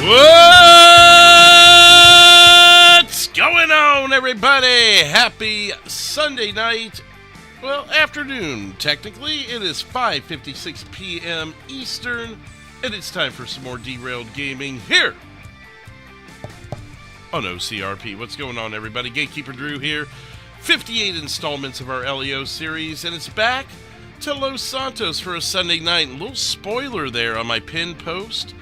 What's going on, everybody? Happy Sunday night. Well, afternoon, technically. It is 5:56 p.m. Eastern, and it's time for some more derailed gaming here on OCRP. What's going on, everybody? Gatekeeper Drew here. 58 installments of our LEO series, and it's back to Los Santos for a Sunday night. A little spoiler there on my pinned post.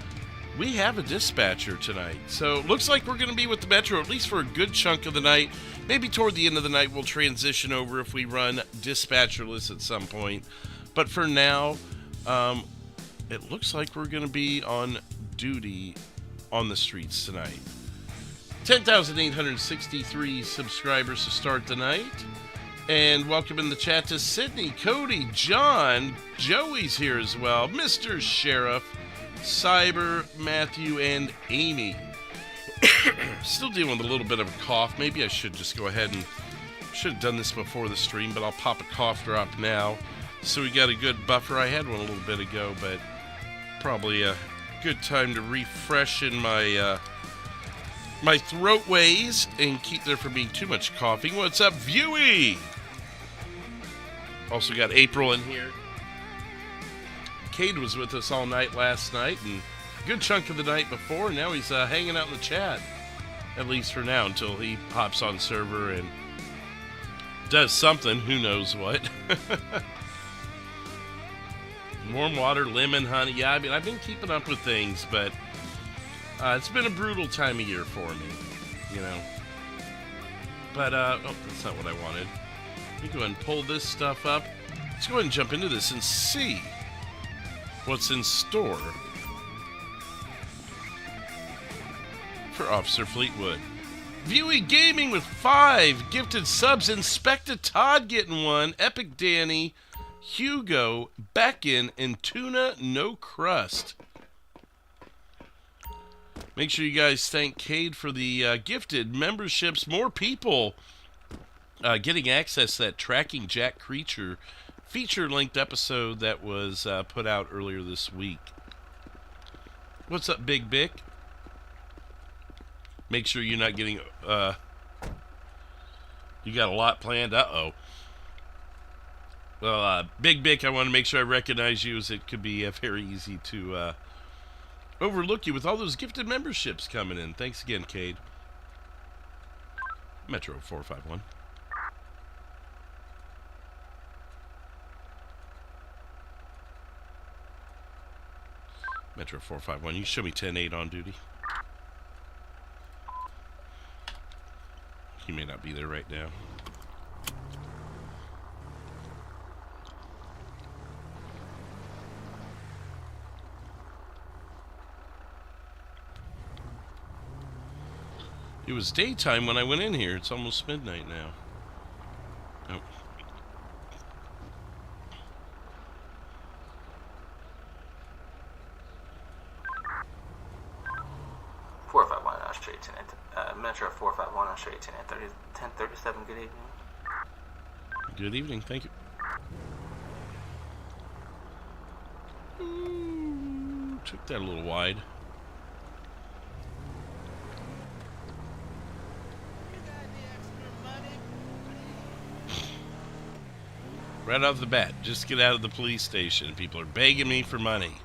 We have a dispatcher tonight, so looks like we're going to be with the Metro at least for a good chunk of the night. Maybe toward the end of the night we'll transition over if we run dispatcherless at some point. But for now, it looks like we're going to be on duty on the streets tonight. 10,863 subscribers to start the night. And welcome in the chat to Sydney, Cody, John, Joey's here as well, Mr. Sheriff, Cyber, Matthew, and Amy. Still dealing with a little bit of a cough. Maybe I should just go ahead and... should have done this before the stream, but I'll pop a cough drop now. So we got a good buffer. I had one a little bit ago, but probably a good time to refresh in my my throat ways and keep there from being too much coughing. What's up, Viewey? Also got April in here. Cade was with us all night last night, and a good chunk of the night before. Now he's hanging out in the chat, at least for now, until he hops on server and does something. Who knows what? Warm water, lemon, honey. Yeah, I mean, I've been keeping up with things, but it's been a brutal time of year for me, you know. But, oh, that's not what I wanted. Let me go ahead and pull this stuff up. Let's go ahead and jump into this and see what's in store for Officer Fleetwood. Viewey Gaming with 5 gifted subs. Inspector Todd getting 1. Epic Danny, Hugo, Beckin, and Tuna No Crust. Make sure you guys thank Cade for the gifted memberships. More people getting access to that Tracking Jack Creature feature-length episode that was put out earlier this week. What's up, Big Bick? Make sure you're not getting... you got a lot planned? Uh-oh. Well, Big Bick, I want to make sure I recognize you, as it could be very easy to overlook you with all those gifted memberships coming in. Thanks again, Cade. Metro 451. Metro 451, you show me 10-8 on duty. He may not be there right now. It was daytime when I went in here. It's almost midnight now. Oh. Metro 451, I'll show you 1037. Good evening. Good evening, thank you. Took that a little wide. Right off the bat, just get out of the police station. People are begging me for money.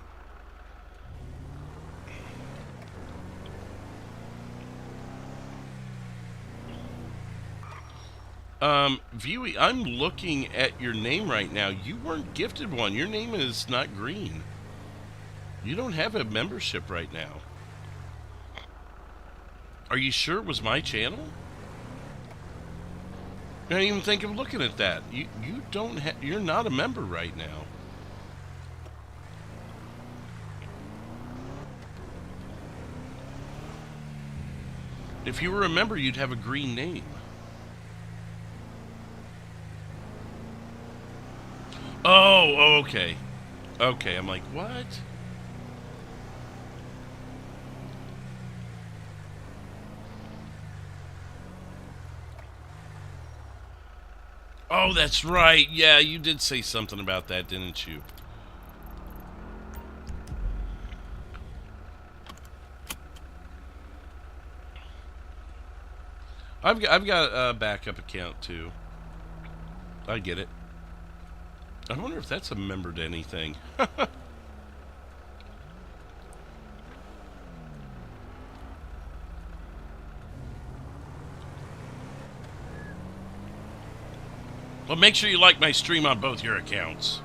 Viewey, I'm looking at your name right now. You weren't gifted one. Your name is not green. You don't have a membership right now. Are you sure it was my channel? I didn't even think of looking at that. You don't have... You're not a member right now. If you were a member, you'd have a green name. Oh, okay. Okay, I'm like, what? Oh, that's right. Yeah, you did say something about that, didn't you? I've got a backup account too. I get it. I wonder if that's a member to anything. Well, make sure you like my stream on both your accounts.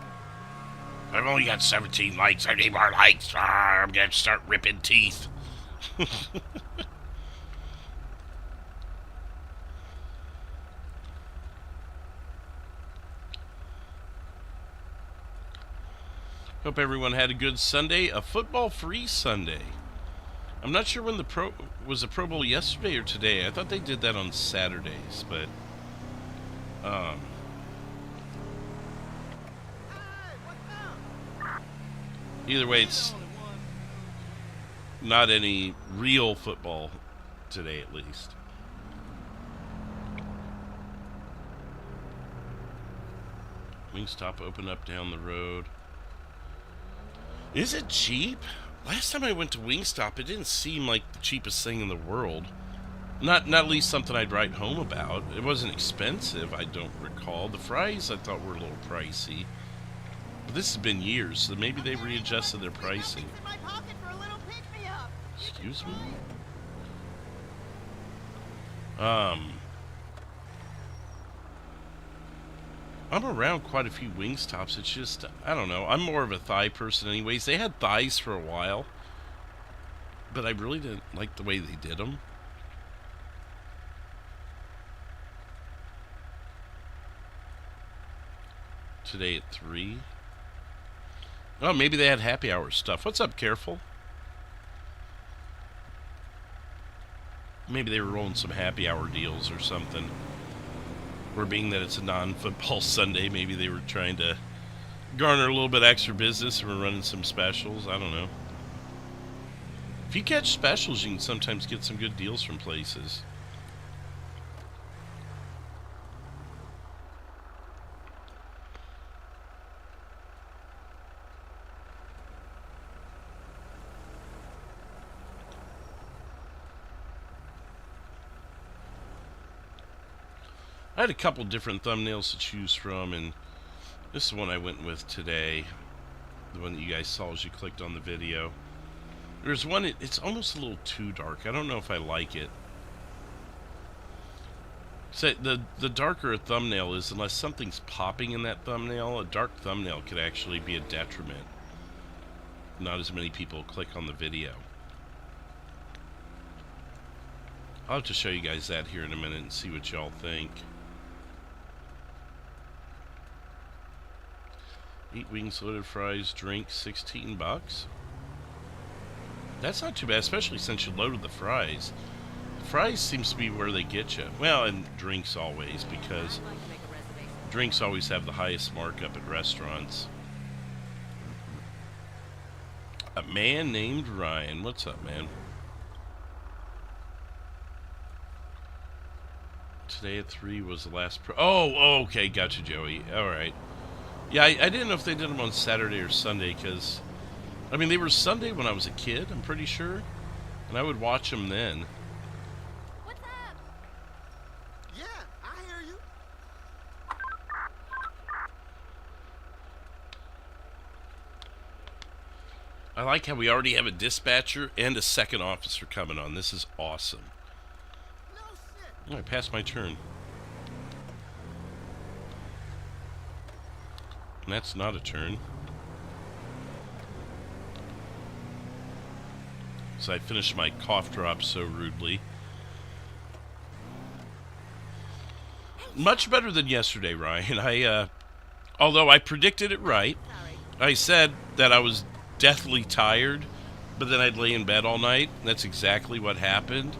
I've only got 17 likes. I need more likes. I'm going to start ripping teeth. Hope everyone had a good Sunday. A football-free Sunday. I'm not sure when the Pro Bowl yesterday or today. I thought they did that on Saturdays, but either way, it's not any real football today, at least. Wingstop open up down the road. Is it cheap? Last time I went to Wingstop, it didn't seem like the cheapest thing in the world. Not at least something I'd write home about. It wasn't expensive, I don't recall. The fries I thought were a little pricey. But this has been years, so maybe they readjusted their pricing. Excuse me? I'm around quite a few Wingstops. It's just, I don't know. I'm more of a thigh person anyways. They had thighs for a while, but I really didn't like the way they did them. Today at 3. Oh, maybe they had happy hour stuff. What's up, Careful? Maybe they were rolling some happy hour deals or something. Or being that it's a non-football Sunday, maybe they were trying to garner a little bit extra business and were running some specials. I don't know. If you catch specials, you can sometimes get some good deals from places. I had a couple different thumbnails to choose from, and this is the one I went with today. The one that you guys saw as you clicked on the video. There's one, it's almost a little too dark. I don't know if I like it. So the darker a thumbnail is, unless something's popping in that thumbnail, a dark thumbnail could actually be a detriment. Not as many people click on the video. I'll have to show you guys that here in a minute and see what y'all think. 8 wings, loaded fries, drink, $16. That's not too bad, especially since you loaded the fries. Fries seems to be where they get you. Well, and drinks always, because drinks always have the highest markup at restaurants. A man named Ryan. What's up, man? Today at 3 was the last Oh, okay, gotcha, Joey. Alright. Yeah, I didn't know if they did them on Saturday or Sunday, because, I mean, they were Sunday when I was a kid, I'm pretty sure. And I would watch them then. What's up? Yeah, I hear you. I like how we already have a dispatcher and a second officer coming on. This is awesome. No shit. Oh, I passed my turn. And that's not a turn. So I finished my cough drop so rudely. Much better than yesterday, Ryan. Although I predicted it right. I said that I was deathly tired, but then I'd lay in bed all night. That's exactly what happened.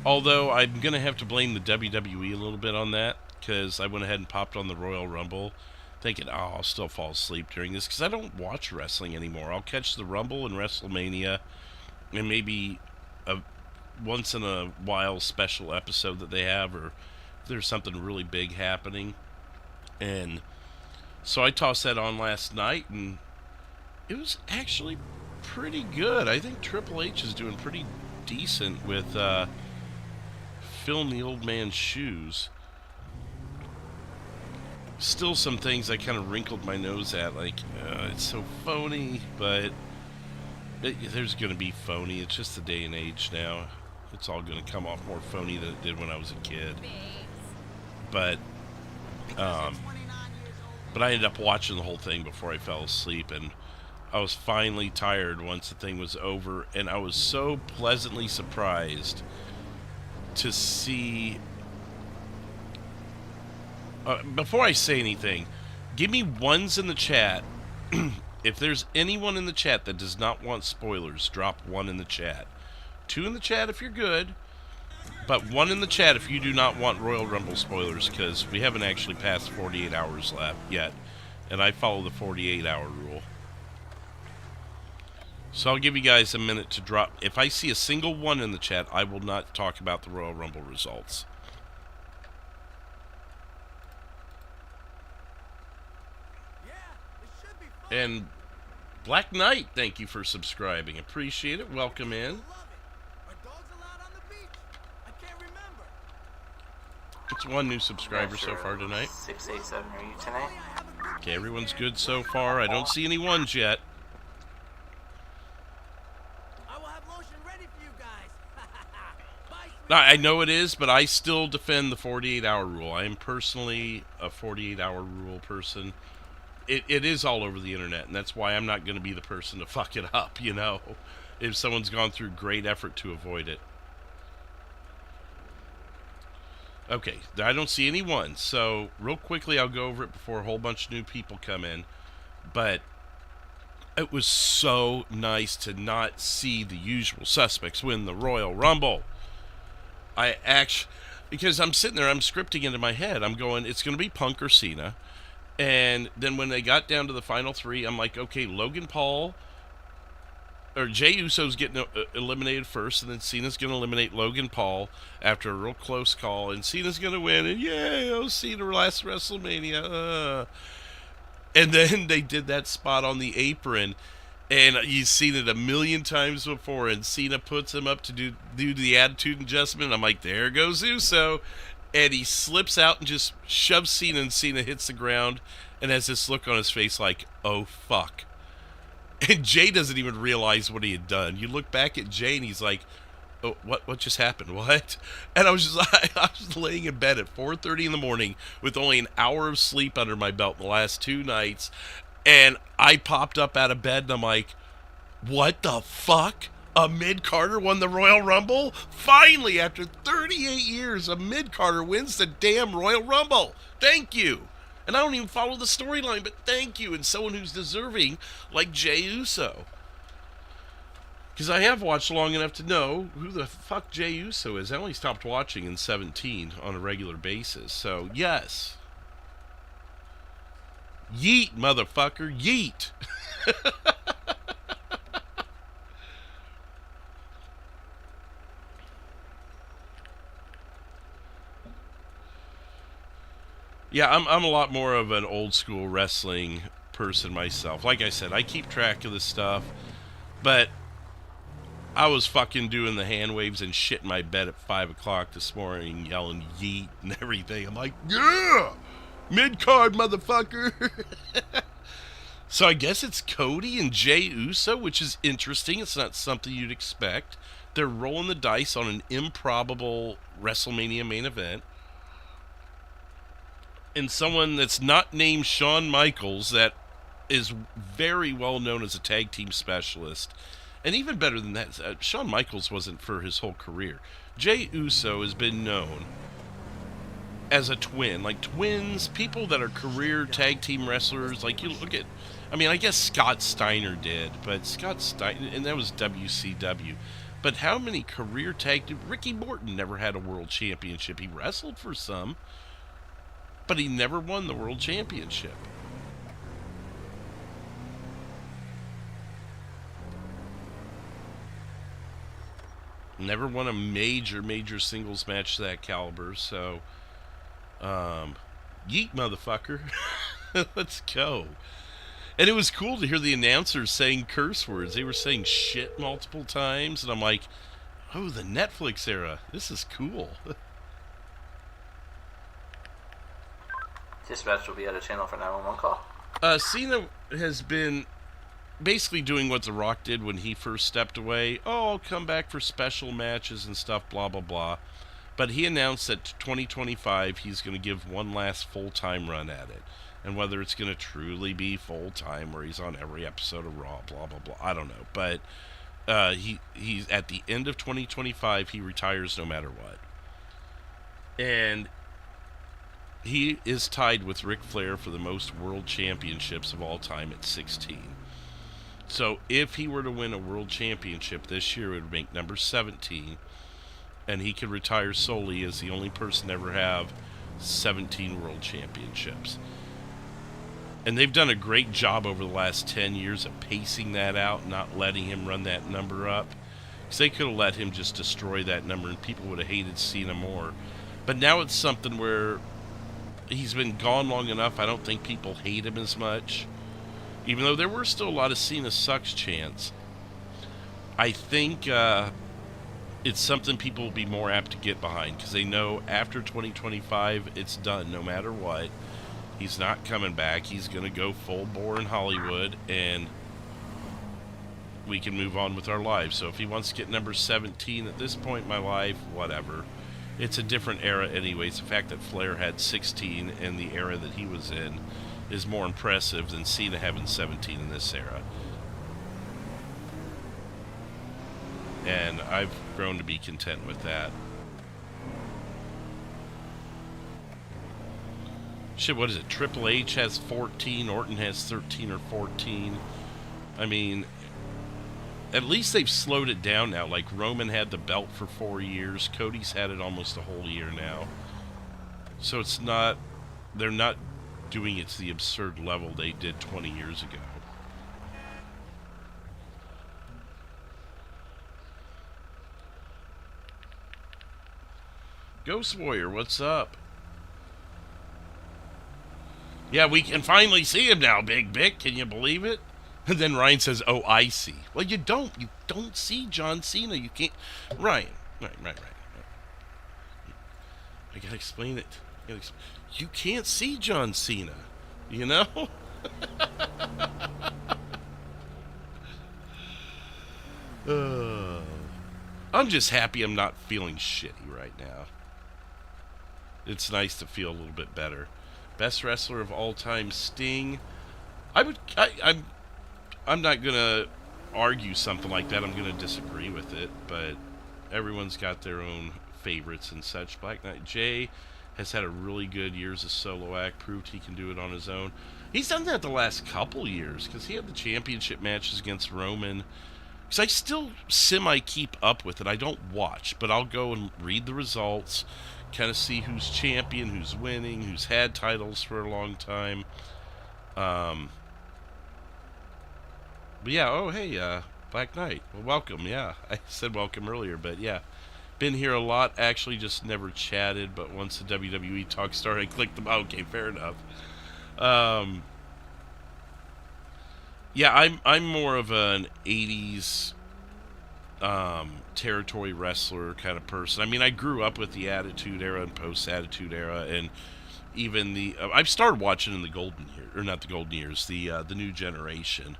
Although I'm going to have to blame the WWE a little bit on that, because I went ahead and popped on the Royal Rumble, thinking, oh, I'll still fall asleep during this, because I don't watch wrestling anymore. I'll catch the Rumble and WrestleMania, and maybe a once-in-a-while special episode that they have, or if there's something really big happening. And so I tossed that on last night, and it was actually pretty good. I think Triple H is doing pretty decent with filling the old man's shoes. Still some things I kind of wrinkled my nose at, like, it's so phony, but there's going to be phony. It's just the day and age now. It's all going to come off more phony than it did when I was a kid. But I ended up watching the whole thing before I fell asleep, and I was finally tired once the thing was over, and I was so pleasantly surprised to see... before I say anything, give me ones in the chat. If there's anyone in the chat that does not want spoilers, drop 1 in the chat. 2 in the chat if you're good, but 1 in the chat if you do not want Royal Rumble spoilers, because we haven't actually passed 48 hours left yet, and I follow the 48-hour rule. So I'll give you guys a minute to drop. If I see a single 1 in the chat, I will not talk about the Royal Rumble results. And Black Knight, thank you for subscribing. Appreciate it. Welcome in. It's 1 new subscriber so far tonight. 687 are you tonight? Okay, everyone's good so far. I don't see any 1s yet. I will have lotion ready for you guys. No, I know it is, but I still defend the 48-hour rule. I am personally a 48-hour rule person. It is all over the internet, and that's why I'm not going to be the person to fuck it up, you know, if someone's gone through great effort to avoid it. Okay, I don't see any 1s, so real quickly I'll go over it before a whole bunch of new people come in, but it was so nice to not see the usual suspects win the Royal Rumble. Because I'm sitting there, I'm scripting into my head, I'm going, it's going to be Punk or Cena. And then when they got down to the final 3, I'm like, okay, Logan Paul, or Jey Uso's getting eliminated first, and then Cena's going to eliminate Logan Paul after a real close call, and Cena's going to win, and yay, oh, Cena last WrestleMania. And then they did that spot on the apron, and you've seen it a million times before, and Cena puts him up to do the attitude adjustment. I'm like, there goes Uso. And he slips out and just shoves Cena, and Cena hits the ground and has this look on his face like, oh, fuck. And Jay doesn't even realize what he had done. You look back at Jay, and he's like, oh, what just happened? What? And I was just I was laying in bed at 4:30 in the morning with only an hour of sleep under my belt the last 2 nights. And I popped up out of bed, and I'm like, what the fuck? A mid-carder won the Royal Rumble? Finally, after 38 years, a mid-carder wins the damn Royal Rumble. Thank you. And I don't even follow the storyline, but thank you. And someone who's deserving, like Jey Uso. Because I have watched long enough to know who the fuck Jey Uso is. I only stopped watching in 17 on a regular basis. So, yes. Yeet, motherfucker. Yeet. Yeah, I'm a lot more of an old school wrestling person myself. Like I said, I keep track of this stuff, but I was fucking doing the hand waves and shit in my bed at 5 o'clock this morning, yelling yeet and everything. I'm like, yeah, mid-card, motherfucker. So I guess it's Cody and Jey Uso, which is interesting. It's not something you'd expect. They're rolling the dice on an improbable WrestleMania main event. And someone that's not named Shawn Michaels, that is very well known as a tag team specialist. And even better than that, Shawn Michaels wasn't for his whole career. Jey Uso has been known as a twin. Like twins, people that are career tag team wrestlers. Like you look at, I mean, I guess Scott Steiner did, but Scott Steiner, and that was WCW. But how many career tag team, Ricky Morton never had a world championship. He wrestled for some, but he never won the world championship. Never won a major singles match to that caliber, so yeet, motherfucker. Let's go. And it was cool to hear the announcers saying curse words. They were saying shit multiple times, and I'm like, oh, the Netflix era. This is cool. Dispatch will be at a channel for 911 call. Cena has been basically doing what The Rock did when he first stepped away. Oh, I'll come back for special matches and stuff, blah, blah, blah. But he announced that 2025 he's going to give one last full-time run at it. And whether it's going to truly be full-time where he's on every episode of Raw, blah, blah, blah, I don't know. But he's at the end of 2025, he retires no matter what. And he is tied with Ric Flair for the most world championships of all time at 16. So if he were to win a world championship this year, it would make number 17, and he could retire solely as the only person to ever have 17 world championships. And they've done a great job over the last 10 years of pacing that out, not letting him run that number up. Because they could have let him just destroy that number and people would have hated Cena more. But now it's something where he's been gone long enough, I don't think people hate him as much. Even though there were still a lot of Cena sucks chants. I think it's something people will be more apt to get behind. Because they know after 2025, it's done no matter what. He's not coming back. He's going to go full bore in Hollywood. And we can move on with our lives. So if he wants to get number 17 at this point in my life, whatever. It's a different era anyways. The fact that Flair had 16 in the era that he was in is more impressive than Cena having 17 in this era. And I've grown to be content with that. Shit, what is it? Triple H has 14, Orton has 13 or 14. I mean, at least they've slowed it down now. Like, Roman had the belt for 4 years. Cody's had it almost a whole year now. So it's not... They're not doing it to the absurd level they did 20 years ago. Ghost Warrior, what's up? Yeah, we can finally see him now, Big Bick. Can you believe it? And then Ryan says, oh, I see. Well, you don't. You don't see John Cena. You can't. Ryan. Right. I gotta explain it. You can't see John Cena. You know? I'm just happy I'm not feeling shitty right now. It's nice to feel a little bit better. Best wrestler of all time, Sting. I'm not gonna argue something like that. I'm gonna disagree with it, but everyone's got their own favorites and such. Black Knight Jay has had a really good year as a solo act. Proved he can do it on his own. He's done that the last couple years because he had the championship matches against Roman. Because I still semi-keep up with it. I don't watch, but I'll go and read the results, kind of see who's champion, who's winning, who's had titles for a long time. But yeah, oh hey, Black Knight. Well, welcome, yeah. I said welcome earlier, but yeah. Been here a lot, actually just never chatted, but once the WWE talk started, I clicked them. Okay, fair enough. Yeah, I'm more of an 80s territory wrestler kind of person. I mean, I grew up with the Attitude Era and post-Attitude Era, and even the... I've started watching in the golden years, or not the golden years, the new generation.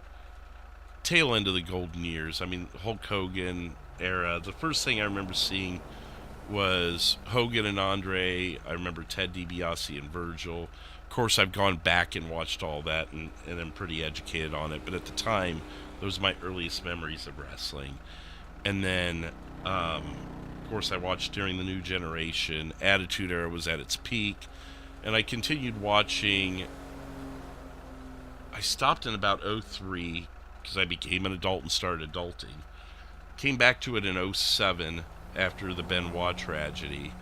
Tail end of the golden years. I mean, Hulk Hogan era. The first thing I remember seeing was Hogan and Andre. I remember Ted DiBiase and Virgil. Of course, I've gone back and watched all that, and I'm pretty educated on it. But at the time, those are my earliest memories of wrestling. And then, of course, I watched during the new generation. Attitude Era was at its peak. And I continued watching. I stopped in about 03 because I became an adult and started adulting. Came back to it in 07 after the Benoit tragedy.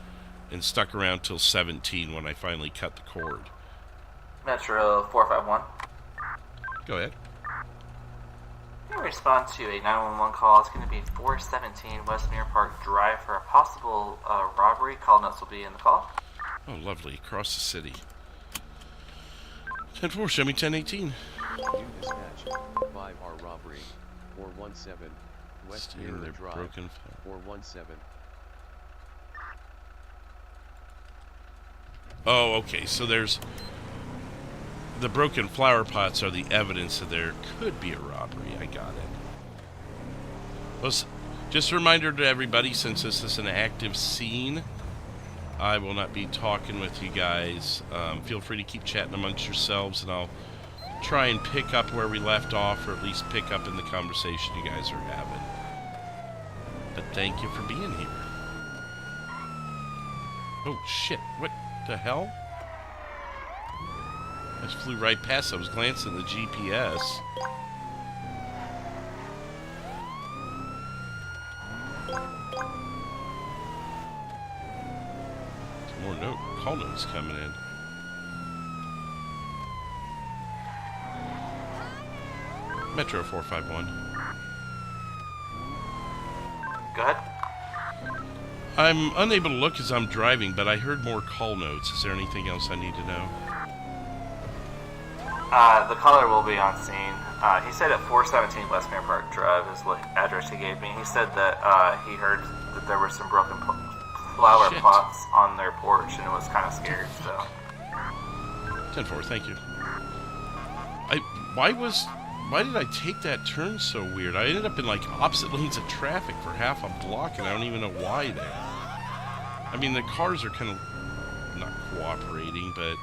And stuck around till 17 when I finally cut the cord. Metro 451. Go ahead. In response to a 911 call, it's going to be 417 Westmere Park Drive for a possible robbery. Call notes will be in the call. Oh, lovely. Across the city. 10-4, show me 1018. New dispatch, 5R robbery, 417, West Mirror Drive, broken 417. Oh, okay, so there's the broken flower pots are the evidence that there could be a robbery. I got it. Well, just a reminder to everybody, since this is an active scene, I will not be talking with you guys. Feel free to keep chatting amongst yourselves, and I'll try and pick up where we left off, or at least pick up in the conversation you guys are having. But thank you for being here. Oh, shit. What the hell? I just flew right past. I was glancing at the GPS. Some more call notes coming in. Metro 451. Go ahead. I'm unable to look as I'm driving, but I heard more call notes. Is there anything else I need to know? The caller will be on scene. He said at 417 Westmere Park Drive is what address he gave me. He said that he heard that there were some broken flower pots on their porch and was kind of scared, so. 10-4, thank you. Why did I take that turn so weird? I ended up in like opposite lanes of traffic for half a block, and I don't even know why there. I mean, the cars are kind of not cooperating, but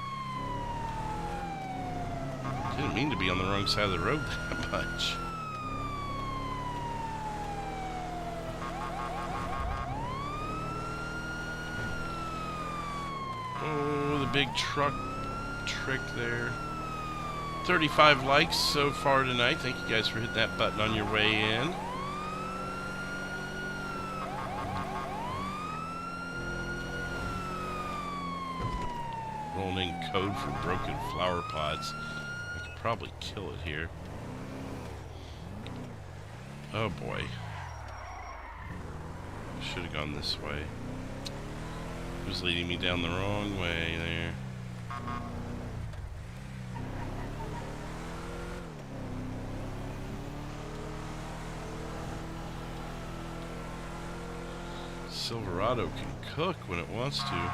I didn't mean to be on the wrong side of the road that much. Oh, the big truck trick there. 35 likes so far tonight. Thank you guys for hitting that button on your way in. Rolling in code for broken flower pots. I could probably kill it here. Oh boy. Should have gone this way. It was leading me down the wrong way there. Silverado can cook when it wants to.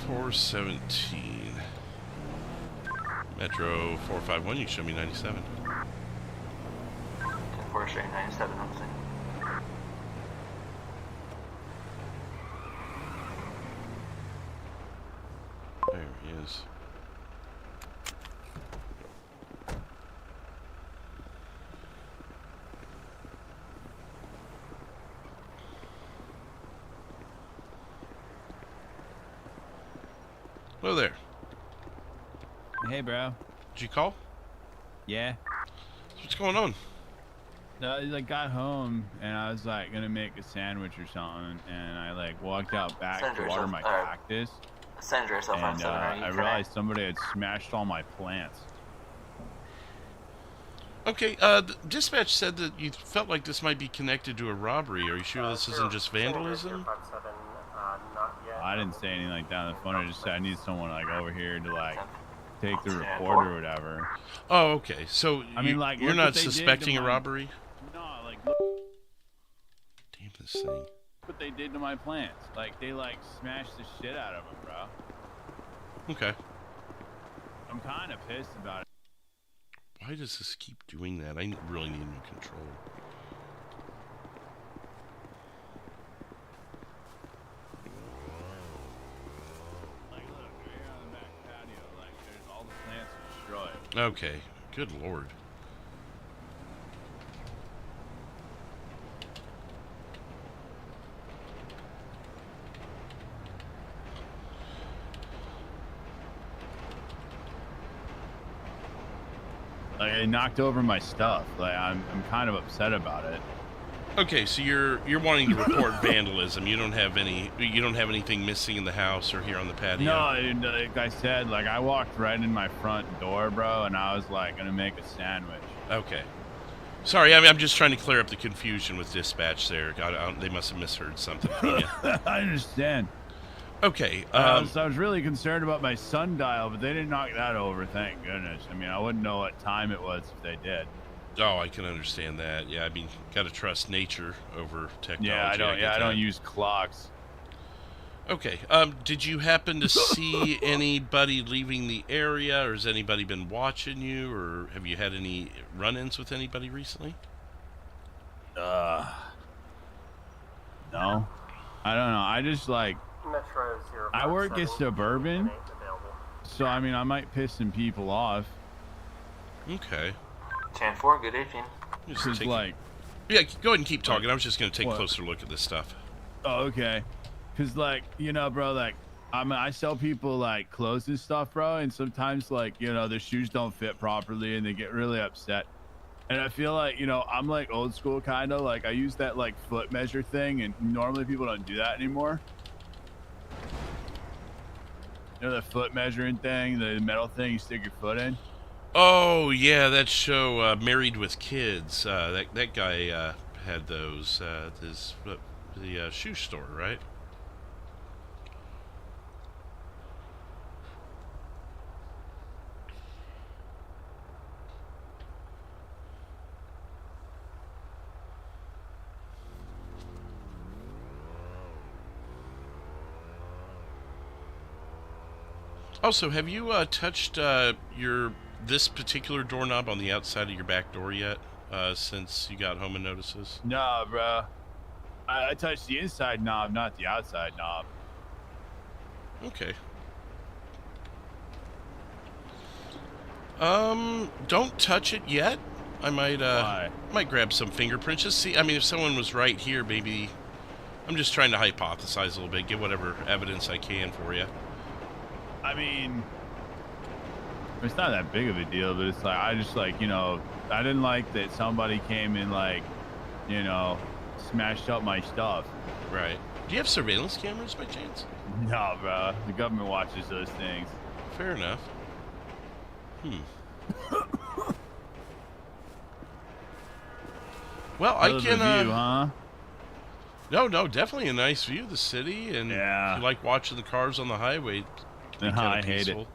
$417. Metro 451, you show me 97. 4 straight 97 on scene. There he is. Hello there. Hey, bro. Did you call? Yeah. What's going on? I like got home and I was like gonna make a sandwich or something, and I like walked out back to water my cactus. Send yourself on And I realized somebody had smashed all my plants. Okay, the dispatch said that you felt like this might be connected to a robbery. Are you sure this isn't just vandalism? I didn't say anything like that on the phone. I just said I need someone like over here to like take the report or whatever. Oh, okay. So I mean, like, you're not suspecting a robbery? No, like look Damn this thing. what they did to my plants. Like they like smashed the shit out of them, bro. Okay. I'm kind of pissed about it. Why does this keep doing that? I really need new control. Like look, right here on the back patio, like there's all the plants destroyed. Okay. Good lord. Like they knocked over my stuff. Like I'm kind of upset about it. Okay, so you're wanting to report vandalism. You don't have anything missing in the house or here on the patio. No, like I said, like I walked right in my front door, bro, and I was like gonna make a sandwich. Okay. Sorry, I'm just trying to clear up the confusion with dispatch there. They must have misheard something from you. I understand. Okay. I was really concerned about my sundial, but they didn't knock that over. Thank goodness. I mean, I wouldn't know what time it was if they did. Oh, I can understand that. Yeah, I mean, gotta trust nature over technology. Yeah, I don't. I don't use clocks. Okay. Did you happen to see anybody leaving the area, or has anybody been watching you, or have you had any run-ins with anybody recently? No. I don't know. I just like. I work at Suburban, so I mean, I might piss some people off. Okay. 10-4, good evening. Just like. Yeah, go ahead and keep talking. I was just gonna take a closer look at this stuff. Oh, okay. Cause like, you know, bro, like I sell people like clothes and stuff, bro, and sometimes like, you know, their shoes don't fit properly and they get really upset. And I feel like, you know, I'm like old school kind of, like I use that like foot measure thing, and normally people don't do that anymore. You know, the foot measuring thing, the metal thing you stick your foot in. Oh yeah, that show Married with Kids. That guy had those. The shoe store, right? Also, have you touched this particular doorknob on the outside of your back door yet, since you got home and notices? Nah, bro. I touched the inside knob, not the outside knob. Okay. Don't touch it yet. I might grab some fingerprints. Just see. I mean, if someone was right here, maybe. I'm just trying to hypothesize a little bit, get whatever evidence I can for you. I mean, it's not that big of a deal, but it's like, I just like, you know, I didn't like that somebody came and like, you know, smashed up my stuff. Right. Do you have surveillance cameras by chance? No, bro. The government watches those things. Fair enough. Well, I can. View, huh? No, definitely a nice view of the city, and yeah. If you like watching the cars on the highway. I hate it.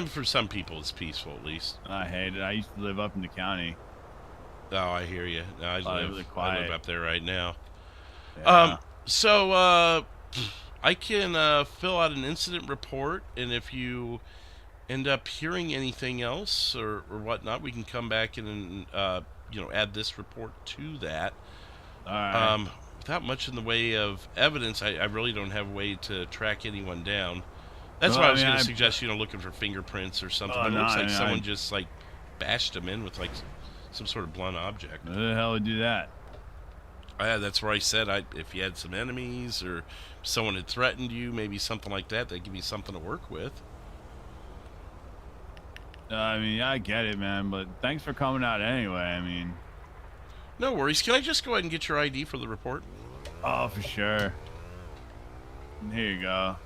For some people, it's peaceful at least. I hate it. I used to live up in the county. Oh, I hear you. I live up there right now. Yeah. So I can fill out an incident report, and if you end up hearing anything else or whatnot, we can come back and add this report to that. All right. Without much in the way of evidence, I really don't have a way to track anyone down. That's why I was going to suggest, looking for fingerprints or something. But it looks like someone just like bashed them in with like some sort of blunt object. Who the hell would do that? That's where I said if you had some enemies or someone had threatened you, maybe something like that, they'd give you something to work with. I mean, I get it, man, but thanks for coming out anyway. I mean, no worries. Can I just go ahead and get your ID for the report? Oh, for sure. Here you go.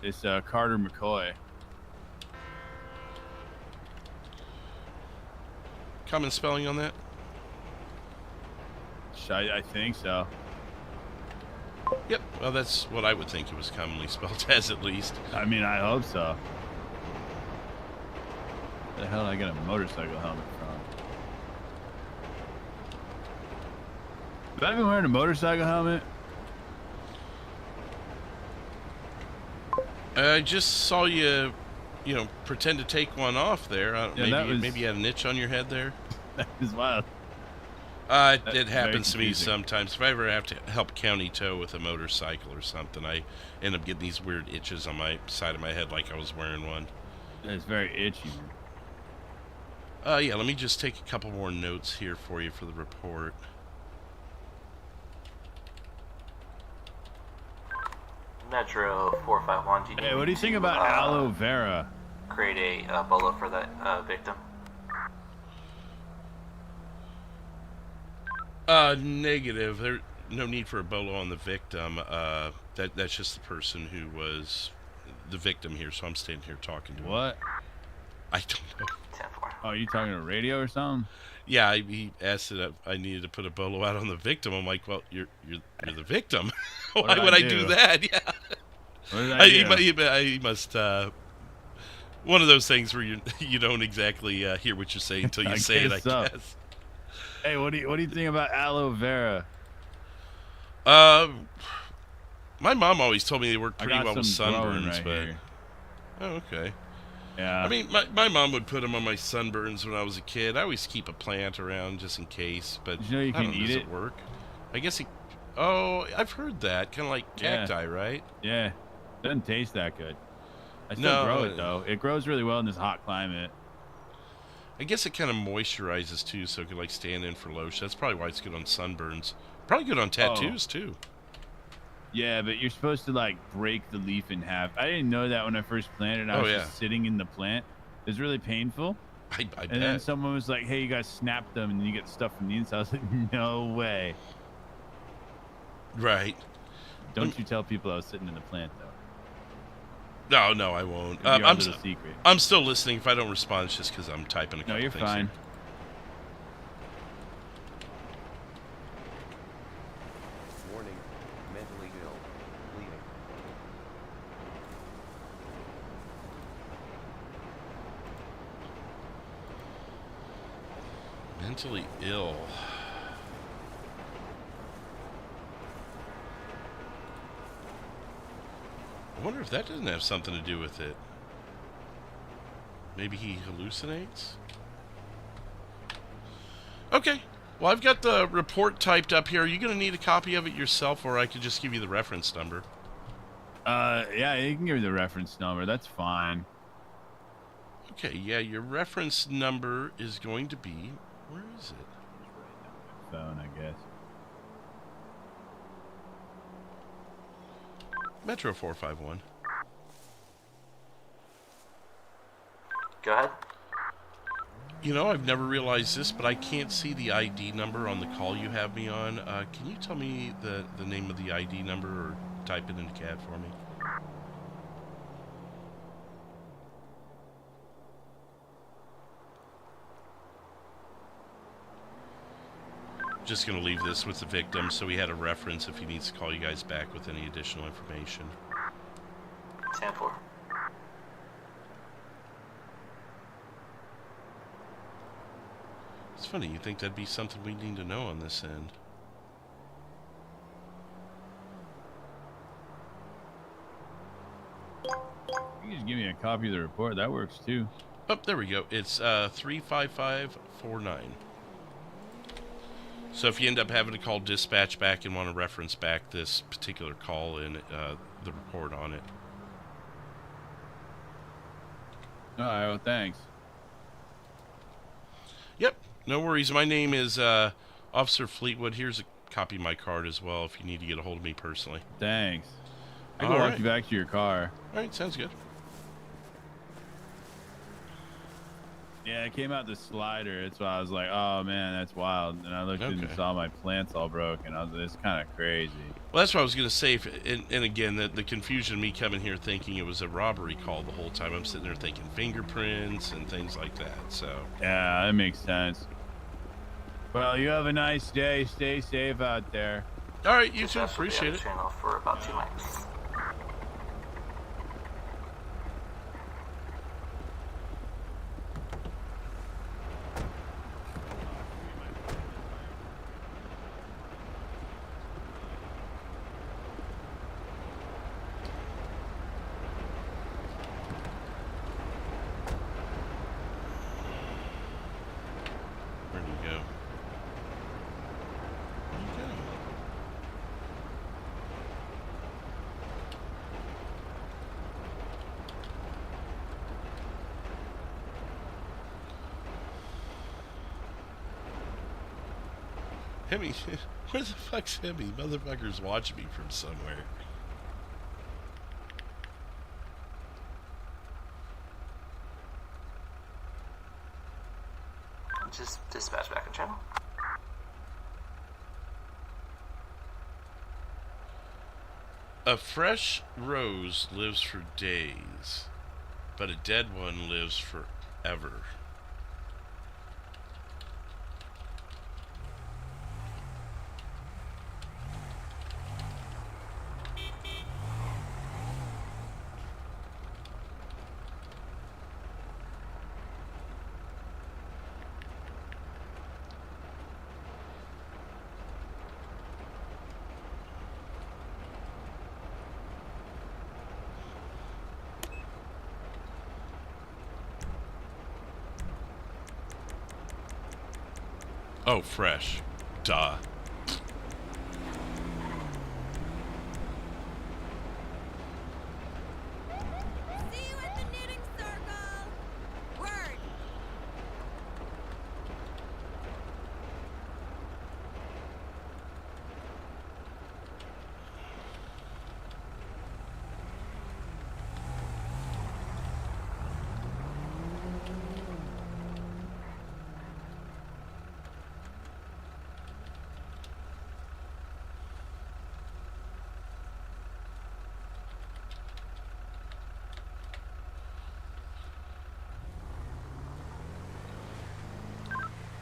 It's Carter McCoy. Common spelling on that? I think so. Yep. Well, that's what I would think it was commonly spelled as, at least. I mean, I hope so. Where the hell did I get a motorcycle helmet from? Have I been wearing a motorcycle helmet? I just saw you, pretend to take one off there. Maybe you had an itch on your head there. That was wild. It happens to me sometimes. If I ever have to help county tow with a motorcycle or something, I end up getting these weird itches on my side of my head like I was wearing one. It's very itchy. Yeah, let me just take a couple more notes here for you for the report. Metro 451. Hey, what do you think about aloe vera? Create a bolo for that victim. Negative. There's no need for a bolo on the victim. That's just the person who was the victim here, so I'm standing here talking to him. What? I don't know. 10-4. Oh, you talking to radio or something? Yeah, he asked if I needed to put a bolo out on the victim. I'm like, well, you're the victim. Why would I do that? Yeah. What did I do? He must. One of those things where you don't exactly hear what you're saying until you say it. I guess. Hey, what do you think about aloe vera? My mom always told me they work pretty well with sunburns, sunburns, but here. Oh, okay. Yeah. I mean, my mom would put them on my sunburns when I was a kid. I always keep a plant around just in case, but did you know you can eat does it? it work? I guess it. Oh, I've heard that. Kind of like cacti, right? Yeah. Doesn't taste that good. I still grow it though. It grows really well in this hot climate. I guess it kind of moisturizes too, so it can like stand in for lotion. That's probably why it's good on sunburns. Probably good on tattoos too. Yeah, but you're supposed to like break the leaf in half. I didn't know that when I first planted. I was just sitting in the plant. It was really painful. I bet. And then someone was like, "Hey, you guys snap them, and then you get stuff from the inside." I was like, "No way." Right. Don't you tell people I was sitting in the plant though. No, I won't. Secret. I'm still listening. If I don't respond, it's just because I'm typing a couple No, you're things fine. Here. Warning, mentally ill, bleeding. Mentally ill. I wonder if that doesn't have something to do with it. Maybe he hallucinates? Okay. Well, I've got the report typed up here. Are you going to need a copy of it yourself, or I could just give you the reference number? Yeah, you can give me the reference number. That's fine. Okay, yeah, your reference number is going to be... Where is it? Phone, I guess. Metro 451. Go ahead. You know, I've never realized this, but I can't see the ID number on the call you have me on. Can you tell me the name of the ID number or type it into CAD for me? Just going to leave this with the victim so he had a reference if he needs to call you guys back with any additional information. 10-4. It's funny, you think that'd be something we need to know on this end. You can just give me a copy of the report. That works too. Oh, there we go. It's 35549. So if you end up having to call dispatch back and want to reference back this particular call and the report on it. All right, well, thanks. Yep, no worries. My name is Officer Fleetwood. Here's a copy of my card as well if you need to get a hold of me personally. Thanks. I can walk you back to your car. All right, sounds good. Yeah, it came out the slider. That's why I was like, oh, man, that's wild. And I looked and saw my plants all broken. I was like, it's kind of crazy. Well, that's what I was going to say. And again, the confusion of me coming here thinking it was a robbery call the whole time. I'm sitting there thinking fingerprints and things like that. So yeah, that makes sense. Well, you have a nice day. Stay safe out there. All right, you too. Appreciate it. Channel for about 2 minutes. Where'd he go? Where'd he go? Hemi, where the fuck's Hemi? Motherfucker's watching me from somewhere. Just dispatch back in channel. A fresh rose lives for days, but a dead one lives forever. Oh, fresh. Duh. See you at the knitting circle. Word.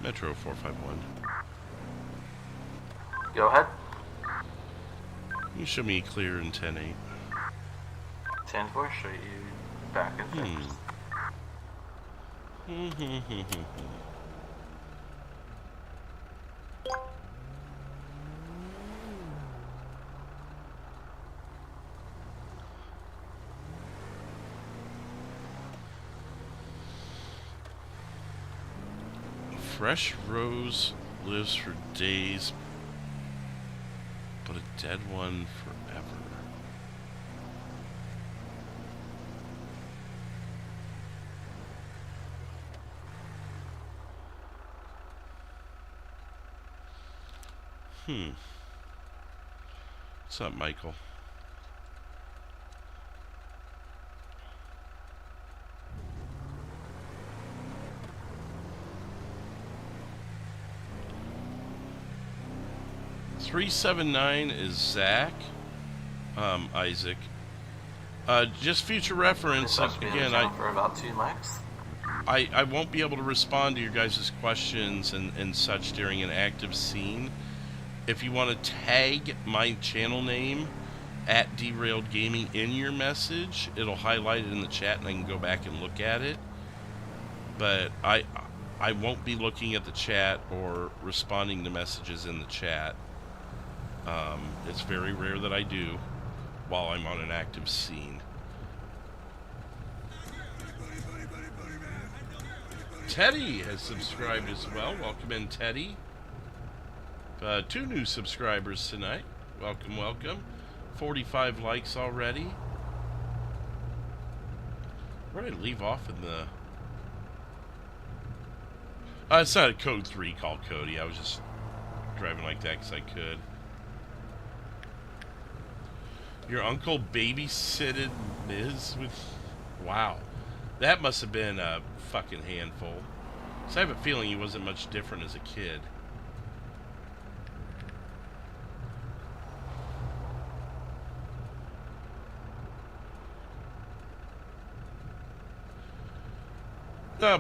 Metro 451. Go ahead. You show me clear in 10-8. 10-4, show you back and first. Fresh rose lives for days, but a dead one forever. What's up, Michael? $379 is Zach, Isaac. Just future reference. Again, for about 2 mics. I won't be able to respond to your guys' questions and such during an active scene. If you want to tag my channel name at Derailed Gaming in your message, it'll highlight it in the chat and I can go back and look at it. But I won't be looking at the chat or responding to messages in the chat. It's very rare that I do while I'm on an active scene. Teddy has subscribed as well. Welcome in, Teddy. 2 new subscribers tonight. Welcome, welcome. 45 likes already. Where did I leave off in the... it's not a code 3 called Cody. I was just driving like that because I could. Your uncle babysitted Miz with... Wow. That must have been a fucking handful. So I have a feeling he wasn't much different as a kid.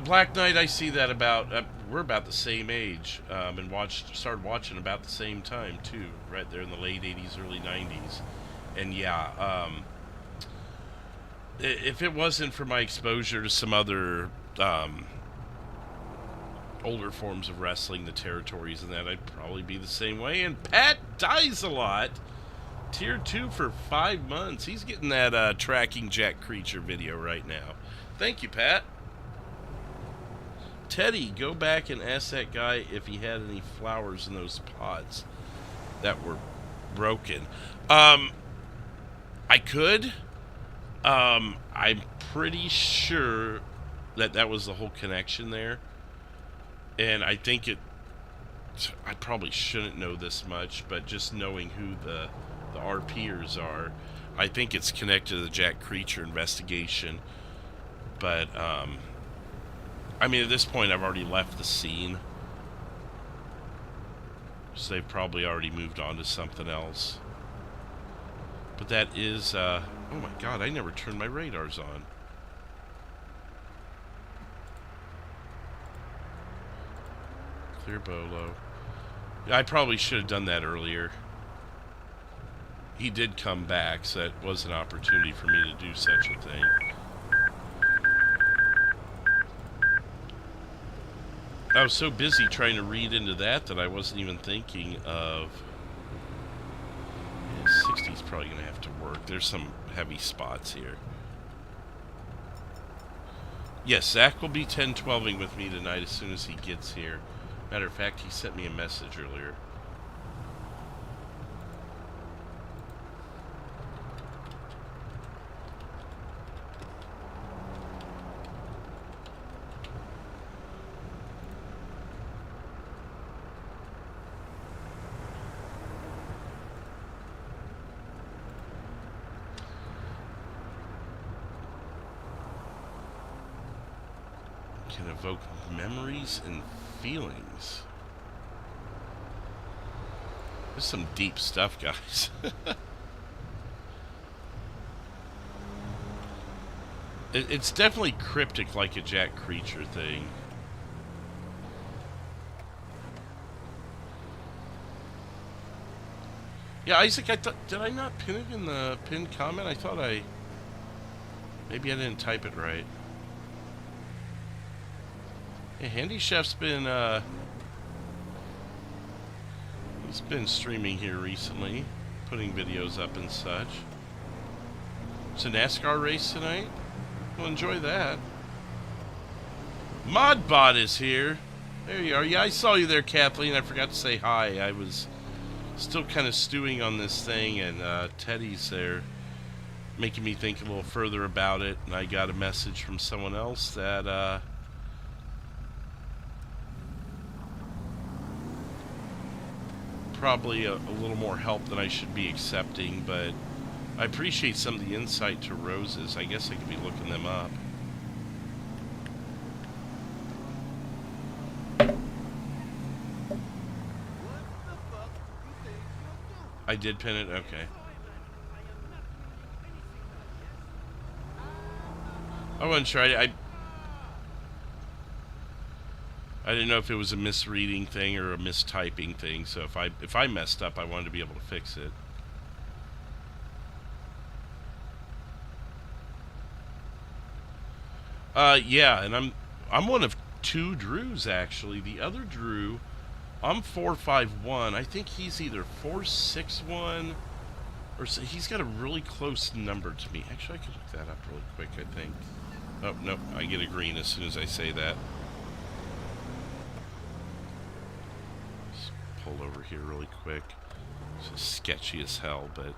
Black Knight, I see that about... we're about the same age. And started watching about the same time, too. Right there in the late 80s, early 90s. And yeah, if it wasn't for my exposure to some other older forms of wrestling, the territories and that, I'd probably be the same way. And Pat Dies a Lot, tier 2 for 5 months. He's getting that tracking Jack Creature video right now. Thank you, Pat. Teddy, go back and ask that guy if he had any flowers in those pots that were broken. I could. I'm pretty sure that was the whole connection there. And I think I probably shouldn't know this much, but just knowing who the RPers are, I think it's connected to the Jack Creature investigation. But, I mean, at this point, I've already left the scene. So they've probably already moved on to something else. But that is, oh my god, I never turned my radars on. Clear Bolo. I probably should have done that earlier. He did come back, so that was an opportunity for me to do such a thing. I was so busy trying to read into that I wasn't even thinking of... 60's probably going to have to work. There's some heavy spots here. Yes, Zach will be 10-12ing with me tonight as soon as he gets here. Matter of fact, he sent me a message earlier. Can evoke memories and feelings. There's some deep stuff, guys. It's definitely cryptic, like a Jack Creature thing. Yeah, Isaac, I thought, did I not pin it in the pinned comment? I thought maybe I didn't type it right. Hey, Handy Chef's been, he's been streaming here recently, putting videos up and such. It's a NASCAR race tonight. We'll enjoy that. Modbot is here. There you are. Yeah, I saw you there, Kathleen. I forgot to say hi. I was still kind of stewing on this thing, and Teddy's there making me think a little further about it, and I got a message from someone else that, probably a little more help than I should be accepting, but I appreciate some of the insight to roses. I guess I could be looking them up. I did pin it? Okay. I wasn't sure. I didn't know if it was a misreading thing or a mistyping thing, so if I messed up, I wanted to be able to fix it. Yeah, and I'm one of two Drews, actually. The other Drew, I'm 451. I think he's either 461 or so. He's got a really close number to me. Actually, I could look that up really quick, I think. Oh, nope, I get a green as soon as I say that. Just pull over here really quick. It's just sketchy as hell, but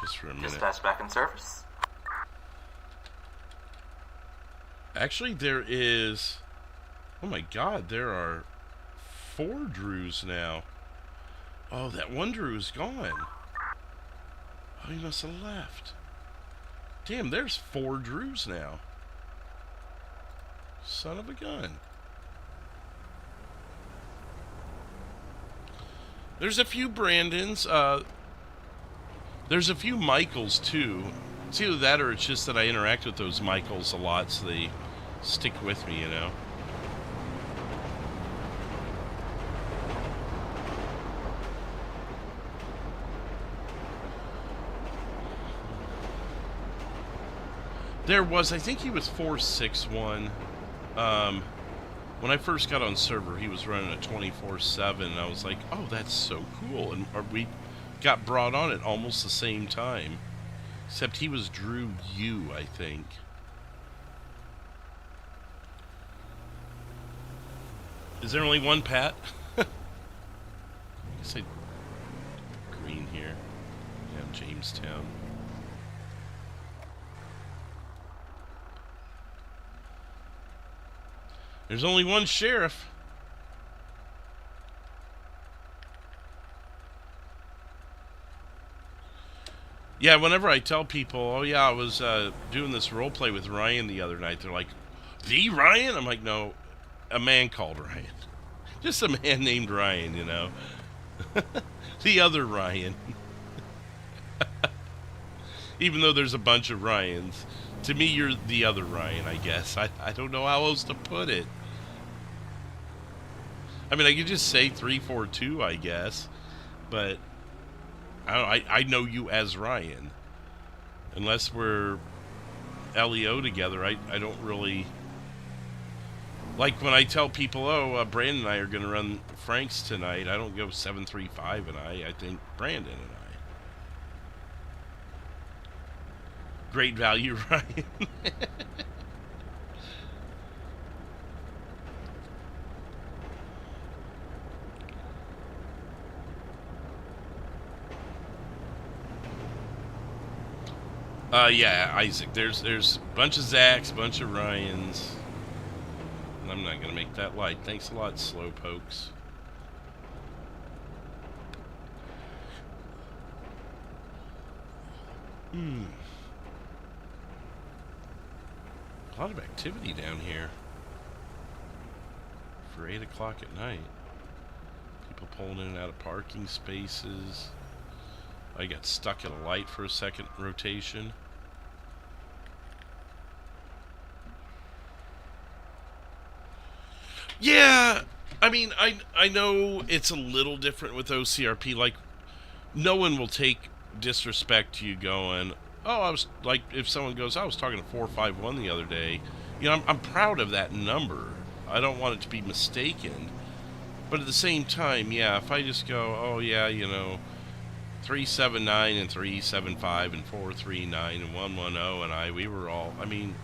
just for a minute. Dispatch back in service. Actually, there is... Oh my god, there are 4 Drews now. Oh, that one Drew's gone. Oh, he must have left. Damn, there's 4 Drews now. Son of a gun. There's a few Brandons. There's a few Michaels, too. It's either that or it's just that I interact with those Michaels a lot, so they stick with me, you know. There was, I think he was 461. When I first got on server, he was running a 24/7, and I was like, oh, that's so cool. And we got brought on at almost the same time. Except he was Drew U, I think. Is there only one Pat? I guess I... Green here. Yeah, Jamestown. There's only one sheriff. Yeah, whenever I tell people, oh yeah, I was doing this roleplay with Ryan the other night, they're like, the Ryan? I'm like, no, a man called Ryan. Just a man named Ryan, you know. The other Ryan. Even though there's a bunch of Ryans. To me, you're the other Ryan, I guess. I don't know how else to put it. I mean, I could just say 342, I guess. But I know you as Ryan. Unless we're LEO together, I don't really... Like when I tell people, oh, Brandon and I are going to run Frank's tonight, I don't go 735 and I think Brandon and I. Great value, Ryan. Yeah, Isaac. There's a bunch of Zachs, bunch of Ryans. And I'm not gonna make that light. Thanks a lot, Slowpokes. A lot of activity down here for 8 o'clock at night. People pulling in and out of parking spaces. I got stuck at a light for a second rotation. Yeah, I mean, I know it's a little different with OCRP. Like, no one will take disrespect to you going, oh, I was, like, if someone goes, I was talking to 451 the other day, you know, I'm proud of that number. I don't want it to be mistaken. But at the same time, yeah, if I just go, oh, yeah, you know, 379 and 375 and 439 and 110 and we were all, I mean,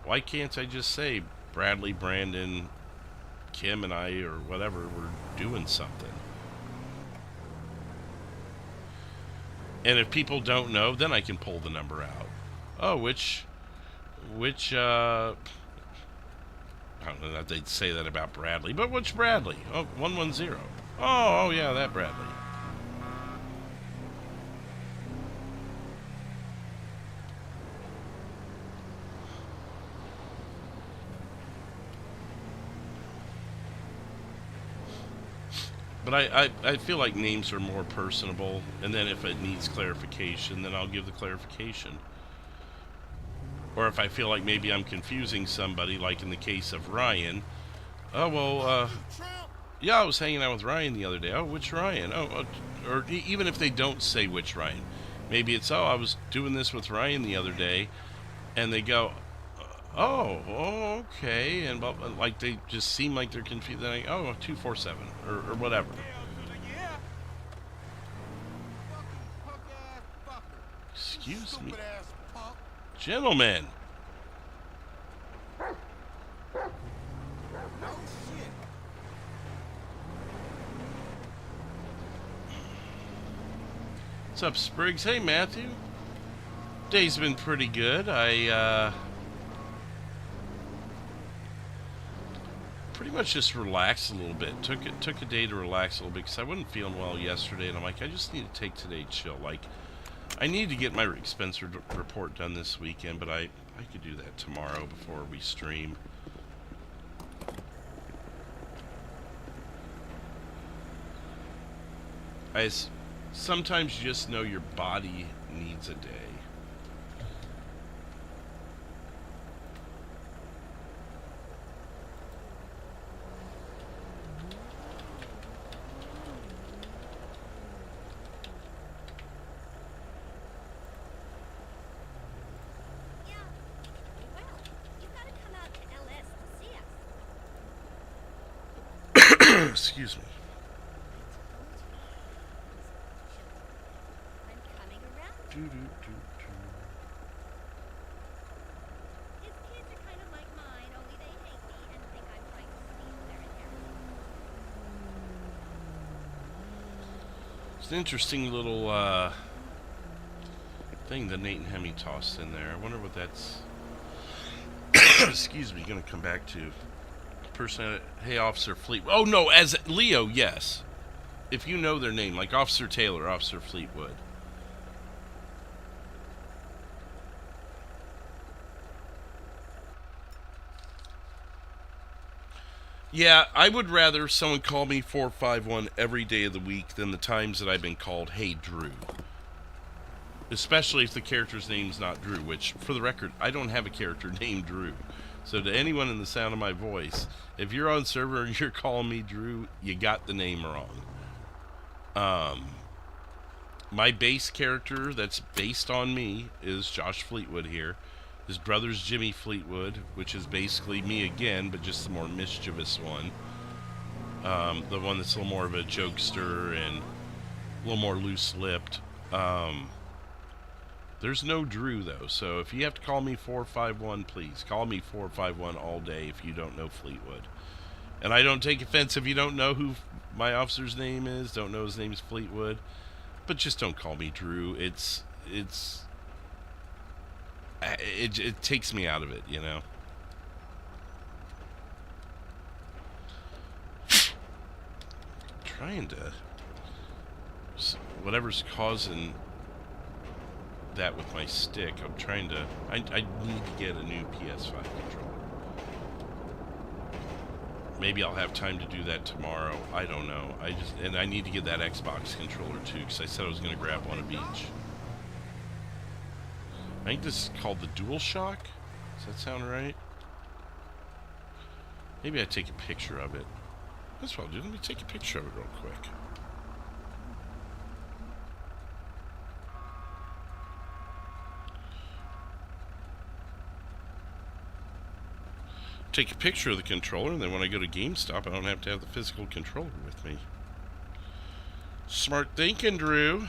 why can't I just say Bradley, Brandon, Kim and I, or whatever, were doing something? And if people don't know, then I can pull the number out. Oh, which, I don't know that they'd say that about Bradley, but which Bradley? Oh, 110. Oh, yeah, that Bradley. But I feel like names are more personable, and then if it needs clarification, then I'll give the clarification. Or if I feel like maybe I'm confusing somebody, like in the case of Ryan. Oh, well, yeah, I was hanging out with Ryan the other day. Oh, which Ryan? Oh, or even if they don't say which Ryan. Maybe it's, oh, I was doing this with Ryan the other day, and they go, oh, okay, and like they just seem like they're confused. Like, oh, 247 or whatever. Excuse me, gentlemen. What's up, Spriggs? Hey, Matthew. Day's been pretty good. I pretty much just relaxed a little bit. Took a day to relax a little bit because I wasn't feeling well yesterday, and I'm like, I just need to take today chill. Like, I need to get my expense report done this weekend, but I could do that tomorrow before we stream. Sometimes you just know your body needs a day. Excuse me. I'm coming around. His kids are kind of like mine, only they hate me and think I'm trying to steal their inheritance. It's an interesting little thing that Nate and Hemi tossed in there. I wonder what that's excuse me, gonna come back to. Person, hey, Officer Fleet. Oh no, as Leo, yes. If you know their name, like Officer Taylor, Officer Fleetwood. Yeah, I would rather someone call me 451 every day of the week than the times that I've been called, hey, Drew. Especially if the character's name's not Drew, which, for the record, I don't have a character named Drew. So to anyone in the sound of my voice, if you're on server and you're calling me Drew, you got the name wrong. My base character that's based on me is Josh Fleetwood here. His brother's Jimmy Fleetwood, which is basically me again, but just the more mischievous one. The one that's a little more of a jokester and a little more loose-lipped. There's no Drew, though, so if you have to call me 451, please. Call me 451 all day if you don't know Fleetwood. And I don't take offense if you don't know who my officer's name is, don't know his name is Fleetwood. But just don't call me Drew. It's it takes me out of it, you know. Trying to, whatever's causing that with my stick, I'm trying to, I need to get a new PS5 controller. Maybe I'll have time to do that tomorrow. I don't know. And I need to get that Xbox controller too, because I said I was going to grab one at beach. I think this is called the DualShock. Does that sound right? Maybe I take a picture of it. That's what I'll do. Let me take a picture of it real quick. Take a picture of the controller, and then when I go to GameStop, I don't have to have the physical controller with me. Smart thinking, Drew.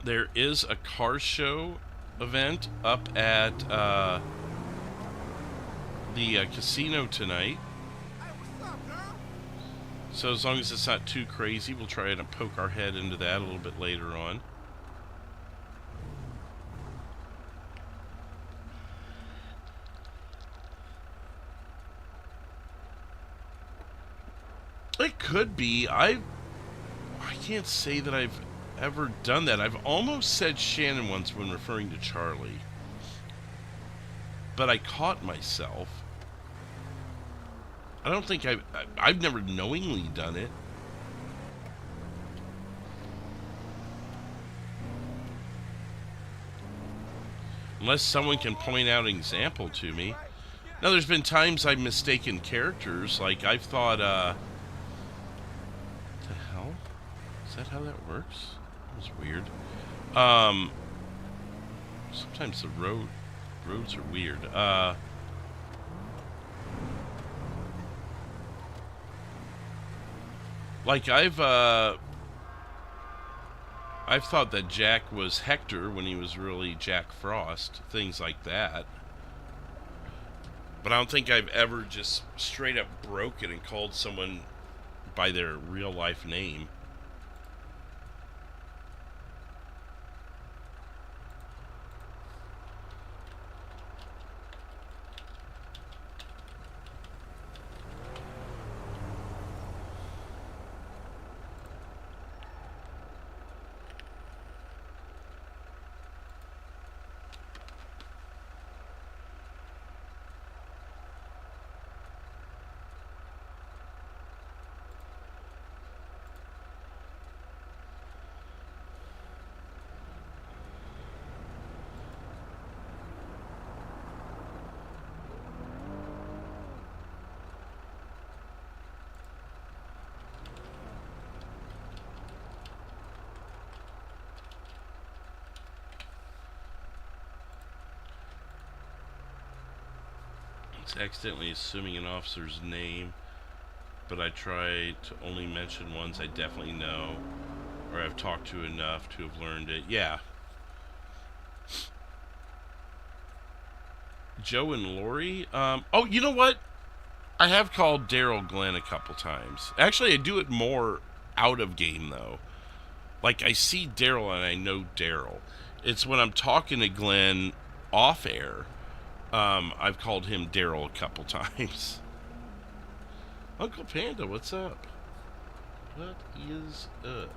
There is a car show event up at the casino tonight. So as long as it's not too crazy, we'll try and poke our head into that a little bit later on. It could be. I can't say that I've ever done that. I've almost said Shannon once when referring to Charlie, but I caught myself. I don't think I've never knowingly done it. Unless someone can point out an example to me. Now, there's been times I've mistaken characters. Like, I've thought, what the hell? Is that how that works? That was weird. Sometimes the roads are weird. Like, I've thought that Jack was Hector when he was really Jack Frost. Things like that. But I don't think I've ever just straight up broken and called someone by their real life name. Accidentally assuming an officer's name, but I try to only mention ones I definitely know or I've talked to enough to have learned it. Yeah. Joe and Lori. Oh, you know what? I have called Daryl Glenn a couple times. Actually, I do it more out of game, though. Like, I see Daryl and I know Daryl. It's when I'm talking to Glenn off air. I've called him Daryl a couple times. Uncle Panda, what's up? What is up?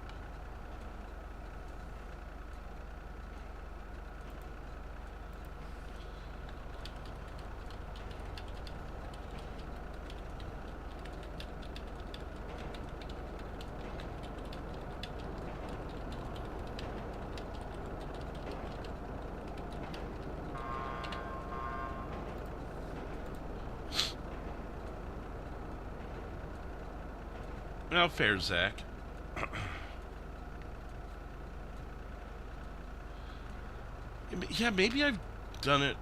Well, fair, Zach. Yeah, maybe I've done it.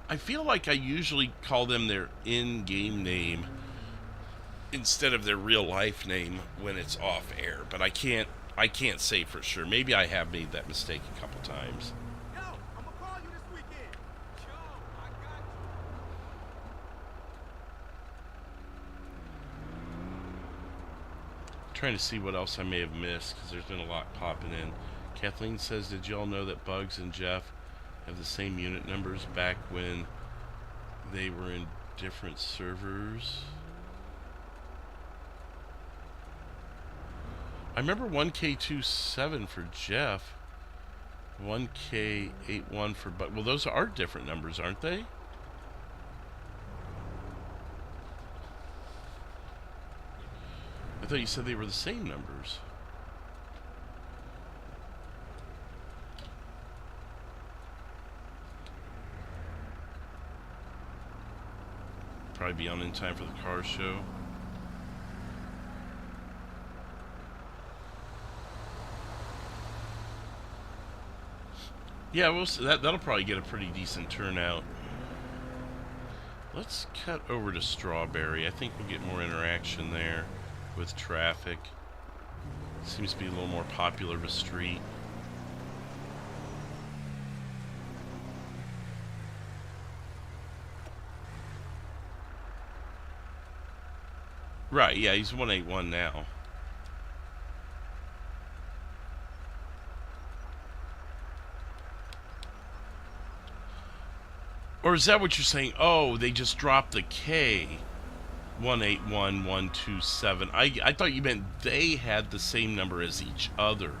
I feel like I usually call them their in-game name instead of their real-life name when it's off air, but I can't say for sure. Maybe I have made that mistake a couple times. Yo, I'm gonna call you this weekend. Yo, I got you. Trying to see what else I may have missed because there's been a lot popping in. Kathleen says, did y'all know that Bugs and Jeff have the same unit numbers back when they were in different servers? I remember 1K27 for Jeff, 1K81 for Bugs. Well, those are different numbers, aren't they? I thought you said they were the same numbers. Probably be on in time for the car show. Yeah, we'll see. That'll probably get a pretty decent turnout. Let's cut over to Strawberry. I think we'll get more interaction there with traffic. Seems to be a little more popular of a street. Right, yeah, he's 181 now. Or is that what you're saying? Oh, they just dropped the K. 181127. I thought you meant they had the same number as each other.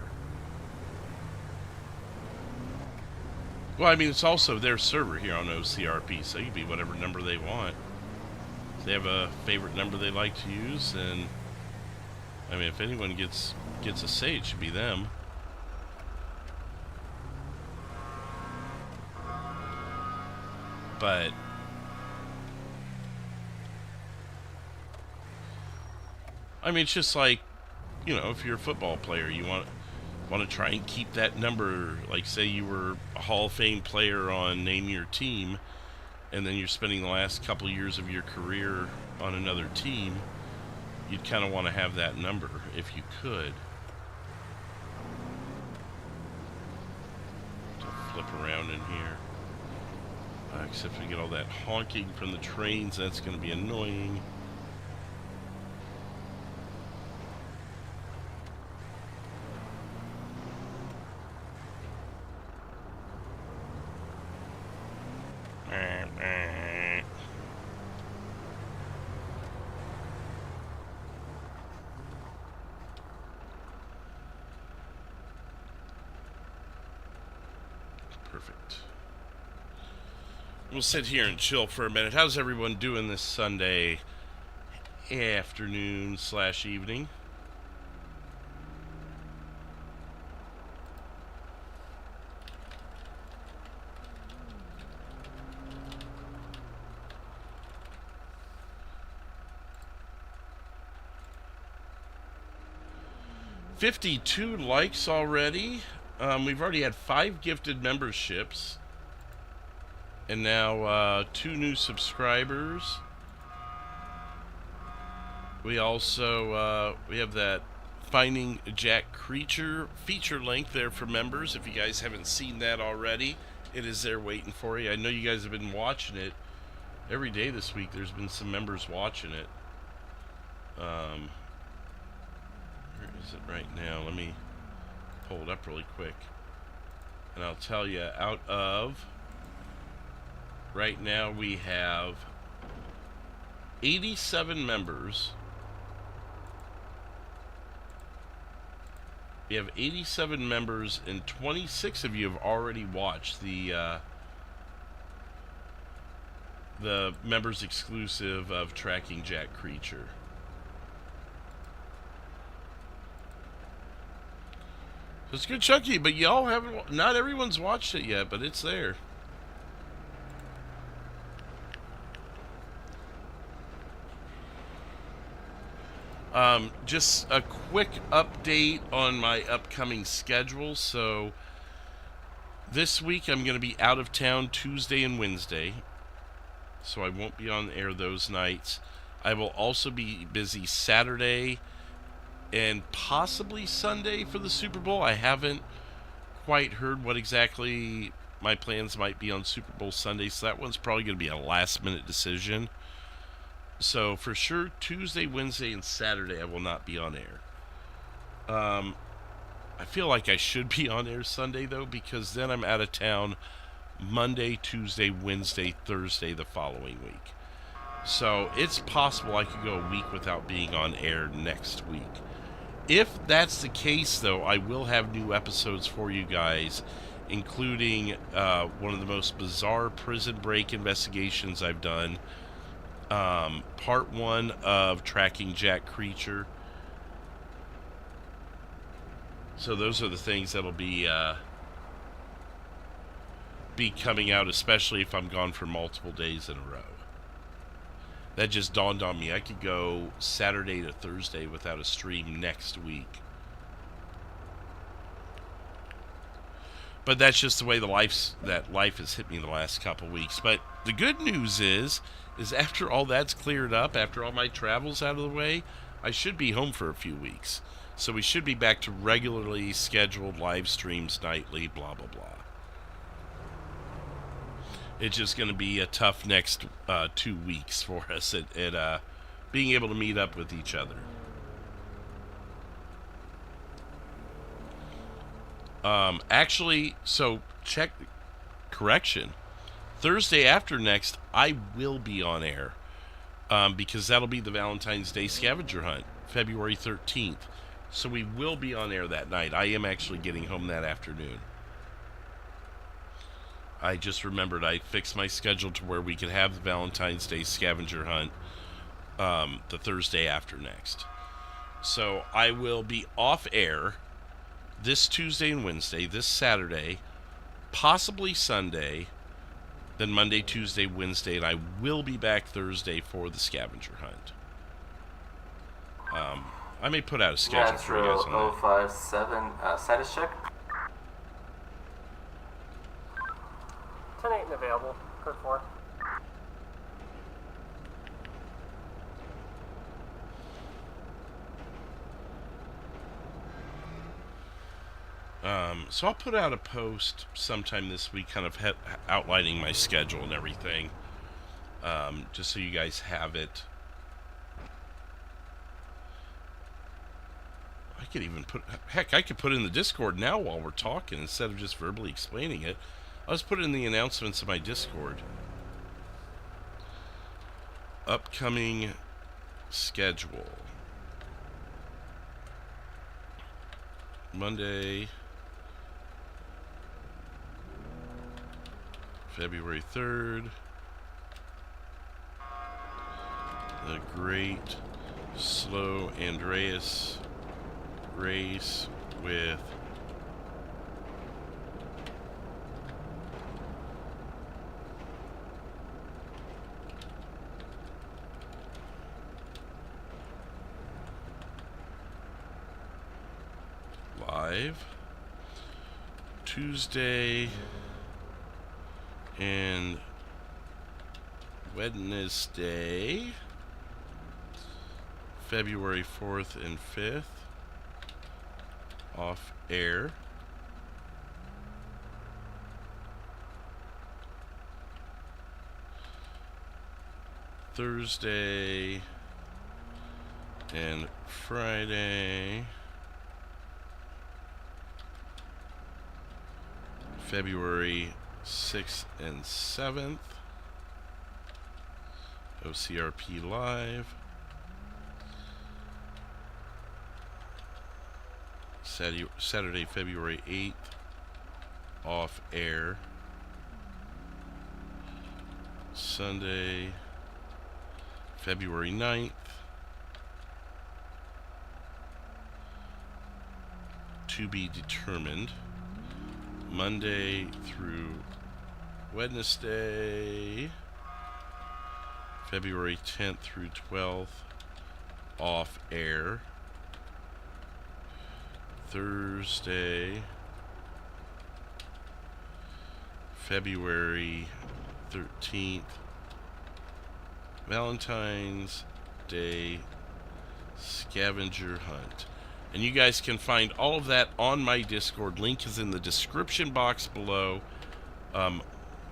Well, I mean, it's also their server here on OCRP, so you can be whatever number they want. If they have a favorite number they like to use, and I mean, if anyone gets a say, it should be them. But I mean, it's just like, you know, if you're a football player, you want to try and keep that number. Like, say you were a Hall of Fame player on Name Your Team, and then you're spending the last couple years of your career on another team, you'd kind of want to have that number if you could. To flip around in here. Except we get all that honking from the trains, that's going to be annoying. Perfect. We'll sit here and chill for a minute. How's everyone doing this Sunday afternoon / evening? $52 likes already. We've already had 5 gifted memberships. And now 2 new subscribers. We also we have that Finding Jack Creature feature link there for members. If you guys haven't seen that already, it is there waiting for you. I know you guys have been watching it every day this week. There's been some members watching it. Where is it right now? Let me pull it up really quick, and I'll tell you. Out of right now, we have 87 members. We have 87 members, and 26 of you have already watched the members exclusive of Tracking Jack Creature. So it's good chunky, but y'all haven't. Not everyone's watched it yet, but it's there. Just a quick update on my upcoming schedule. So this week I'm going to be out of town Tuesday and Wednesday, so I won't be on the air those nights. I will also be busy Saturday and possibly Sunday for the Super Bowl. I haven't quite heard what exactly my plans might be on Super Bowl Sunday, so that one's probably going to be a last-minute decision. So for sure, Tuesday, Wednesday, and Saturday I will not be on air. I feel like I should be on air Sunday, though, because then I'm out of town Monday, Tuesday, Wednesday, Thursday the following week. So it's possible I could go a week without being on air next week. If that's the case, though, I will have new episodes for you guys, including one of the most bizarre prison break investigations I've done. Part 1 of Tracking Jack Creature. So those are the things that'll be coming out, especially if I'm gone for multiple days in a row. That just dawned on me. I could go Saturday to Thursday without a stream next week. But that's just the way life has hit me the last couple weeks. But the good news is after all that's cleared up, after all my travel's out of the way, I should be home for a few weeks. So we should be back to regularly scheduled live streams nightly, blah, blah, blah. It's just going to be a tough next 2 weeks for us at being able to meet up with each other. Actually, so correction. Thursday after next, I will be on air because that'll be the Valentine's Day scavenger hunt, February 13th. So we will be on air that night. I am actually getting home that afternoon. I just remembered I fixed my schedule to where we could have the Valentine's Day scavenger hunt the Thursday after next. So I will be off air this Tuesday and Wednesday, this Saturday, possibly Sunday, then Monday, Tuesday, Wednesday, and I will be back Thursday for the scavenger hunt. I may put out a schedule for you guys on that. 057, status check. 10-8 and available. Code 4. So I'll put out a post sometime this week kind of outlining my schedule and everything, just so you guys have it. I could even I could put it in the Discord now while we're talking instead of just verbally explaining it. I'll just put it in the announcements of my Discord. Upcoming schedule. Monday, February 3rd. The Great Slow Andreas race with live Tuesday and Wednesday, February 4th and 5th, off air. Thursday and Friday, February 6th and 7th, OCRP Live. Saturday, February 8th, off air. Sunday, February 9th, to be determined. Monday through Wednesday, February 10th through 12th, off air. Thursday, February 13th, Valentine's Day scavenger hunt. And you guys can find all of that on my Discord. Link is in the description box below. Go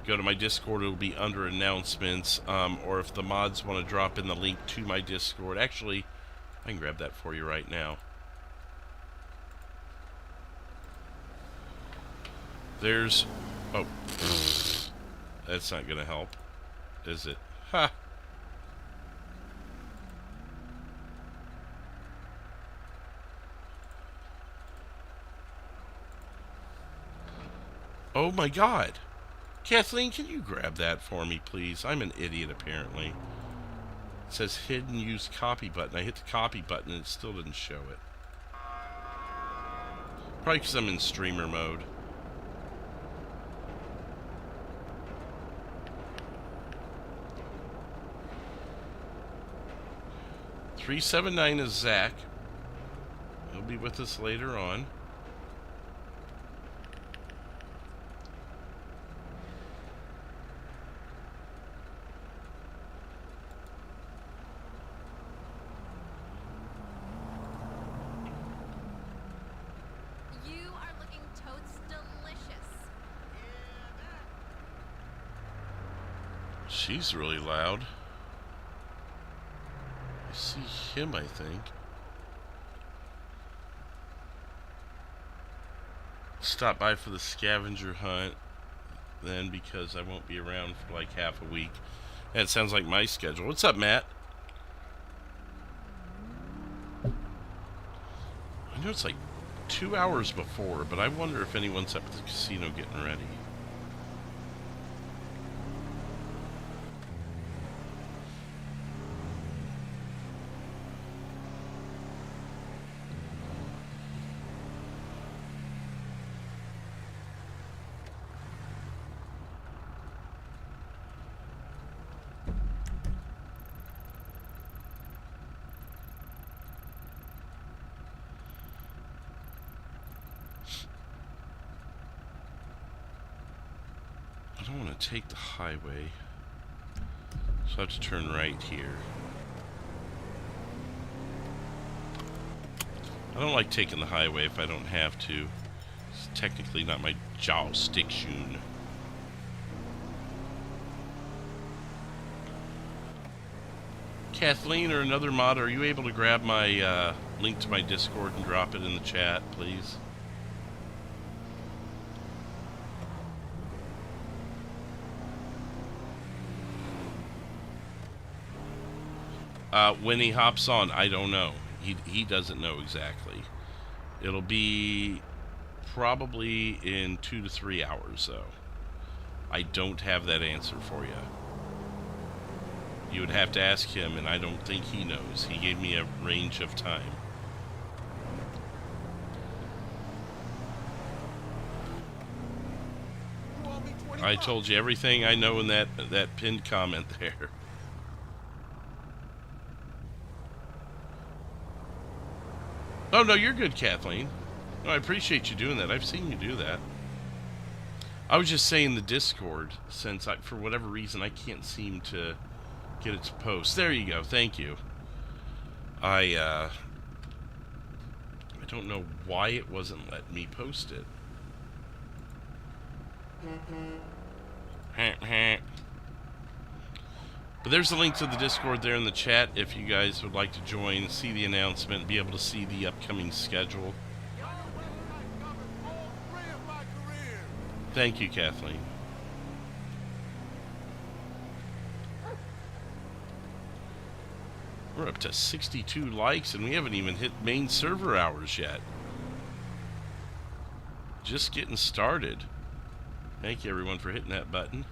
to my Discord, it'll be under announcements. Or if the mods want to drop in the link to my Discord. Actually, I can grab that for you right now. There's... Oh. That's not gonna help, is it? Ha! Oh my god! Kathleen, can you grab that for me, please? I'm an idiot, apparently. It says hidden use copy button. I hit the copy button and it still didn't show it. Probably because I'm in streamer mode. $379 is Zach. He'll be with us later on. You are looking totes delicious. She's really loud. I see him, I think. Stop by for the scavenger hunt then, because I won't be around for like half a week. That sounds like my schedule. What's up, Matt? I know it's like 2 hours before, but I wonder if anyone's up at the casino getting ready. I don't want to take the highway, so I have to turn right here. I don't like taking the highway if I don't have to. It's technically not my jurisdiction. Kathleen or another mod, are you able to grab my link to my Discord and drop it in the chat, please? When he hops on, I don't know. He doesn't know exactly. It'll be probably in 2 to 3 hours, though. I don't have that answer for you. You would have to ask him, and I don't think he knows. He gave me a range of time. You owe me 20 I bucks. told you everything I know in that pinned comment there. Oh, no, you're good, Kathleen. No, I appreciate you doing that. I've seen you do that. I was just saying the Discord, since for whatever reason I can't seem to get it to post. There you go. Thank you. I don't know why it wasn't letting me post it. But there's a link to the Discord there in the chat if you guys would like to join, see the announcement, be able to see the upcoming schedule. Y'all know whether I covered all 3 of my careers. Thank you, Kathleen. We're up to 62 likes and we haven't even hit main server hours yet. Just getting started. Thank you everyone for hitting that button.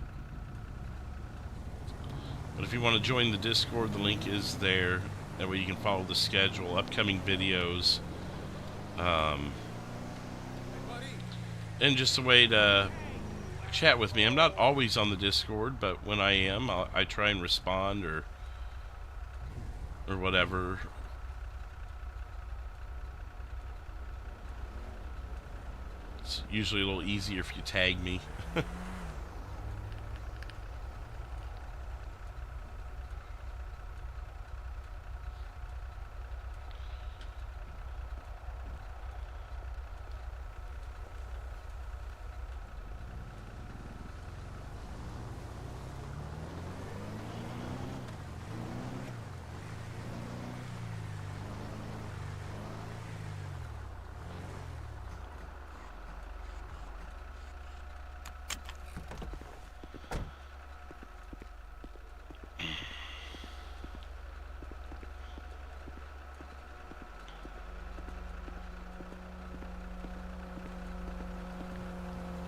But if you want to join the Discord, the link is there. That way you can follow the schedule, upcoming videos, Hey, buddy. and just a way to chat with me. I'm not always on the Discord, but when I am, I try and respond or whatever. It's usually a little easier if you tag me.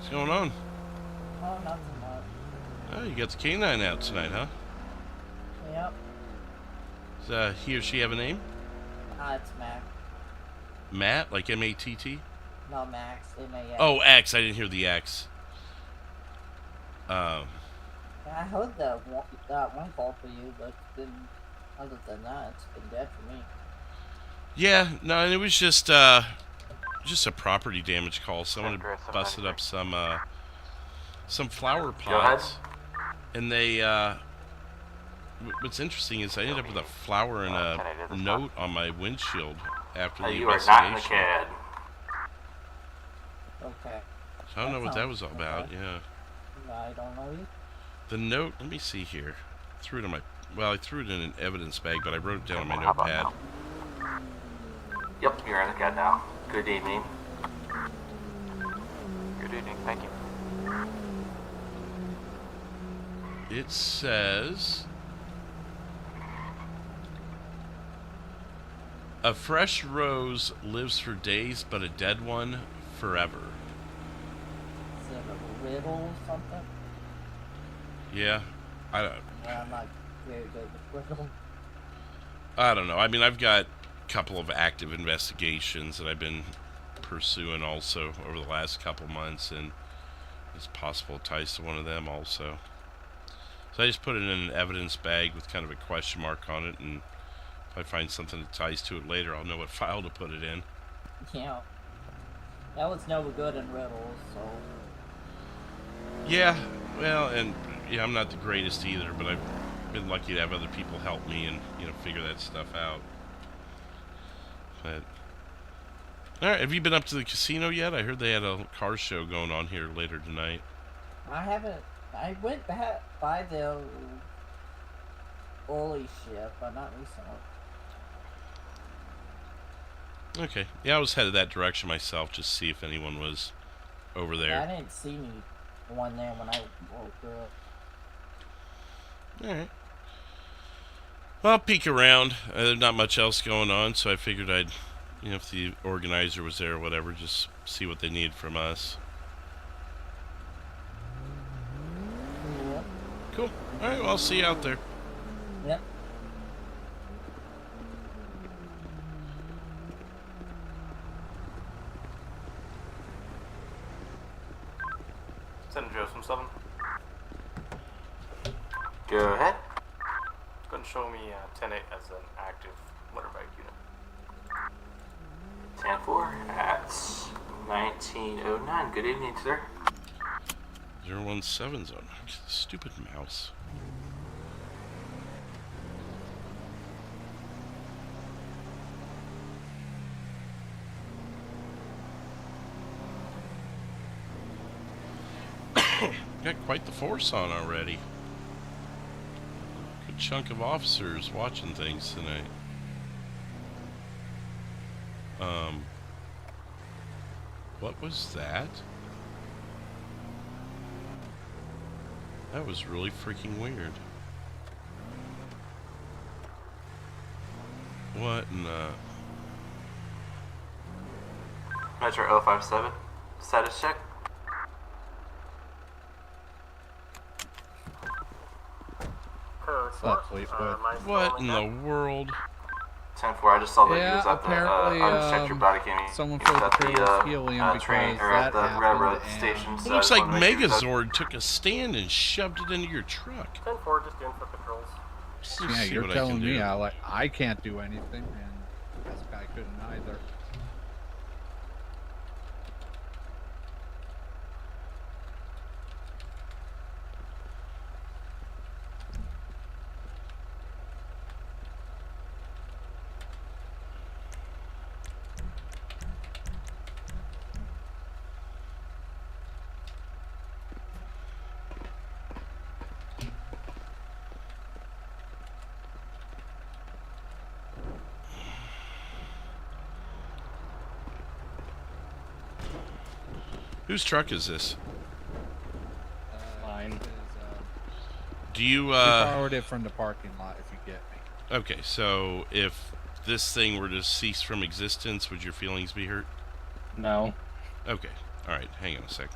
What's going on? Oh, nothing much. Oh, you got the canine out tonight, huh? Yep. Does he or she have a name? It's Mac. Matt, like M-A-T-T? No, Max. M-A-X. Oh, X. I didn't hear the X. I heard that one call for you, but then, other than that, it's been dead for me. Yeah, no, and it was just a property damage call. Someone had busted up some flower pots, and they. What's interesting is I ended up with a flower and a note on my windshield after the You are investigation. not in the CAD. Okay. So I don't know what that was all about. Yeah. I don't know you. The note. Let me see here. I threw it in an evidence bag, but I wrote it down on my notepad. Yep, you're in the CAD now. Good evening. Good evening, thank you. It says, a fresh rose lives for days, but a dead one forever. Is it a riddle or something? Yeah, I don't. Yeah, I'm not very good with riddles. I don't know. I mean, I've got a couple of active investigations that I've been pursuing also over the last couple months, and it's possible it ties to one of them also. So I just put it in an evidence bag with kind of a question mark on it, and if I find something that ties to it later, I'll know what file to put it in. Yeah. That was never good in riddles, so... Yeah, well, and yeah, I'm not the greatest either, but I've been lucky to have other people help me and, figure that stuff out. But, alright, have you been up to the casino yet? I heard they had a car show going on here later tonight. I haven't... I went back by the early shift, but not recently. Okay, yeah, I was headed that direction myself, just to see if anyone was over there. Yeah, I didn't see anyone there when I woke up. Alright. Well, I'll peek around. There's not much else going on, so I figured I'd, if the organizer was there or whatever, just see what they need from us. Yep. Cool. Alright, well, I'll see you out there. Yep. Senator Joe from 7. Go ahead. Go and show me 10-8 as an active motorbike unit. 10-4 at 1909. Good evening, sir. 017 zone. Stupid mouse. Got quite the force on already. Good chunk of officers watching things tonight. What was that? That was really freaking weird. What in the... Metro 057. Status check. What in the world? 10-4, I just saw that Yeah, he was at the, apparently, I just checked your body cam. someone He was filled at the trailer the helium train, because or at that the happened, railroad and- station. It So looks I like just wanted to make sure Megazord took a stand and shoved it into your truck. 10-4, just doing for patrols. Let's Yeah, see you're what I telling can me do. I can't do anything, and this guy couldn't either. Whose truck is this? Mine. Do you, We borrowed it from the parking lot, if you get me. Okay, so if this thing were to cease from existence, would your feelings be hurt? No. Okay, alright, hang on a sec.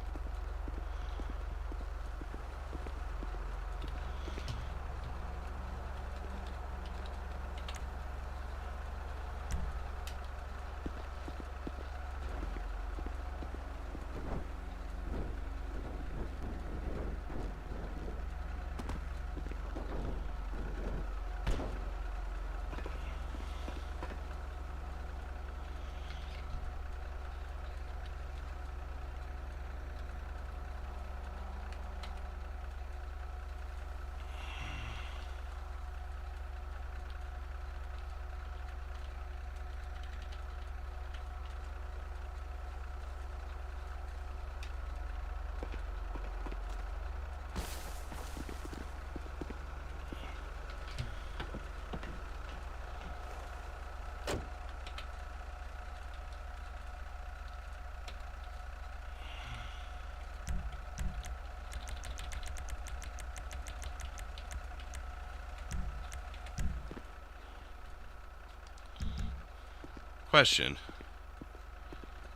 Question.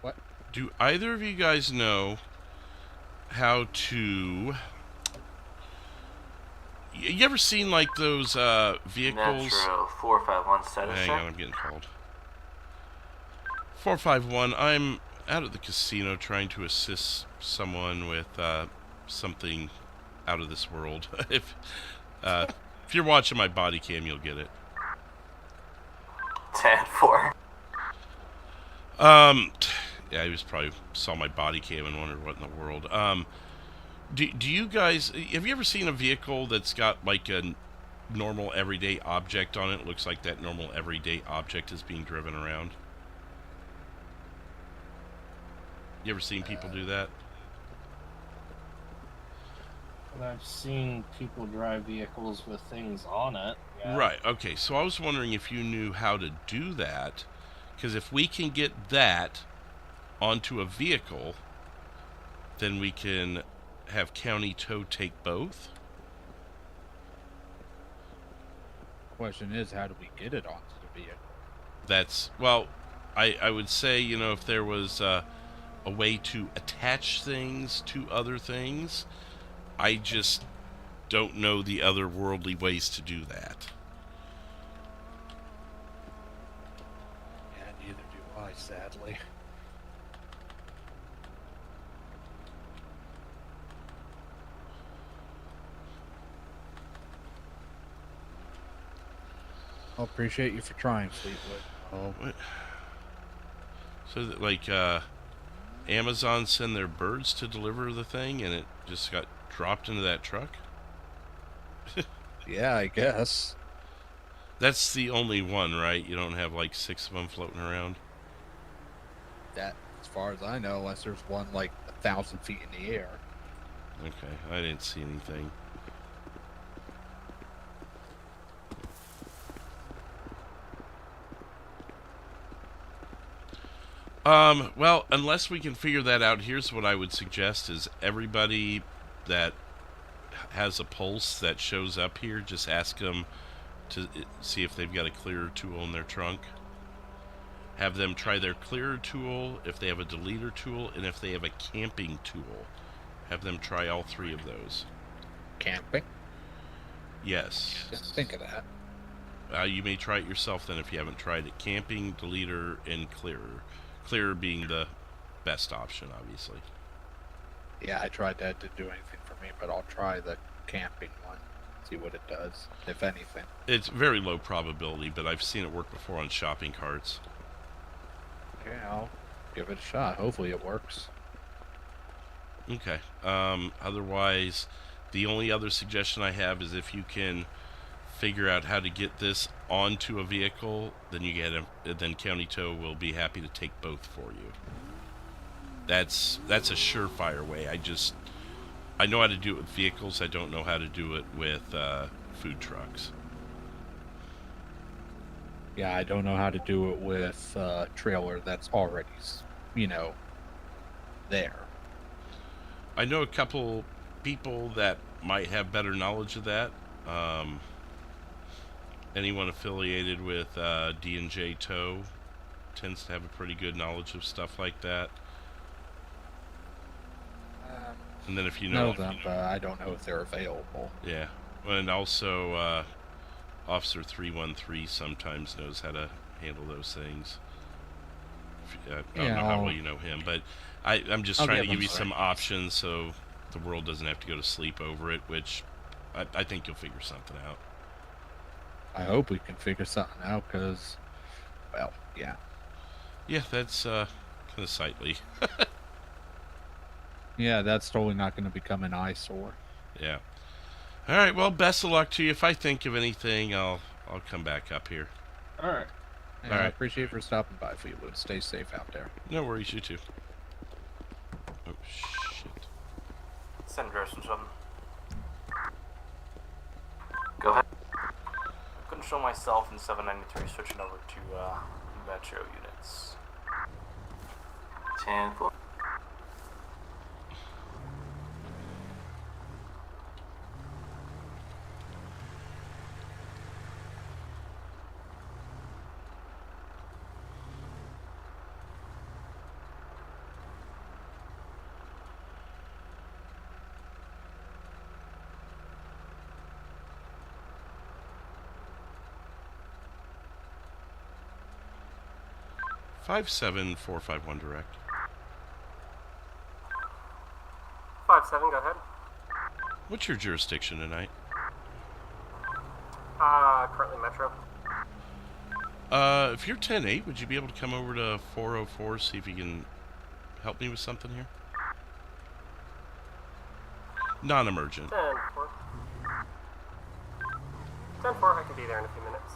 What? Do either of you guys know how to... You ever seen, like, those vehicles... Metro 451 status Hang check. on, I'm getting called. 451, I'm out at the casino trying to assist someone with something out of this world. If you're watching my body cam, you'll get it. 10-4. Yeah, he was probably saw my body cam and wondered what in the world. Do you guys, have you ever seen a vehicle that's got like a normal everyday object on it? It looks like that normal everyday object is being driven around. You ever seen people do that? And I've seen people drive vehicles with things on it. Yeah. Right, okay, so I was wondering if you knew how to do that, because if we can get that onto a vehicle, then we can have County Tow take both. Question is, how do we get it onto the vehicle? That's, well, I would say, you know, if there was a way to attach things to other things, I just don't know the other worldly ways to do that. Yeah, neither do I, sadly. I appreciate you for trying, Fleetwood. Oh, What? So that, like, Amazon send their birds to deliver the thing and it just got dropped into that truck? yeah, I guess. That's the only one, right? You don't have like 6 of them floating around? That, as far as I know, unless there's one like 1,000 feet in the air. Okay, I didn't see anything. Well, unless we can figure that out, here's what I would suggest is everybody that has a pulse that shows up here, just ask them to see if they've got a clearer tool in their trunk. Have them try their clearer tool, if they have a deleter tool, and if they have a camping tool. Have them try all 3 of those. Camping? Yes. Just think of that. You may try it yourself then if you haven't tried it. Camping, deleter, and clearer. Clearer being the best option, obviously. Yeah, I tried that, didn't do anything for me, but I'll try the camping one. See what it does, if anything. It's very low probability, but I've seen it work before on shopping carts. Okay, I'll give it a shot. Hopefully it works. Okay. Otherwise, the only other suggestion I have is if you can figure out how to get this onto a vehicle, then you get then County Tow will be happy to take both for you. That's a surefire way. I know how to do it with vehicles. I don't know how to do it with food trucks. Yeah, I don't know how to do it with a trailer that's already, there. I know a couple people that might have better knowledge of that. Anyone affiliated with D&J Tow tends to have a pretty good knowledge of stuff like that. And then if you know them, but I don't know if they're available. Yeah, and also Officer 313 sometimes knows how to handle those things. I don't know how well you know him, but I'm just trying to give you some options so the world doesn't have to go to sleep over it, which I think you'll figure something out. I hope we can figure something out, because, well, yeah. Yeah, that's kind of sightly. Yeah, that's totally not going to become an eyesore. Yeah. All right, well, best of luck to you. If I think of anything, I'll come back up here. All right. And I appreciate you for stopping by, Fleetwood. Stay safe out there. No worries, you too. Oh, shit. Send Gerson something. Go ahead. Couldn't show myself in 793 switching over to Metro units. 10-4. 57451 direct. 5-7, go ahead. What's your jurisdiction tonight? Currently Metro. If you're 10-8, would you be able to come over to 404, see if you can help me with something here? Non-emergent. 10-4. 10-4, I can be there in a few minutes.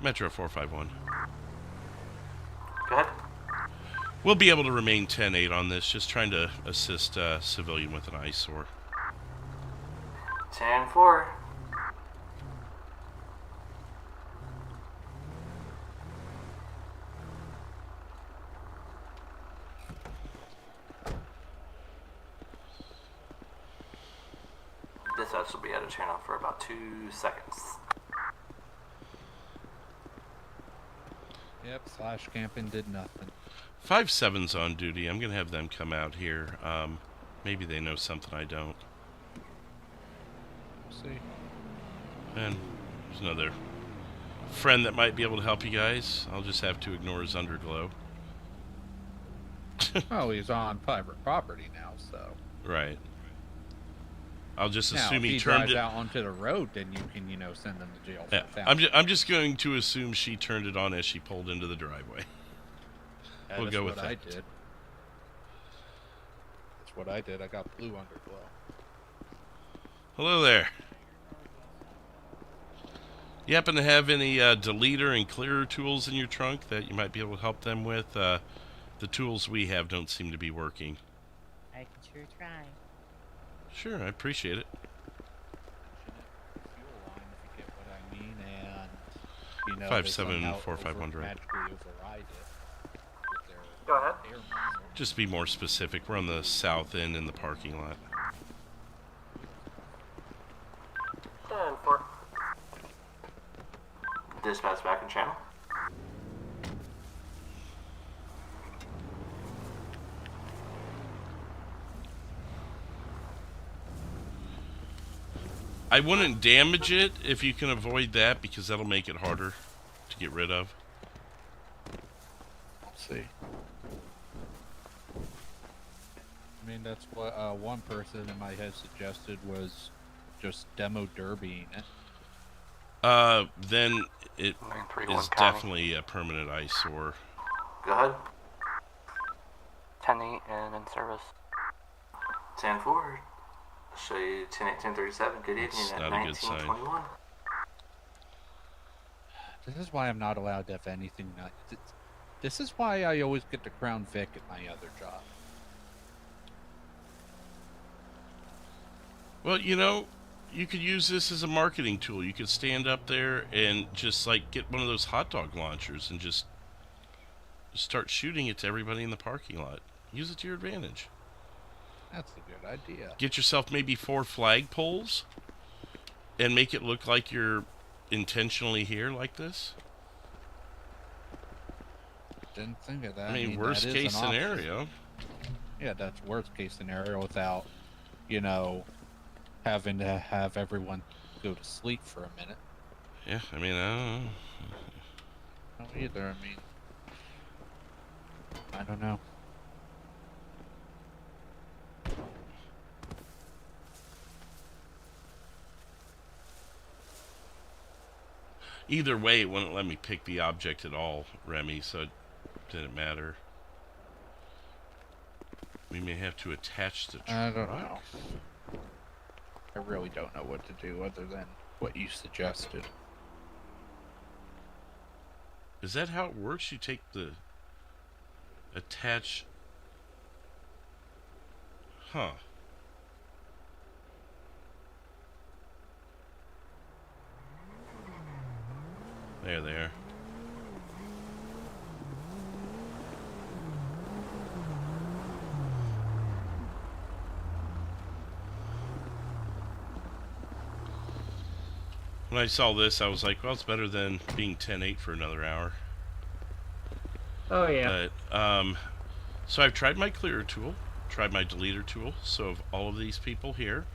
Metro 451. Go ahead. We'll be able to remain 10-8 on this, just trying to assist a civilian with an eyesore. 10-4. Dispatch will be out of channel for about 2 seconds. Yep, slash camping did nothing. 5-7's on duty. I'm going to have them come out here. Maybe they know something I don't. We'll see. And there's another friend that might be able to help you guys. I'll just have to ignore his underglow. Oh, he's on private property now, so. Right. I'll just Now, assume if he he turned drives it out onto the road, then you can, send them to jail for Yeah, theft. I'm just going to assume she turned it on as she pulled into the driveway. Yeah, We'll that's go with what I that. did. That's what I did. I got blue underglow. Hello there. You happen to have any deleter and clearer tools in your trunk that you might be able to help them with? The tools we have don't seem to be working. I can sure try. Sure, I appreciate it. Fuel line, if you get what I mean, and 57451 direct. magically override it with their Go ahead. air muzzle. Just be more specific. We're on the south end in the parking lot. 10-4. Dispatch back in channel. I wouldn't damage it if you can avoid that, because that'll make it harder to get rid of. Let's see. I mean, that's what one person in my head suggested was just demo derbying it. Then it 931 is County. definitely a permanent eyesore. Go ahead. 10-8 and in service. 10-4. Show you 10-8, 1037. Good evening That's at not a good sign. 1921. This is why I'm not allowed to have anything. This is why I always get the Crown Vic at my other job. Well, you could use this as a marketing tool. You could stand up there and just get one of those hot dog launchers and just start shooting it to everybody in the parking lot. Use it to your advantage. That's a good idea. Get yourself maybe 4 flagpoles and make it look like you're intentionally here like this. Didn't think of that. I mean, that worst is case an option. scenario. Yeah, that's worst case scenario without, having to have everyone go to sleep for a minute. Yeah, I mean, I don't know. No, either. I mean, I don't know. Either way, it wouldn't let me pick the object at all, Remy, so it didn't matter. We may have to attach the truck. I don't know. I really don't know what to do other than what you suggested. Is that how it works? You take the attach. Huh. There they are. When I saw this, I was like, well, it's better than being 10-8 for another hour. Oh, yeah. But, so I've tried my clearer tool, tried my deleter tool. So of all of these people here,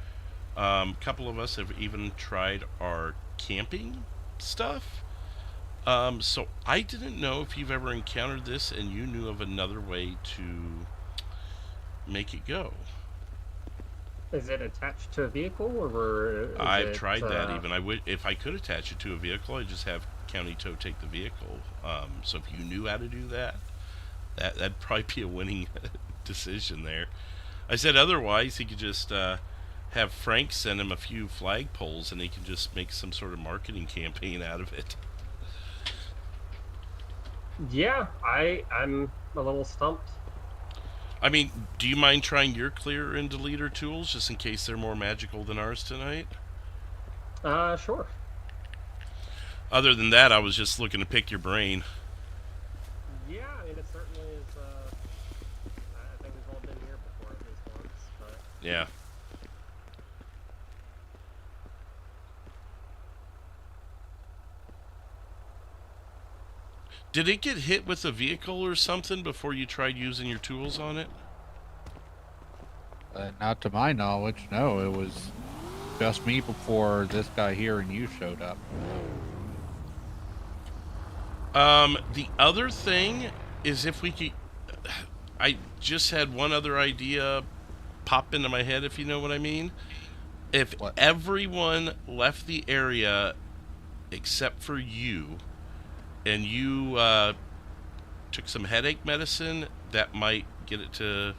a couple of us have even tried our camping stuff. So I didn't know if you've ever encountered this and you knew of another way to make it go. Is it attached to a vehicle, or is I've tried that even. I would, if I could attach it to a vehicle, I'd just have County Tow take the vehicle. So if you knew how to do that, that'd probably be a winning decision there. I said otherwise, he could just have Frank send him a few flagpoles, and he can just make some sort of marketing campaign out of it. Yeah, I'm a little stumped. I mean, do you mind trying your clear and deleter tools, just in case they're more magical than ours tonight? Sure. Other than that, I was just looking to pick your brain. Yeah, I mean, it certainly is, I think we've all been here before at least once, but... Yeah. Did it get hit with a vehicle or something before you tried using your tools on it? Not to my knowledge, no. It was just me before this guy here and you showed up. The other thing is if we could... I just had one other idea pop into my head, if you know what I mean. If everyone left the area except for you, and you took some headache medicine, that might get it to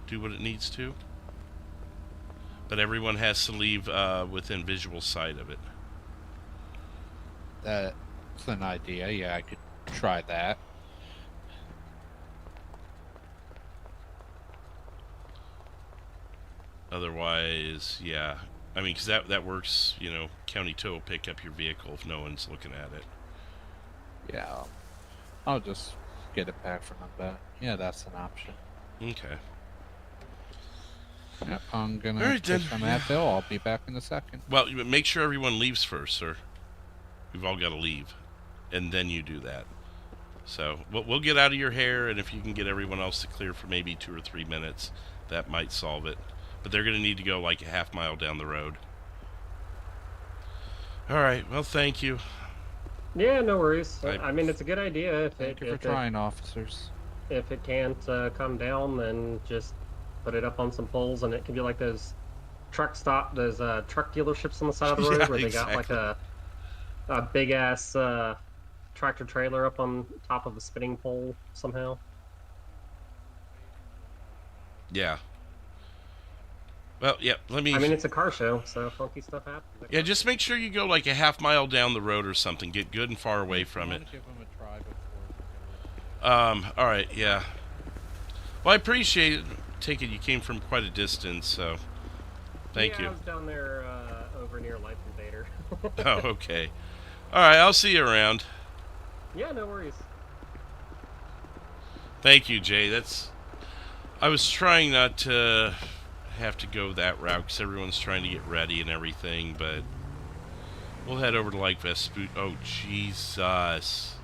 do what it needs to. But everyone has to leave within visual sight of it. That's an idea. Yeah, I could try that. Otherwise, yeah. I mean, because that works, you know, County Tow will pick up your vehicle if no one's looking at it. Yeah, I'll just get it back from them, but yeah, that's an option. Okay. Yep, I'm gonna take some Advil. I'll be back in a second. Well, make sure everyone leaves first, sir. We've all got to leave, and then you do that. So we'll get out of your hair, and if you can get everyone else to clear for maybe 2 or 3 minutes, that might solve it. But they're going to need to go like a half mile down the road. All right. Well, thank you. Yeah, no worries. I mean, it's a good idea. Thank you for trying, officers. If it can't come down, then just put it up on some poles, and it can be like those truck dealerships on the side of the road where they got like a big ass tractor trailer up on top of a spinning pole somehow. Yeah. Well, yeah, I mean, it's a car show, so funky stuff happens. Yeah, just make sure you go like a half mile down the road or something. Get good and far away from it. Give them a try before. All right, yeah. Well, I appreciate it. Take it you came from quite a distance, so thank you. I was down there over near Life Invader. Oh, okay. All right, I'll see you around. Yeah, no worries. Thank you, Jay. I was trying not to have to go that route because everyone's trying to get ready and everything, but we'll head over to like Vespucci. Oh, Jesus.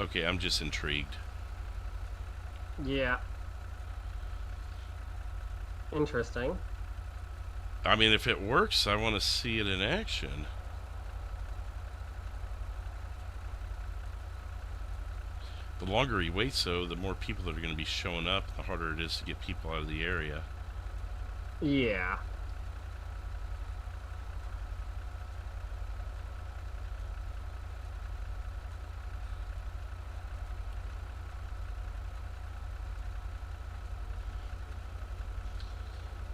Okay, I'm just intrigued. Yeah. Interesting. I mean, if it works, I want to see it in action. The longer he waits, though, the more people that are going to be showing up, the harder it is to get people out of the area. Yeah.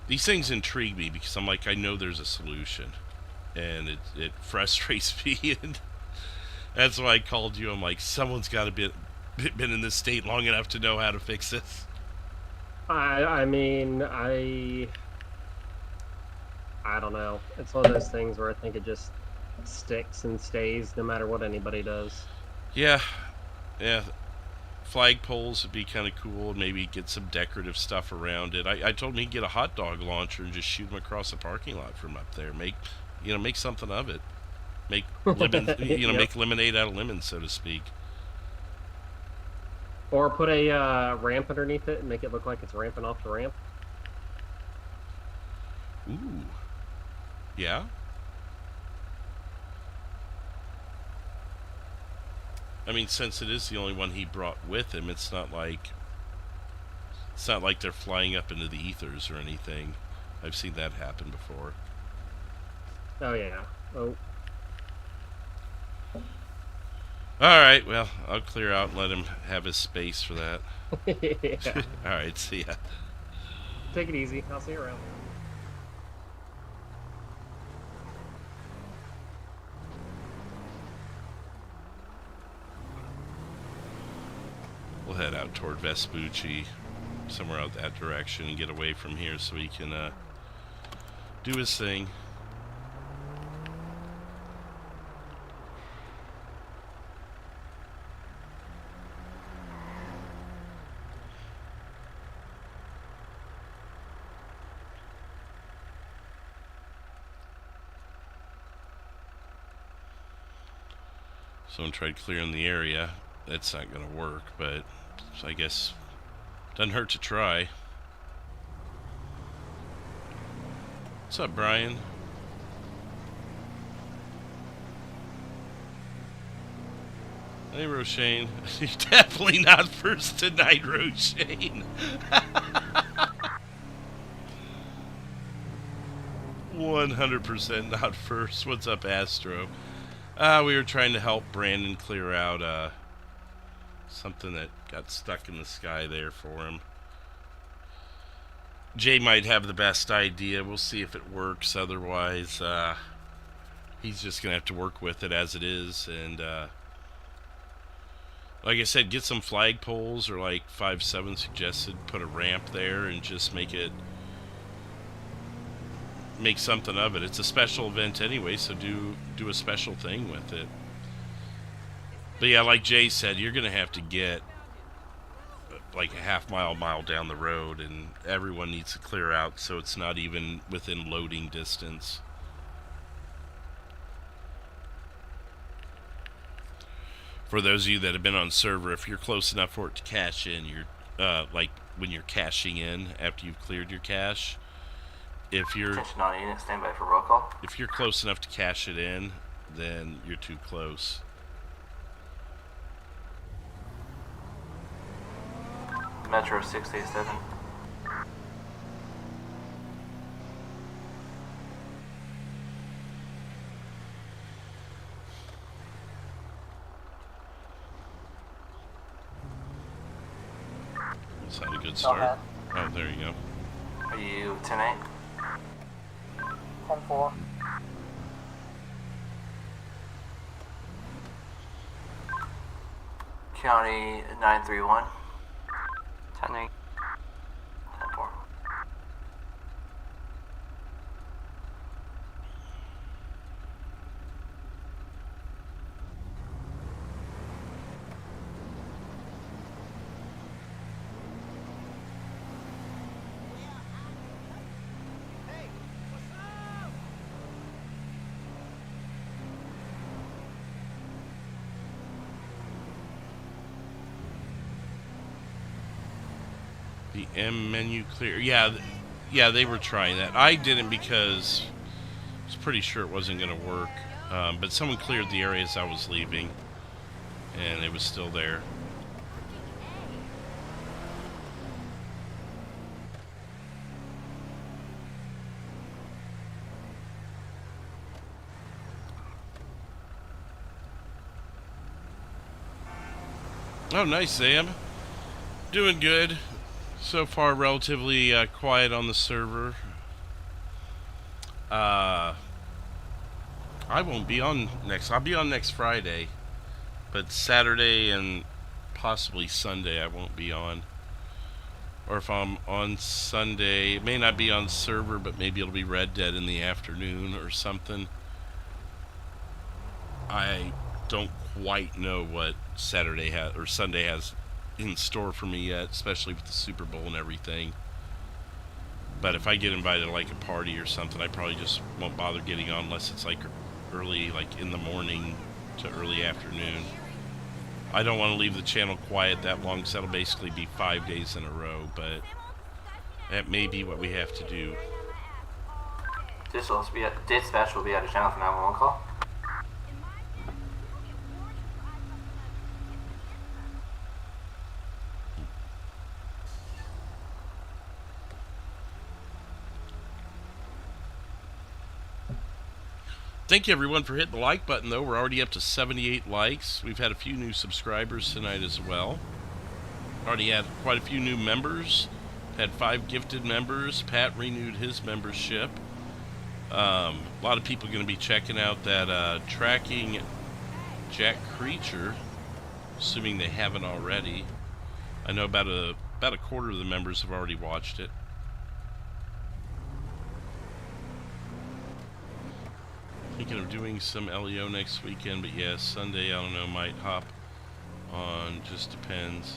These things intrigue me because I'm like, I know there's a solution, and it frustrates me, and that's why I called you. I'm like, someone's got to be been in this state long enough to know how to fix this. I mean, I don't know. It's one of those things where I think it just sticks and stays no matter what anybody does. Yeah. Flagpoles would be kind of cool, and maybe get some decorative stuff around it. I told him he'd get a hot dog launcher and just shoot him across the parking lot from up there. Make something of it. Make lemon, make lemonade out of lemons, so to speak. Or put a ramp underneath it and make it look like it's ramping off the ramp. Ooh. Yeah? I mean, since it is the only one he brought with him, it's not like they're flying up into the ethers or anything. I've seen that happen before. Oh yeah. Oh. Alright, well, I'll clear out and let him have his space for that. Yeah. Alright, see ya. Take it easy. I'll see you around. We'll head out toward Vespucci, somewhere out that direction, and get away from here so he can do his thing. Someone tried clearing the area. That's not going to work, but I guess doesn't hurt to try. What's up, Brian? Hey, Roshane. You're definitely not first tonight, Roshane. 100% not first. What's up, Astro? We were trying to help Brandon clear out something that got stuck in the sky there for him. Jay might have the best idea. We'll see if it works. Otherwise, he's just going to have to work with it as it is. And like I said, get some flagpoles, or like 5-7 suggested, put a ramp there and just make something of it. It's a special event anyway, so do a special thing with it. But yeah, like Jay said, you're gonna have to get like a half-mile down the road, and everyone needs to clear out so it's not even within loading distance. For those of you that have been on server, if you're close enough for it to cash in, you're like when you're cashing in after you've cleared your cache, if you're Attention on unit, stand by for roll call. If you're close enough to cash it in, then you're too close. Metro 687. Is that a good start? Oh, there you go. Are you 10-8? 10-4. County 931. 10-8. 10-4. The M menu clear. Yeah, they were trying that. I didn't because I was pretty sure it wasn't going to work. But someone cleared the area as I was leaving, and it was still there. Oh, nice, Sam. Doing good. So far, relatively quiet on the server. I won't be on next. I'll be on next Friday, but Saturday and possibly Sunday I won't be on. Or if I'm on Sunday, it may not be on server, but maybe it'll be Red Dead in the afternoon or something. I don't quite know what Saturday has or Sunday has in store for me yet, especially with the Super Bowl and everything. But if I get invited to like a party or something, I probably just won't bother getting on unless it's like early, like in the morning to early afternoon. I don't want to leave the channel quiet that long, because that'll basically be 5 days in a row, but that may be what we have to do. Dispatch will be at a channel for 911 call. Thank you everyone for hitting the like button, though. We're already up to 78 likes. We've had a few new subscribers tonight as well. Already had quite a few new members. Had 5 gifted members. Pat renewed his membership. A lot of people going to be checking out that Tracking Jack Creature, assuming they haven't already. I know about a quarter of the members have already watched it. Thinking of doing some LEO next weekend, but yeah, Sunday, I don't know, might hop on, just depends.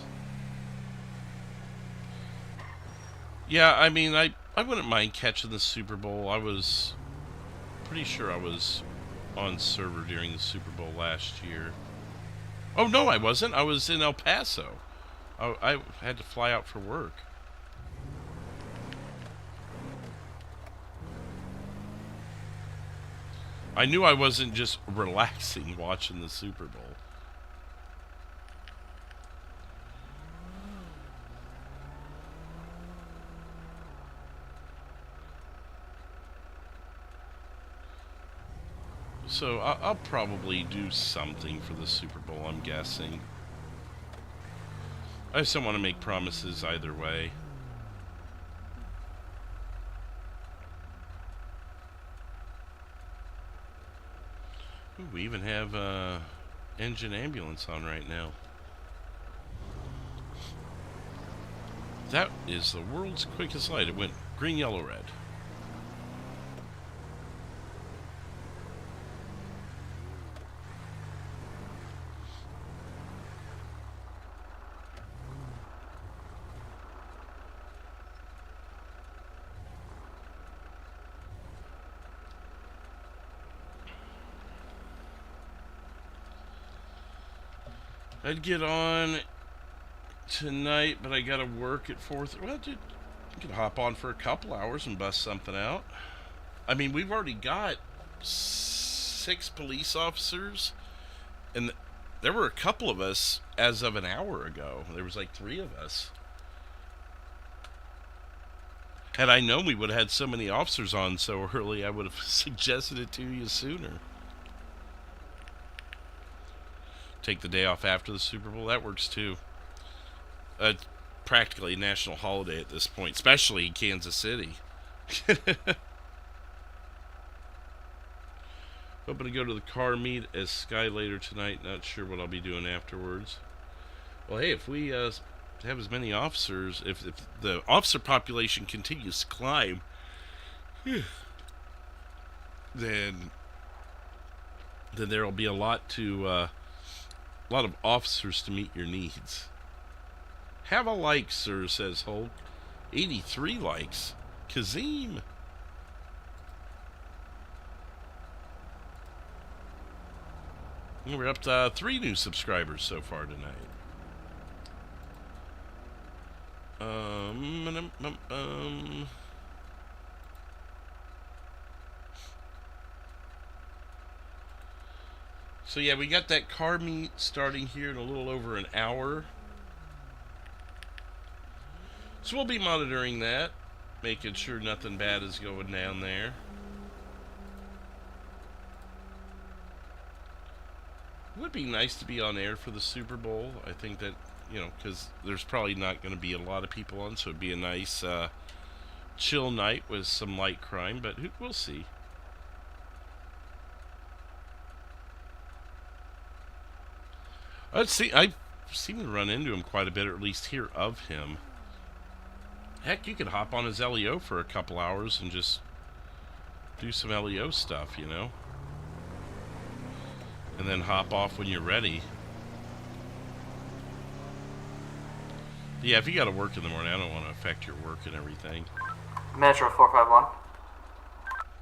Yeah, I mean, I wouldn't mind catching the Super Bowl. I was pretty sure I was on server during the Super Bowl last year. Oh, no, I wasn't. I was in El Paso. I had to fly out for work. I knew I wasn't just relaxing watching the Super Bowl. So I'll probably do something for the Super Bowl, I'm guessing. I just don't want to make promises either way. Ooh, we even have engine ambulance on right now. That is the world's quickest light. It went green, yellow, red. I'd get on tonight, but I gotta work at 4:30. Well, dude, you could hop on for a couple hours and bust something out. I mean, we've already got 6 police officers, and there were a couple of us as of an hour ago. There was like 3 of us. Had I known we would have had so many officers on so early, I would have suggested it to you sooner. Take the day off after the Super Bowl, that works too. Practically a national holiday at this point, especially in Kansas City. Hoping to go to the car meet as Sky later tonight. Not sure what I'll be doing afterwards. Well, hey, if we have as many officers, if the officer population continues to climb, then there will be a lot of officers to meet your needs. Have a like, sir, says Holt. 83 likes. Kazim. We're up to 3 new subscribers so far tonight. So yeah, we got that car meet starting here in a little over an hour. So we'll be monitoring that, making sure nothing bad is going down there. It would be nice to be on air for the Super Bowl. I think that, you know, because there's probably not going to be a lot of people on, so it'd be a nice chill night with some light crime, but we'll see. I seem to run into him quite a bit, or at least hear of him. Heck, you could hop on his LEO for a couple hours and just do some LEO stuff, you know? And then hop off when you're ready. Yeah, if you gotta work in the morning, I don't want to affect your work and everything. Metro 451.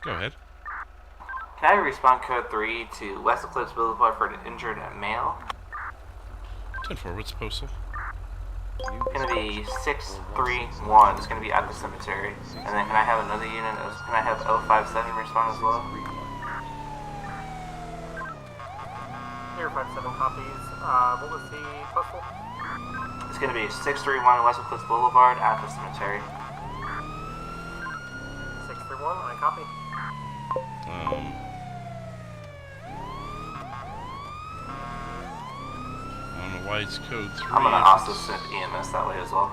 Go ahead. Can I respond code 3 to West Eclipse Boulevard for an injured male? 10-4, what's postal? It's gonna be 631. It's gonna be at the cemetery. And then can I have another unit? Can I have 057 respond as well? 057 copies. What was the postal? It's gonna be 631 West Cliffs Boulevard at the cemetery. 631, I copy. I don't know why it's code 3. I'm gonna also send EMS that way as well.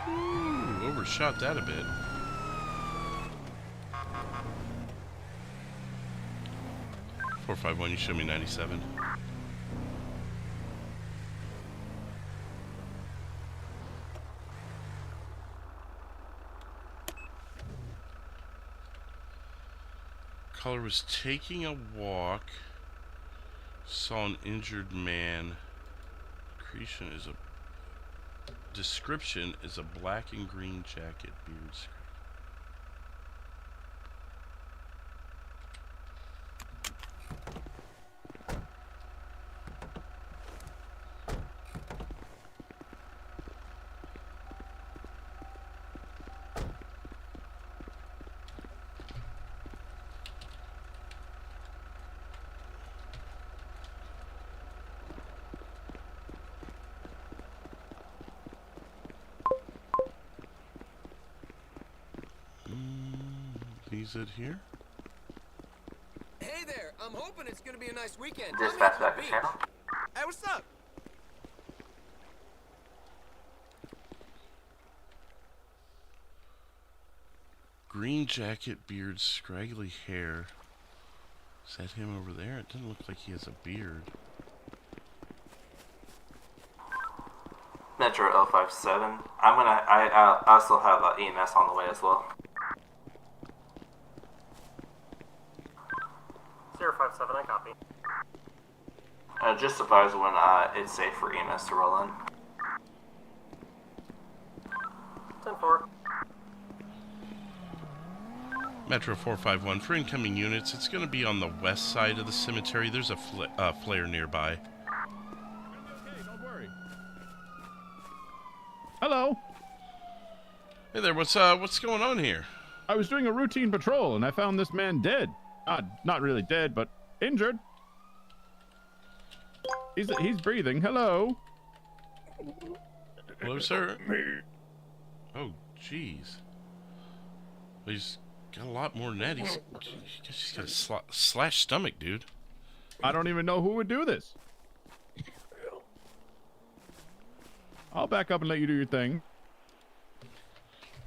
Ooh, overshot that a bit. Four, 5, 1, you show me 97. Caller was taking a walk, saw an injured man. Description is a black and green jacket, beard. Is it here? Hey there, I'm hoping it's gonna be a nice weekend. Dispatch back to channel. Hey, what's up? Green jacket, beard, scraggly hair. Is that him over there? It doesn't look like he has a beard. Metro 057. I also have EMS on the way as well. 057, I copy. Just advise when it's safe for EMS to roll in. 10-4. Metro 451, for incoming units, it's going to be on the west side of the cemetery. There's a flare nearby. Okay, don't worry. Hello. Hey there, what's going on here? I was doing a routine patrol and I found this man dead. Not really dead, but injured. He's breathing. Hello. Hello, sir. Oh, jeez. He's got a lot more than that. He's got a slashed stomach, dude. I don't even know who would do this. I'll back up and let you do your thing.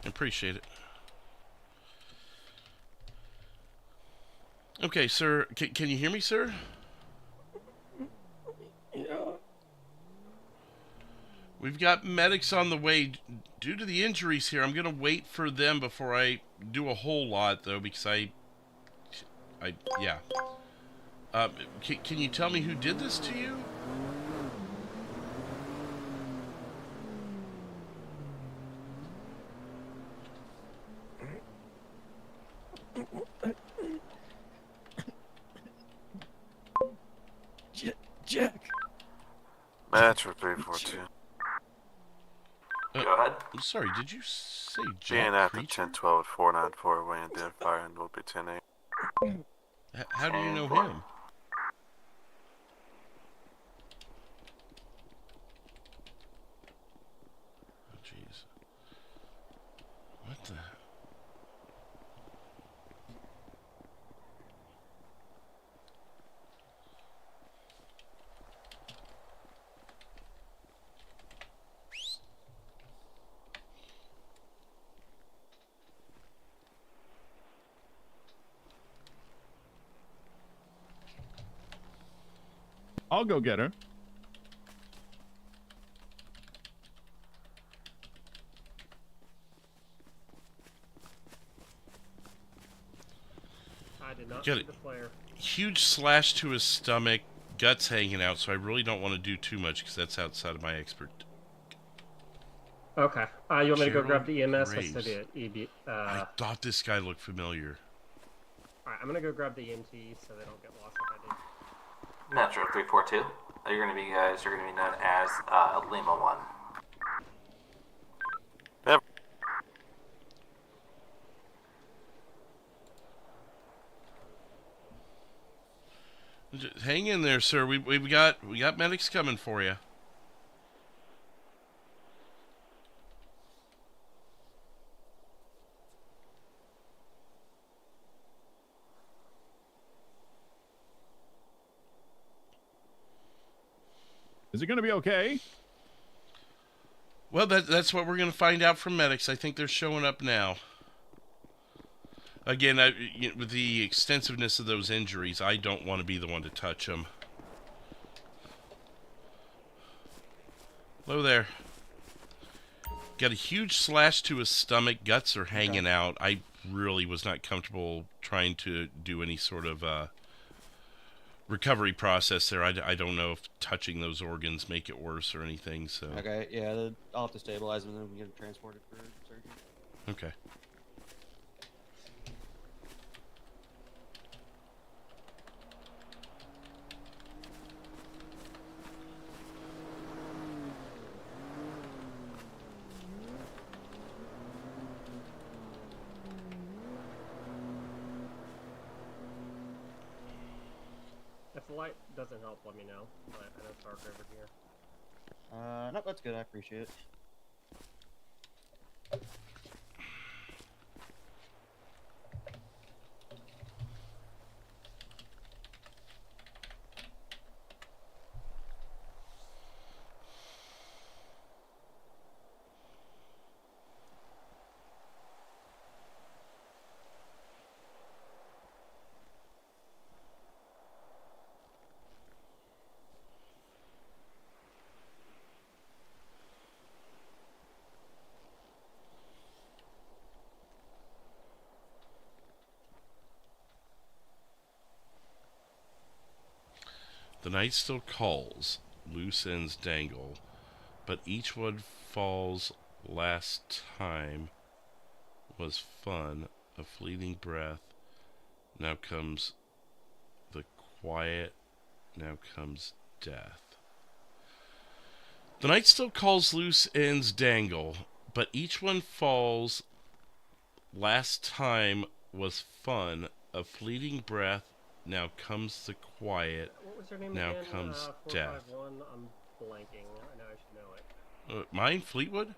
Appreciate it. Okay, sir. Can you hear me, sir? Yeah. We've got medics on the way. Due to the injuries here, I'm going to wait for them before I do a whole lot, though, because yeah. Can you tell me who did this to you? Jack. Metro 342. Go ahead. I'm sorry, did you say Jack Being after Creature? 1012 494 away and dead fire and will be 10-8. How do you know him? Oh, jeez. What the... I'll go get her. I did not Got see it. the flare. Huge slash to his stomach, guts hanging out, so I really don't want to do too much because that's outside of my expert. Okay. You want me to go grab the EMS? Graves. I said it. I thought this guy looked familiar. Alright, I'm gonna go grab the EMT so they don't get lost like I did. Metro 342. You're gonna be known as Lima 1. Yep. Just hang in there, sir. We got medics coming for you. Is it going to be okay? Well, that's what we're going to find out from medics. I think they're showing up now. Again, with the extensiveness of those injuries, I don't want to be the one to touch them. Hello there. Got a huge slash to his stomach. Guts are hanging out. I really was not comfortable trying to do any sort of recovery process there. I don't know if touching those organs make it worse or anything. So okay, yeah, I'll have to stabilize him and then we can get him transported for surgery. Okay. If the light doesn't help, let me know. I know it's dark over here. No, that's good. I appreciate it. The night still calls, loose ends dangle, but each one falls. Last time was fun, a fleeting breath. Now comes the quiet, now comes death. The night still calls, loose ends dangle, but each one falls. Last time was fun, a fleeting breath. Now comes the quiet. What was your name now again? comes death. 451. I'm blanking. I know I should know it. Mine, Fleetwood?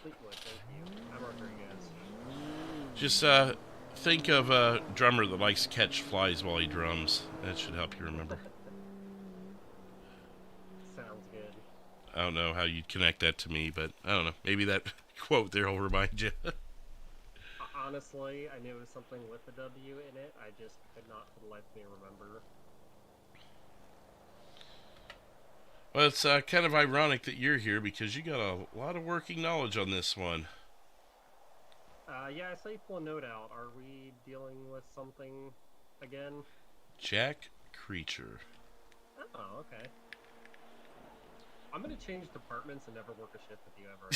Fleetwood, thank you. I'm Rodriguez. Just think of a drummer that likes to catch flies while he drums. That should help you remember. Sounds good. I don't know how you'd connect that to me, but I don't know. Maybe that quote there will remind you. Honestly, I knew it was something with the W in it. I just could not for the life of me remember. Well, it's kind of ironic that you're here because you got a lot of working knowledge on this one. Yeah, I saw you pull a note out. Are we dealing with something again? Jack Creature. Oh, okay. I'm gonna change departments and never work a shift with you ever.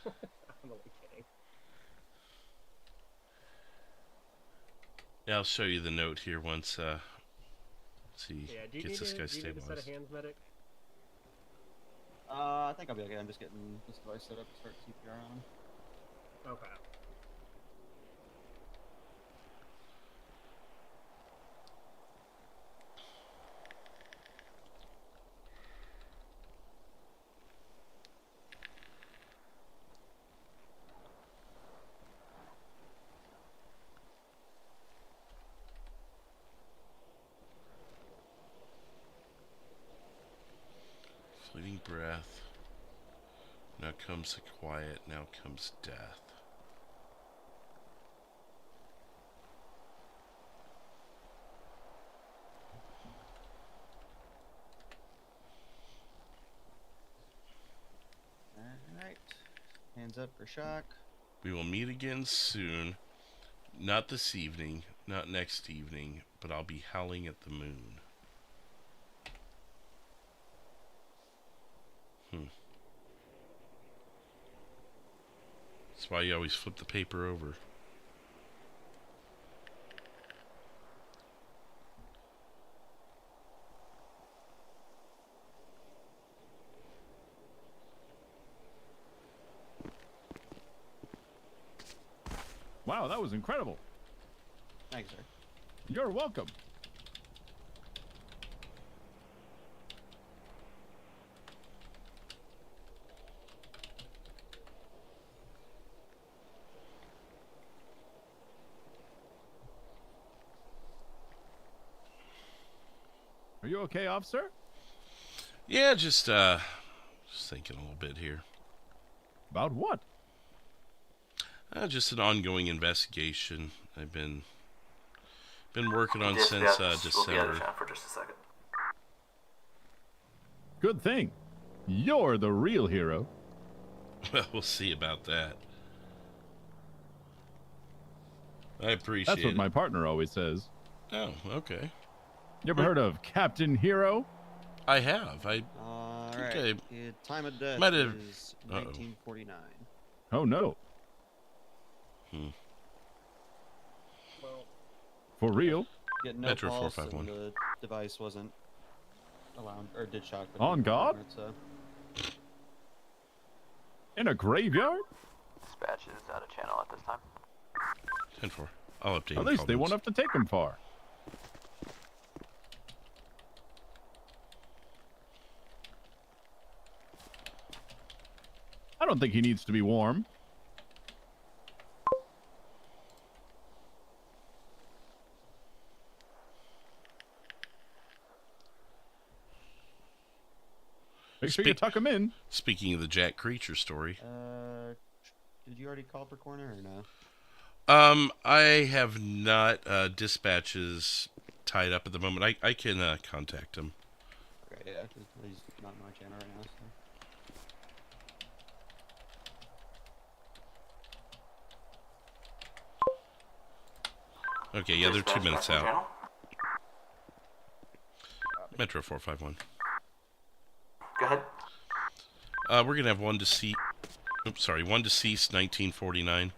I'm only kidding. Yeah, I'll show you the note here once he gets this guy stabilized. Do you need a set of hands, medic? I think I'll be okay. I'm just getting this device set up to start CPR on. Okay. Fleeting breath. Now comes the quiet. Now comes death. Alright. Hands up for shock. We will meet again soon. Not this evening, not next evening, but I'll be howling at the moon. That's why you always flip the paper over. Wow, that was incredible. Thanks, sir. You're welcome. Are you okay, officer? Yeah, just thinking a little bit here. About what? Just an ongoing investigation I've been working on since We'll be out December. of town for just a second. Good thing. You're the real hero. Well, we'll see about that. I appreciate it. That's what my partner always says. Oh, okay. You ever heard of Captain Hero? I have. All think right. Time of death might have- is 1949. Oh no. For real? Get no Metro pulse 451. and the device wasn't allowed, or did shock. but On not guard? so. In a graveyard? Dispatch is out of channel at this time. 10-4. I'll update. At least they won't have to take him far. I don't think he needs to be warm. Make sure you tuck him in. Speaking of the Jack Creature story. Did you already call for coroner or no? I have not dispatches tied up at the moment. I can contact him. Okay, yeah, 'cause he's not on my channel right now. So. Okay, yeah, they're 2 minutes Dispatch, out. Metro 451. Go ahead. We're gonna have one deceased. Oops, sorry, one deceased, 1949.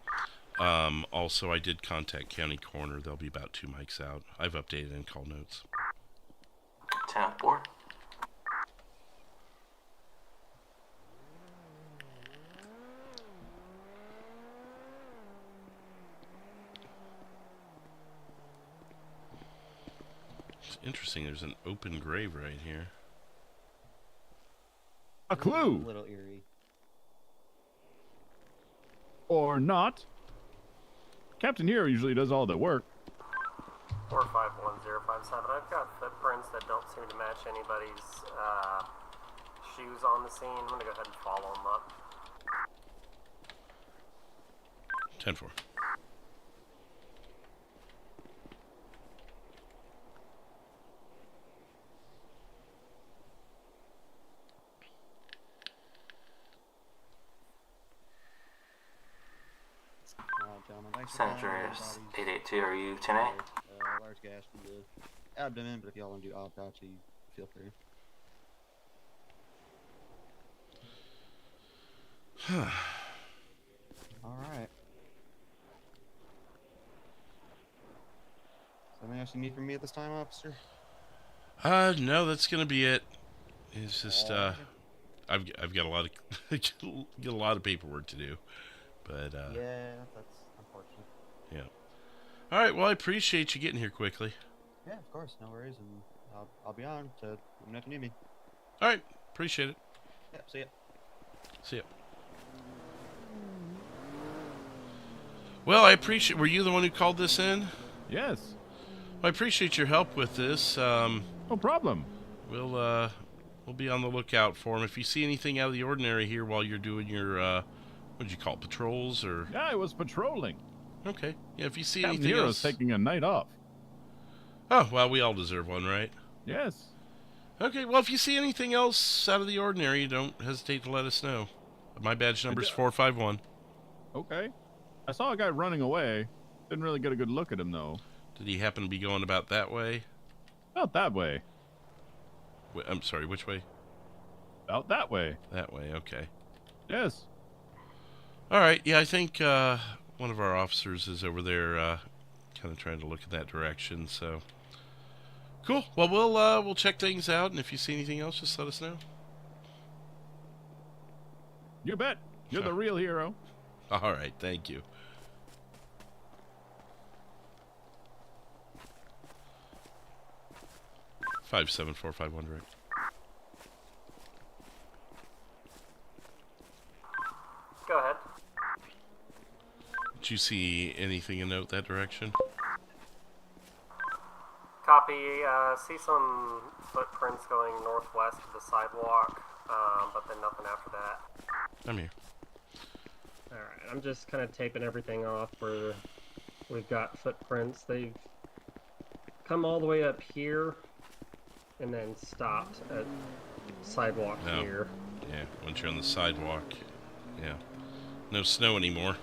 Also, I did contact County Coroner. They'll be about 2 mics out. I've updated in call notes. 10-4. It's interesting. There's an open grave right here. A clue. A little eerie. Or not. Captain Hero usually does all the work. 451057. I've got footprints that don't seem to match anybody's shoes on the scene. I'm gonna go ahead and follow them up. 10-4. Gentlemen, thanks for Senator calling. is 882. Are you 10-8? Large gash in the abdomen, but if y'all want to do autopsy, feel free. Alright. Something else you need from me at this time, officer? No, that's gonna be it. It's just I've got a lot of get a lot of paperwork to do, but yeah, that's unfortunate. yeah. All right, well, I appreciate you getting here quickly. Yeah, of course, no worries, and I'll be on to let me know if you need me. All right, appreciate it. Yeah, see ya. See ya. Well, I appreciate. Were you the one who called this in? Yes. I appreciate your help with this. No problem. We'll be on the lookout for him. If you see anything out of the ordinary here while you're doing your what'd you call it, patrols or? Yeah, I was patrolling. Okay. Yeah, if you see Captain anything Hero's else. taking a night off. Oh well, we all deserve one, right? Yes. Okay. Well, if you see anything else out of the ordinary, don't hesitate to let us know. My badge number's 451. Okay. I saw a guy running away. Didn't really get a good look at him though. Did he happen to be going about that way? Not that way. I'm sorry, which way? Out that way. That way, okay. Yes. All right, yeah, I think one of our officers is over there kind of trying to look in that direction, so... Cool. Well, we'll check things out, and if you see anything else, just let us know. You bet. You're the real hero. All right, thank you. 57451 direct. Go ahead. Did you see anything in note that direction? Copy. See some footprints going northwest of the sidewalk, but then nothing after that. I'm here. Alright, I'm just kind of taping everything off where we've got footprints. They've come all the way up here and then stopped at sidewalk here. Yeah, once you're on the sidewalk, yeah. No snow anymore.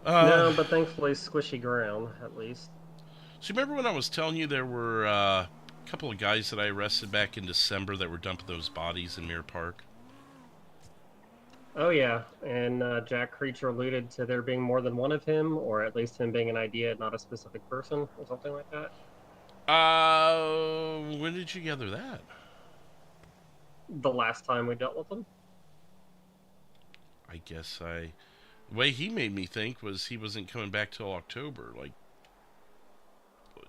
No, but thankfully squishy ground, at least. So you remember when I was telling you there were a couple of guys that I arrested back in December that were dumping those bodies in Mirror Park? Oh yeah, and Jack Creature alluded to there being more than one of him, or at least him being an idea, not a specific person, or something like that. When did you gather that? The last time we dealt with him. I guess the way he made me think was he wasn't coming back till October. Like,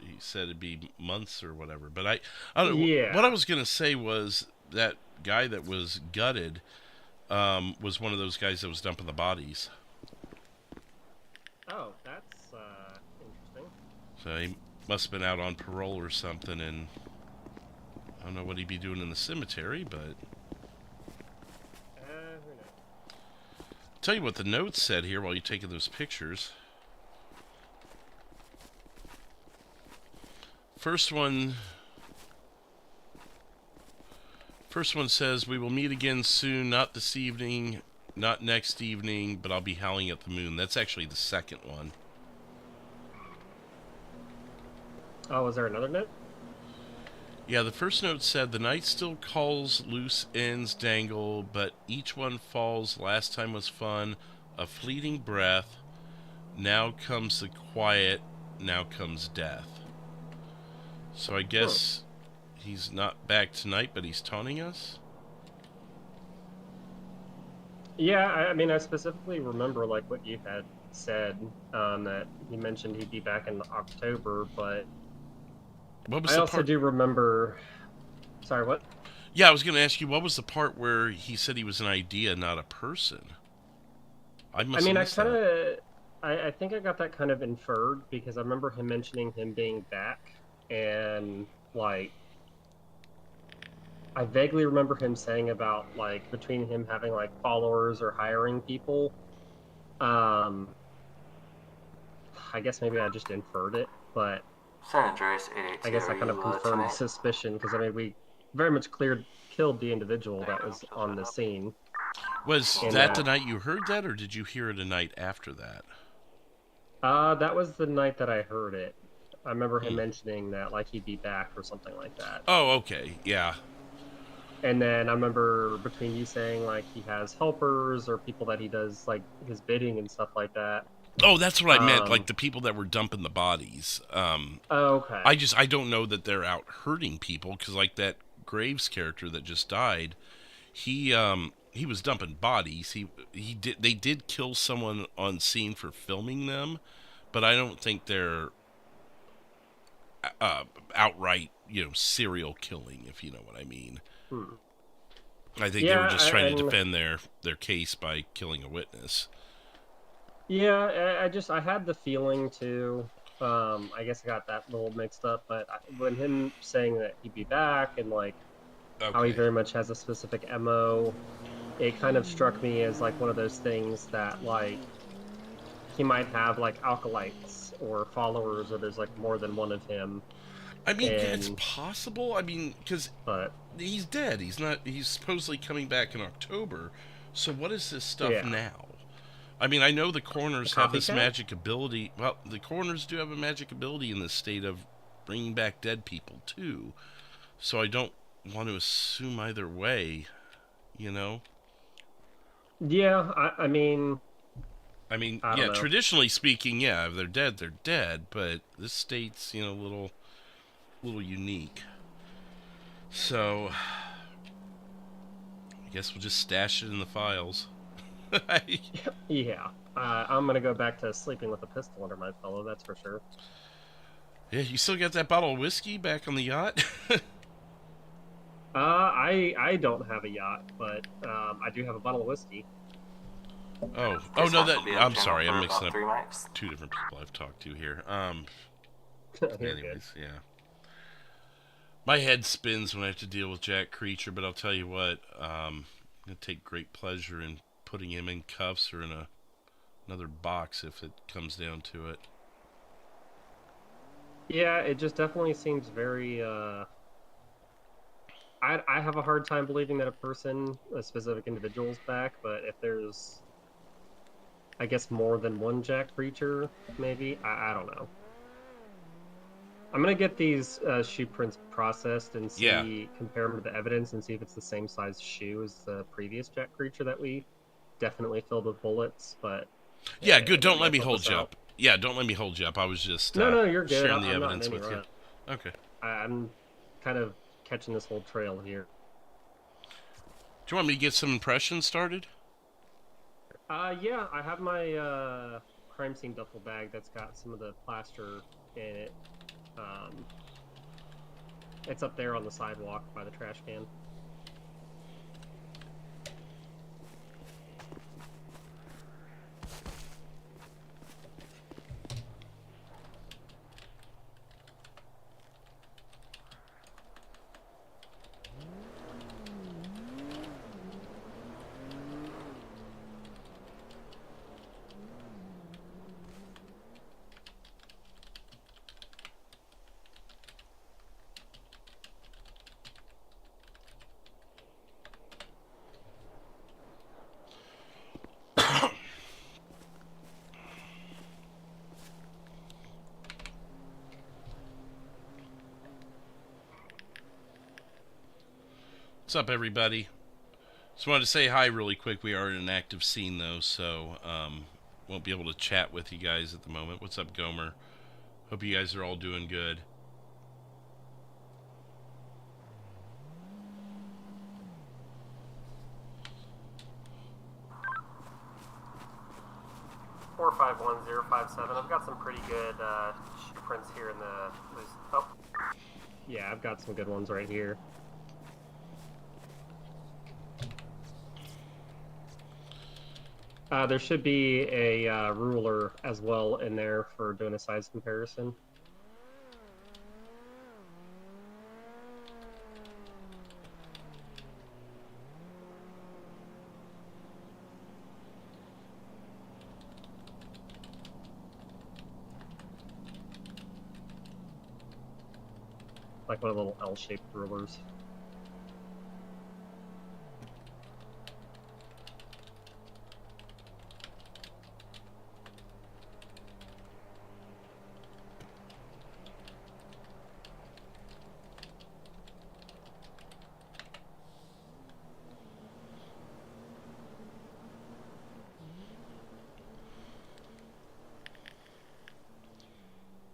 he said it'd be months or whatever. But I don't know. Yeah. What I was going to say was that guy that was gutted was one of those guys that was dumping the bodies. Oh, that's interesting. So he must have been out on parole or something, and I don't know what he'd be doing in the cemetery, but... who knows? Tell you what the notes said here while you're taking those pictures. First one says, we will meet again soon, not this evening, not next evening, but I'll be howling at the moon. That's actually the second one. Oh, was there another note? Yeah, the first note said, the night still calls, loose ends dangle, but each one falls. Last time was fun, a fleeting breath. Now comes the quiet, now comes death. So I guess he's not back tonight, but he's taunting us? Yeah, I mean, I specifically remember, like, what you had said, that you mentioned he'd be back in October, but What was I the also part? do remember... Sorry, what? Yeah, I was going to ask you, what was the part where he said he was an idea, not a person? I must have missed that. I think I got that kind of inferred, because I remember him mentioning him being back, and, like, I vaguely remember him saying about, like, between him having, like, followers or hiring people. I guess maybe I just inferred it, but San Andreas 882. I guess I kind of confirmed the suspicion, because, I mean, we very much killed the individual that was on the scene. Was that the night you heard that, or did you hear it a night after that? That was the night that I heard it. I remember him mentioning that, like, he'd be back or something like that. Oh, okay, yeah. And then I remember between you saying, like, he has helpers or people that he does, like, his bidding and stuff like that. Oh, that's what I meant, like the people that were dumping the bodies. Okay. I don't know that they're out hurting people, because like that Graves character that just died, he was dumping bodies. They did kill someone on scene for filming them, but I don't think they're outright, serial killing, if you know what I mean. I think they were just trying to defend their case by killing a witness. Yeah, I had the feeling too. I guess I got that little mixed up, but when him saying that he'd be back and like how he very much has a specific MO, it kind of struck me as like one of those things that like he might have like acolytes or followers, or there's like more than one of him. I mean, it's possible. I mean, because he's dead. He's supposedly coming back in October. So what is this stuff now? I mean, I know the coroners have this magic ability. Well, the coroners do have a magic ability in this state of bringing back dead people, too. So I don't want to assume either way, Yeah, I mean, I yeah, don't know. traditionally speaking, yeah, if they're dead, they're dead. But this state's, a little unique. So I guess we'll just stash it in the files. Yeah, I'm gonna go back to sleeping with a pistol under my pillow. That's for sure. Yeah, you still got that bottle of whiskey back on the yacht? I don't have a yacht, but I do have a bottle of whiskey. Oh no, I'm sorry, I'm mixing up two different people I've talked to here. Anyways, yeah. My head spins when I have to deal with Jack Creature, but I'll tell you what, I'm gonna take great pleasure in putting him in cuffs or in another box if it comes down to it. Yeah, it just definitely seems very. I have a hard time believing that a specific individual's back, but if there's, I guess, more than one Jack Creature, maybe I don't know. I'm gonna get these shoe prints processed and see, compare them to the evidence, and see if it's the same size shoe as the previous Jack Creature that we definitely filled with bullets. But yeah, good. Don't let me hold you up. Yeah, don't let me hold you up. I was just no, you're good. sharing the I'm evidence not in with any you. rush. Okay. I'm kind of catching this whole trail here. Do you want me to get some impressions started? Yeah, I have my crime scene duffel bag that's got some of the plaster in it. It's up there on the sidewalk by the trash can. What's up, everybody? Just wanted to say hi really quick. We are in an active scene, though, so won't be able to chat with you guys at the moment. What's up, Gomer? Hope you guys are all doing good. I've got some pretty good shoe prints here in the. Oh, yeah, I've got some good ones right here. There should be a ruler as well in there for doing a size comparison. Like one of the little L-shaped rulers.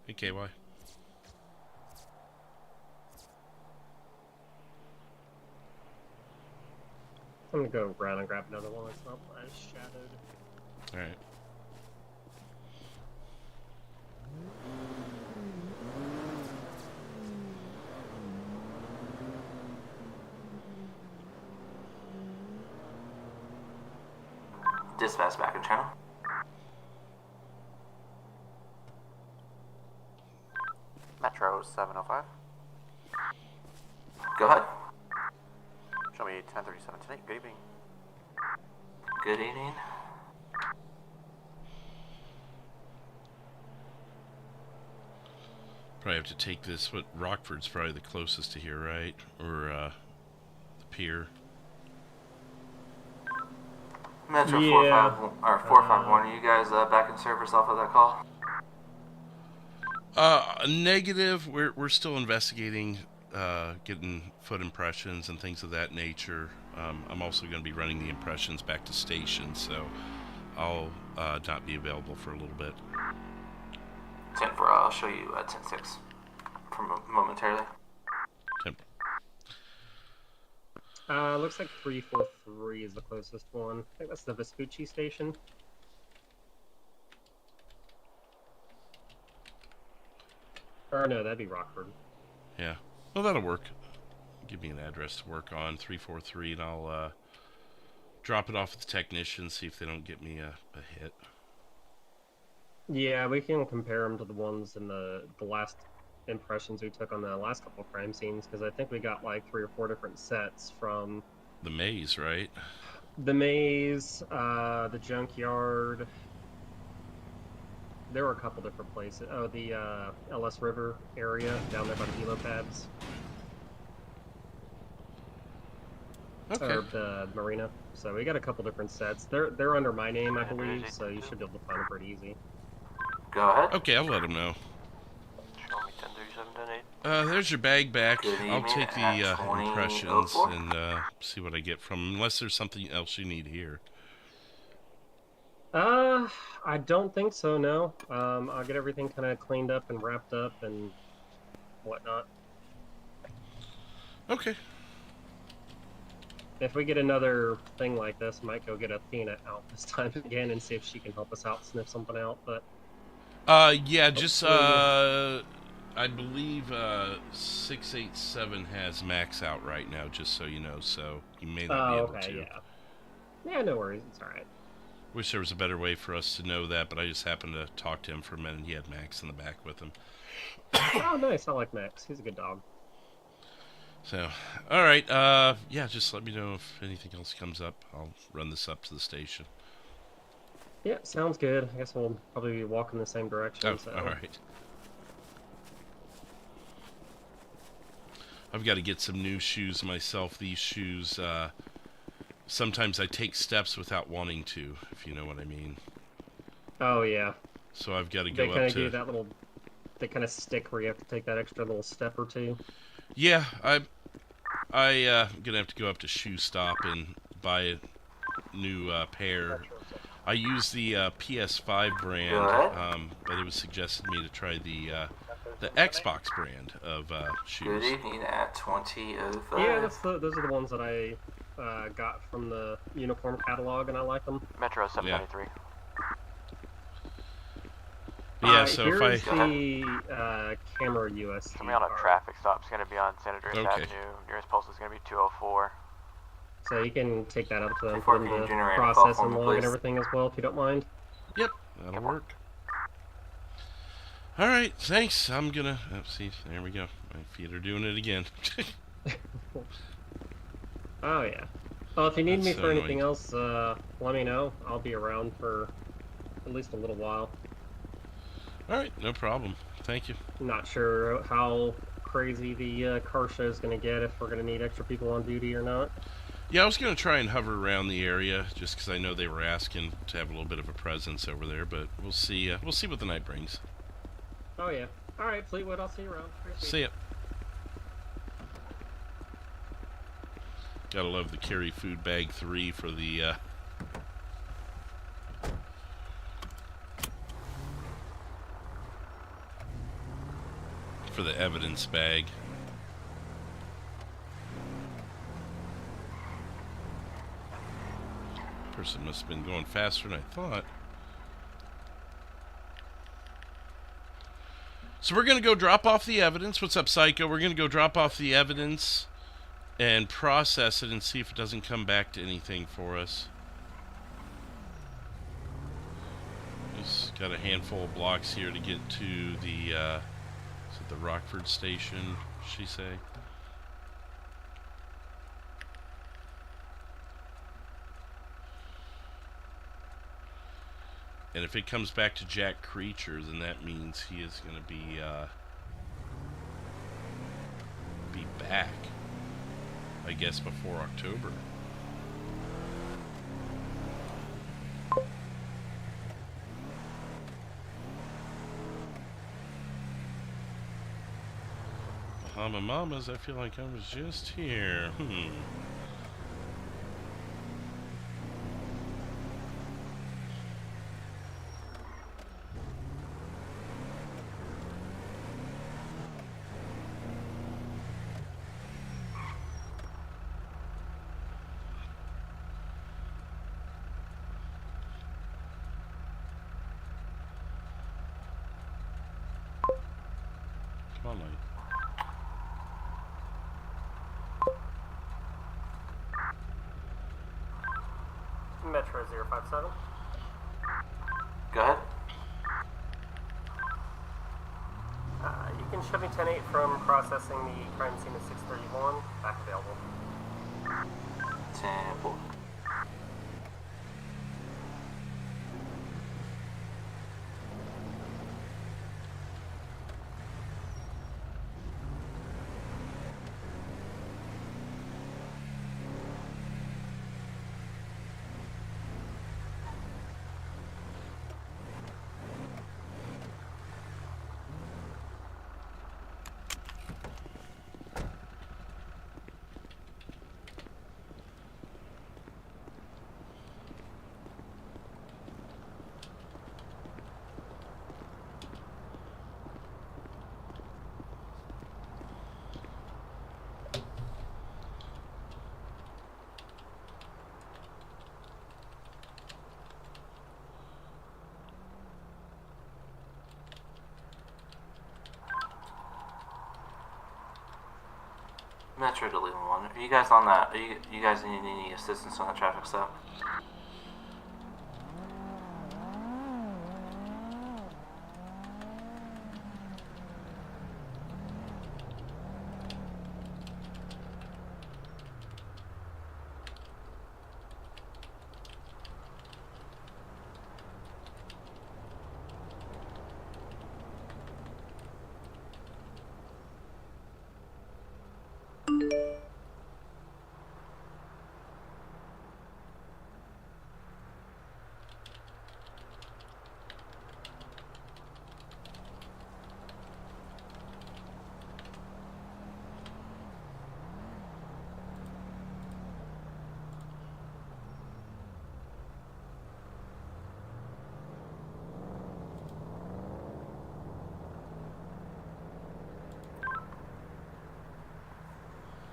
Hey, KY. I'm gonna go around and grab another one that's not as shadowed. Alright. Dispatch back in channel. Metro 705. Go ahead. Show me 1037 tonight. Good evening. Good evening. Probably have to take this. What, Rockford's probably the closest to here, right? Or the pier. Metro 451. Are you guys back in service off of that call? Negative. We're still investigating, getting foot impressions and things of that nature. I'm also going to be running the impressions back to station, so I'll not be available for a little bit. 10-4, I'll show you 10-6 momentarily. 10. Looks like 343 is the closest one. I think that's the Vespucci station. Or no, that'd be Rockford. Yeah. Well, that'll work. Give me an address to work on, 343, and I'll drop it off at the technician, see if they don't get me a hit. Yeah, we can compare them to the ones in the last impressions we took on the last couple of crime scenes, because I think we got like 3 or 4 different sets from... The maze, right? The maze, the junkyard... There were a couple different places. Oh, the LS River area down there by the helo pads. Okay. Or the marina. So we got a couple different sets. They're under my name, I believe, so you should be able to find them pretty easy. Go ahead. Okay, I'll let them know. Show me 1037, 10-8. There's your bag back. Good I'll evening, take the at 20:04. impressions and see what I get from them, unless there's something else you need here. I don't think so, no. I'll get everything kind of cleaned up and wrapped up and whatnot. Okay. If we get another thing like this, I might go get Athena out this time again and see if she can help us out, sniff something out, but... Yeah, just, I believe, 687 has Max out right now, just so you know, so you may not be able to. Yeah. Yeah, no worries, it's alright. Wish there was a better way for us to know that, but I just happened to talk to him for a minute, and he had Max in the back with him. Oh, nice, I like Max. He's a good dog. So, alright, yeah, just let me know if anything else comes up. I'll run this up to the station. Yeah, sounds good. I guess we'll probably be walking the same direction. Oh, so. alright. I've got to get some new shoes myself. These shoes, sometimes I take steps without wanting to, if you know what I mean. Oh, yeah. So I've got to They go kind up of give you to... that little... They kind of stick where you have to take that extra little step or two. Yeah, I'm going to have to go up to Shoe Stop and buy a new pair. I use the PS5 brand, but it was suggested to me to try the Xbox brand of shoes. Good evening at 20:05. Yeah, those are the ones that I got from the uniform catalog, and I like them. Metro 793. Yeah, so if I... Here's the camera USD Somebody on a traffic stop is going to be on San Andreas Okay. Avenue. Nearest post is going to be 204. So you can take that up to them Before for them being to generated, process call and for me, log and please. everything as well, if you don't mind. Yep, that'll work. Alright, thanks. I'm gonna... Oh, see, there we go. My feet are doing it again. Oh, yeah. Well, if you need That's me so for anything annoying. else, let me know. I'll be around for at least a little while. Alright, no problem. Thank you. Not sure how crazy the car show is going to get, if we're going to need extra people on duty or not. Yeah, I was going to try and hover around the area, just because I know they were asking to have a little bit of a presence over there, but we'll see what the night brings. Oh, yeah. Alright, Fleetwood, I'll see you around. Appreciate See ya. Gotta love the carry food bag 3 for the, for the evidence bag. Person must have been going faster than I thought. So we're gonna go drop off the evidence. What's up, Psycho? We're gonna go drop off the evidence and process it and see if it doesn't come back to anything for us. Just got a handful of blocks here to get to the, is it the Rockford station, she say? And if it comes back to Jack Creature, then that means he is going to be back, I guess, before October. Bahama Mamas, I feel like I was just here. Metro 057. Go ahead. You can show me 10-8 from processing the crime scene at 631. Back available. 10-4. Metro to Lehman 1. Are you guys on that? You guys need any assistance on the traffic stop?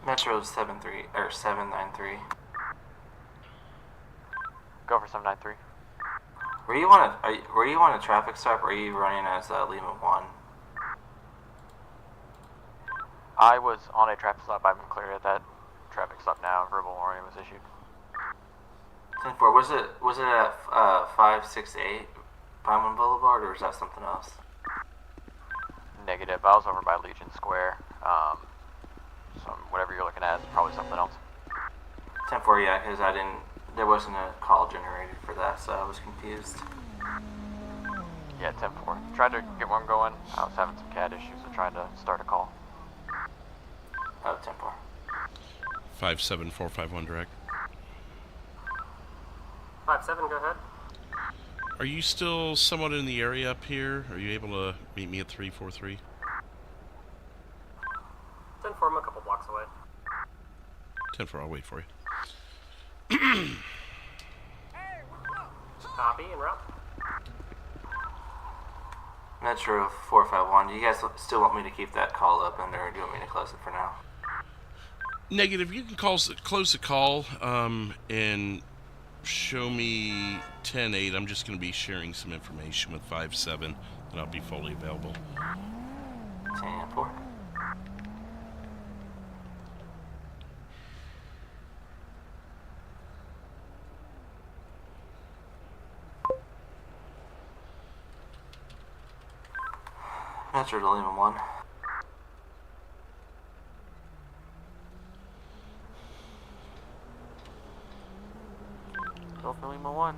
Metro 793. Go for 793. Were you on a traffic stop, or are you running as Lehman 1? I was on a traffic stop. I've been cleared at that traffic stop now. Verbal warning was issued. 10-4. Was it at 568 Pinewood Boulevard, or is that something else? Negative. I was over by Legion Square. So whatever you're looking at is probably something else. 10-4, yeah, because there wasn't a call generated for that, so I was confused. Yeah, 10-4. Tried to get one going. I was having some CAD issues, so tried to start a call. Oh, 10-4. 57451 direct. 57, go ahead. Are you still somewhat in the area up here? Are you able to meet me at 343? 10-4, I'm a couple blocks away. 10-4, I'll wait for you. Copy, en route. Metro 451, do you guys still want me to keep that call open, or do you want me to close it for now? Negative. You can close the call and show me 10-8. I'm just going to be sharing some information with 5-7, and I'll be fully available. 10-4. Metro to Lehman 1. Go for Lima 1.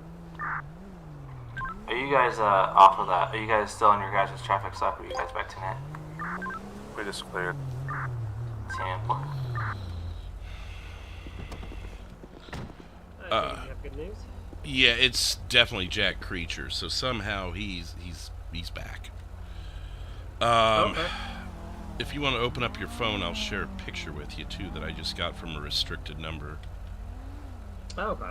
Are you guys off of that? Are you guys still on your guys' traffic stop, or are you guys back to net? We just cleared. 10-4. You have good news? Yeah, it's definitely Jack Creature. So somehow he's back. Okay. If you want to open up your phone, I'll share a picture with you too that I just got from a restricted number. Oh, okay.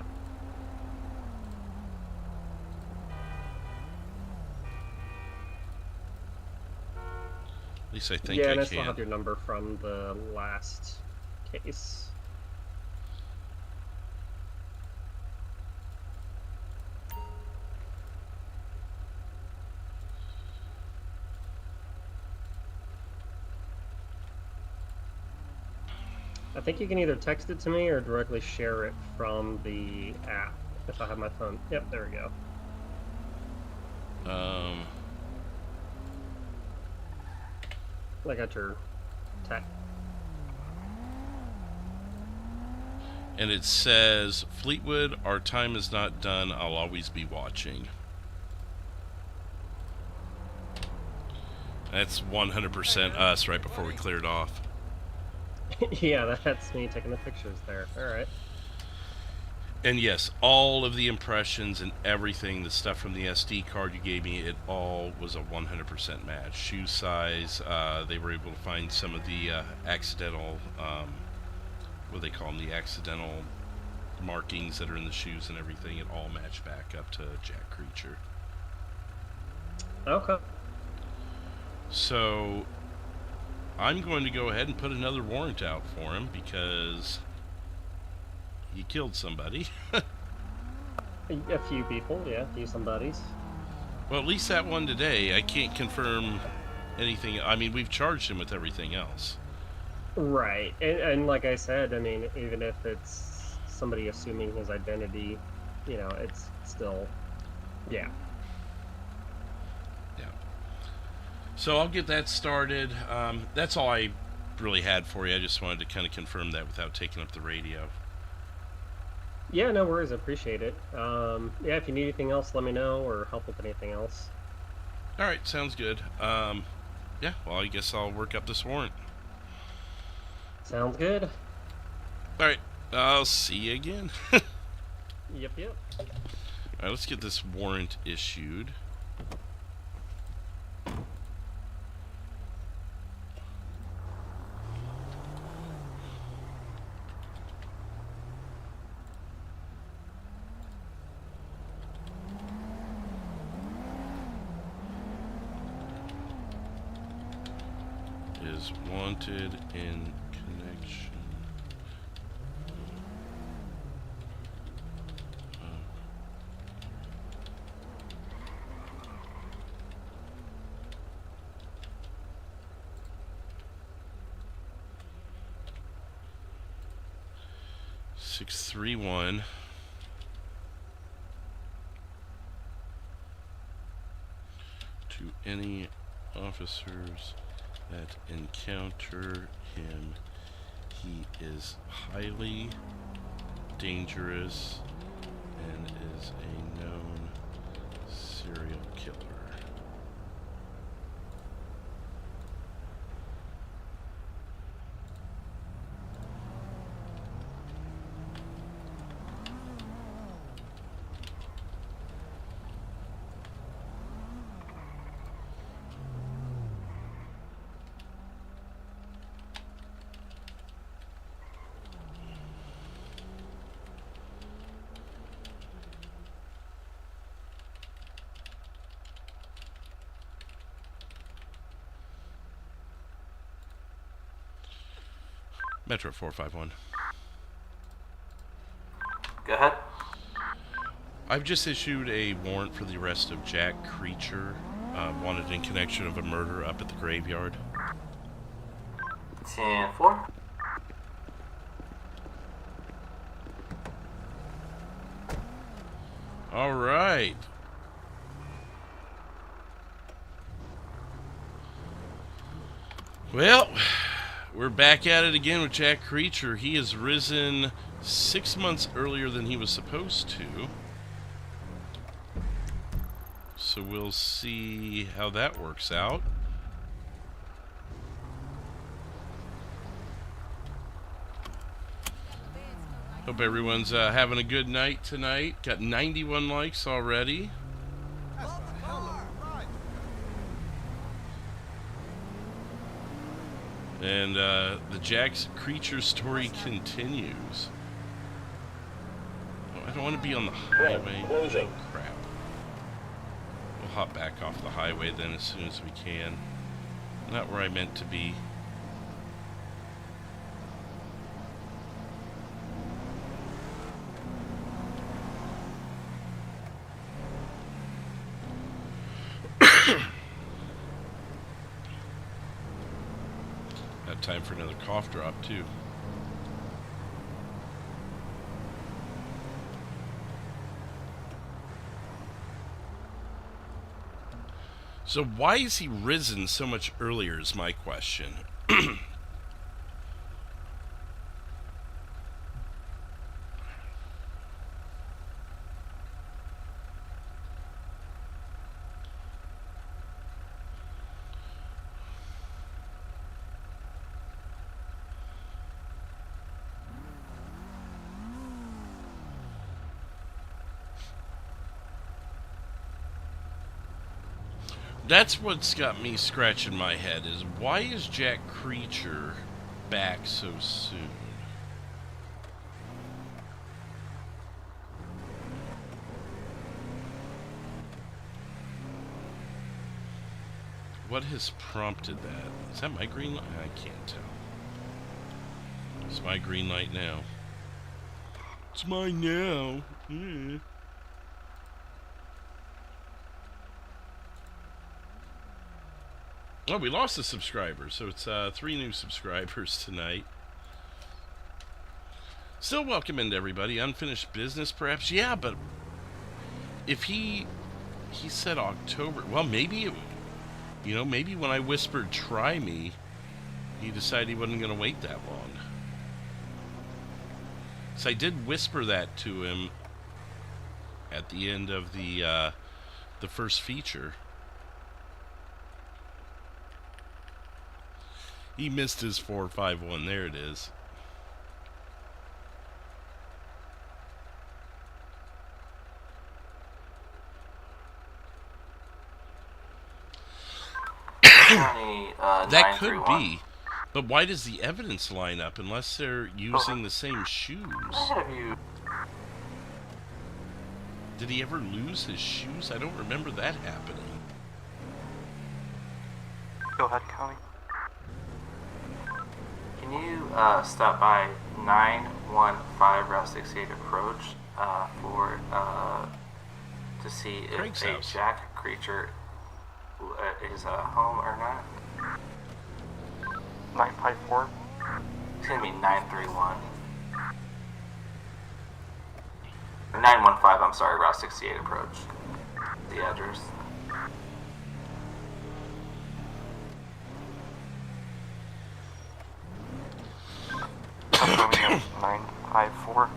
At least I think yeah, I and I can. still have your number from the last case. I think you can either text it to me or directly share it from the app If I have my phone. Yep, there we go. I got your tech. And it says, Fleetwood, our time is not done. I'll always be watching. That's 100% us right before we cleared off. Yeah, that's me taking the pictures there. Alright. And yes, all of the impressions and everything, the stuff from the SD card you gave me, it all was a 100% match. Shoe size, they were able to find some of the accidental, what do they call them, the accidental markings that are in the shoes and everything. It all matched back up to Jack Creature. Okay. So, I'm going to go ahead and put another warrant out for him because he killed somebody. A few people, yeah, a few somebodies. Well, at least that one today. I can't confirm anything. I mean, we've charged him with everything else. Right, and like I said, I mean, even if it's somebody assuming his identity, you know, it's still, yeah. Yeah. So I'll get that started. That's all I really had for you. I just wanted to kind of confirm that without taking up the radio. Yeah, no worries. I appreciate it. Yeah, if you need anything else, let me know, or help with anything else. All right, sounds good. Yeah, well, I guess I'll work up this warrant. Sounds good. All right, I'll see you again. Yep. All right, let's get this warrant issued. Is wanted in connection. Six 3-1. To any officers that encounter him, he is highly dangerous and is a known serial killer. Metro 451. Go ahead. I've just issued a warrant for the arrest of Jack Creature, wanted in connection of a murder up at the graveyard. 10-4. All right. Well, we're back at it again with Jack Creature. He has risen 6 months earlier than he was supposed to. So we'll see how that works out. Hope everyone's having a good night tonight. Got 91 likes already. And the Jack's Creature story continues. Oh, I don't want to be on the highway. Oh, crap. We'll hop back off the highway then as soon as we can. Not where I meant to be. Time for another cough drop too. So why is he risen so much earlier is my question. That's what's got me scratching my head, is why is Jack Creature back so soon? What has prompted that? Is that my green light? I can't tell. It's my green light now. It's mine now. Yeah. Oh, we lost a subscriber, so it's 3 new subscribers tonight. Still welcome into everybody. Unfinished business, perhaps? Yeah, but if he said October, well, maybe it, you know, maybe when I whispered try me, he decided he wasn't going to wait that long. So I did whisper that to him at the end of the first feature. He missed his 451. There it is. That could be. But why does the evidence line up unless they're using the same shoes? Did he ever lose his shoes? I don't remember that happening. Go ahead, Connie. Can you stop by 915 Route 68 approach to see if a Jack Creature is home or not? 954. It's gonna be 931. Or 915, I'm sorry, Route 68 approach. The address. Confirming 954.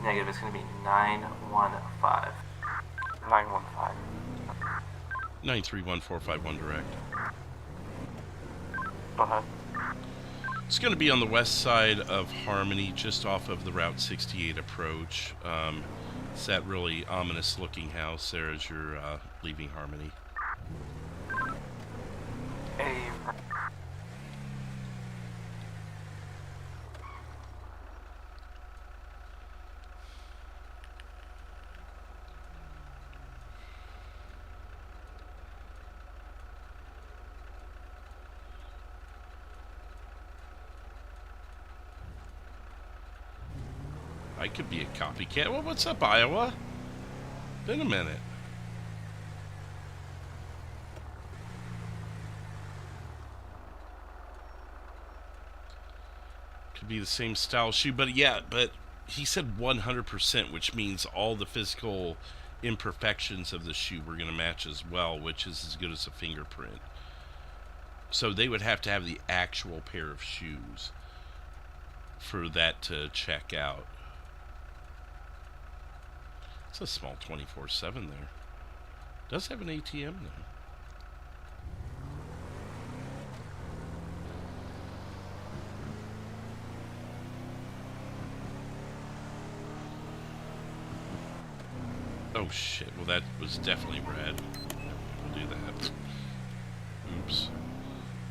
Negative, it's gonna be 915. 915. 931451 direct. Go ahead. It's going to be on the west side of Harmony, just off of the Route 68 approach. It's that really ominous looking house there as you're leaving Harmony. I could be a copycat. Well, what's up, Iowa? Been a minute. Could be the same style shoe, but yeah, but he said 100%, which means all the physical imperfections of the shoe were going to match as well, which is as good as a fingerprint. So they would have to have the actual pair of shoes for that to check out. It's a small 24/7 there. Does have an ATM though. Oh shit, well that was definitely red. We'll do that. Oops.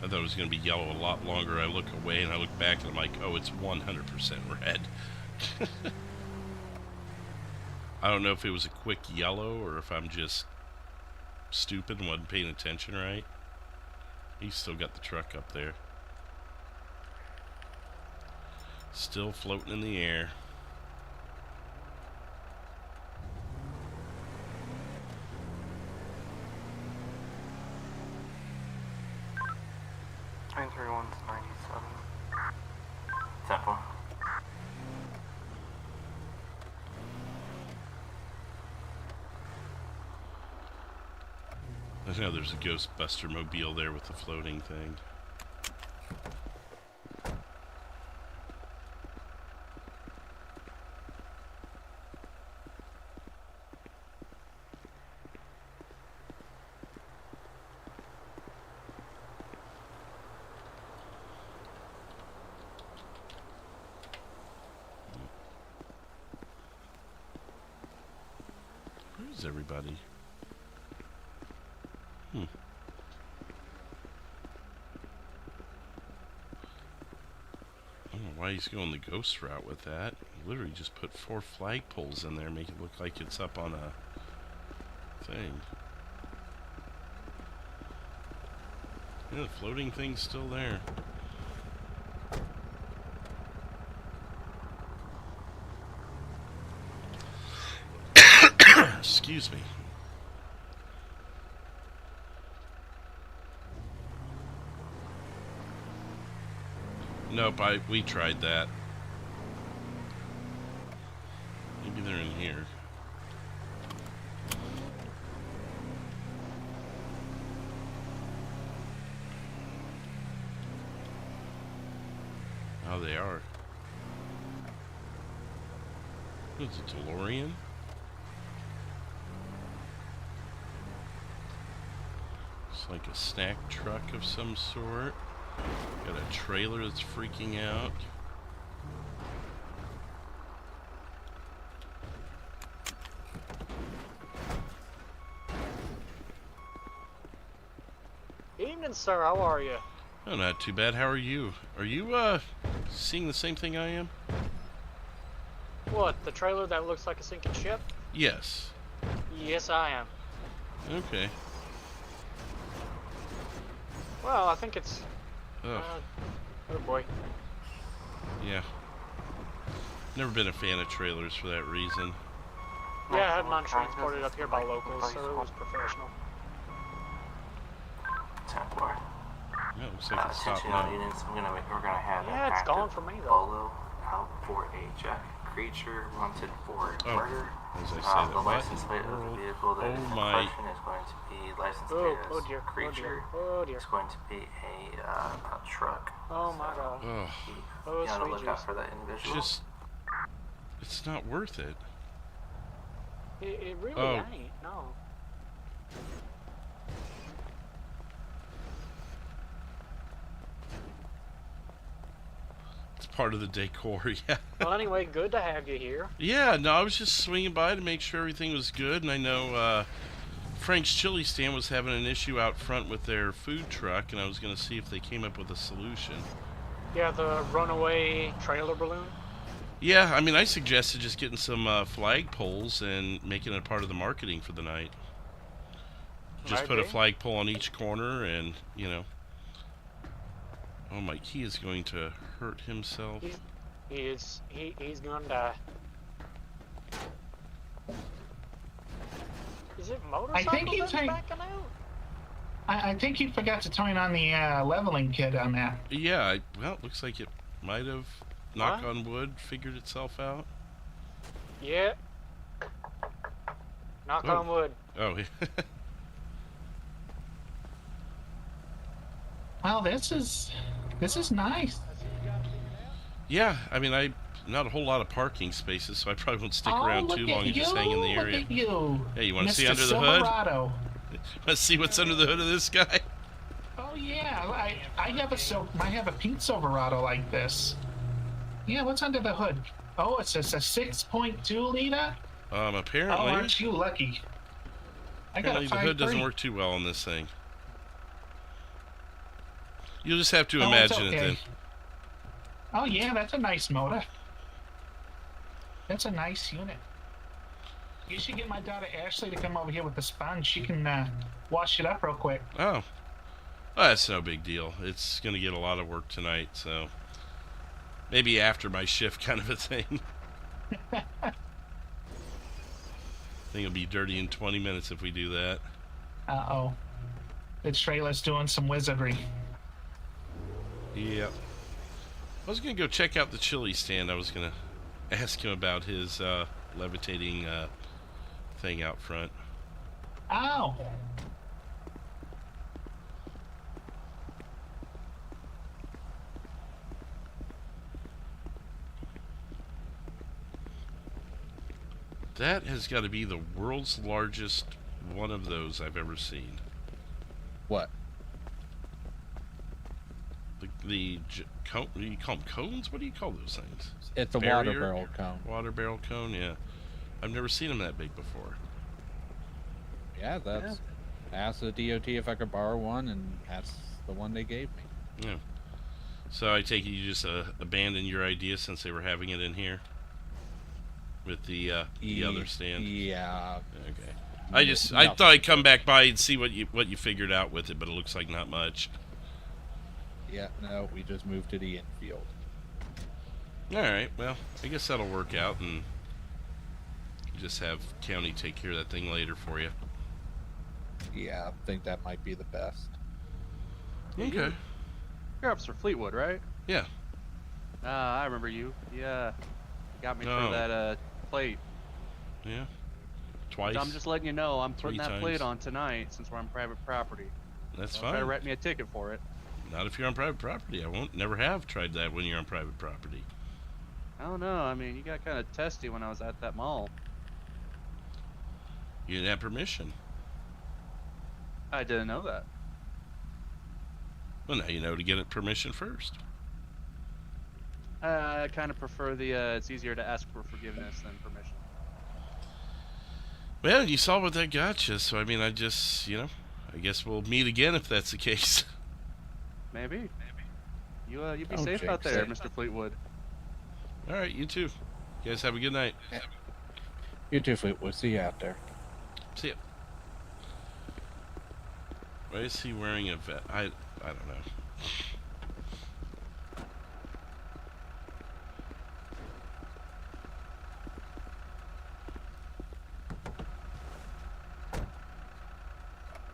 I thought it was going to be yellow a lot longer. I look away and I look back and I'm like, oh, it's 100% red. I don't know if it was a quick yellow or if I'm just stupid and wasn't paying attention right. He's still got the truck up there. Still floating in the air. Everyone's 97. Temple. I know there's a Ghostbuster mobile there with the floating thing. Where's everybody? I don't know why he's going the ghost route with that. He literally just put 4 flagpoles in there, make it look like it's up on a thing. Yeah, the floating thing's still there. Excuse me. Nope, we tried that. Maybe they're in here. Oh, they are. What's a DeLorean? It's like a snack truck of some sort. Got a trailer that's freaking out. Evening, sir. How are you? Oh, not too bad. How are you? Are you, seeing the same thing I am? What, the trailer that looks like a sinking ship? Yes. Yes, I am. Okay. Well, I think it's... Ugh. Oh boy. Yeah. Never been a fan of trailers for that reason. Yeah, I had mine transported up here by locals, so it was professional. 10-4. Yeah, it looks like it's stopped attention now. all units, we're gonna have Yeah, an it's active gone for me, though. Bolo out for a jack creature wanted for murder. As I say, The license plate of the vehicle that is in my. question is going to be license Oh, plate oh as dear, creature. oh dear. It's going to be a truck. Oh my god. Ugh. Oh, Be on the sweet lookout juice. for that individual. Just. It's not worth it. It really Oh. ain't, no. It's part of the decor, yeah. Well, anyway, good to have you here. Yeah, no, I was just swinging by to make sure everything was good, and I know Frank's Chili Stand was having an issue out front with their food truck, and I was going to see if they came up with a solution. Yeah, the runaway trailer balloon. Yeah, I mean, I suggested just getting some flagpoles and making it part of the marketing for the night. Just put a flagpole on each corner, and, you know. Oh my, he is going to hurt himself. He's gonna die. Is it motorcycle that's backing out? I think you forgot to turn on the leveling kit on that. Yeah, well, it looks like it might have, knock on wood, figured itself out. Yeah. Knock on wood. Oh, Well, this is nice. yeah, I mean, not a whole lot of parking spaces, so I probably won't stick around too long and just hang in the area. Look at you. Hey, you want to see Mr. under the Silverado. hood? Let's see what's under the hood of this guy. Oh yeah, I have a pink Silverado like this. Yeah, what's under the hood? Oh, it's just a 6.2 liter. Apparently. Oh, aren't you lucky? I got a Apparently the hood doesn't 5.3. work too well on this thing. You'll just have to Oh, it's imagine it okay. then. Oh yeah, that's a nice motor. That's a nice unit. You should get my daughter Ashley to come over here with the sponge. She can wash it up real quick. Oh. Well, that's no big deal. It's going to get a lot of work tonight, so maybe after my shift kind of a thing. I think it'll be dirty in 20 minutes if we do that. Uh-oh. The trailer's doing some wizardry. Yep. I was going to go check out the chili stand. I was going to ask him about his levitating thing out front. Ow! That has got to be the world's largest one of those I've ever seen. What? What do you call them, cones? What do you call those things? It's a water barrel cone. Water barrel cone, yeah. I've never seen them that big before. Yeah, that's... I asked the DOT if I could borrow one, and that's the one they gave me. Yeah. So I take it you just abandoned your idea since they were having it in here? With the other stand? Yeah. Okay. I thought I'd come back by and see what you figured out with it, but it looks like not much. Yeah, no, we just moved to the infield. Alright, well, I guess that'll work out, and just have county take care of that thing later for you. Yeah, I think that might be the best. Okay. You're Officer Fleetwood, right? Yeah. I remember you. Yeah. You got me for that plate. Yeah. Twice. So I'm just letting you know I'm putting 3 that times. plate on tonight since we're on private property. That's Don't fine. Try to write me a ticket for it. Not if you're on private property. I won't. Never have tried that when you're on private property. I don't know. I mean, you got kind of testy when I was at that mall. You didn't have permission. I didn't know that. Well, now you know to get it permission first. I kind of prefer the, it's easier to ask for forgiveness than permission. Well, you saw what that got you, so I mean, I just, I guess we'll meet again if that's the case. Maybe. You be Oh, safe Jake, out there, safe. Mr. Fleetwood. All right, you too. You guys have a good night. You too, Fleetwood. See you out there. See ya. Why is he wearing a vest? I don't know.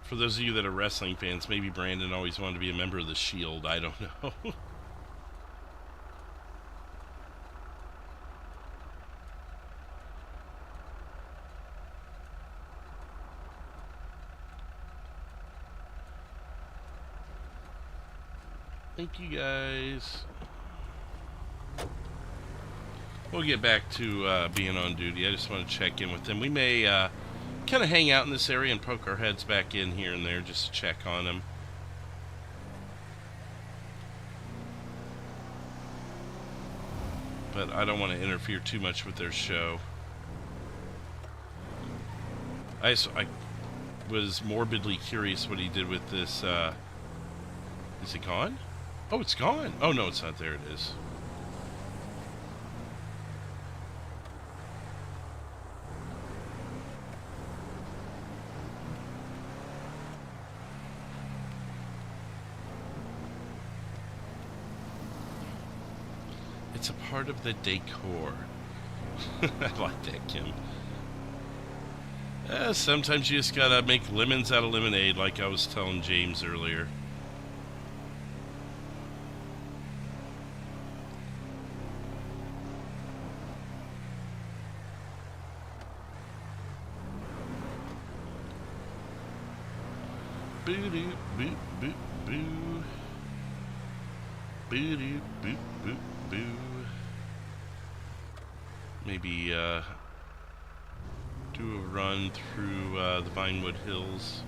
For those of you that are wrestling fans, maybe Brandon always wanted to be a member of the Shield. I don't know. Thank you guys. We'll get back to being on duty. I just want to check in with them. We may kind of hang out in this area and poke our heads back in here and there just to check on them. But I don't want to interfere too much with their show. I was morbidly curious what he did with this. Is it gone? Oh, it's gone. Oh, no, it's not. There it is. It's a part of the decor. I like that, Kim. Sometimes you just gotta make lemons out of lemonade, like I was telling James earlier. Boo-doo, boo, boo, boo. Boo-doo, boo, boo, boo. Maybe, do a run through, the Vinewood Hills.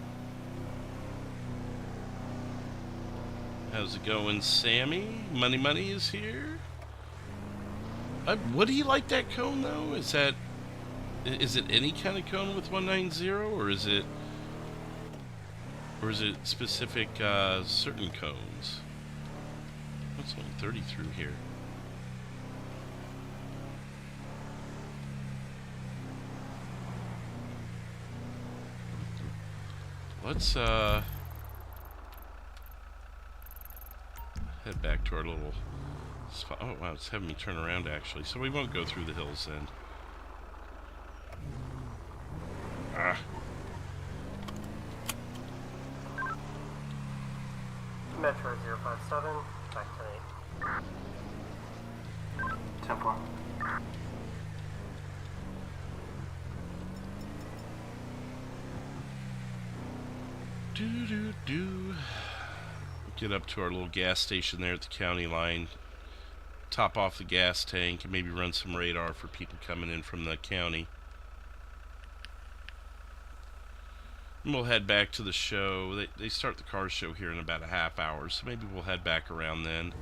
How's it going, Sammy? Money is here? Would he like that cone, though? Is it any kind of cone with 190, or is it specific, certain cones? What's only 30 through here? Let's, head back to our little spot. Oh, wow, it's having me turn around, actually. So we won't go through the hills, then. Ah. Metro 057, back to 8. 10-4. Do. Get up to our little gas station there at the county line. Top off the gas tank and maybe run some radar for people coming in from the county. And we'll head back to the show. They start the car show here in about a half hour, so maybe we'll head back around then.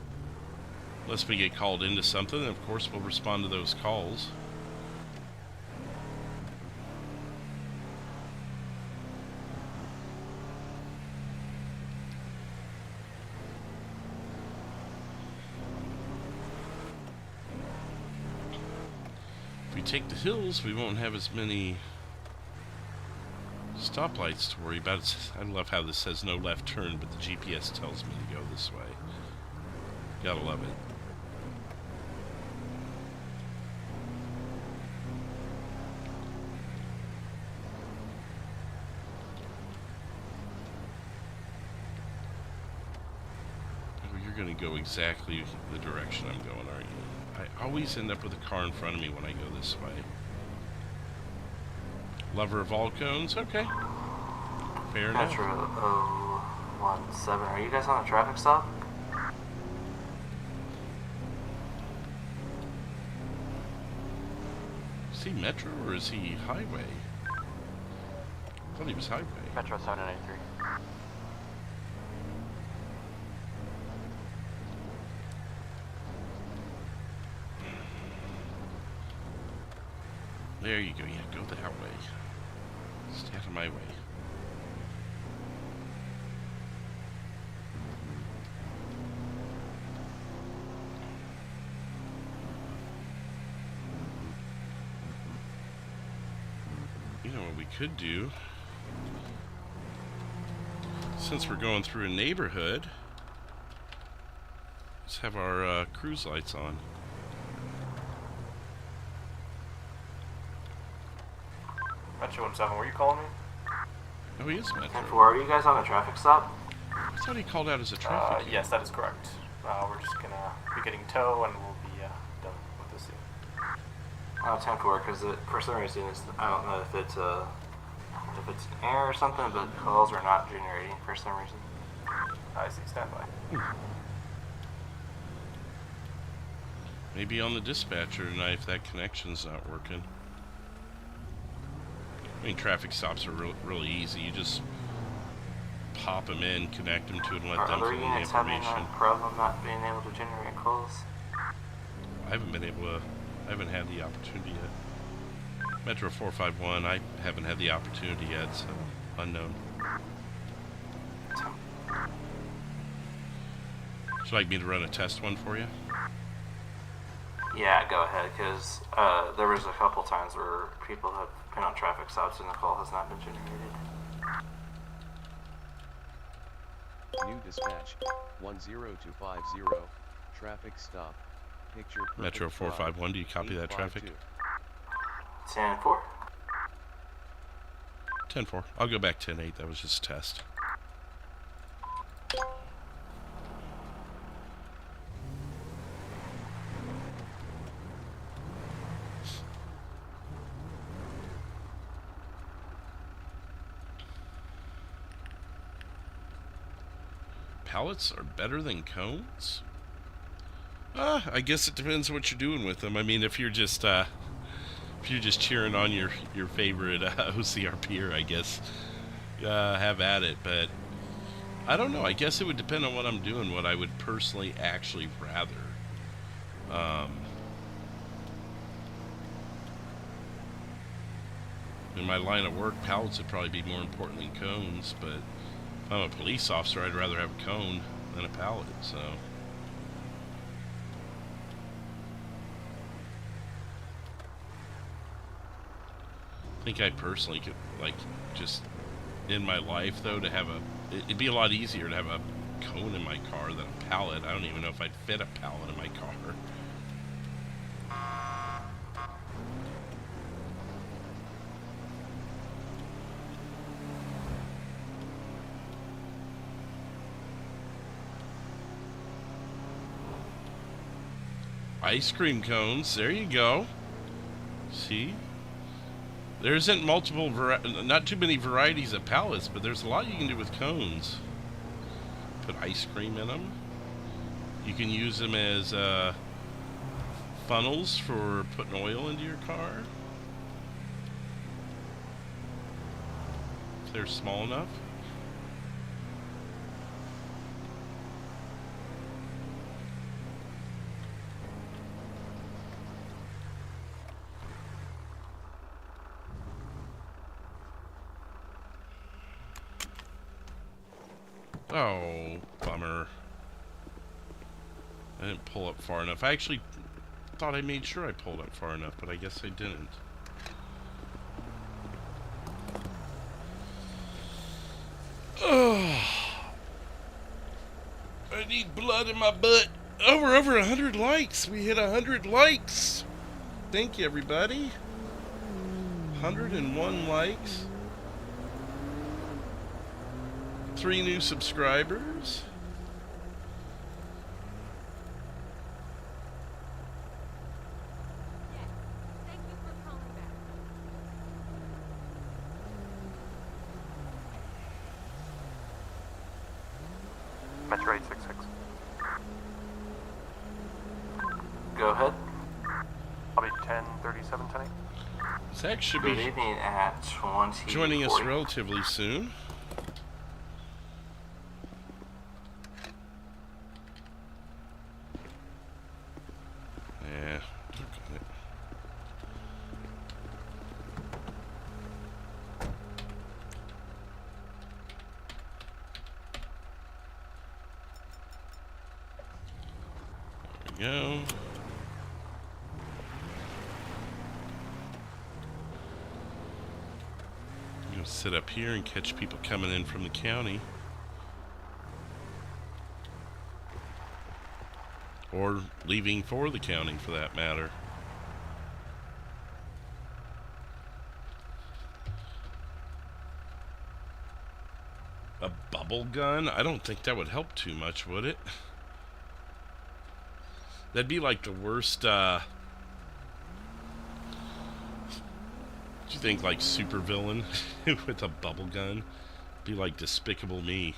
Unless we get called into something, and of course we'll respond to those calls. If we take the hills, we won't have as many stoplights to worry about. I love how this says no left turn, but the GPS tells me to go this way. Gotta love it. Oh, you're gonna go exactly the direction I'm going, aren't you? I always end up with a car in front of me when I go this way. Lover of all cones? Okay. Fair enough. Metro 017. Are you guys on a traffic stop? Is he Metro or is he Highway? I thought he was Highway. Metro 793. There you go. Yeah, go that way. Stay out of my way. You know what we could do? Since we're going through a neighborhood, let's have our cruise lights on. Metro 17, were you calling me? Oh, he is Metro. 10-4, are you guys on a traffic stop? I thought he called out as a traffic. Yes, that is correct. We're just gonna be getting tow and we'll be done with this scene. 10-4, because for some reason, I don't know if it's an error or something, but calls are not generating for some reason. I see, stand by. Maybe on the dispatcher tonight if that connection's not working. I mean, traffic stops are really easy. You just pop them in, connect them to it, and let them fill in the Are other units having information. a problem not being able to generate calls? I haven't been able to. I haven't had the opportunity yet. Metro 451. I haven't had the opportunity yet, so unknown. Would you like me to run a test one for you? Yeah, go ahead, because there was a couple times where people have been on traffic stops and the call has not been generated. New dispatch 10250. Traffic stop. Picture. Metro 451. Do you copy that traffic? 10-4. 10-4. I'll go back 10-8. That was just a test. Pallets are better than cones? I guess it depends what you're doing with them. I mean, if you're just cheering on your favorite OCRPer, I guess have at it. But I don't know. I guess it would depend on what I'm doing. What I would personally actually rather. In my line of work, pallets would probably be more important than cones. But if I'm a police officer, I'd rather have a cone than a pallet. So. I think I personally could, like, just in my life, though, to have it'd be a lot easier to have a cone in my car than a pallet. I don't even know if I'd fit a pallet in my car. Ice cream cones, there you go. See? There isn't not too many varieties of pallets, but there's a lot you can do with cones. Put ice cream in them. You can use them as funnels for putting oil into your car. they're small enough. Oh, bummer. I didn't pull up far enough. I actually thought I made sure I pulled up far enough, but I guess I didn't. Oh, I need blood in my butt. Oh, we're over 100 likes. We hit 100 likes. Thank you, everybody. 101 likes. 3 new subscribers. Metro 866. Go ahead. I'll be 1037 tonight. Zach should Good be evening at 20. joining us relatively soon. Yeah, look at it. There we go. I'm gonna sit up here and catch people coming in from the county. Or leaving for the county, for that matter. A bubble gun? I don't think that would help too much, would it? That'd be like the worst, do you think, like, super villain with a bubble gun? Be like Despicable Me.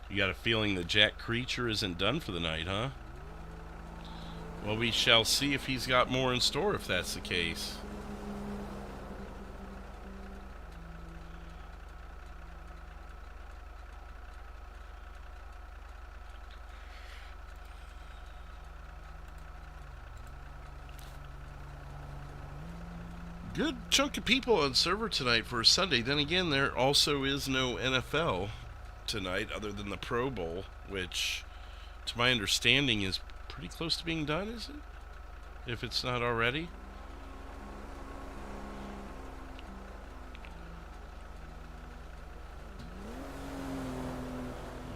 You got a feeling that Jack Creature isn't done for the night, huh? Well, we shall see if he's got more in store if that's the case. Good chunk of people on server tonight for a Sunday. Then again, there also is no NFL tonight other than the Pro Bowl, which to my understanding is pretty close to being done, is it? If it's not already.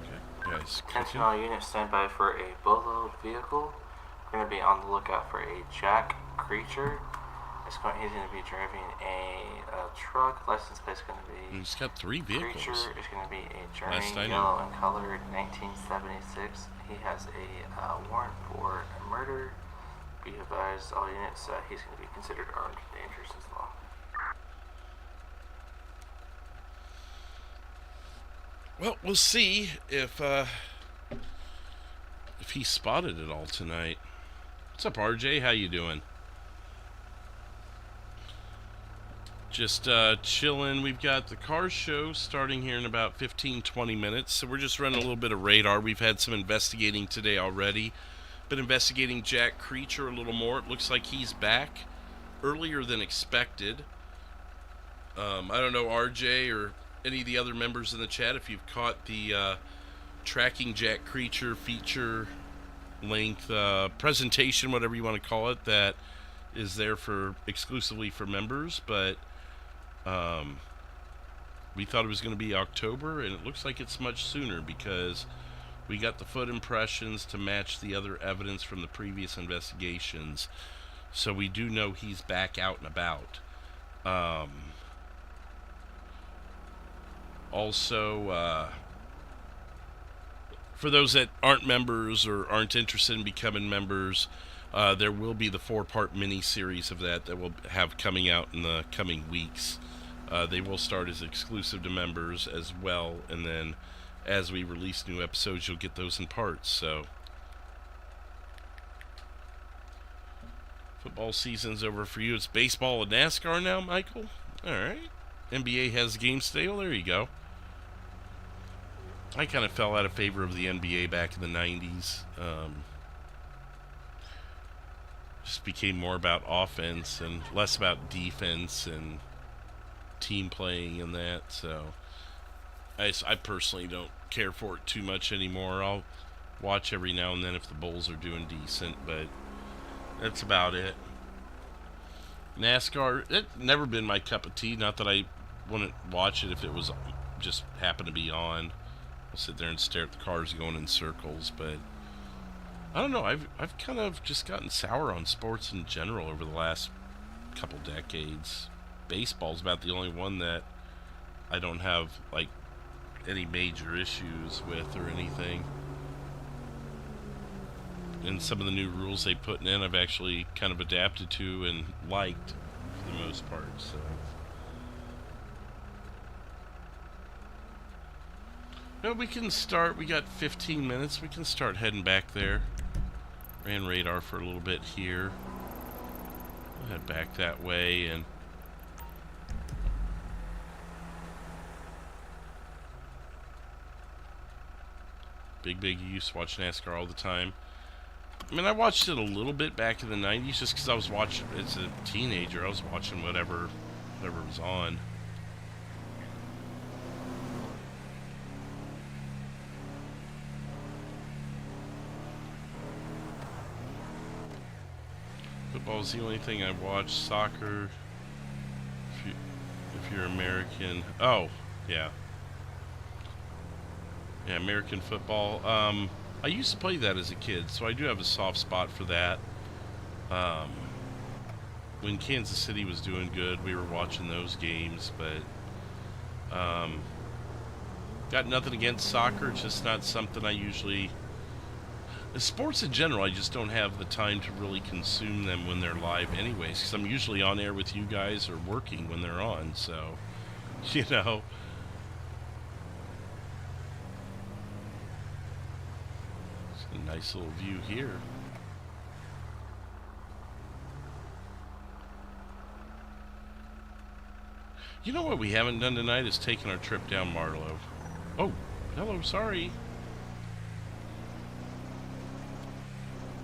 Okay, guys. Attention all units, stand by for a bulldog vehicle. We're going to be on the lookout for a Jack Creature. He's going to be driving a truck. License plate is going to be. He's got 3 vehicles. Creature is going to be a Journey, yellow in color, 1976. He has a warrant for murder. Be advised, all units, he's going to be considered armed and dangerous as well. Well, we'll see if he spotted it all tonight. What's up, RJ? How you doing? Just chilling. We've got the car show starting here in about 15-20 minutes, so we're just running a little bit of radar. We've had some investigating today already. Been investigating Jack Creature a little more. It looks like he's back earlier than expected. I don't know, RJ or any of the other members in the chat, if you've caught the tracking Jack Creature feature length presentation, whatever you want to call it, that is there for exclusively for members, but we thought it was going to be October, and it looks like it's much sooner because we got the foot impressions to match the other evidence from the previous investigations, so we do know he's back out and about. Also, for those that aren't members or aren't interested in becoming members, there will be the 4-part mini-series of that we'll have coming out in the coming weeks. They will start as exclusive to members as well, and then as we release new episodes, you'll get those in parts. So Football season's over for you. It's baseball and NASCAR now, Michael? Alright. NBA has games today. Well, there you go. I kind of fell out of favor of the NBA back in the 90s. Just became more about offense and less about defense and team playing and that. So I personally don't care for it too much anymore. I'll watch every now and then if the Bulls are doing decent, but that's about it. NASCAR, it's never been my cup of tea. Not that I wouldn't watch it if it was just happened to be on. I'll sit there and stare at the cars going in circles, but I don't know. I've kind of just gotten sour on sports in general over the last couple decades. Baseball's about the only one that I don't have like any major issues with or anything. And some of the new rules they put in, I've actually kind of adapted to and liked for the most part. So, no, we can start. We got 15 minutes. We can start heading back there. Ran radar for a little bit here. We'll head back that way and. Big used to watch NASCAR all the time. I mean, I watched it a little bit back in the 90s just because I was watching, as a teenager, I was watching whatever was on. Football's the only thing I watch. Soccer, if you're American. Oh, yeah. Yeah, American football. I used to play that as a kid, so I do have a soft spot for that. When Kansas City was doing good, we were watching those games, but got nothing against soccer. It's just not something I usually... Sports in general, I just don't have the time to really consume them when they're live anyways, because I'm usually on air with you guys or working when they're on, so, you know... A nice little view here. You know what we haven't done tonight is taken our trip down Marlow. Oh, hello, sorry.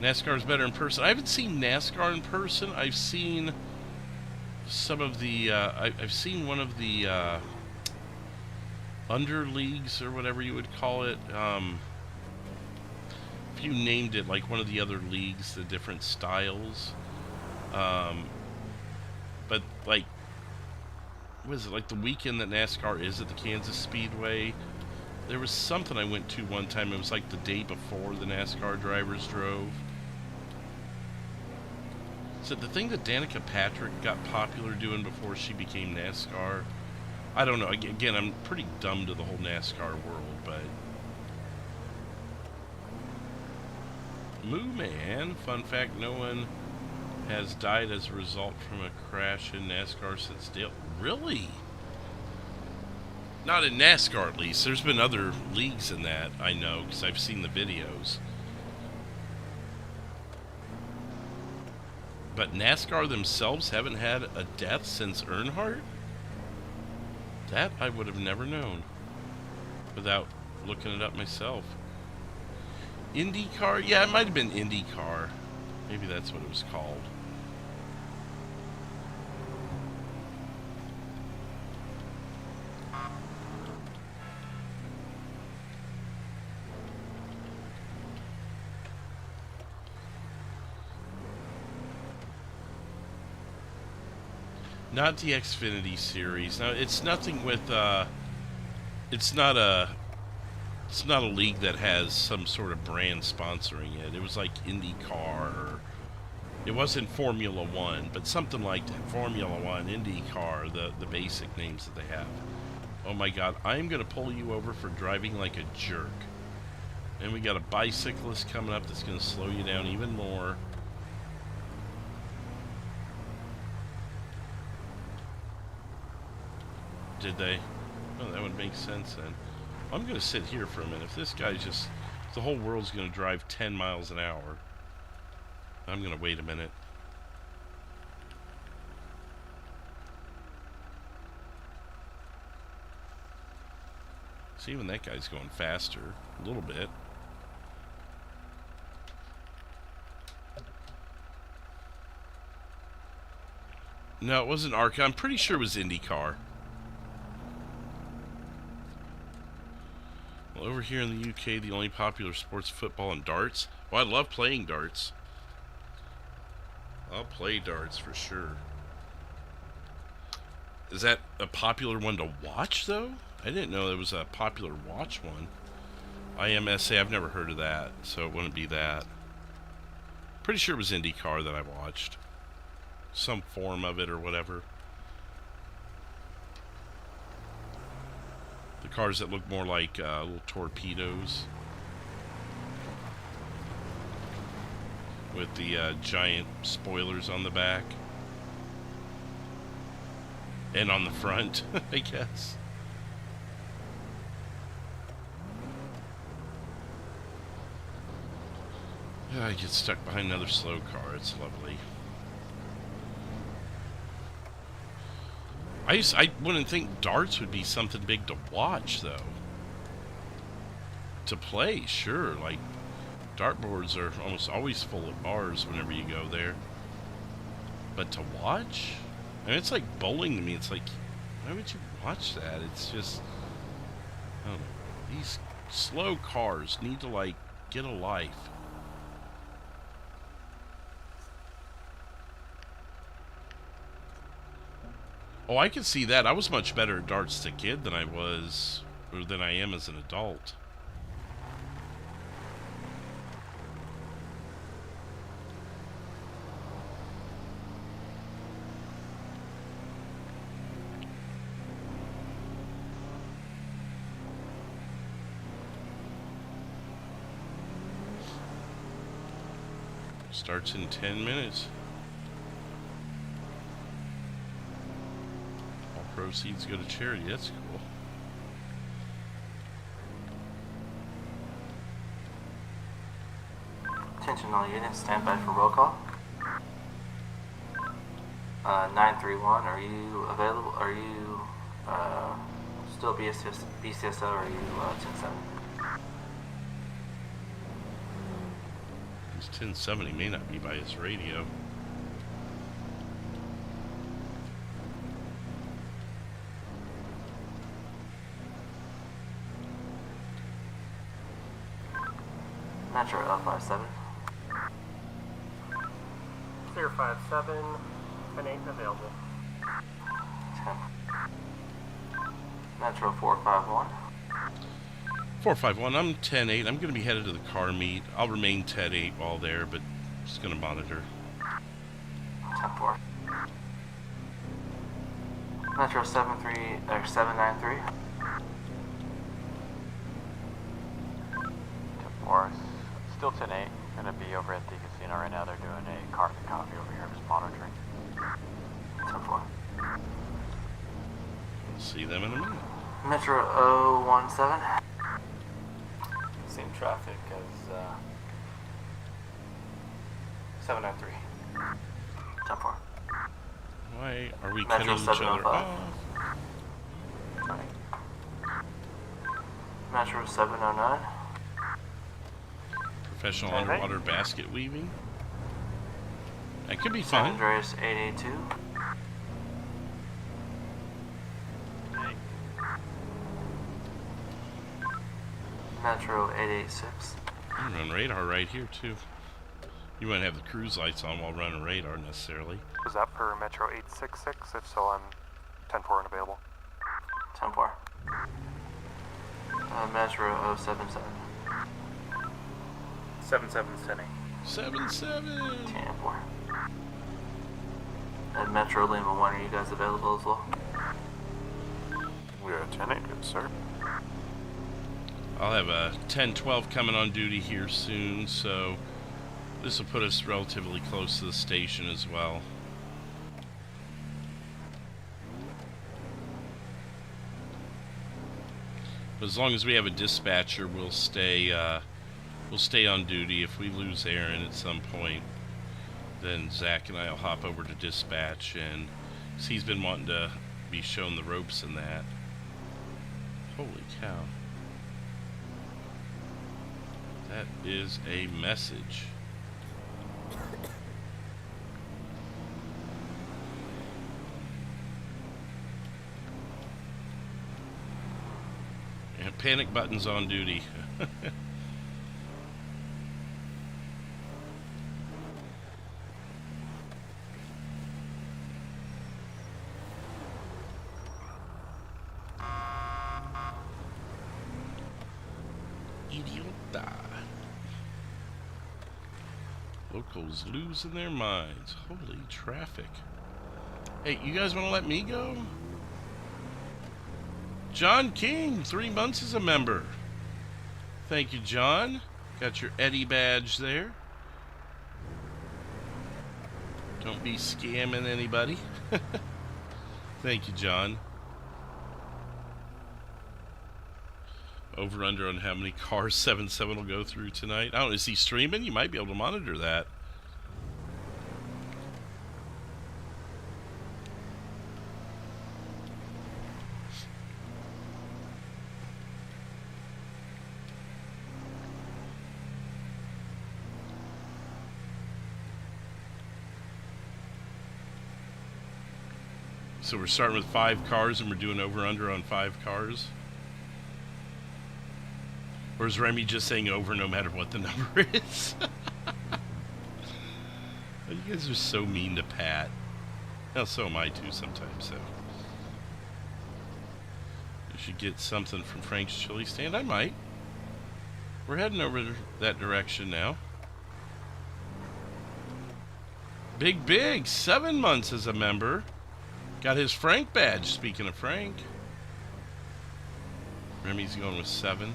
NASCAR's better in person. I haven't seen NASCAR in person. I've seen some of the, I've seen one of the under leagues or whatever you would call it. You named it like one of the other leagues, the different styles, but like, what is it, like the weekend that NASCAR is at the Kansas Speedway, there was something I went to one time. It was like the day before the NASCAR drivers drove. So the thing that Danica Patrick got popular doing before she became NASCAR, I don't know, again, I'm pretty dumb to the whole NASCAR world, but Moo Man, fun fact, no one has died as a result from a crash in NASCAR since Dale. Really? Not in NASCAR, at least. There's been other leagues in that, I know, because I've seen the videos. But NASCAR themselves haven't had a death since Earnhardt? That I would have never known without looking it up myself. IndyCar? Yeah, it might have been IndyCar. Maybe that's what it was called. Not the Xfinity series. Now, it's nothing with, it's not a league that has some sort of brand sponsoring it. It was like IndyCar, or it wasn't Formula One, but something like that. Formula One, IndyCar, the basic names that they have. Oh my God, I'm gonna pull you over for driving like a jerk. And we got a bicyclist coming up that's gonna slow you down even more. Did they? Oh, that would make sense then. I'm going to sit here for a minute. If this guy's just... the whole world's going to drive 10 miles an hour. I'm going to wait a minute. See, even that guy's going faster. A little bit. No, it wasn't ARCA. I'm pretty sure it was IndyCar. Well, over here in the UK, the only popular sports football and darts. Well, I love playing darts. I'll play darts for sure. Is that a popular one to watch, though? I didn't know there was a popular watch one. IMSA, I've never heard of that, so it wouldn't be that. Pretty sure it was IndyCar that I watched. Some form of it or whatever. The cars that look more like little torpedoes. With the giant spoilers on the back. And on the front, I guess. I get stuck behind another slow car. It's lovely. I wouldn't think darts would be something big to watch, though. To play, sure. Like, dartboards are almost always full of bars whenever you go there. But to watch? I mean, it's like bowling to me. It's like, why would you watch that? It's just, I don't know. These slow cars need to, like, get a life. Oh, I can see that. I was much better at darts as a kid than I was, or than I am as an adult. Starts in 10 minutes. Proceeds go to charity. That's cool. Attention all units, stand by for roll call. 931, are you available? Are you still BCSO or are you 1070? He's 1070, may not be by his radio. Metro L57. Clear 57, and 8 available. 10. Metro 451. 451, I'm 10-8. I'm going to be headed to the car meet. I'll remain 10-8 while there, but just going to monitor. 10-4. Metro 793. 10-4. Still 10-8. Gonna be over at the casino right now. They're doing a coffee over here, just monitoring. 10-4. See them in a minute. Metro 017. Same traffic as 793. 10-4. Why are we Metro cutting each other 705. off? Metro 709. Professional underwater basket weaving. That could be fun. San Andreas 882. Metro 886. I can run radar right here too. You wouldn't have the cruise lights on while running radar necessarily. Was that per Metro 866? If so, I'm 10-4 unavailable. 10-4. Metro 077. 77's 10-8. 77. 10-4. And Metro Lima 1, are you guys available as well? We are 10-8, good sir. I'll have a 10-12 coming on duty here soon, so this will put us relatively close to the station as well. But as long as we have a dispatcher, we'll stay on duty. If we lose Aaron at some point, then Zach and I will hop over to dispatch, and 'cause he's been wanting to be shown the ropes and that. Holy cow. That is a message. And panic buttons on duty. Idiota. Locals losing their minds. Holy traffic. Hey, you guys want to let me go? John King, 3 months as a member. Thank you, John. Got your Eddie badge there. Don't be scamming anybody. Thank you, John. Over under on how many cars 7-7 will go through tonight. I don't know, is he streaming? You might be able to monitor that. So we're starting with 5 cars and we're doing over under on 5 cars? Or is Remy just saying over no matter what the number is? You guys are so mean to Pat. Well, so am I too sometimes, so. You should get something from Frank's Chili Stand. I might. We're heading over that direction now. Big, 7 months as a member. Got his Frank badge, speaking of Frank. Remy's going with 7.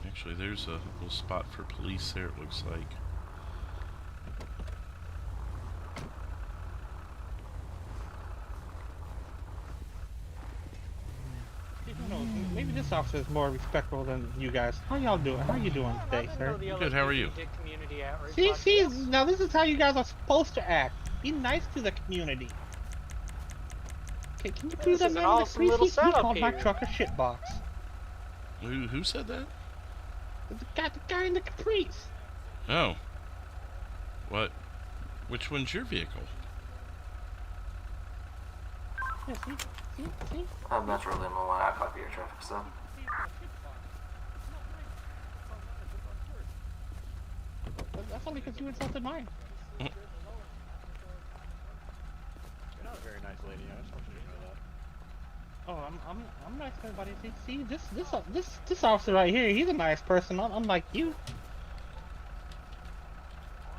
Actually, there's a little spot for police there, it looks like. Maybe this officer is more respectful than you guys. How y'all doing? How you doing today, sir? Good, how are you? See, now this is how you guys are supposed to act. Be nice to the community. Okay, can you please that man in the Caprice? He called my truck a shitbox. Who said that? The guy in the Caprice. Oh. What? Which one's your vehicle? Yeah, see? That's really my one. I copy your traffic stop. That's only because you insulted mine. You're not a very nice lady. I just want you to know that. Oh, I'm nice to everybody. See, this officer right here, he's a nice person. Unlike you.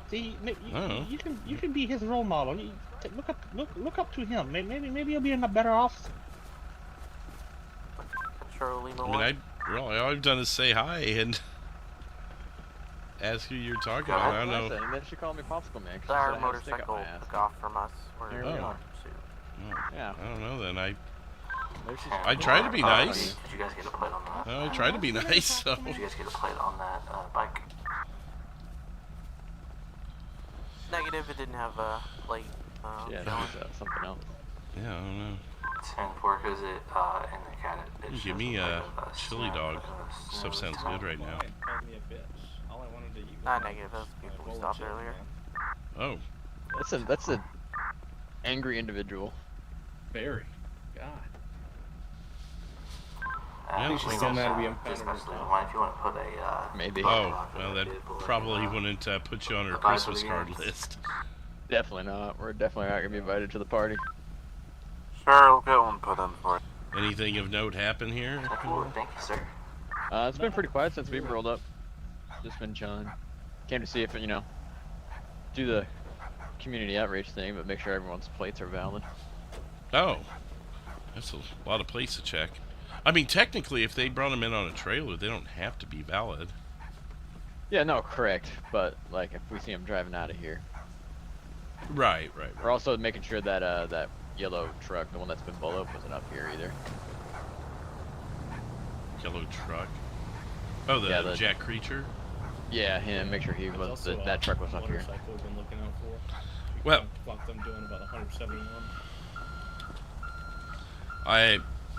See, you can be his role model. Look up to him. Maybe he'll be a better officer. I mean, all I've done is say hi and ask who you're talking about. I don't know. And then she called me Popsicle Man. Our motorcycle took off from us. Yeah. I don't know then. I try to be nice. Did you guys get a plate on that? I try to be nice, so. Did you guys get a plate on that bike? Negative, it didn't have a plate. Yeah, something else. Yeah, I don't know. 10-4 goes it in the cat. Give me a chili dog. Stuff sounds good right now. Not negative, those people we stopped earlier. Oh. That's a angry individual. Very. God. Yeah, she's still mad to be impounded. If you want to put a maybe. Oh, well, that probably wouldn't put you on her Christmas card list. Definitely not. We're definitely not gonna be invited to the party. Sure, we'll get one put in for you. Anything of note happen here? Thank you, sir. It's been pretty quiet since we've rolled up. Just been chilling. Came to see if do the community outreach thing, but make sure everyone's plates are valid. Oh, that's a lot of plates to check. I mean, technically, if they brought them in on a trailer, they don't have to be valid. Yeah, no, correct. But like, if we see them driving out of here, right. We're also making sure that that yellow truck, the one that's been blown up, wasn't up here either. Yellow truck. Oh, the Jack Creature. Yeah, him. Make sure he There's was also that truck was a up here. motorcycle we've been looking out for. We Well, clocked them doing about 171.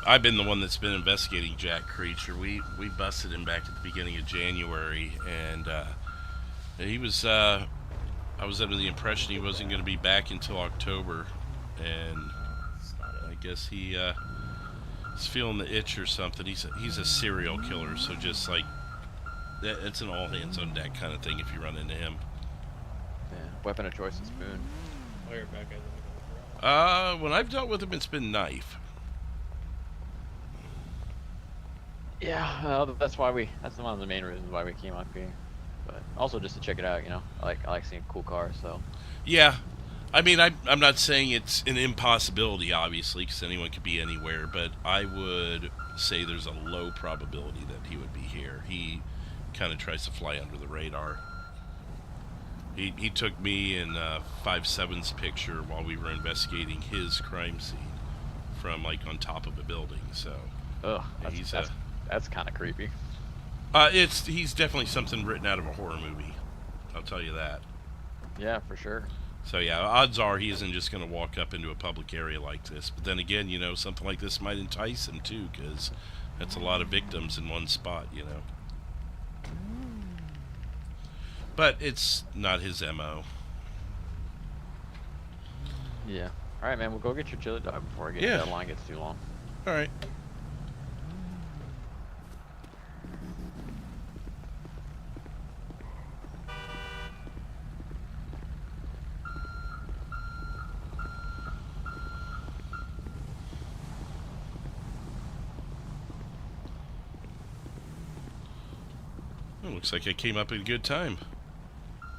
I've been the one that's been investigating Jack Creature. We busted him back at the beginning of January, and he was. I was under the impression he wasn't going to be back until October, and I guess he is feeling the itch or something. He's a serial killer, so just like it's an all hands on deck kind of thing if you run into him. Yeah, weapon of choice is spoon. Fire back at When I've dealt with him, it's been knife. Yeah, that's why that's one of the main reasons why we came up here. But also just to check it out, you know. I like seeing cool cars, so. Yeah, I mean, I'm not saying it's an impossibility, obviously, because anyone could be anywhere, but I would say there's a low probability that he would be here. He kind of tries to fly under the radar. He took me and 5-7's picture while we were investigating his crime scene from like on top of a building. So, that's kind of creepy. He's definitely something written out of a horror movie. I'll tell you that. Yeah, for sure. So yeah, odds are he isn't just going to walk up into a public area like this. But then again, you know, something like this might entice him too, because that's a lot of victims in one spot, you know. But it's not his MO. Yeah. All right, man. We'll go get your chili dog before that line gets too long. All right. Well, looks like I came up at a good time.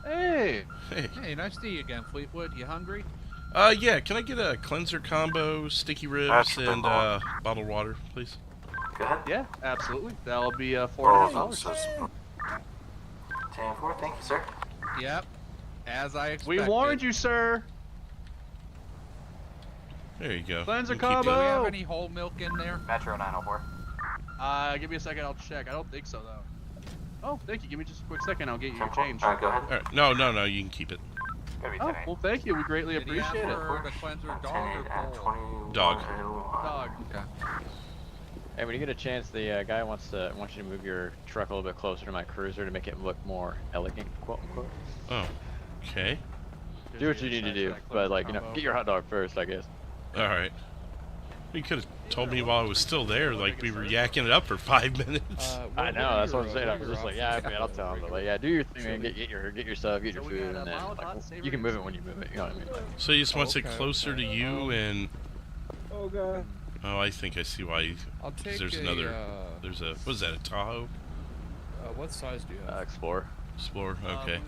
Hey! Hey. Hey, nice to see you again, Fleetwood. You hungry? Yeah, can I get a cleanser combo, sticky ribs, and bottled water, please? Go ahead. Yeah, absolutely. That'll be $400. 10-4, thank you, sir. Yep. As I expected. We warned you, sir. There you go. Cleanser We'll keep combo! Do we that. have any whole milk in there? Metro 904. Give me a second, I'll check. I don't think so, though. Oh, thank you. Give me just a quick second, I'll get you your change. Alright, go ahead. All right. No, you can keep it. Oh, well, thank you. We greatly Did he appreciate ask it. for the cleanser dog or bowl? Dog. Dog. Okay. Hey, when you get a chance, the guy wants you to move your truck a little bit closer to my cruiser to make it look more elegant, quote unquote. Oh, okay. Do what you need to do, but like, you know, get your hot dog first, I guess. All right. You could have told me while I was still there, like we were yakking it up for 5 minutes. I know, that's what I'm saying. I was just like, yeah, man, I'll tell him. But like, yeah, do your thing, man. Get your stuff, get your food, and then like, you can move it when you move it. You know what I mean? So he just wants it closer to you, and Oh god. oh, I think I see why. I'll take There's another. There's a. What is that? A Tahoe? What size do you have? Explorer. Explorer. Okay.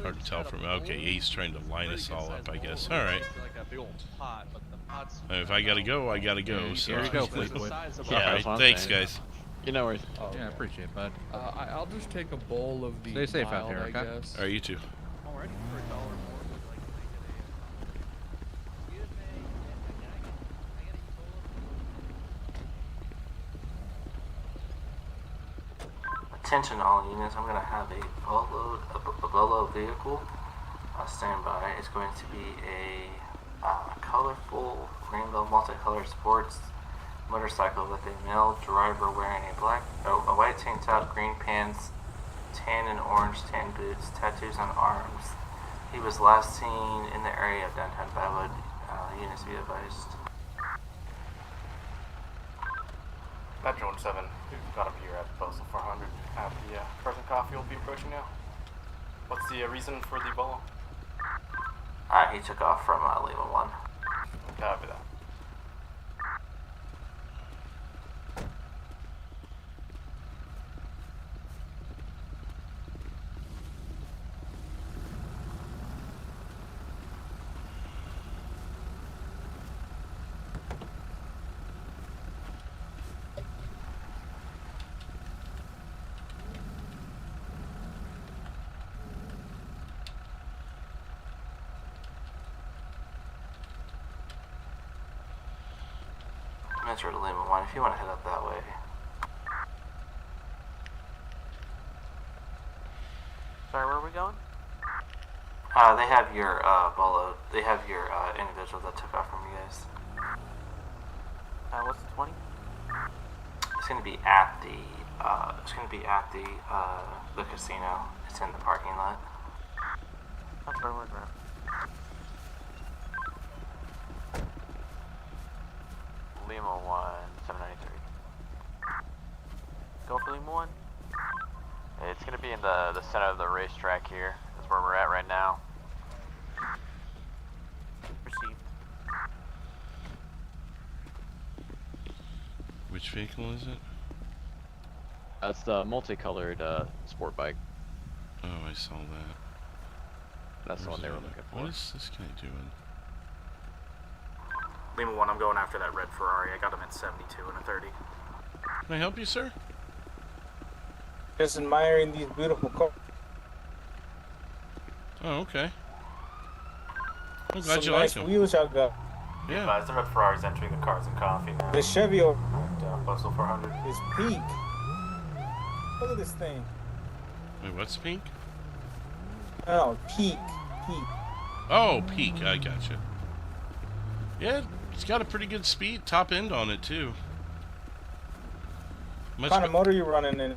Hard to tell from. Okay, he's trying to line us all up, I guess. All right. Like a big old pot, but the pot's If I gotta go, I gotta go. So. Here you go, Fleetwood. Yeah. All right. Thanks, guys. You know where. Oh, Yeah, I appreciate it, bud. I'll just take a bowl of the Stay safe out mild, there, I okay? guess. All right, you too. Alrighty, for $1 more, we'd like to make it Attention all units, I'm going to have a Bolo vehicle stand by. It's going to be a colorful rainbow multicolored sports motorcycle with a male driver wearing a white tank top, green pants, tan and orange tan boots, tattoos on arms. He was last seen in the area of downtown Vinewood. Units be advised. Metro 17, we've got him here at Postal 400. The person coffee will be approaching now. What's the reason for the bolo? He took off from Lima 1. Copy that. Metro to Lima 1, if you want to head up that way. They have your bolo. They have your individual that took off from you guys. What's the 20? It's gonna be at the. It's gonna be at the casino. It's in the parking lot. That's where we're at. Lima 1, 793. Go for Lima 1. It's gonna be in the center of the racetrack here. That's where we're at right now. Received. Which vehicle is it? That's the multicolored sport bike. Oh, I saw that. That's the one they were looking for. What is this guy doing? Lima 1, I'm going after that red Ferrari. I got him at 72 and a 30. Can I help you, sir? Just admiring these beautiful cars. Oh, okay. I'm glad you nice like them. wheels y'all got. Yeah. The red Ferrari's entering the Cars and Coffee now. The Chevy over Postal 400. is peak. Look at this thing. Wait, what's pink? Oh, peak. Peak. Oh, peak. I gotcha. Yeah, it's got a pretty good speed, top end on it too. What kind of motor you running in?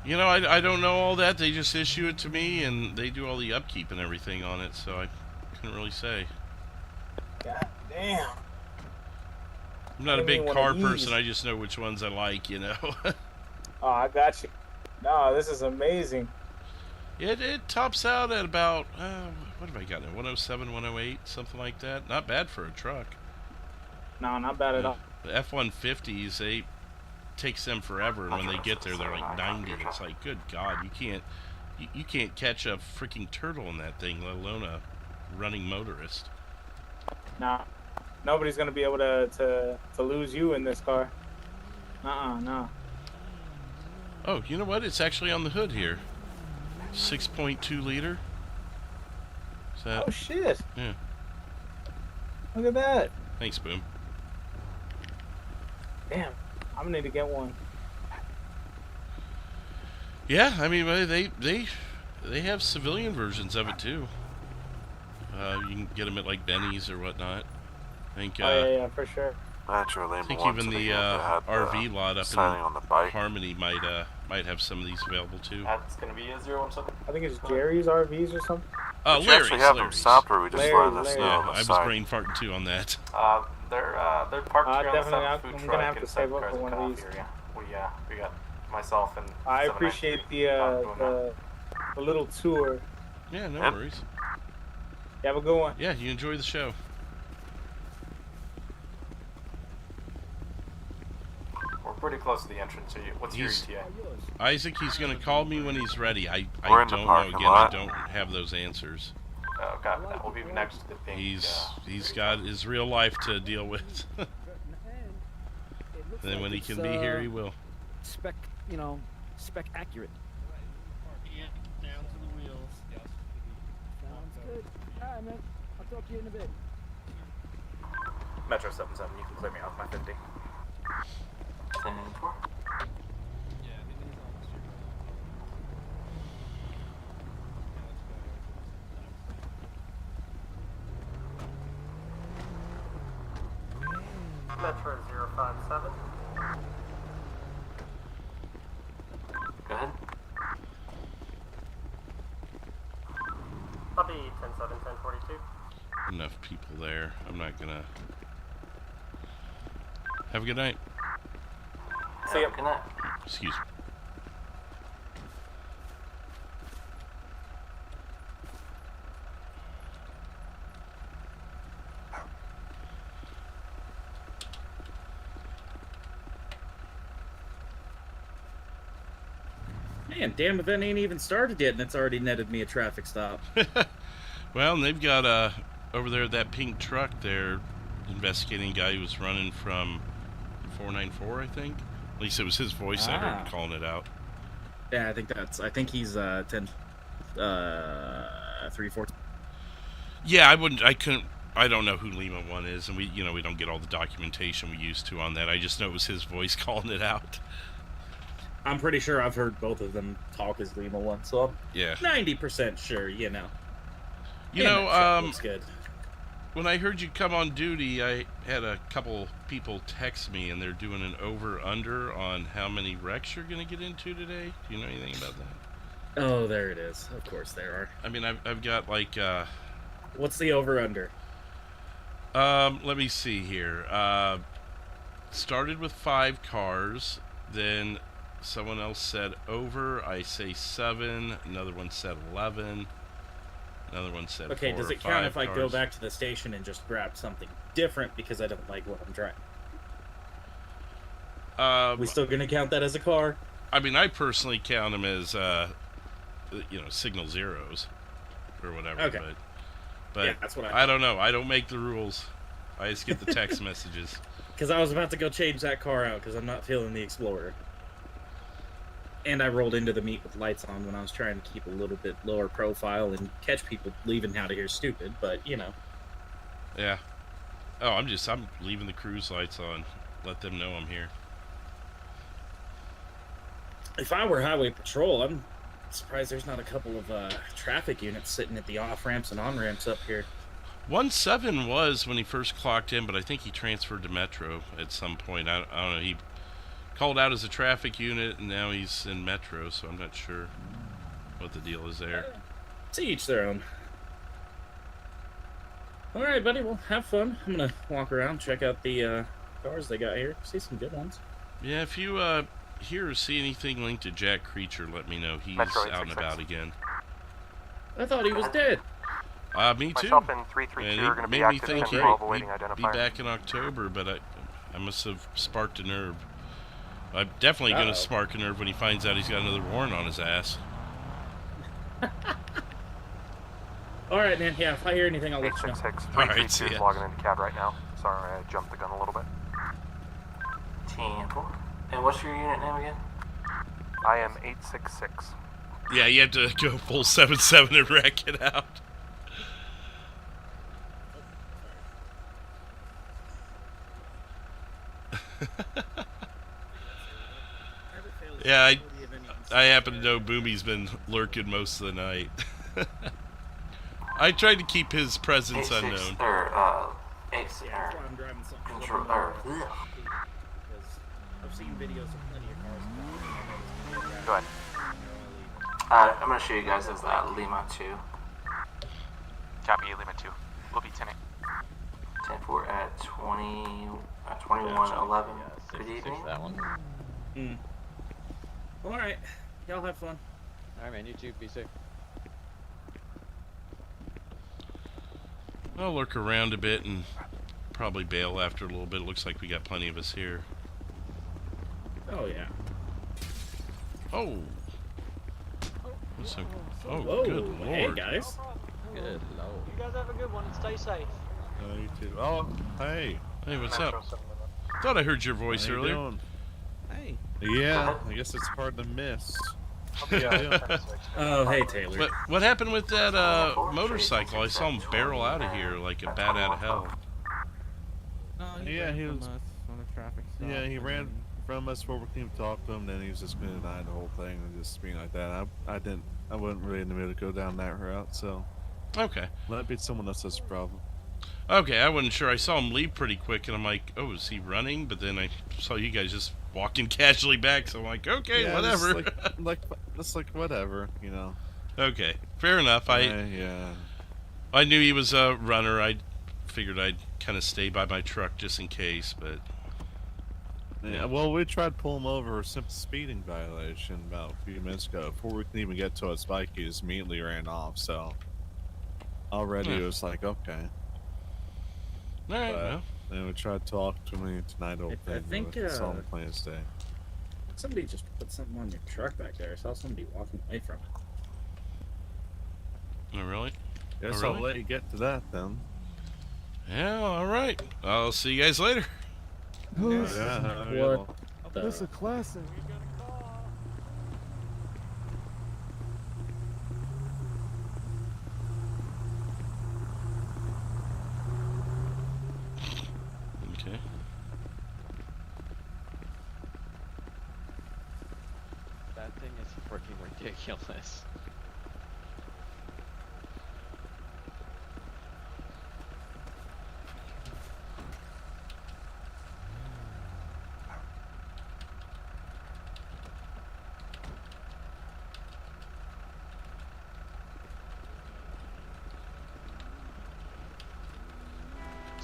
You know, I don't know all that. They just issue it to me, and they do all the upkeep and everything on it, so I couldn't really say. God damn. I'm not a big car person. I just know which ones I like, you know. Oh, I got you. No, this is amazing. It tops out at about, what have I got now? 107, 108, something like that. Not bad for a truck. No, not bad at all. The F-150s, they takes them forever, and when they get there, they're like 90. It's like, good God, you can't catch a freaking turtle in that thing, let alone a running motorist. No, nobody's gonna be able to lose you in this car. No. Oh, you know what? It's actually on the hood here. 6.2 liter. Is that? Oh shit! Yeah. Look at that. Thanks, Boom. Damn, I'm gonna need to get one. Yeah, I mean, they have civilian versions of it too. You can get them at like Benny's or whatnot. I think. Yeah, for sure. I think even the RV lot up in on the bike. Harmony might have some of these available too. That's gonna be a 017. I think it's Jerry's RVs or something. Did you actually have them stopped, or we just letting us know Yeah, on the I was side? brain farting too on that. They're parked here on the side of the food I'm truck gonna have to inside save up Cars for and one of Coffee these. area. We got myself and. I appreciate the little tour. Yeah, no worries. You have a good one. Yeah, you enjoy the show. We're pretty close to the entrance. So what's your ETA? Isaac, he's gonna call me when he's ready. I We're in the don't know parking again. lot. I don't have those answers. Okay, we'll be next to the pink. He's got his real life to deal with. And then when he can be here, he will. Spec accurate. Yeah, down to the wheels. Sounds good. Alright, man. I'll talk to you in a bit. Metro 77, you can clear me off my 50. 10-4. Metro 057. Go ahead. I'll be 10-7, 10-42. Enough people there. I'm not gonna. Have a good night. See you. Good night. Excuse me. Man, damn event ain't even started yet, and it's already netted me a traffic stop. Well, and they've got over there that pink truck. They're investigating a guy who was running from 494, I think. At least it was his voice I heard calling it out. Yeah, I think he's 314. Yeah, I don't know who Lima 1 is, and we don't get all the documentation we used to on that. I just know it was his voice calling it out. I'm pretty sure I've heard both of them talk as Lima 1, so I'm yeah, 90% sure, You Yeah, know, that truck looks good. when I heard you come on duty, I had a couple people text me, and they're doing an over-under on how many wrecks you're going to get into today. Do you know anything about that? Oh, there it is. Of course there are. I mean, I've got like... What's the over-under? Let me see here. Started with 5 cars, then someone else said over, I say 7, another one said 11, another one said 4 Okay, does or it count 5 if I go cars. back to the station and just grab something different because I don't like what I'm driving? We still gonna count that as a car? I mean, I personally count them as, signal zeros or whatever. Okay. But Yeah, that's what I don't know. I don't make the rules. I just get the text messages. Because I was about to go change that car out because I'm not feeling the Explorer. And I rolled into the meet with lights on when I was trying to keep a little bit lower profile and catch people leaving out of here stupid, but you know. Yeah. Oh, I'm leaving the cruise lights on. Let them know I'm here. If I were highway patrol, I'm surprised there's not a couple of traffic units sitting at the off-ramps and on-ramps up here. 1-7 was when he first clocked in, but I think he transferred to Metro at some point. I don't know. He called out as a traffic unit, and now he's in Metro, so I'm not sure what the deal is there. To each their own. Alright, buddy, well, have fun. I'm gonna walk around, check out the cars they got here. See some good ones. Yeah, if you hear or see anything linked to Jack Creature, let me know. He's Metro out and 866. about again. I thought he was dead. Me too. Myself and 332 are going to be made me active think in 12 awaiting he'd be identifier. back in October, but I must have sparked a nerve. I'm definitely going to spark a nerve when he finds out he's got another warrant on his ass. Alright, man, yeah, if I hear anything, I'll let you know. 866. Alright, 332 see is ya. logging into cab right now. Sorry, I jumped the gun a little bit. 10-4. And what's your unit name again? I am 866. Yeah, you have to go full 7-7 and wreck it out. Yeah, I happen to know Boomy's been lurking most of the night. I tried to keep his presence unknown. I've seen videos of plenty of cars. Go ahead. I'm going to show you guys as Lima 2. Copy, Lima 2. We'll be 10-8. 10-4 at 21:11. Good evening. That one. Alright, y'all have fun. Alright, man, you too. Be safe. I'll lurk around a bit and probably bail after a little bit. It looks like we got plenty of us here. Oh, yeah. Oh. Oh, Whoa, good lord. hey, guys. Good lord. You guys have a good one and stay safe. You too. Oh, hey. Hey, what's up? Thought I heard your voice How you earlier. doing? Hey. Yeah, I guess it's hard to miss. Oh, hey, Taylor. What happened with that motorcycle? I saw him barrel out of here like a bat out of hell. Yeah, he was on a traffic stop. Yeah, he ran from us before we came to talk to him. Then he was just going to deny the whole thing and just being like that. I wasn't really in the mood to go down that route. So okay, let be someone else's problem. Okay, I wasn't sure. I saw him leave pretty quick, and I'm like, oh, is he running? But then I saw you guys just walking casually back, so I'm like, okay, yeah, whatever. Just like whatever, you know. Okay, fair enough. Yeah. I knew he was a runner. I figured I'd kind of stay by my truck just in case, but yeah. Well, we tried to pull him over a simple speeding violation about a few minutes ago. Before we could even get to his bike, he just immediately ran off. So already it was like, okay. All right. Well. And we tried to talk to me tonight. I think saw him playing today. Somebody just put something on your truck back there. I saw somebody walking away from it. Oh, really? Guess really? I'll let you get to that then. Yeah, all right. I'll see you guys later. What? That's a classic. Okay. That thing is freaking ridiculous.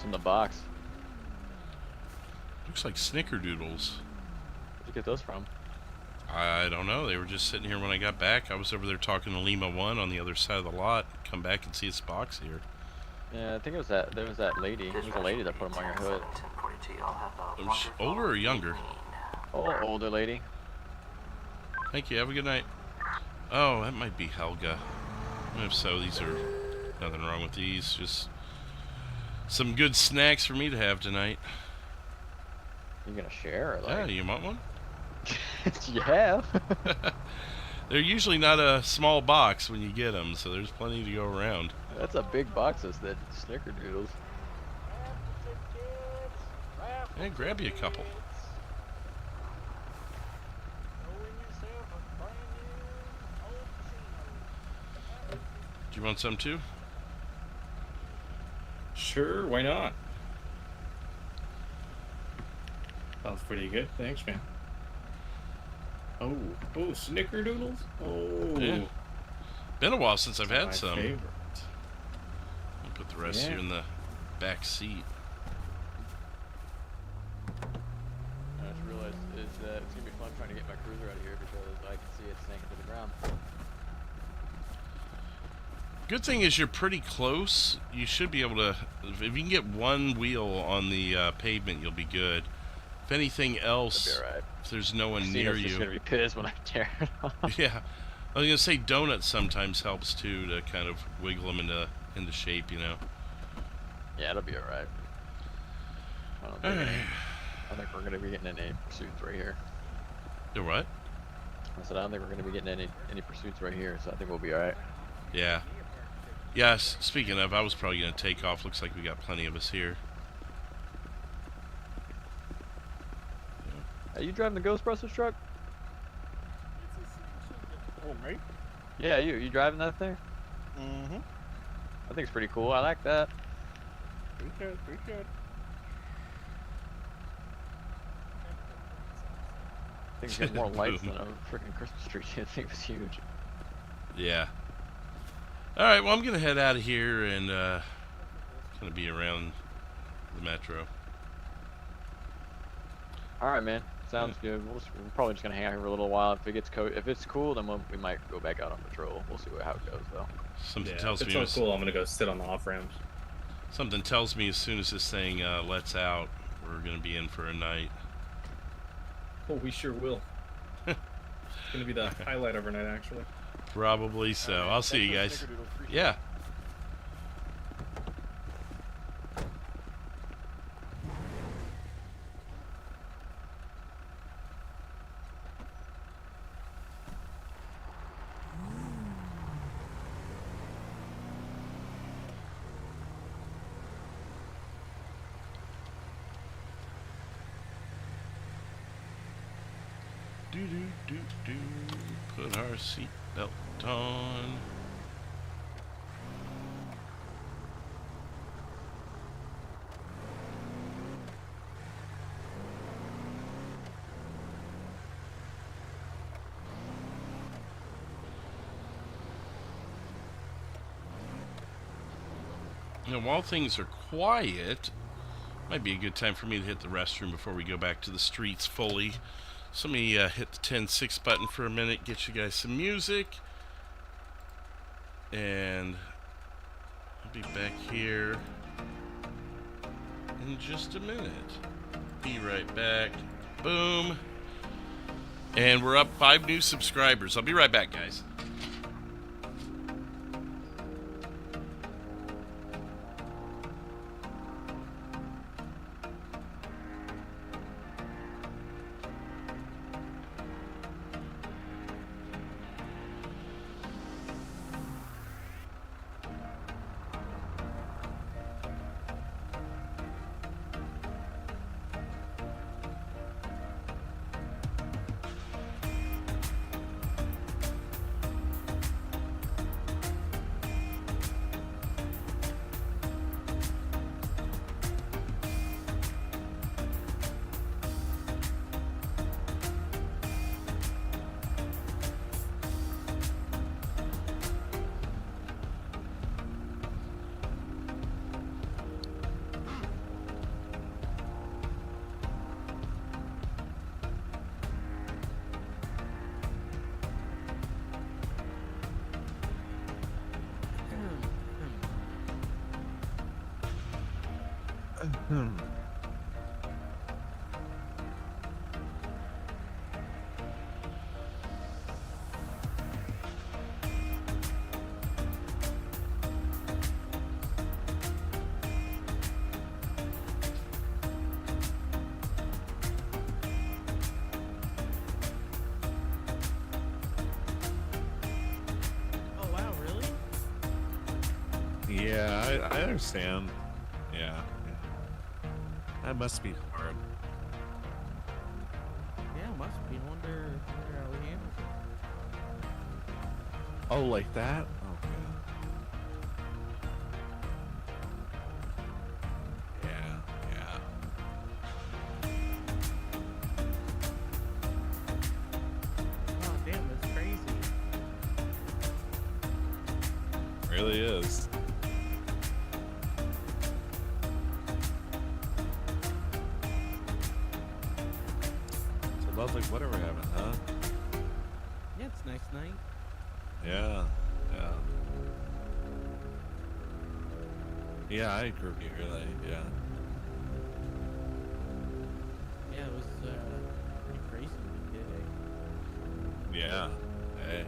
What's in the box? Looks like snickerdoodles. Where'd you get those from? I don't know. They were just sitting here when I got back. I was over there talking to Lima 1 on the other side of the lot. Come back and see this box here. Yeah, I think it was that. There was that lady. It was a lady that put them on your hood. Older or younger? Oh, older lady. Thank you. Have a good night. Oh, that might be Helga. If so, these are nothing wrong with these. Just some good snacks for me to have tonight. You gonna share? Or like... Yeah, you want one? You have. They're usually not a small box when you get them, so there's plenty to go around. That's a big box of that snickerdoodles. Hey, grab you a couple. Do you want some too? Sure, why not? Sounds pretty good. Thanks, man. Oh, snickerdoodles? Oh. Yeah. Been a while since I've had my some. favorite. I'll put the rest here in the back seat. I just realized it's gonna be fun trying to get my cruiser out of here because I can see it sinking to the ground. Good thing is you're pretty close. You should be able to, if you can get one wheel on the pavement, you'll be good. If anything else, right. if there's no one near you, just gonna be pissed when I tear it off. Yeah, I was gonna say donuts sometimes helps too to kind of wiggle them into shape, you know. Yeah, it'll be alright. I don't think we're gonna be getting any pursuits right here. The what? I said I don't think we're gonna be getting any pursuits right here, so I think we'll be alright. Yeah. Yes. Speaking of, I was probably gonna take off. Looks like we got plenty of us here. Are you driving the Ghostbusters truck? Oh, mate. Yeah, you driving that thing? Mm-hmm. I think it's pretty cool. I like that. Pretty good. I think it's got more lights than a freaking Christmas tree. I think it was huge. Yeah. All right. Well, I'm gonna head out of here and gonna be around the metro. All right, man. Sounds good. We're probably just gonna hang out here for a little while. If it's cool, then we might go back out on patrol. We'll see how it goes, though. Something tells me if it's so cool, I'm gonna go sit on the off ramps. Something tells me as soon as this thing lets out, we're gonna be in for a night. Oh, we sure will. It's gonna be the highlight of our night, actually. Probably so. I'll see you guys. Yeah. Put our seatbelt on. Now, while things are quiet, might be a good time for me to hit the restroom before we go back to the streets fully. So let me hit the 10-6 button for a minute, get you guys some music, and I'll be back here in just a minute. Be right back. Boom. And we're up 5 new subscribers. I'll be right back, guys. Oh wow, really? Yeah, I understand. Yeah. That must be hard. Yeah, it must be. Wonder how he handles it. Oh, like that? Okay. Yeah. Oh damn, that's crazy. Really is. It's a lovely weather we're having, huh? Yeah, it's a nice night. Yeah. Yeah, I agree with you, really. Yeah. Yeah, it was pretty crazy today. Yeah. Hey.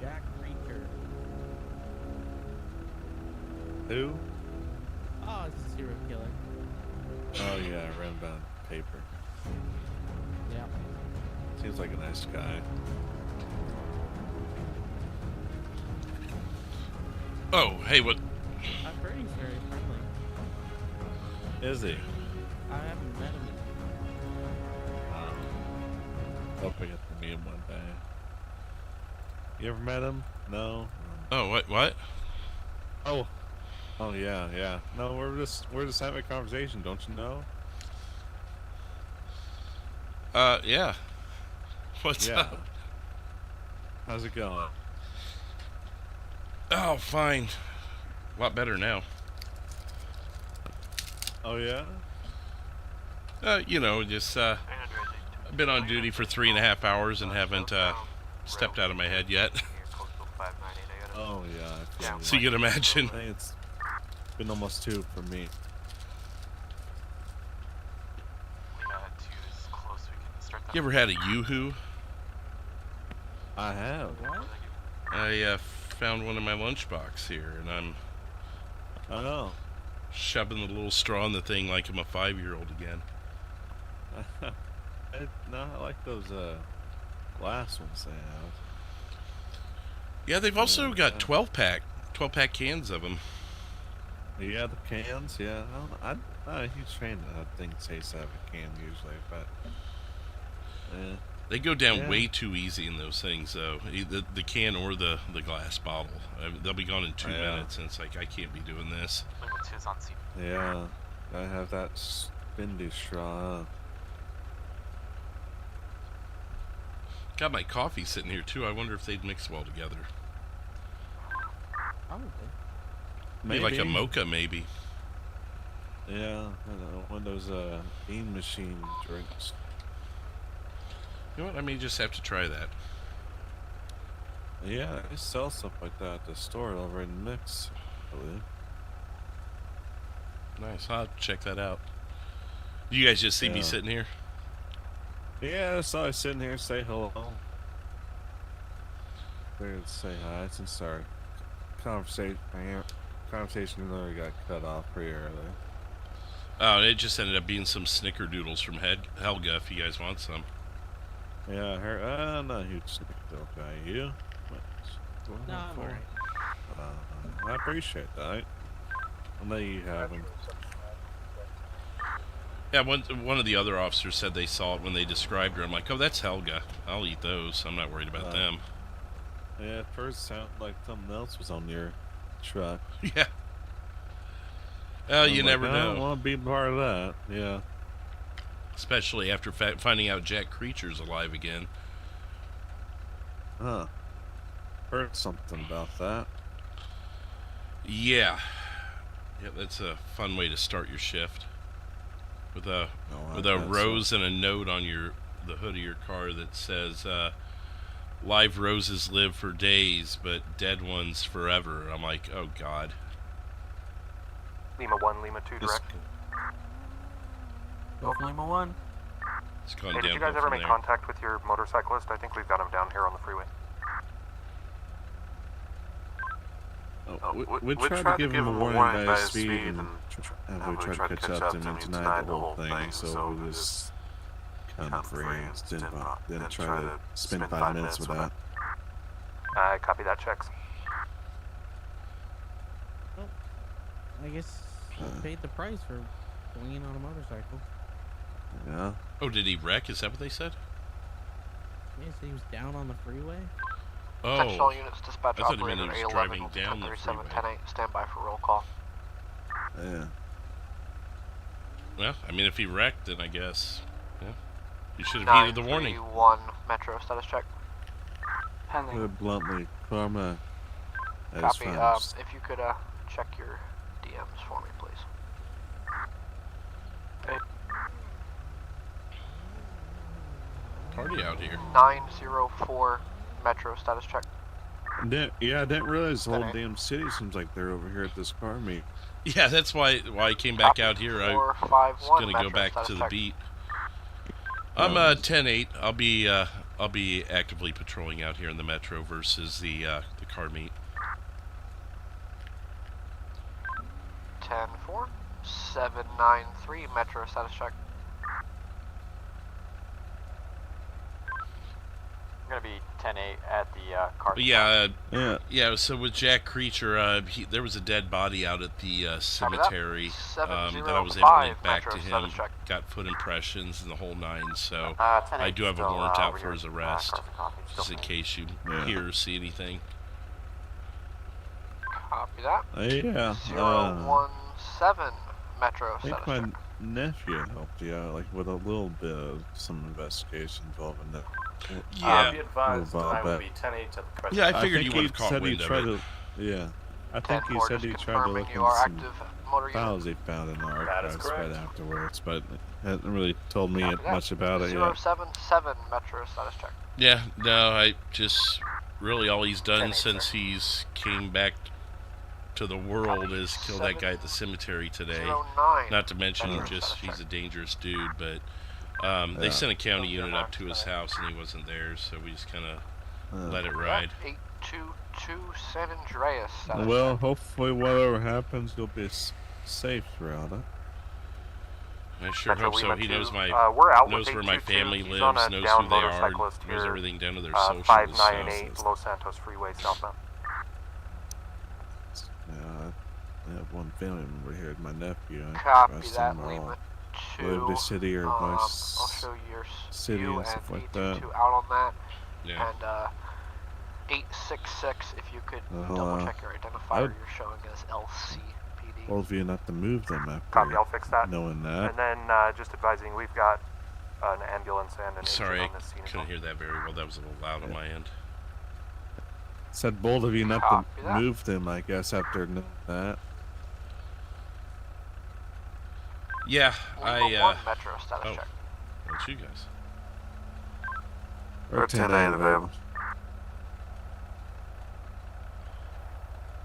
Jack Reacher. Who? Oh, it's a serial killer. Oh yeah, Rambound Paper. Yeah. Seems like a nice guy. Oh, hey, what? I've heard he's very friendly. Is he? I haven't met him. Hope I get to meet him one day. You ever met him? No. Oh, what? Oh yeah. No, we're just having a conversation, don't you know? Yeah. What's up? How's it going? Oh, fine. A lot better now. Oh yeah? You know, just I've been on duty for 3.5 hours and haven't stepped out of my head yet. Oh yeah. So you can imagine. I think it's been almost 2 for me. You ever had a yoo-hoo? I have. I found one in my lunchbox here, and I'm shoving the little straw in the thing like I'm a 5-year-old again. No, I like those glass ones they have. Yeah, they've also got 12-pack cans of them. Yeah, the cans. Yeah, I'm not a huge fan of things tastes out of a can usually, but they go down way too easy in those things, though. Either the can or the glass bottle. They'll be gone in 2 minutes, and it's like I can't be doing this. Yeah, I have that spindy straw. Got my coffee sitting here too. I wonder if they'd mix well together. Probably. Maybe like a mocha, maybe. Yeah, I know, one of those bean machine drinks. You know what? I may just have to try that. Yeah, they sell stuff like that at the store over in Mix, I believe. Nice. I'll check that out. You guys just see me sitting here? Yeah, so I was sitting here, say hello. Figured to say hi since our conversation really got cut off pretty early. Oh, it just ended up being some snickerdoodles from Helga if you guys want some. Yeah, I heard. I'm not a huge snickerdoodle guy. You? No, I'm alright. I appreciate that. I'll let you have them. Yeah, one of the other officers said they saw it when they described her. I'm like, oh, that's Helga. I'll eat those. I'm not worried about them. Yeah, at first it sounded like something else was on your truck. Yeah. Well, you never know. I don't want to be part of that. Yeah. Especially after finding out Jack Creature's alive again. Huh. Heard something about that. Yeah. Yeah, that's a fun way to start your shift. With a rose and a note on the hood of your car that says, live roses live for days, but dead ones forever. I'm like, oh God. Lima 1, Lima 2 direct. Go for Lima 1. It's going Hey, did you downhill guys ever from make there. contact with your motorcyclist? I think we've got him down here on the freeway. We tried to give him a warning by his speed, and we tried to catch up to him tonight, the whole thing, so we just kind of freeze. Didn't try to spend 5 minutes with that. I copy that, checks. Well, I guess he paid the price for going in on a motorcycle. Yeah. Oh, did he wreck? Is that what they said? Yes, he was down on the freeway. Oh, Attention all units, dispatch I thought he operator meant he was A11, driving down the 1037, freeway. 10-8, stand by for roll call. Yeah. Well, I mean, if he wrecked, then I guess, yeah, you should have heeded the warning. 931 Metro, status check. Put it bluntly, Karma is Copy, fast. if you could check your DMs for me, please. Party out here. 904 Metro, status check. Yeah, I didn't realize the whole damn city seems like they're over here at this car meet. Yeah, that's why I came back out here. I was gonna go back to the beat. I'm 10-8. I'll be actively patrolling out here in the metro versus the car meet. 10-4, 793 Metro, status check. I'm gonna be 10-8 at the car. But yeah. So with Jack Creature, there was a dead body out at the cemetery that I was able to link back to him. Got foot impressions and the whole 9. So I do have a warrant out for his arrest, just in case you hear or see anything. Copy that. Yeah. 017 Metro, I think status my check. nephew helped you out, like with a little bit of some investigation involving that. Yeah. Be advised, I will be 10-8 to the question. Yeah, I figured you would have caught wind of it. Yeah. I think he said he tried to look into some files he found in the archives right afterwards, but hasn't really told me much about it yet. 077 Metro, status check. Yeah, no, I just really all he's done since he's came back to the world is kill that guy at the cemetery today. Not to mention just he's a dangerous dude, but they sent a county unit up to his house and he wasn't there, so we just kind of let it ride. 822 San Andreas, status Well, check. hopefully whatever happens, you'll be safe throughout it. I sure Metro hope so. Lima He 2, knows we're out knows with where my 822. family He's lives, on a knows down who they are, motorcyclist knows here, everything down to their socials. 598 So. Los Santos Freeway southbound. I have one family member here, my nephew. Copy that, Lima 2. Live the city or I'll nice show you your city you and stuff like that. D22 out on that. Yeah. And 866, if you could Well, double check your identifier, you're showing as LCPD. Well, if you not to move them after Copy, I'll fix that. knowing that. And then just advising, we've got an ambulance and an Sorry, engine on this scene. I couldn't hear that very well. That was a little loud on my end. Said bold of you not Copy to that. move them, I guess, after that. Yeah, Lima 1 Metro, status check. That's you guys. Or 10-8 available.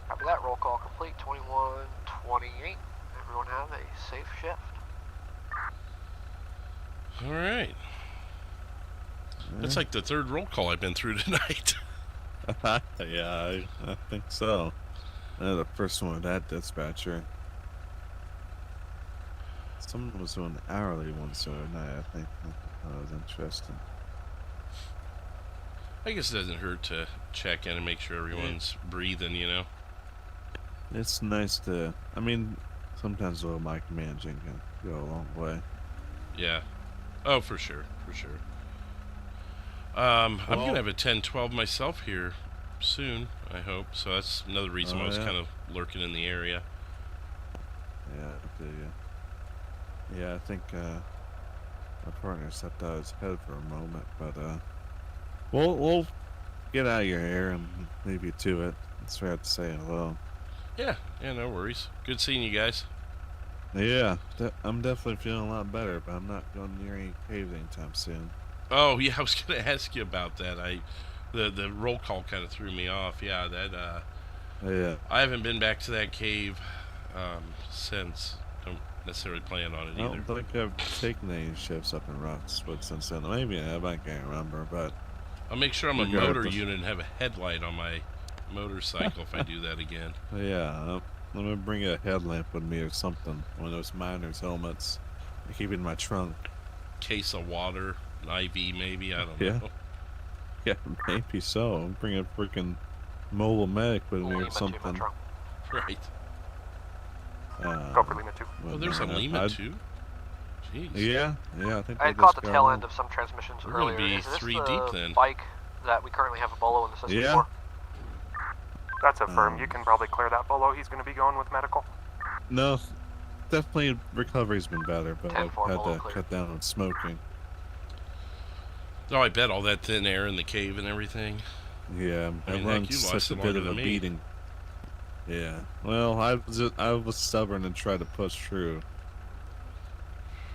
Copy that, roll call complete, 2128. Everyone have a safe shift. All right. That's like the third roll call I've been through tonight. Yeah, I think so. The first one with that dispatcher. Someone was doing hourly ones the other night, I think. That was interesting. I guess it doesn't hurt to check in and make sure everyone's breathing, you know? It's nice to, I mean, sometimes a little micromanaging can go a long way. Yeah. Oh, for sure, for sure. I'm going to have a 10-12 myself here soon, I hope. So that's another reason why I was kind of lurking in the area. Yeah, I do, yeah. Yeah, I think my partner stepped out of his head for a moment, but we'll get out of your hair and leave you to it. It's fair to say hello. Yeah, no worries. Good seeing you guys. Yeah, I'm definitely feeling a lot better, but I'm not going near any caves anytime soon. Oh, yeah, I was going to ask you about that. The roll call kind of threw me off. Yeah, that, yeah. I haven't been back to that cave since. Don't necessarily plan on it I either. don't think I've taken any shifts up in Rockswood since then. Maybe I have, I can't remember, but... I'll make sure I'm a motor unit and have a headlight on my motorcycle if I do that again. Yeah, I'm gonna bring a headlamp with me or something. One of those miner's helmets. I keep it in my trunk. Case of water, an IV maybe, I don't know. Yeah, maybe so. I'll bring a freaking mobile medic with me or something. Right. Go for Lima 2. Oh, there's a Lima 2? Jeez. Yeah, I think I caught the tail end of some transmissions We're earlier. Gonna be Is this 3 the deep then. bike that we currently have a bolo in the system Yeah. for? That's affirmed. You can probably clear that bolo. He's going to be going with medical. No, definitely recovery's been better, but I've 10-4 had bolo to clear. cut down on smoking. Oh, I bet all that thin air in the cave and everything. Yeah, I mean, I heck, run you such lasted a bit longer of a than me. beating. Yeah, well, I was stubborn and tried to push through,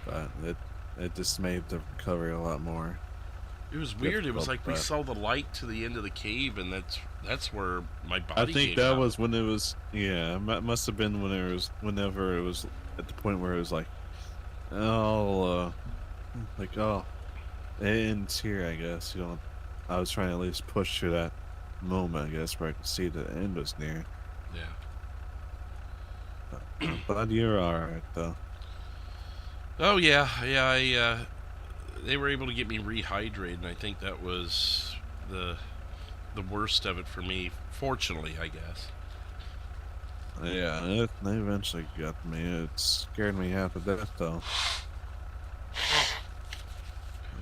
but it just made the recovery a lot more. It was weird. It was like we but- saw the light to the end of the cave, and that's where my body I think came that out. was when it was. Yeah, it must have been whenever it was at the point where it was like, oh, it ends here. I guess I was trying to at least push through that moment. I guess where I could see the end was near. Yeah. But you're all right though. Oh yeah. They were able to get me rehydrated, and I think that was the worst of it for me. Fortunately, I guess. Yeah, they eventually got me. It scared me half to death though.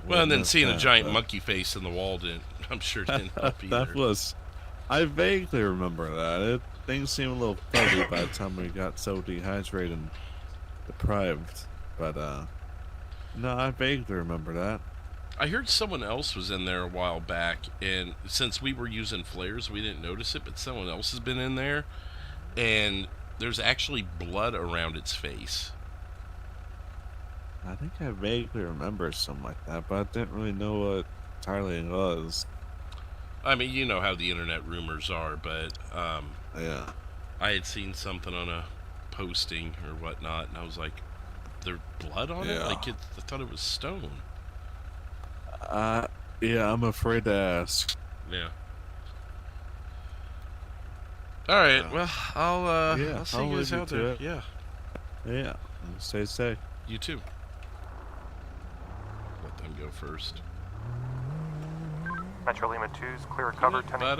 Well, and then seeing a that, giant but- monkey face in the wall I'm sure didn't help either. That was. I vaguely remember that. Things seemed a little fuzzy by the time we got so dehydrated and deprived. But no, I vaguely remember that. I heard someone else was in there a while back, and since we were using flares, we didn't notice it, but someone else has been in there, and there's actually blood around its face. I think I vaguely remember something like that, but I didn't really know what entirely it was. I mean, you know how the internet rumors are, but yeah, I had seen something on a posting or whatnot, and I was like, "There's blood on it? Yeah. Like I thought it was stone." Yeah, I'm afraid to ask. Yeah. All right. Well, I'll see you guys leave you out to there. it. Yeah. Yeah. Stay safe. You too. Let them go first. Metro Lima 2's clear cover. But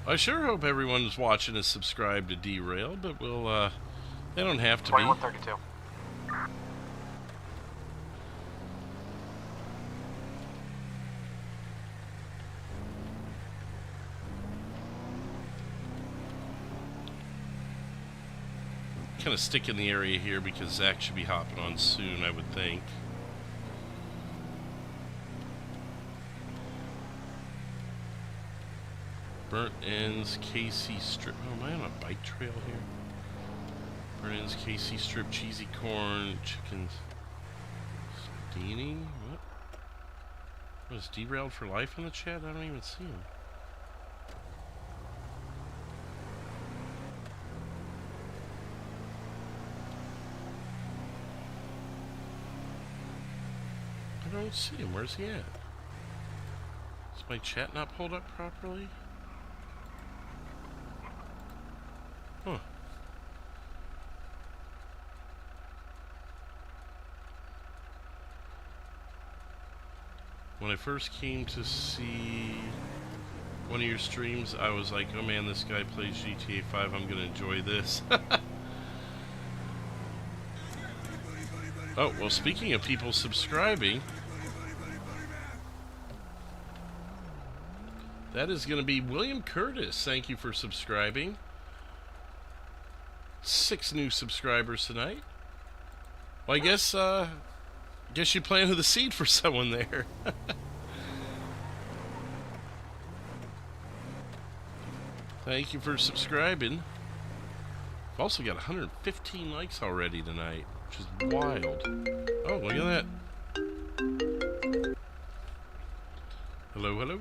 I sure hope everyone's watching is subscribed to D-Rail, but we'll they don't have to be. 2132. Kind of stick in the area here because Zach should be hopping on soon, I would think. Burnt Ends, KC Strip. Oh, am I on a bike trail here? Burnt Ends, KC Strip, cheesy corn, chicken. Spaghetti? What? Was derailed for life in the chat? I don't even see him. I don't see him. Where's he at? Is my chat not pulled up properly? Huh. When I first came to see one of your streams, I was like, oh man, this guy plays GTA 5. I'm gonna enjoy this. Oh, well, speaking of people subscribing, that is going to be William Curtis. Thank you for subscribing. 6 new subscribers tonight. Well, I guess you planted the seed for someone there. Thank you for subscribing. I've also got 115 likes already tonight, which is wild. Oh, look at that. Hello, hello.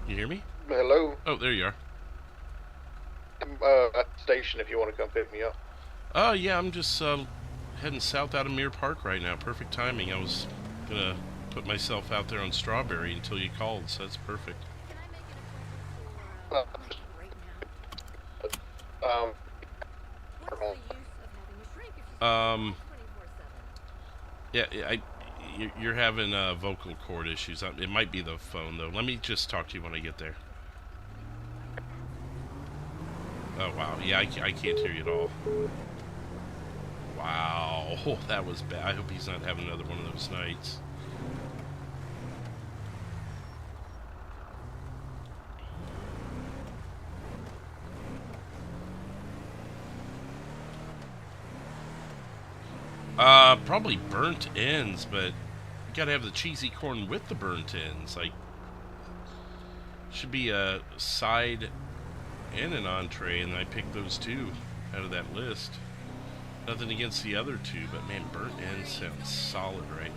You hear me? Hello? Oh, there you are. I'm at the station if you want to come pick me up. Oh, yeah, I'm just heading south out of Mirror Park right now. Perfect timing. I was gonna put myself out there on Strawberry until you called, so that's perfect. Yeah, you're having vocal cord issues. It might be the phone, though. Let me just talk to you when I get there. Oh, wow. Yeah, I can't hear you at all. Wow. Oh, that was bad. I hope he's not having another one of those nights. Probably burnt ends, but you gotta have the cheesy corn with the burnt ends. Like, should be a side and an entree, and I picked those two out of that list. Nothing against the other two, but man, burnt ends sounds solid right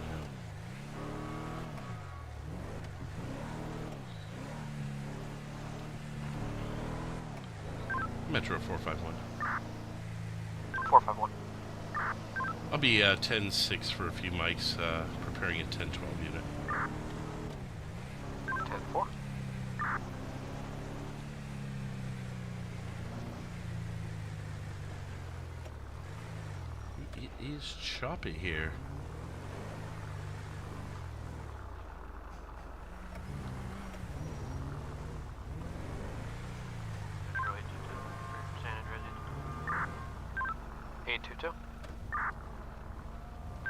now. Metro 451. 451. I'll be 10-6 for a few mics, preparing a 10-12 unit. 10-4. It is choppy here.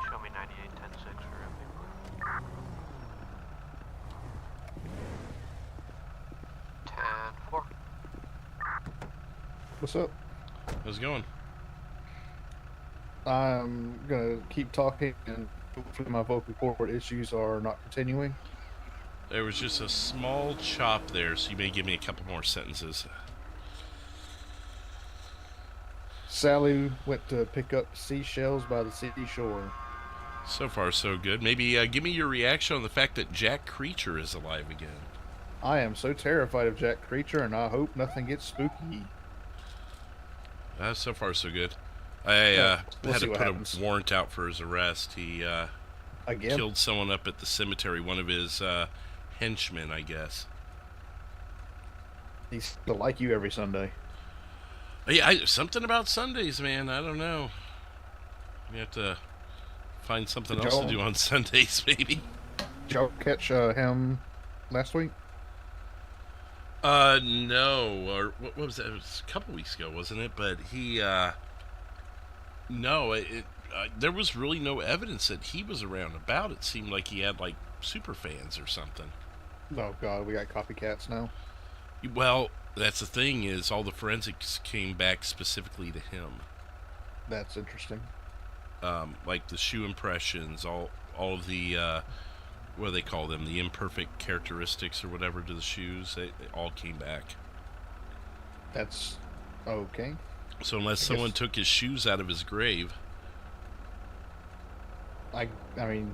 Show me 98-10-6 for everything. 10-4. What's up? How's it going? I'm gonna keep talking, and hopefully my vocal cord issues are not continuing. There was just a small chop there, so you may give me a couple more sentences. Sally went to pick up seashells by the seashore. So far, so good. Maybe give me your reaction on the fact that Jack Creature is alive again. I am so terrified of Jack Creature, and I hope nothing gets spooky. So far, so good. I had to put a warrant out for his arrest. He again? Killed someone up at the cemetery, one of his henchmen, I guess. He's like you every Sunday. Yeah, something about Sundays, man. I don't know. We have to find something else to do on Sundays, maybe. Did y'all catch him last week? No. Or what was that? It was a couple weeks ago, wasn't it? But he, no, there was really no evidence that he was around about. It seemed like he had, like, super fans or something. Oh, God, we got copycats now. Well, that's the thing, is all the forensics came back specifically to him. That's interesting. Like the shoe impressions, all of the, what do they call them? The imperfect characteristics or whatever to the shoes, they all came back. That's okay. So unless someone took his shoes out of his grave. I mean,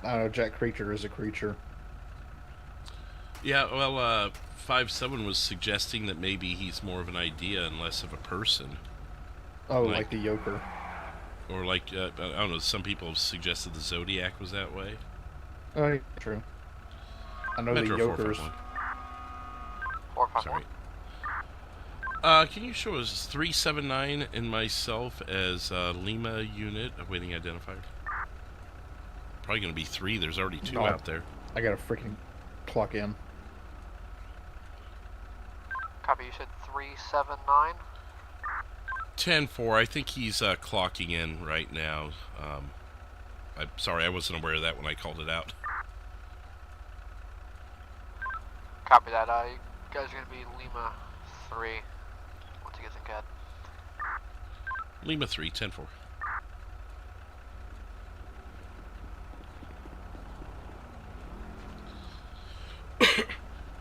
I don't know, Jack Creature is a creature. Yeah, well, 5-7 was suggesting that maybe he's more of an idea and less of a person. Oh, like the Joker. Or like, I don't know, some people have suggested the Zodiac was that way. Oh, yeah, true. I know Metro the Joker's... 451. Sorry. Can you show us 379 and myself as Lima unit awaiting identifier? Probably going to be 3. There's already 2 out there. I gotta freaking clock in. Copy, you said 379? 10-4. I think he's clocking in right now. I'm sorry, I wasn't aware of that when I called it out. Copy that. You guys are going to be Lima 3. Once you get in CAD. Lima 3, 10-4.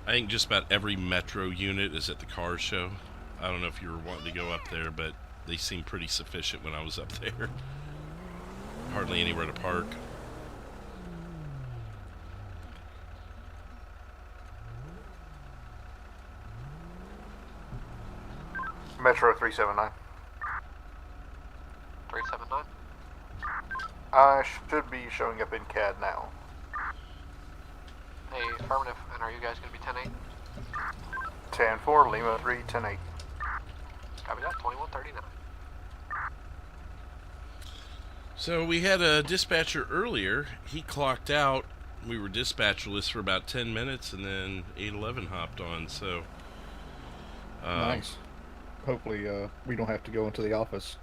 I think just about every Metro unit is at the car show. I don't know if you were wanting to go up there, but they seemed pretty sufficient when I was up there. Hardly anywhere to park. Metro 379. 379. I should be showing up in CAD now. Hey, affirmative. And are you guys going to be 10-8? 10-4, Lima 3, 10-8. Copy that, 2139. So we had a dispatcher earlier. He clocked out. We were dispatcherless for about 10 minutes, and then 811 hopped on. So nice. Hopefully, we don't have to go into the office.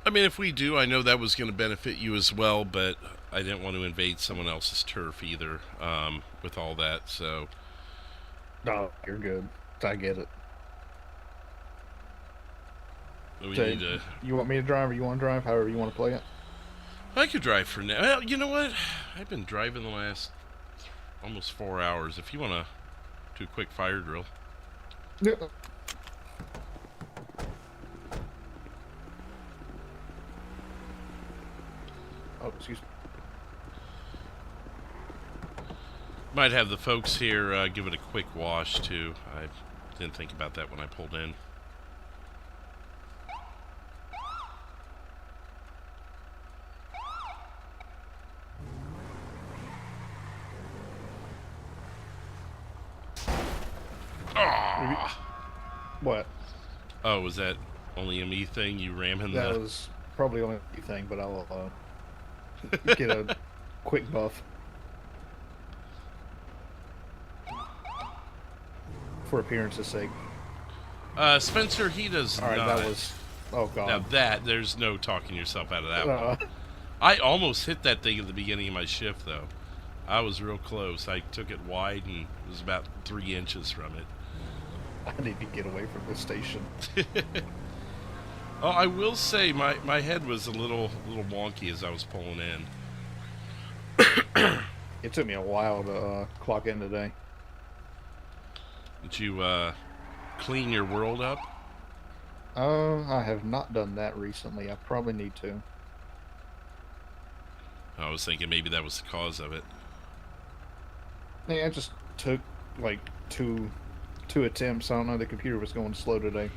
I mean, if we do, I know that was going to benefit you as well, but I didn't want to invade someone else's turf either, with all that. So. No, you're good. I get it. We So, need to. you want me to drive, or you want to drive? However you want to play it. I could drive for now. Well, you know what? I've been driving the last almost 4 hours. If you want to do a quick fire drill. Yeah. Oh, excuse me. Might have the folks here give it a quick wash too. I didn't think about that when I pulled in. What? Oh, was that only a me thing? You ramming That the... was probably only a thing, but I'll get a quick buff. For appearance's sake. Spencer, he does All right, not. that was... Oh, God. Now that, there's no talking yourself out of that one. I almost hit that thing at the beginning of my shift, though. I was real close. I took it wide and it was about 3 inches from it. I need to get away from this station. Oh, I will say my head was a little wonky as I was pulling in. It took me a while to clock in today. Did you clean your world up? I have not done that recently. I probably need to. I was thinking maybe that was the cause of it. Yeah, I just took like two attempts. I don't know, the computer was going slow today.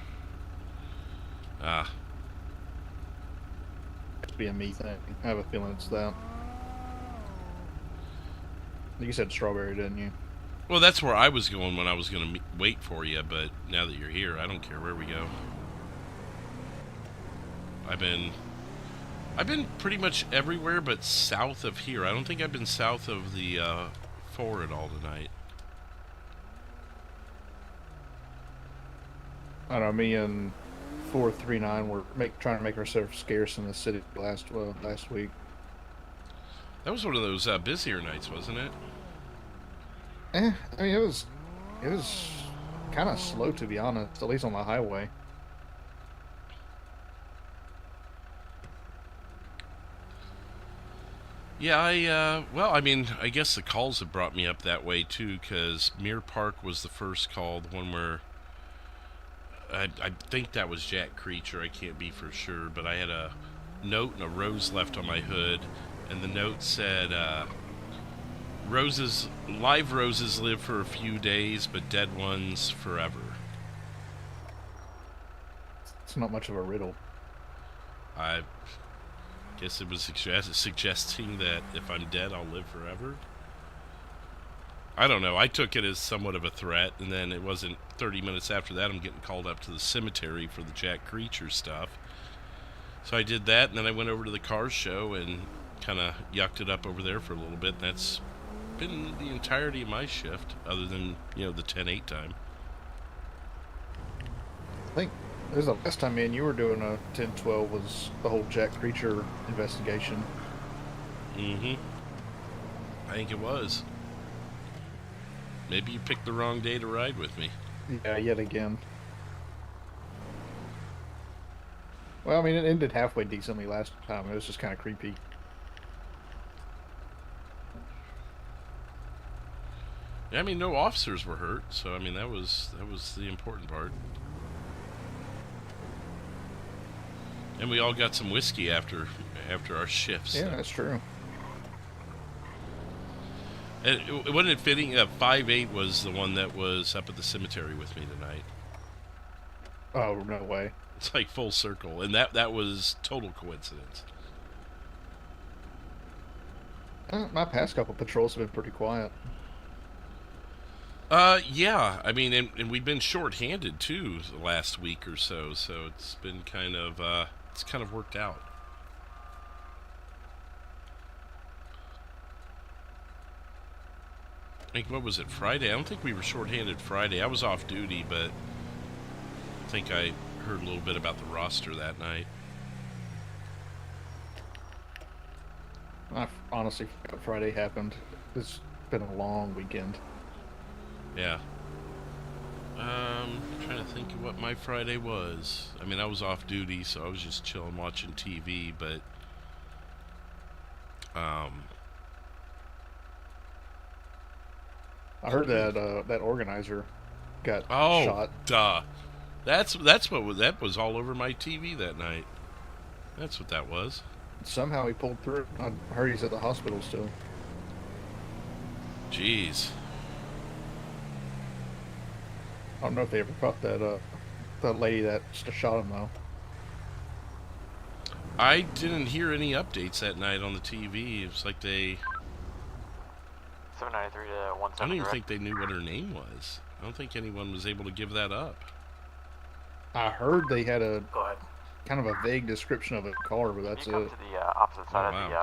Ah. Must be a me thing. I have a feeling it's that. You said strawberry, didn't you? Well, that's where I was going when I was going to wait for you, but now that you're here, I don't care where we go. I've been pretty much everywhere but south of here. I don't think I've been south of the 4 at all tonight. I don't know, me and 439 were trying to make ourselves scarce in the city last week. That was one of those busier nights, wasn't it? I mean, it was kind of slow, to be honest, at least on the highway. Yeah, well, I mean, I guess the calls have brought me up that way, too, because Mirror Park was the first call, the one where, I think that was Jack Creature, I can't be for sure, but I had a note and a rose left on my hood, and the note said, live roses live for a few days, but dead ones forever. It's not much of a riddle. I guess it was suggesting that if I'm dead, I'll live forever. I don't know. I took it as somewhat of a threat, and then it wasn't 30 minutes after that I'm getting called up to the cemetery for the Jack Creature stuff. So I did that, and then I went over to the car show and kind of yucked it up over there for a little bit, and that's been the entirety of my shift, other than, you know, the 10-8 time. I think it was the last time me and you were doing a 10-12 was the whole Jack Creature investigation. Mm-hmm. I think it was. Maybe you picked the wrong day to ride with me. Yeah, yet again. Well, I mean, it ended halfway decently last time. It was just kind of creepy. Yeah, I mean, no officers were hurt, so I mean that was the important part. And we all got some whiskey after our shifts. Yeah, that's true. And wasn't it fitting? 5-8 was the one that was up at the cemetery with me tonight. Oh, no way. It's like full circle, and that was total coincidence. My past couple patrols have been pretty quiet. Yeah. I mean, and we've been short-handed too the last week or so, so it's been kind of worked out. I think, what was it, Friday? I don't think we were short-handed Friday. I was off duty, but I think I heard a little bit about the roster that night. I honestly forgot Friday happened. It's been a long weekend. Yeah. Trying to think of what my Friday was. I mean, I was off duty, so I was just chilling watching TV, but I heard that that organizer got shot. Duh. That was all over my TV that night. That's what that was. Somehow he pulled through. I heard he's at the hospital still. Jeez. I don't know if they ever caught that lady that shot him though. I didn't hear any updates that night on the TV. It was like they... 793 to 17. I don't even think they knew what her name was. I don't think anyone was able to give that up. I heard they had a kind of a vague description of a car, but that's it. You come to the opposite side of the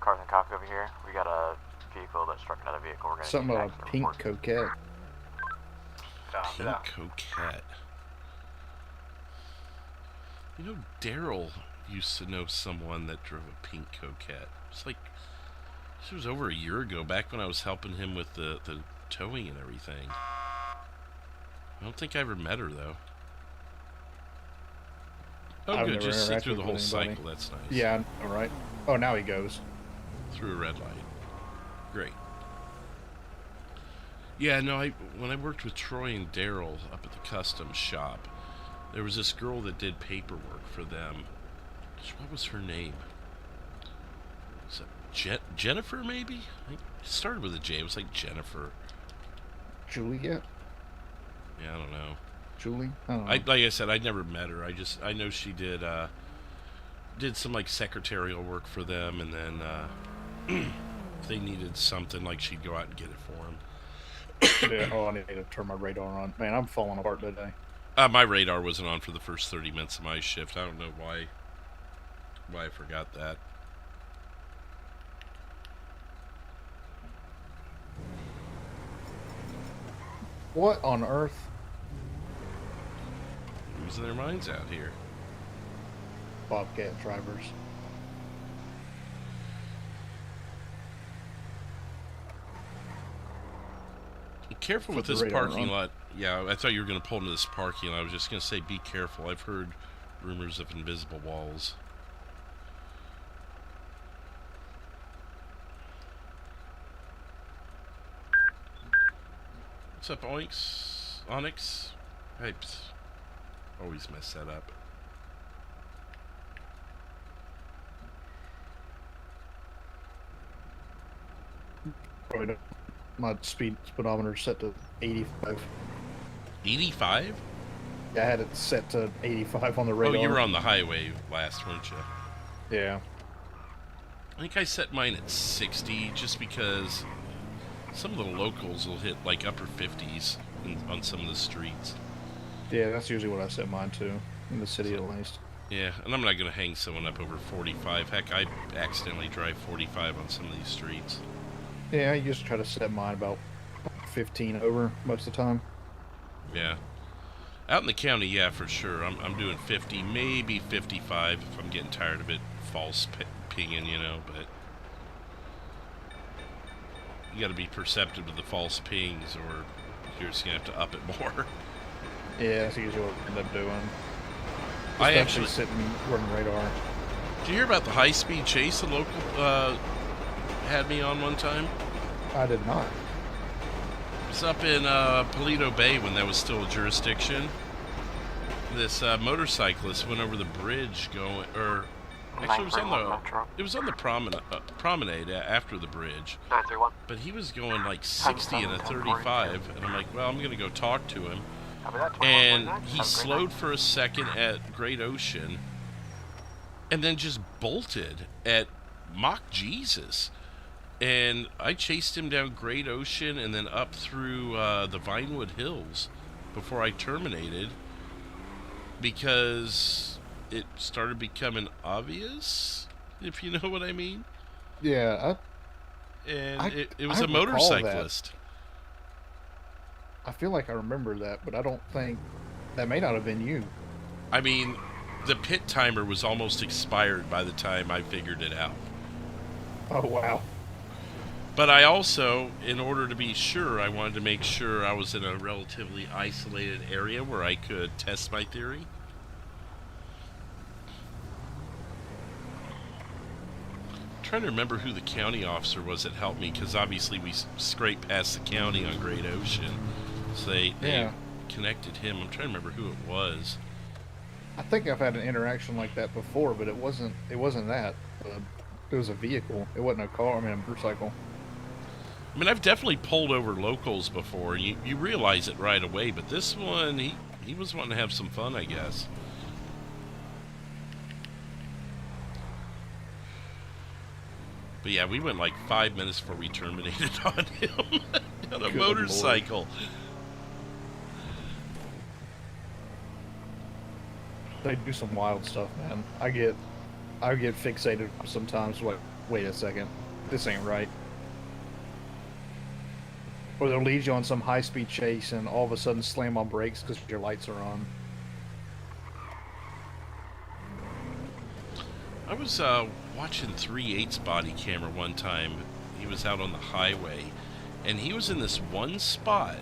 cars and coffee over here. We got a vehicle that struck another vehicle. We're gonna something about a pink coquette. Pink coquette. You know, Daryl used to know someone that drove a pink coquette. It's like, this was over a year ago, back when I was helping him with the towing and everything. I don't think I ever met her, though. Oh, I've good. never Just sit interacted through the with whole anybody. cycle. That's nice. Yeah, all right. Oh, now he goes. Through a red light. Great. Yeah, no, when I worked with Troy and Daryl up at the customs shop, there was this girl that did paperwork for them. What was her name? Was it Jennifer, maybe? I think it started with a J. It was like Jennifer. Juliet? Yeah, I don't know. Julie? I don't know. Like I said, I'd never met her. I know she did some like secretarial work for them, and then if they needed something, like she'd go out and get it for them. Yeah, oh, I need to turn my radar on. Man, I'm falling apart today. My radar wasn't on for the first 30 minutes of my shift. I don't know why I forgot that. What on earth? Losing their minds out here. Bobcat drivers. Be careful with this parking lot. Yeah, I thought you were going to pull into this parking lot. I was just going to say be careful. I've heard rumors of invisible walls. What's up, Onyx? I always mess that up. Probably not. My speed speedometer set to 85. 85? Yeah, I had it set to 85 on the radar. Oh, you were on the highway last, weren't you? Yeah. I think I set mine at 60 just because some of the locals will hit like upper 50s on some of the streets. Yeah, that's usually what I set mine to, in the city at least. Yeah, and I'm not going to hang someone up over 45. Heck, I accidentally drive 45 on some of these streets. Yeah, I just try to set mine about 15 over most of the time. Yeah. Out in the county, yeah, for sure. I'm doing 50, maybe 55 if I'm getting tired of it false pinging, you know, but you got to be perceptive to the false pings or you're just going to have to up it more. Yeah, that's usually what I end up doing. I Especially sitting running radar. Did you hear about the high-speed chase the local had me on one time? I did not. It was up in Paleto Bay when that was still a jurisdiction. This motorcyclist went over the bridge going, or actually it was on the promenade after the bridge. 931. But he was going like 60 and a 35, and I'm like, well, I'm gonna go talk to him. and he slowed for a second at Great Ocean, and then just bolted at Mock Jesus. And I chased him down Great Ocean and then up through the Vinewood Hills before I terminated, because it started becoming obvious, if you know what I mean. Yeah. It was a motorcyclist. I feel like I remember that, but I don't think... That may not have been you. I mean, the pit timer was almost expired by the time I figured it out. Oh, wow. But I also, in order to be sure, I wanted to make sure I was in a relatively isolated area where I could test my theory. I'm trying to remember who the county officer was that helped me, because obviously we scraped past the county on Great Ocean. So they connected him. I'm trying to remember who it was. I think I've had an interaction like that before, but it wasn't that. It was a vehicle. It wasn't a car. I mean, a motorcycle. I mean, I've definitely pulled over locals before, and you realize it right away, but this one, he was wanting to have some fun, I guess. But yeah, we went like 5 minutes before we terminated on him on a motorcycle. Lord. They do some wild stuff, man. I get fixated sometimes. Like, wait a second, this ain't right. Or they'll lead you on some high-speed chase and all of a sudden slam on brakes because your lights are on. I was watching 3/8's body camera one time. He was out on the highway, and he was in this one spot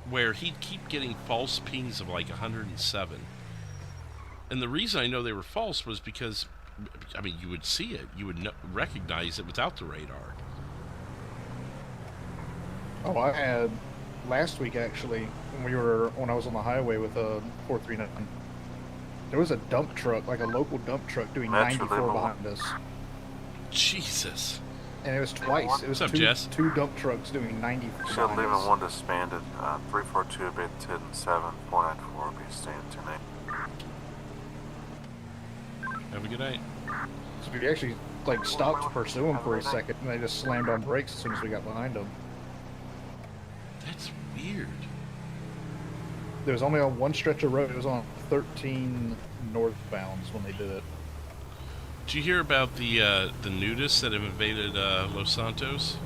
where he'd keep getting false pings of like 107. And the reason I know they were false was because, I mean, you would see it. You would recognize it without the radar. Oh, I had last week actually when I was on the highway with a 439. There was a dump truck, like a local dump truck, doing 94 behind us. Jesus. And it was twice. It was two dump trucks doing 90 behind us. Shell Lehman 1 disbanded. 342 abated 10 7 494 be staying 10 8. Have a good night. So we actually like stopped to pursue them for a second, and they just slammed on brakes as soon as we got behind them. That's weird. There was only on one stretch of road. It was on 13 northbounds when they did it. Did you hear about the nudists that have invaded Los Santos?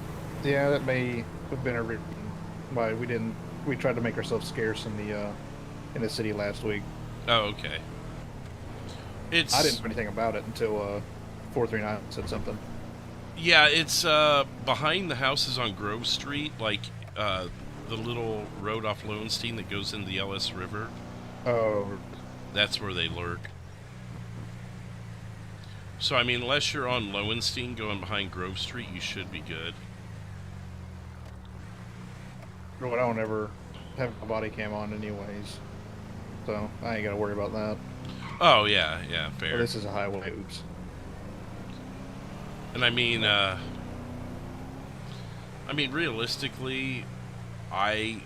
Yeah, that may have been a reason why we tried to make ourselves scarce in the city last week. Oh, okay. I didn't know anything about it until 439 said something. Yeah, it's behind the houses on Grove Street, like the little road off Lowenstein that goes into the LS River. Oh. That's where they lurk. So, I mean, unless you're on Lowenstein going behind Grove Street, you should be good. But I don't ever have a body cam on anyways, so I ain't got to worry about that. Oh, yeah, fair. Well, this is a highway, oops. And I mean, realistically, I've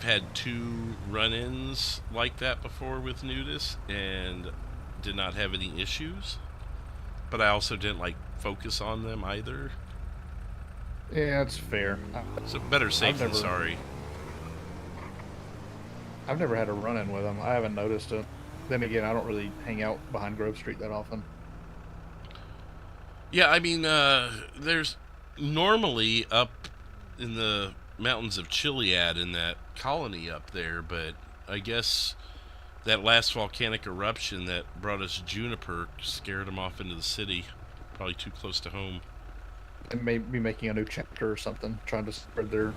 had 2 run-ins like that before with nudists, and did not have any issues. But I also didn't, like, focus on them either. Yeah, that's fair. So better safe than sorry. I've never had a run-in with them. I haven't noticed it. Then again, I don't really hang out behind Grove Street that often. Yeah, I mean, there's normally up in the mountains of Chiliad in that colony up there, but I guess that last volcanic eruption that brought us juniper scared them off into the city. Probably too close to home. And may be making a new chapter or something, trying to spread their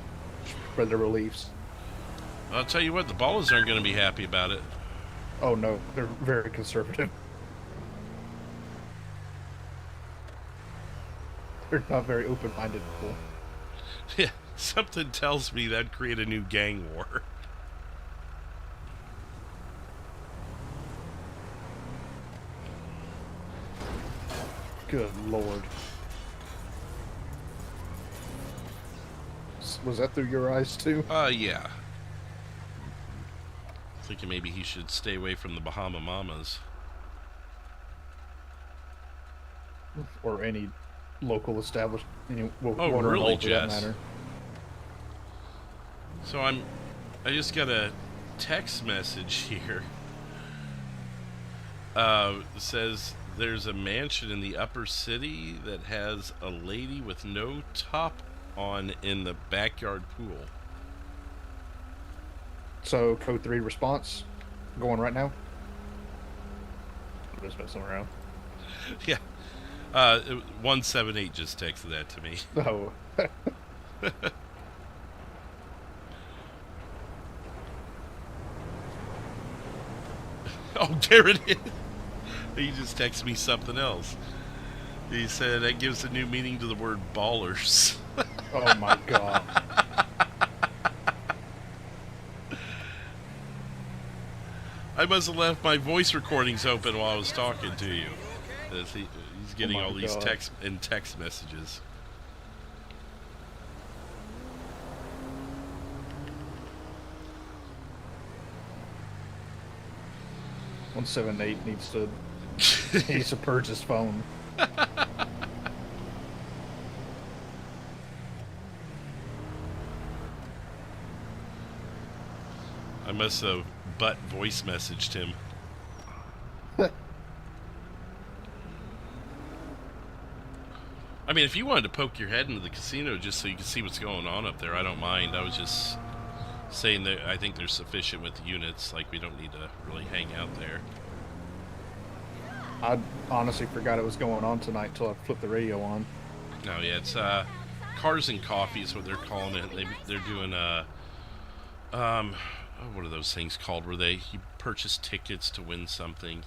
beliefs. I'll tell you what, the Ballas aren't going to be happy about it. Oh no, they're very conservative. They're not very open-minded people. Yeah, something tells me that'd create a new gang war. Good Lord. Was that through your eyes too? Yeah. Thinking maybe he should stay away from the Bahama Mamas. Or any local establishment. Oh, really, Jess? So I just got a text message here. It says there's a mansion in the upper city that has a lady with no top on in the backyard pool. So code 3 response going right now. I'm just messing around. Yeah. 178 just texted that to me. Oh. Oh, there it is. He just texted me something else. He said that gives a new meaning to the word ballers. Oh my god. I must have left my voice recordings open while I was talking to you. He's getting all these text messages. $178 needs to purge his phone. I must have butt voice messaged him. I mean, if you wanted to poke your head into the casino just so you can see what's going on up there, I don't mind. I was just saying that I think they're sufficient with the units. Like, we don't need to really hang out there. I honestly forgot it was going on tonight until I flipped the radio on. No, yeah, it's Cars and Coffee is what they're calling it. They're doing what are those things called where you purchase tickets to win something?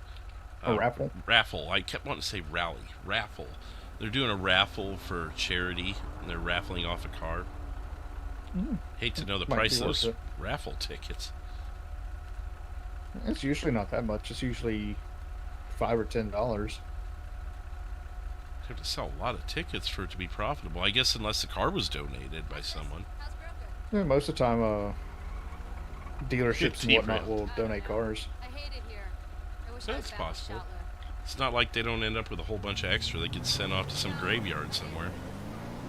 A raffle? Raffle. I kept wanting to say rally. Raffle. They're doing a raffle for charity, and they're raffling off a car. Hate to know the price of those raffle tickets. It's usually not that much. It's usually $5 or $10. You have to sell a lot of tickets for it to be profitable. I guess unless the car was donated by someone. Yeah, most of the time, dealerships and whatnot will donate cars. That's possible. It's not like they don't end up with a whole bunch of extra that gets sent off to some graveyard somewhere.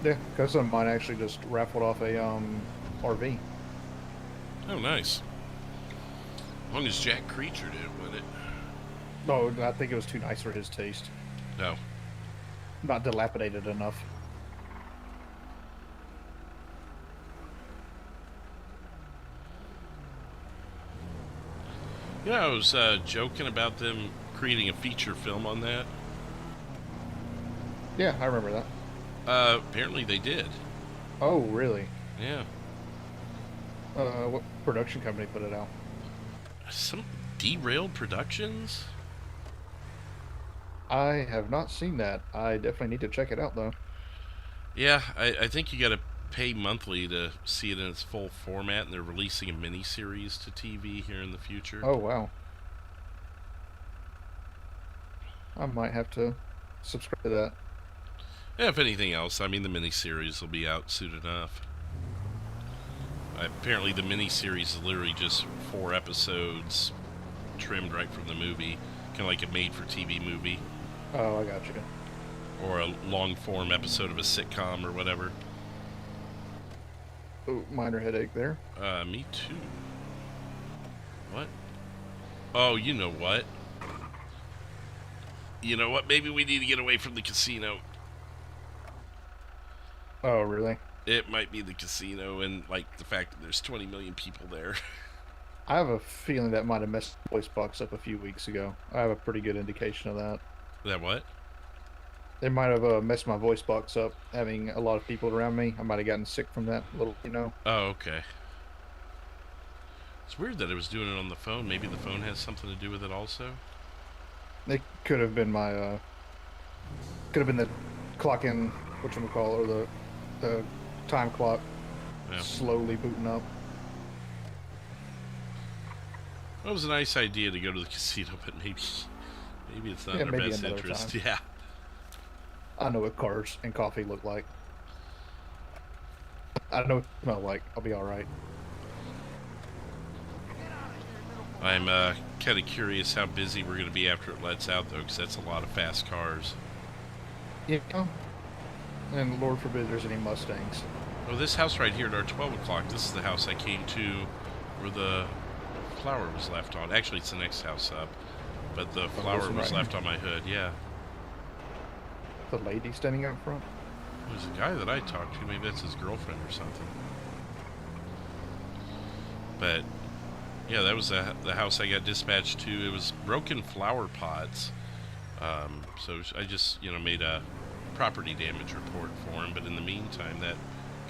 Yeah, because of mine actually just raffled off a RV. Oh, nice. As long as Jack Creature didn't win it. No, I think it was too nice for his taste. No. Not dilapidated enough. Yeah, I was joking about them creating a feature film on that. Yeah, I remember that. Apparently they did. Oh, really? Yeah. What production company put it out? Some Derailed Productions? I have not seen that. I definitely need to check it out, though. Yeah, I think you gotta pay monthly to see it in its full format, and they're releasing a mini-series to TV here in the future. Oh, wow. I might have to subscribe to that. Yeah, if anything else, I mean, the mini-series will be out soon enough. Apparently the mini-series is literally just 4 episodes trimmed right from the movie. Kind of like a made-for-TV movie. Oh, I got you. Or a long-form episode of a sitcom or whatever. Oh, minor headache there. Me too. What? Oh, you know what? You know what? Maybe we need to get away from the casino. Oh, really? It might be the casino and, like, the fact that there's 20 million people there. I have a feeling that might have messed the voice box up a few weeks ago. I have a pretty good indication of that. That what? It might have messed my voice box up, having a lot of people around me. I might have gotten sick from that little, Oh, okay. It's weird that it was doing it on the phone. Maybe the phone has something to do with it also? It could have been my, could have been the clock in, whatchamacallit, or the time clock slowly booting up. It was a nice idea to go to the casino, but maybe it's not in their best interest. Time. Yeah. I know what cars and coffee look like. I know what they smell like. I'll be alright. I'm kind of curious how busy we're going to be after it lets out, though, because that's a lot of fast cars. Yeah. And Lord forbid there's any Mustangs. Oh, this house right here at our 12 o'clock, this is the house I came to where the flower was left on. Actually, it's the next house up, but the flower was left on my hood, yeah. The lady standing out front? There's a guy that I talked to, maybe that's his girlfriend or something. But, yeah, that was the house I got dispatched to. It was broken flower pots. So I just, made a property damage report for him, but in the meantime, that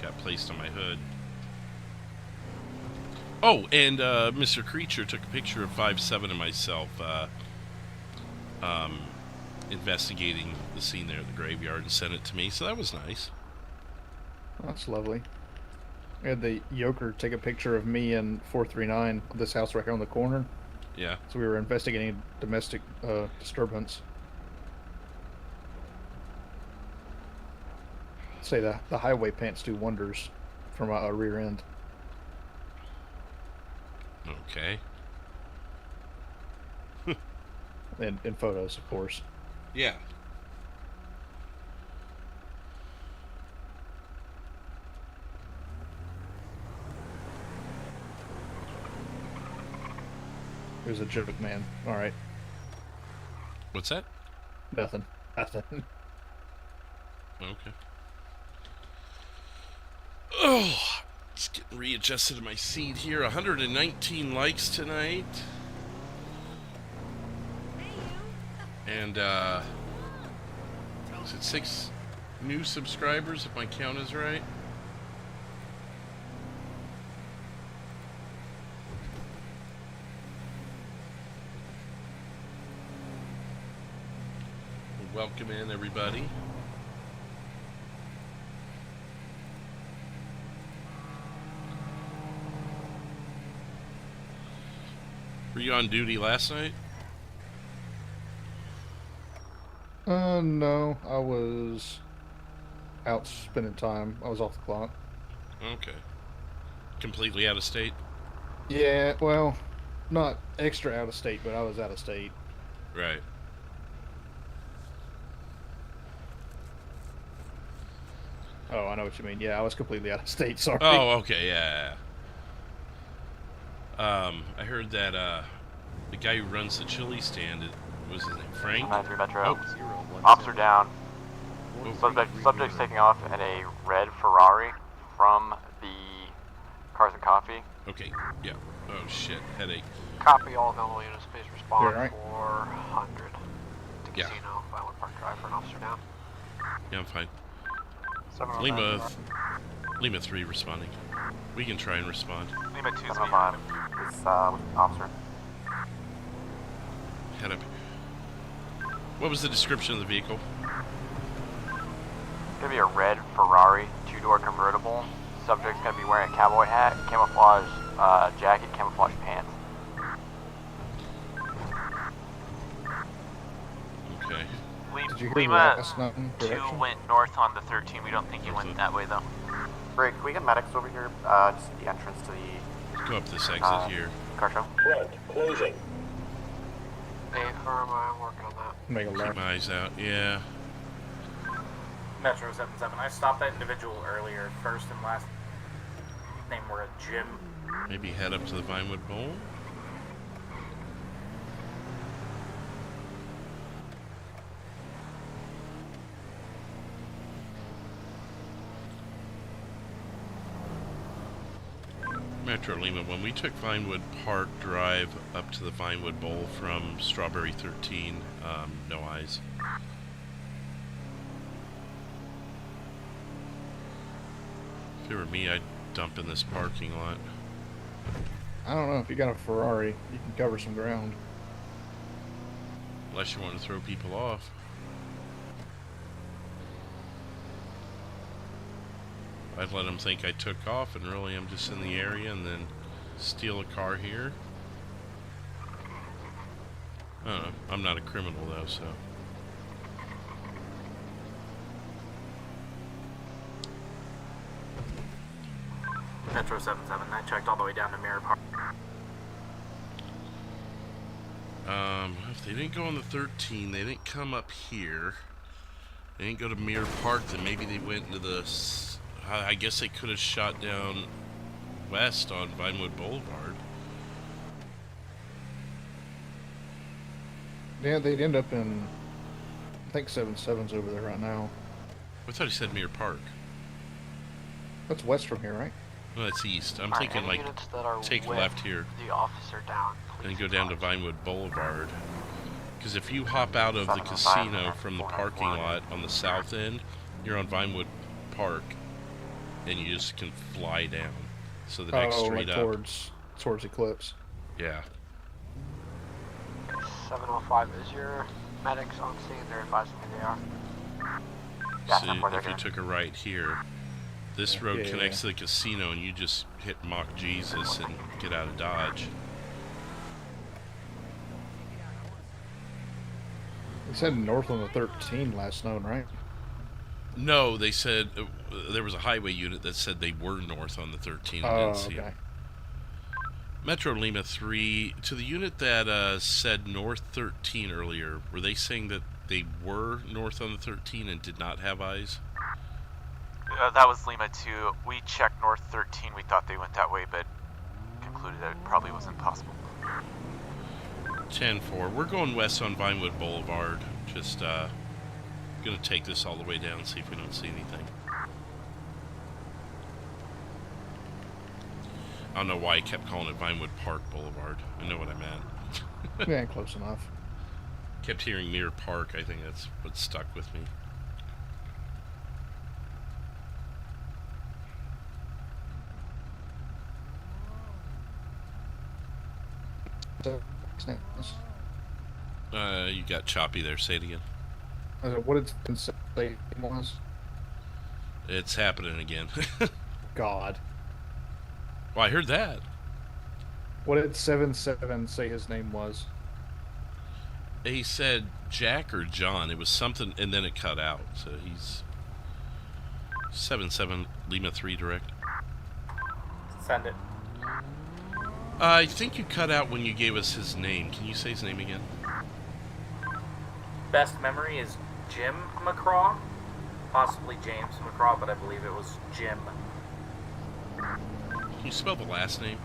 got placed on my hood. Oh, and Mr. Creature took a picture of 5-7 and myself investigating the scene there at the graveyard and sent it to me, so that was nice. That's lovely. We had the Yoker take a picture of me and 439, this house right here on the corner. Yeah. So we were investigating domestic disturbance. Say the highway pants do wonders from a rear end. Okay. In photos, of course. Yeah. There's a joke, man. All right. What's that? Nothing. Nothing. Okay. Oh, just getting readjusted to my seat here. 119 likes tonight. And, is it 6 new subscribers, if my count is right? Welcome in, everybody. Were you on duty last night? No, I was out spending time. I was off the clock. Okay. Completely out of state? Yeah, well, not extra out of state, but I was out of state. Right. Oh, I know what you mean. Yeah, I was completely out of state, sorry. Oh, okay, yeah. I heard that, the guy who runs the chili stand, was his name Frank? 93 Metro. Oh. Officer down. Oh. Subject's taking off in a red Ferrari from the Cars and Coffee. Okay, yeah. Oh, shit. Headache. Copy all available units. Please respond right. 400 to Yeah. Casino, Vinewood Park Drive for an officer down. Yeah, I'm fine. 709. Lima 3 responding. We can try and respond. Lima 2 705. It's, officer. Head up. What was the description of the vehicle? It's gonna be a red Ferrari, 2-door convertible. Subject's gonna be wearing a cowboy hat, camouflage jacket, camouflage pants. Okay. Did you hear Lima last night in 2 direction? went north on the 13. We don't think he went that way though. Rick, can we get medics over here? Just the entrance to the... Let's go up this exit here. Car show. Front, closing. Hey, firm, I'm working on that. Make a Keep left. my eyes out. Yeah. Metro 77. I stopped that individual earlier. First and last name were a Jim. Maybe head up to the Vinewood Bowl. Metro Lima, when we took Vinewood Park Drive up to the Vinewood Bowl from Strawberry 13, no eyes. If it were me, I'd dump in this parking lot. I don't know. If you got a Ferrari, you can cover some ground. Unless you want to throw people off. I'd let them think I took off and really I'm just in the area and then steal a car here. I don't know. I'm not a criminal though, so. Metro 77. I checked all the way down to Mirror Park. If they didn't go on the 13, they didn't come up here. They didn't go to Mirror Park, then maybe they went into the... I guess they could have shot down west on Vinewood Boulevard. Yeah, they'd end up in... I think 77's over there right now. I thought he said Mirror Park. That's west from here, right? No, that's east. I'm Alright, thinking, any like, units that are take with left here. The officer down. Then go down to Vinewood Boulevard. Because if you hop out of the casino from the parking lot on the south end, you're on Vinewood Park, and you just can fly down. So the next street like up. towards Eclipse. Yeah. 705 is your medics on scene. They're advising me they are. So if you took a right here, this road connects to the casino, and you just hit Mock Jesus and get out of Dodge. They said north on the 13 last known, right? No, they said there was a highway unit that said they were north on the 13. I didn't see it. Metro Lima 3, to the unit that said north 13 earlier, were they saying that they were north on the 13 and did not have eyes? That was Lima 2. We checked north 13. We thought they went that way, but concluded that it probably wasn't possible. 10-4. We're going west on Vinewood Boulevard. Just gonna take this all the way down and see if we don't see anything. I don't know why I kept calling it Vinewood Park Boulevard. I know what I meant. Yeah, close enough. Kept hearing Mirror Park. I think that's what stuck with me. You got choppy there. Say it again. What did it say it was? It's happening again. God. Well, I heard that. What did 77 say his name was? He said Jack or John. It was something, and then it cut out. So he's 77 Lima 3 direct. Send it. I think you cut out when you gave us his name. Can you say his name again? Best memory is Jim McCraw, possibly James McCraw, but I believe it was Jim. Can you spell the last name?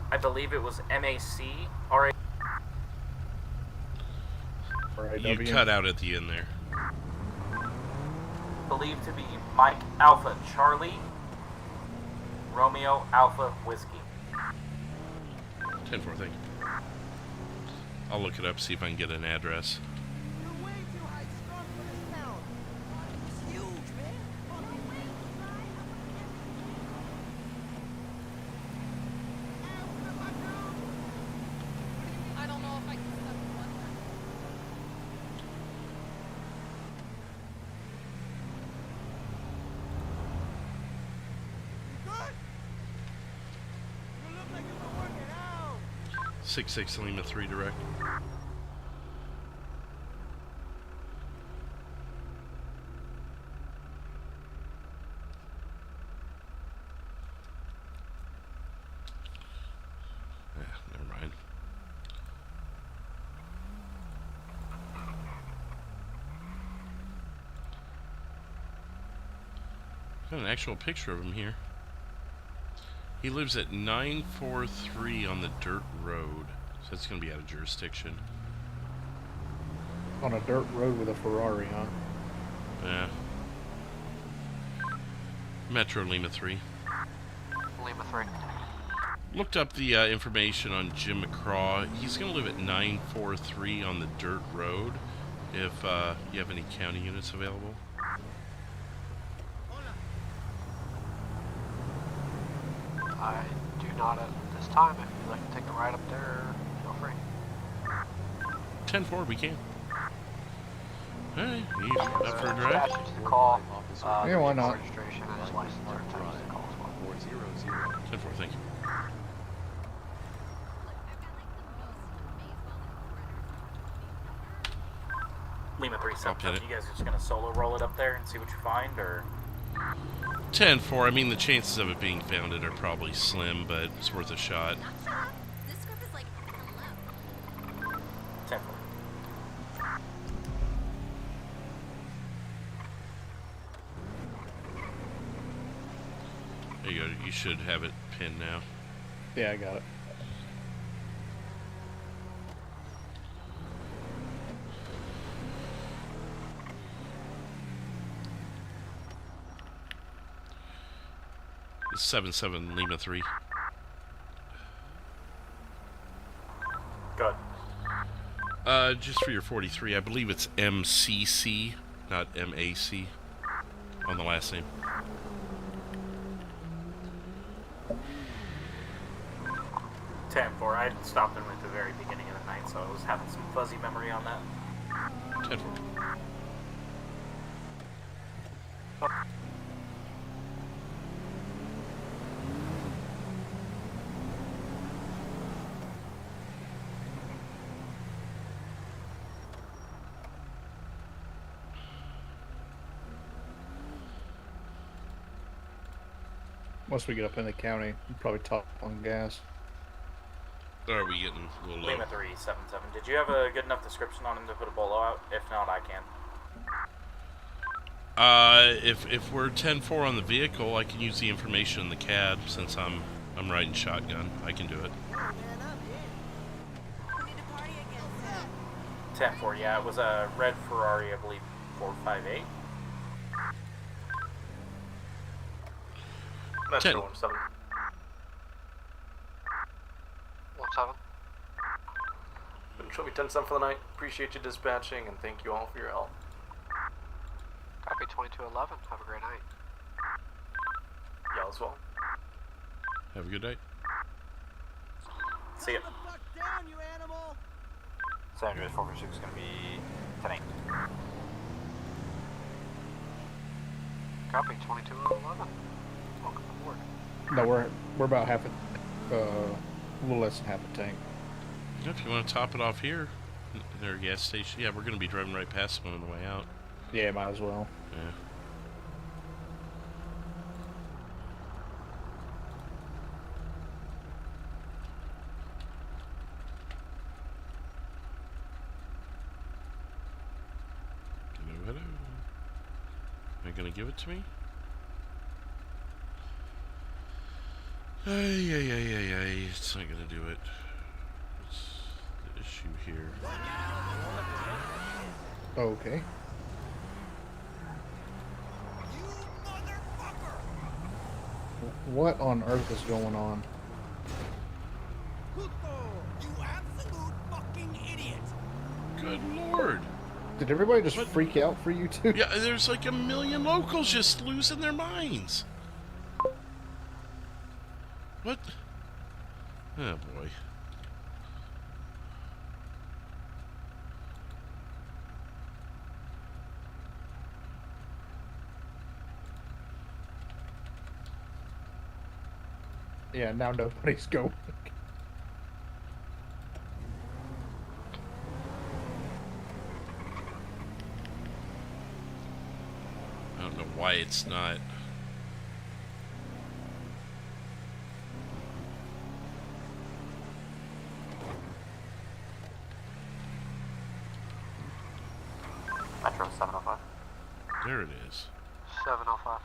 I believe it was M-A-C-R-A. You cut out at the end there. Believed to be Mike Alpha Charlie Romeo Alpha Whiskey. 10-4, thank you. I'll look it up, see if I can get an address. Good. 6-6 Lima 3 direct. Never mind. Got an actual picture of him here. He lives at 943 on the dirt road. So it's going to be out of jurisdiction. On a dirt road with a Ferrari, huh? Yeah. Metro Lima 3. Lima 3. Looked up the information on Jim McCraw. He's going to live at 943 on the dirt road. If you have any county units available. I do not at this time. If you'd like to take a ride up there, feel free. 10-4, we can. Alright, you up for a drive? Attach it to the call. Yeah, why not? Registration and his license are attached to the call as well. 10-4, thank you. Lima 3 7. You guys are just gonna solo roll it up there and see what you find, or? 10-4. I mean, the chances of it being founded are probably slim, but it's worth a shot. 10-4. There you go. You should have it pinned now. Yeah, I got it. It's 7-7 Lima 3. Good. Just for your 43, I believe it's MCC, not MAC, on the last name. I stopped him at the very beginning of the night, so I was having some fuzzy memory on that. 10-4. Once we get up in the county, we'll probably top on gas. Or are we getting a little low? Lima 377. Did you have a good enough description on him to put a bolo out? If not, I can. If we're 10-4 on the vehicle, I can use the information in the CAD since I'm riding shotgun. I can do it. 10-4, yeah. It was a red Ferrari, I believe, 458. That's 10. 17. 17. Show me 10-7 for the night. Appreciate you dispatching, and thank you all for your help. Copy 2211. Have a great night. Y'all as well. Have a good night. See ya. San Andreas 446 is going to be 10-8. Copy 2211. Welcome aboard. No, we're about half a little less than half a tank. If you want to top it off here, near a gas station, yeah, we're going to be driving right past one on the way out. Yeah, might as well. Yeah. Hello. Are you going to give it to me? It's not going to do it. What's the issue here? Okay. What on earth is going on? You absolute fucking idiot! Good lord! Did everybody just freak out for you two? Yeah, there's like a million locals just losing their minds. What? Oh boy. Yeah, now nobody's going. I don't know why it's not. Metro 705. There it is. 705.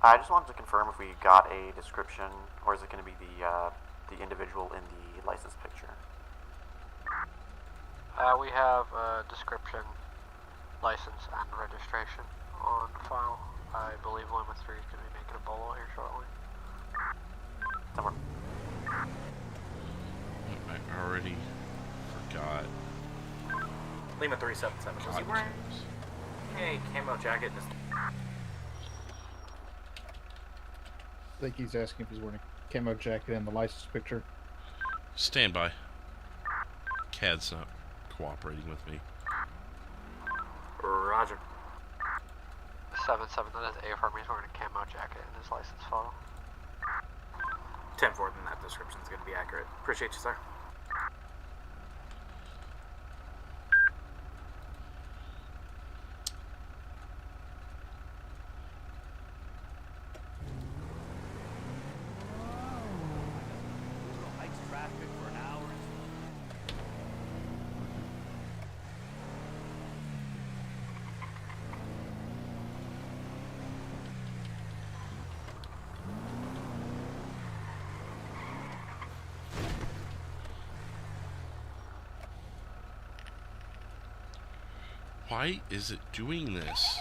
I just wanted to confirm if we got a description, or is it going to be the individual in the license picture? We have a description, license, and registration on file. I believe Lima 3 is going to be making a bolo here shortly. Somewhere. I already forgot. Lima 377. Was he wearing a camo jacket? I think he's asking if he's wearing a camo jacket in the license picture. Stand by. CAD's not cooperating with me. Roger. 7-7, that is A for me. He's wearing a camo jacket in his license photo. 10-4, then that description is going to be accurate. Appreciate you, sir. Why is it doing this?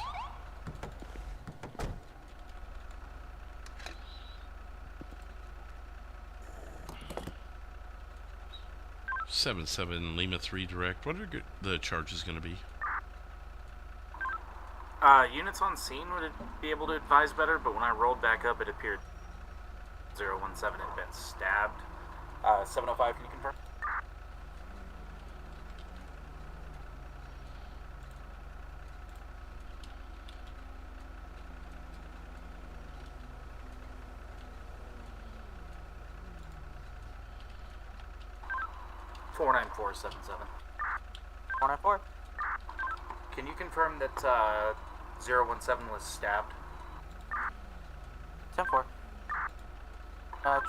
(7-7) Lima 3 direct. What are the charges going to be? Units on scene would be able to advise better, but when I rolled back up, it appeared 017 had been stabbed. 705, can you confirm? (49477). 494. Can you confirm that 017 was stabbed? 10-4.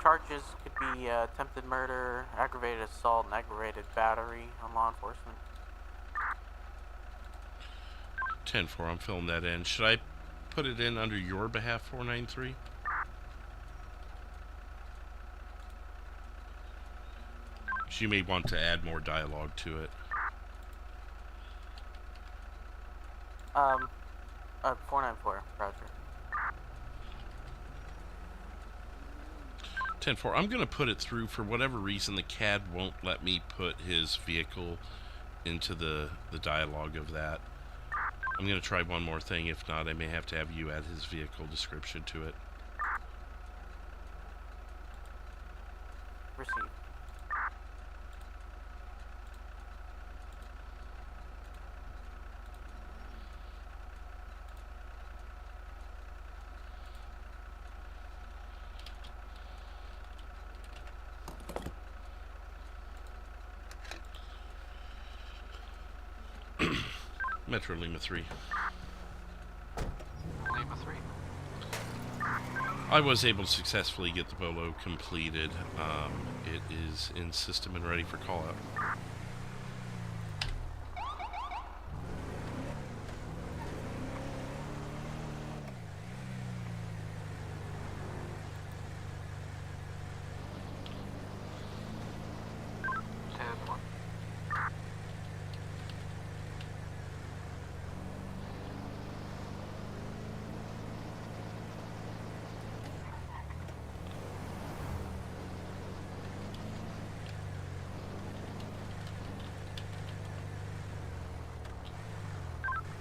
Charges could be attempted murder, aggravated assault, and aggravated battery on law enforcement. 10-4, I'm filling that in. Should I put it in under your behalf, 493? You may want to add more dialogue to it. 494, roger. 10-4, I'm going to put it through. For whatever reason, the CAD won't let me put his vehicle into the dialogue of that. I'm going to try one more thing. If not, I may have to have you add his vehicle description to it. Received. Metro Lima 3. Lima 3. I was able to successfully get the bolo completed. It is in system and ready for call out.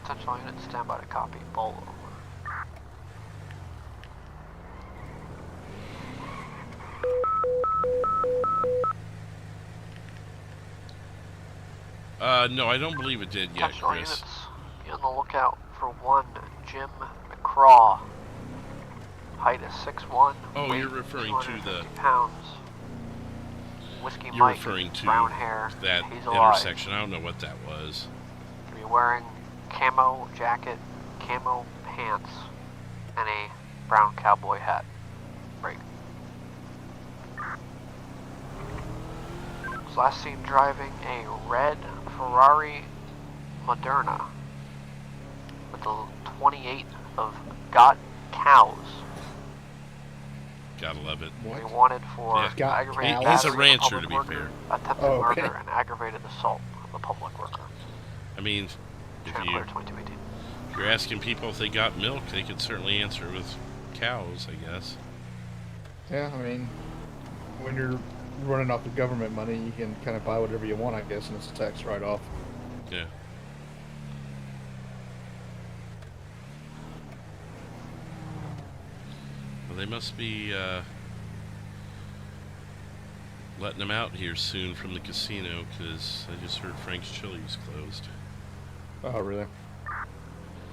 Central unit, stand by to copy. Bolo. No, I don't believe it did yet, Central Chris. units, be on the lookout for one Jim McCraw. Height is 6'1". Oh, weight you're referring to the... pounds. Whiskey You're Mike, referring to brown hair, that hazel eyes. intersection. I don't know what that was. Be wearing camo jacket, camo pants, and a brown cowboy hat. Break. Was last seen driving a red Ferrari Moderna with a 28 of Got Cows. Gotta love it. We wanted for aggravated He's a battery rancher, of to a be public fair. worker, attempted murder, and aggravated assault of a public worker. I mean, if you're asking people if they got milk, they could certainly answer with cows, I guess. Yeah, I mean, when you're running off the government money, you can kind of buy whatever you want, I guess, and it's a tax write-off. Yeah. Well, they must be letting them out here soon from the casino, because I just heard Frank's Chili was closed. Oh, really?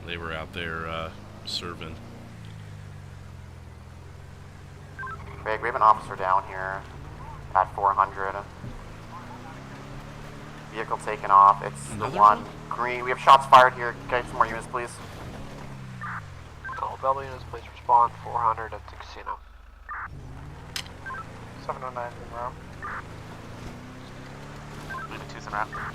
They were out there serving. Greg, we have an officer down here at 400. Vehicle taken off. It's the one green. We have shots fired here. Get some more units, please. All Bellevue units, please respond. 400 at the casino. 709 in route. Lima 2's en route.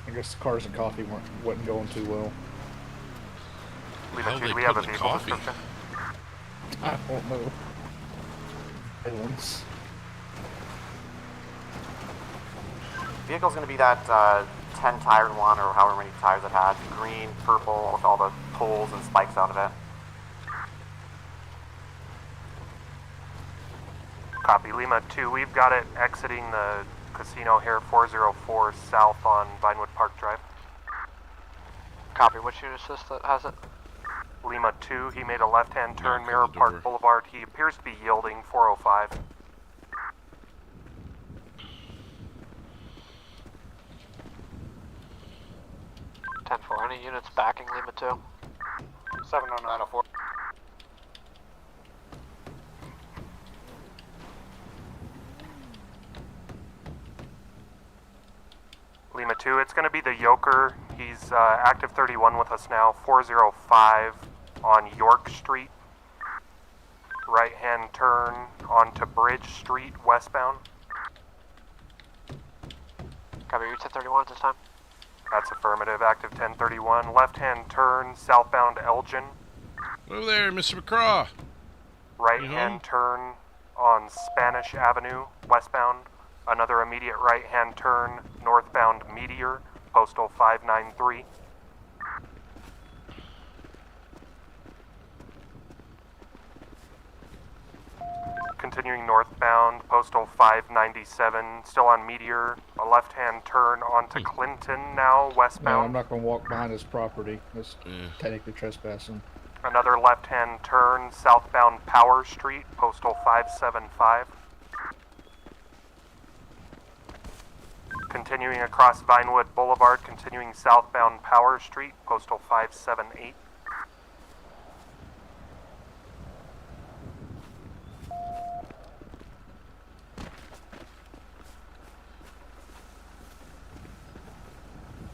I guess the cars and coffee wasn't going too well. Lima 2, we have a vehicle description. I don't know. Villains. Vehicle's going to be that 10-tired one, or however many tires it had. Green, purple, with all the poles and spikes out of it. Copy. Lima 2, we've got it exiting the casino here, 404 south on Vinewood Park Drive. Copy. Which unit assist that has it? Lima 2, he made a left-hand turn, Mirror Park Boulevard. He appears to be yielding, 405. Any units backing Lima 2? 70904. Lima 2, it's going to be the Yoker. He's active 31 with us now, 405 on York Street. Right-hand turn onto Bridge Street, westbound. Copy, you're 1031 at this time? That's affirmative, active 1031. Left-hand turn, southbound Elgin. Over there, Mr. McCraw. Right-hand turn on Spanish Avenue, westbound. Another immediate right-hand turn, northbound Meteor, postal 593. Continuing northbound, postal 597, still on Meteor. A left-hand turn onto Clinton now, No, westbound. I'm not going to walk behind his property. That's technically trespassing. Another left-hand turn, southbound Power Street, postal 575. Continuing across Vinewood Boulevard, continuing southbound Power Street, postal 578.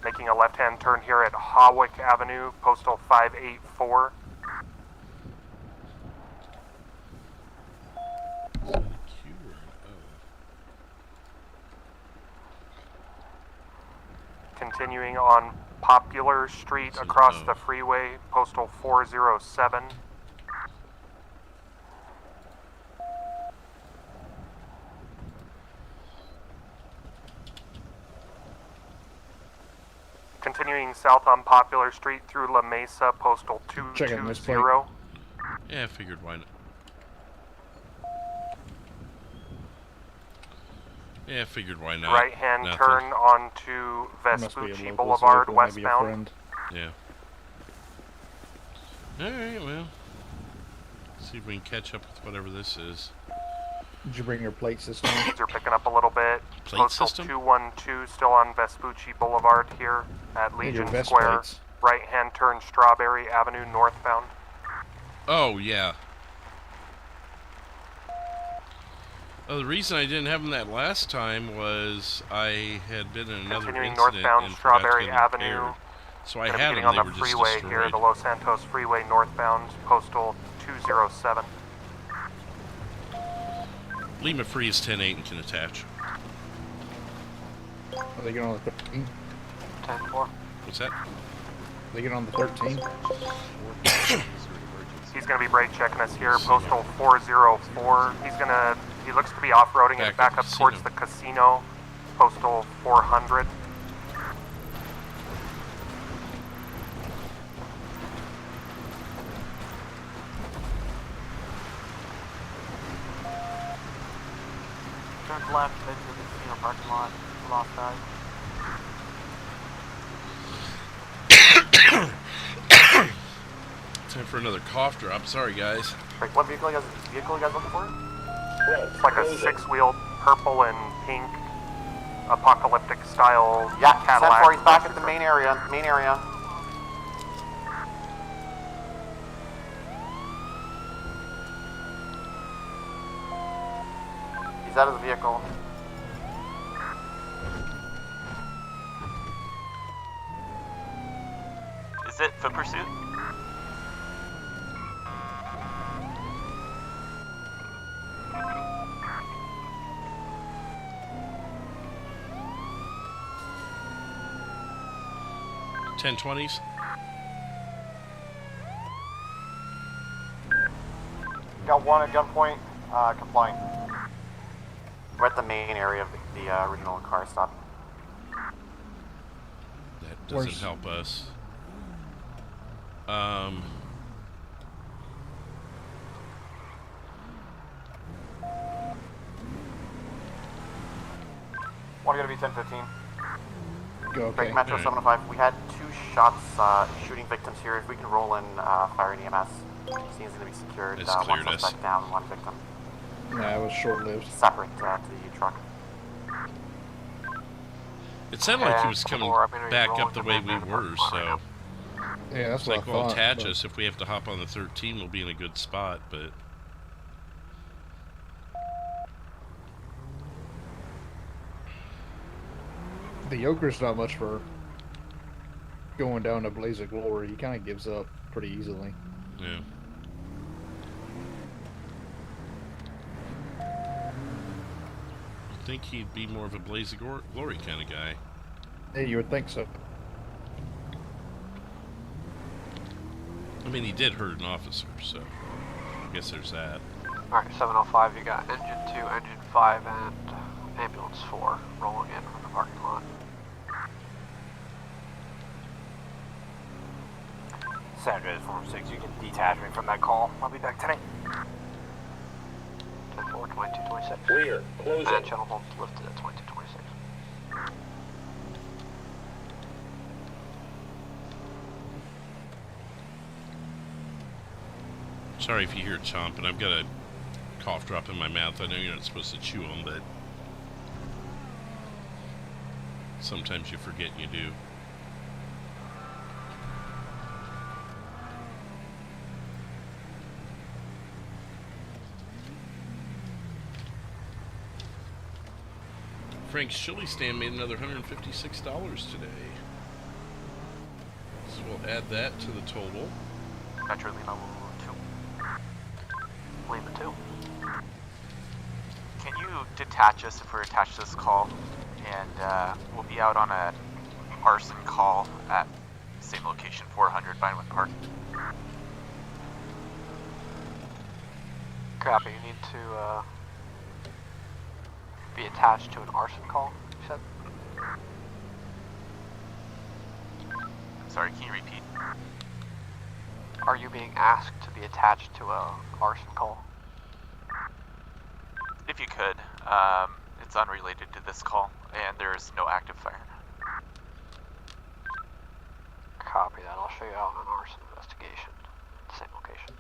Making a left-hand turn here at Hawick Avenue, postal 584. Continuing on Popular Street across the freeway, postal 407. Continuing south on Popular Street through La Mesa, postal 220. Yeah, I figured why not. Yeah, I figured why not. Right-hand Nothing. turn onto Vespucci Boulevard, westbound. Yeah. Alright, well. See if we can catch up with whatever this is. Did you bring your plate system? They're picking up a little bit. Plate Postal system? 212 still on Vespucci Boulevard here at Legion vest Square. plates. Right-hand turn Strawberry Avenue northbound. Oh, yeah. Oh, the reason I didn't have them that last time was I had been in another Continuing incident northbound and forgot to Strawberry get them Avenue. repaired. So I Gonna be had getting them, they on were the just freeway destroyed. here, the Los Santos Freeway northbound, postal 207. Lima Free is 10-8 and can attach. Are they getting on the 13? 10-4. What's that? They get on the 13? He's going to be brake checking us here, postal 404. He looks to be off-roading it back up towards the casino, postal 400. Turn left into the casino parking lot, lost side. Time for another cough drop. Sorry, guys. Right, what vehicle you guys looking for? It's like a six-wheeled purple and pink apocalyptic style Cadillac. 10-4, he's back at the main area. He's out of the vehicle. Is it foot pursuit? $10-20s. Got one at gunpoint, complying. We're at the main area of the original car stop. doesn't help us. Want to go to be 1015? Go, okay. Break Metro 705. We had 2 shots shooting victims here. If we can roll in fire and EMS. Seems to be secured. It's One cleared us. suspect down, 1 victim. Nah, it was short-lived. Separate to the truck. It sounded like he was coming back up the way we were, so... Yeah, that's it's what like, I well, thought, attach but- us. If we have to hop on the 13, we'll be in a good spot, but... The Yoker's not much for going down a blaze of glory. He kind of gives up pretty easily. Yeah. You'd think he'd be more of a blaze of glory kind of guy. Hey, you would think so. I mean, he did hurt an officer, so I guess there's that. Alright, 705, you got engine 2, engine 5, and ambulance 4 rolling in from the parking lot. San Andreas 406, you can detach me from that call. I'll be back tonight. 10-4, 2226. Clear. Close And it. channel holds lifted at 2226. Sorry if you hear chomping. I've got a cough drop in my mouth. I know you're not supposed to chew them, but sometimes you forget and you do. Frank's chili stand made another $156 today. So we'll add that to the total. Metro Lima 2. Lima 2. Can you detach us if we're attached to this call? And we'll be out on a arson call at same location, 400 Vinewood Park. Copy, you need to be attached to an arson call, you said? Sorry, can you repeat? Are you being asked to be attached to a arson call? If you could. It's unrelated to this call, and there is no active fire. Copy that. I'll show you out on an arson investigation. Same location.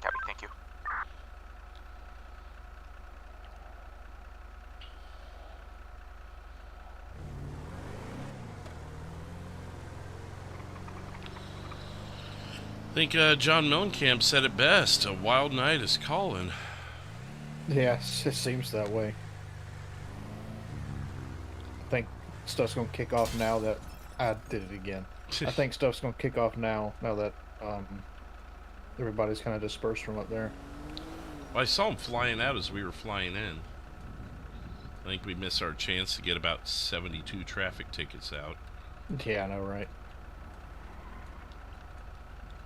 Copy, thank you. I think John Mellencamp said it best. A wild night is calling. Yeah, it seems that way. I think stuff's gonna kick off now that I did it again. I think stuff's gonna kick off now that everybody's kind of dispersed from up there. Well, I saw him flying out as we were flying in. I think we missed our chance to get about 72 traffic tickets out. Yeah, I know, right?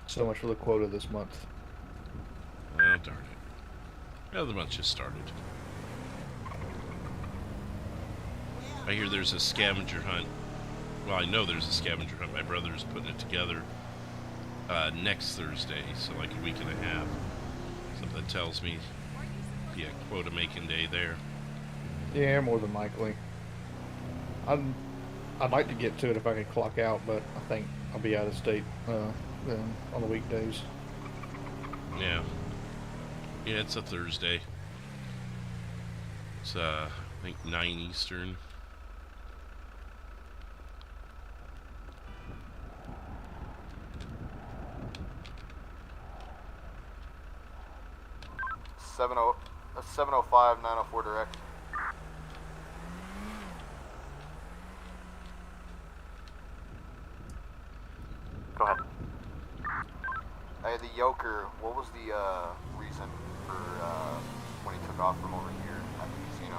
So much for the quota this month. Oh, darn it. Well, the month just started. I hear there's a scavenger hunt. Well, I know there's a scavenger hunt. My brother's putting it together next Thursday, so like a week and a half. Something tells me be a quota making day there. Yeah, more than likely. I'd like to get to it if I could clock out, but I think I'll be out of state then on the weekdays. Yeah. Yeah, it's a Thursday. It's I think 9 Eastern. That's 705 904 direct. Go ahead. Hey, the Yoker, what was the reason for when he took off from over here at the casino?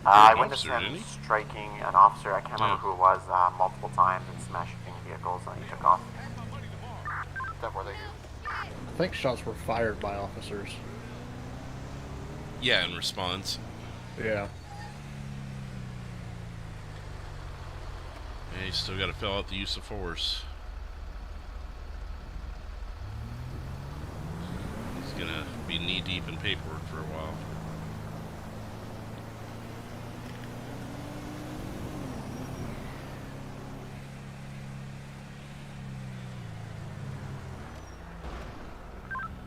I witnessed him striking an officer. I can't remember who it was, multiple times and smashing vehicles, and he took off. I think shots were fired by officers. Yeah, in response. Yeah. Okay, still got to fill out the use of force. He's gonna be knee deep in paperwork for a while.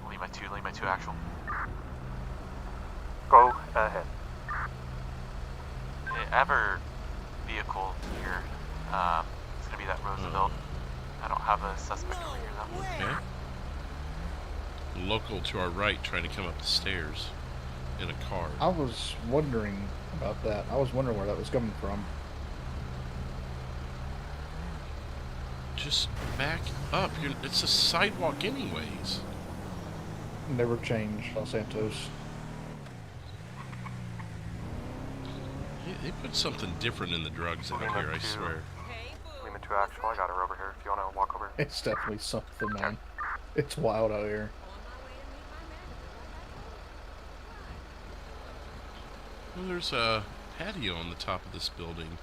Lima 2 actual. Go ahead. I have our vehicle here. It's gonna be that Roosevelt. I don't have a suspect over here though. Okay. Local to our right trying to come up the stairs in a car. I was wondering about that. I was wondering where that was coming from. Just back up. It's a sidewalk anyways. Never change, Los Santos. They put something different in the drugs out here, I swear. Lima 2 actual, I got her over here if you want to walk over. It's definitely something, man. It's wild out here. Well, there's a patio on the top of this building.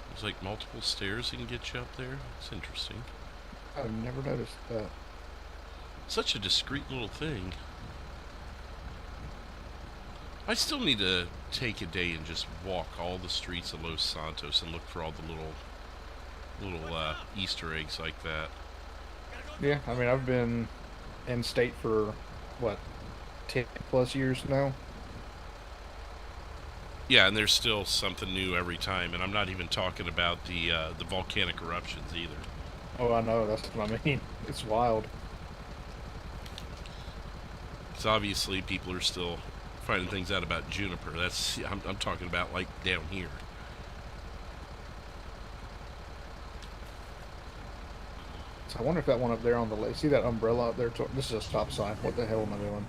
There's like multiple stairs that can get you up there. It's interesting. I've never noticed that. Such a discreet little thing. I still need to take a day and just walk all the streets of Los Santos and look for all the little Easter eggs like that. Yeah, I mean, I've been in state for, what, 10 plus years now? Yeah, and there's still something new every time, and I'm not even talking about the volcanic eruptions either. Oh, I know, that's what I mean. It's wild. Because obviously people are still finding things out about juniper. I'm talking about like down here. So I wonder if that one up there on the left, see that umbrella up there? This is a stop sign. What the hell am I doing?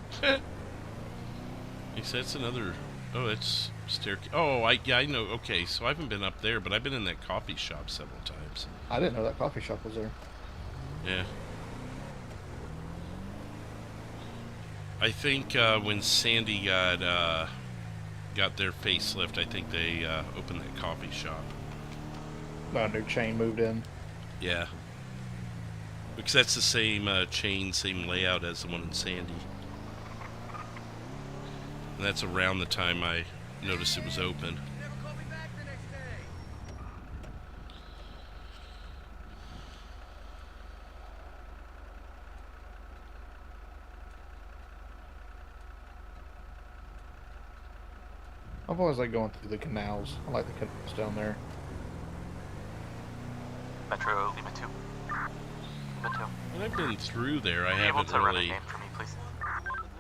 He said it's another. Oh, it's staircase. Oh, I know. Okay, so I haven't been up there, but I've been in that coffee shop several times. I didn't know that coffee shop was there. Yeah. I think when Sandy got their facelift, I think they opened that coffee shop. A new chain moved in. Yeah. Because that's the same chain, same layout as the one in Sandy. And that's around the time I noticed it was open. I've always liked going through the canals. I like the canals down there. Metro Lima 2. Lima 2. And I've been through there. I haven't really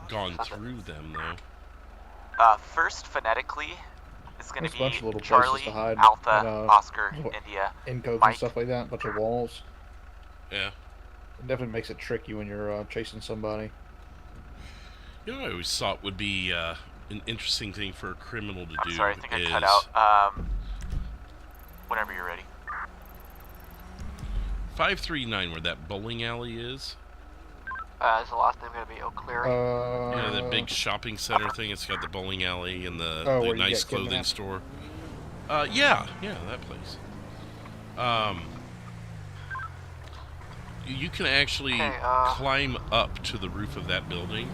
gone through them, though. First, phonetically, it's going to be little Charlie, to hide, Alpha, and, Oscar, India, Encodes Mike. and stuff like that. A bunch of walls. Yeah. It definitely makes it tricky when you're chasing somebody. You know what I always thought would be an interesting thing for a criminal to do. Sorry, I think I cut out. Whenever you're ready. 539, where that bowling alley is. Is the last name going to be O'Cleary? Yeah, that big shopping center thing. It's got the bowling alley and the nice clothing store. Yeah, that place. You can actually climb up to the roof of that building.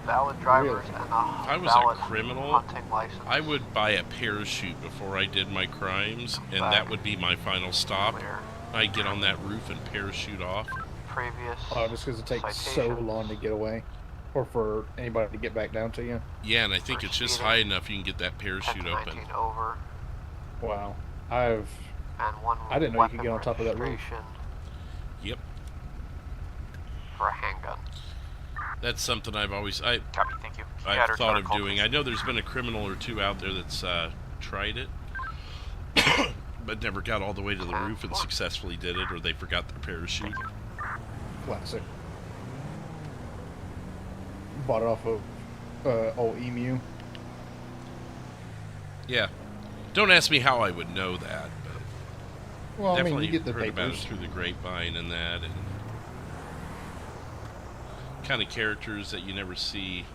Valid drivers and If I was valid a criminal, hunting license. I would buy a parachute before I did my crimes, and that would be my final stop. I'd get on that roof and parachute off. Previous. Oh, just because it takes so long to get away, or for anybody to get back down to you. Yeah, and I think it's just high enough you can get that parachute open. Over. Wow, And one I didn't know you could get on top of that roof. Yep. For a handgun. That's something I've always Copy, thank you. I've thought of doing. I know there's been a criminal or two out there that's tried it, but never got all the way to the roof and successfully did it, or they forgot their parachute. Classic. Bought it off of old Emu. Yeah. Don't ask me how I would know that, but Well, I mean, definitely you get the heard about it papers. through the grapevine and that, and kind of characters that you never see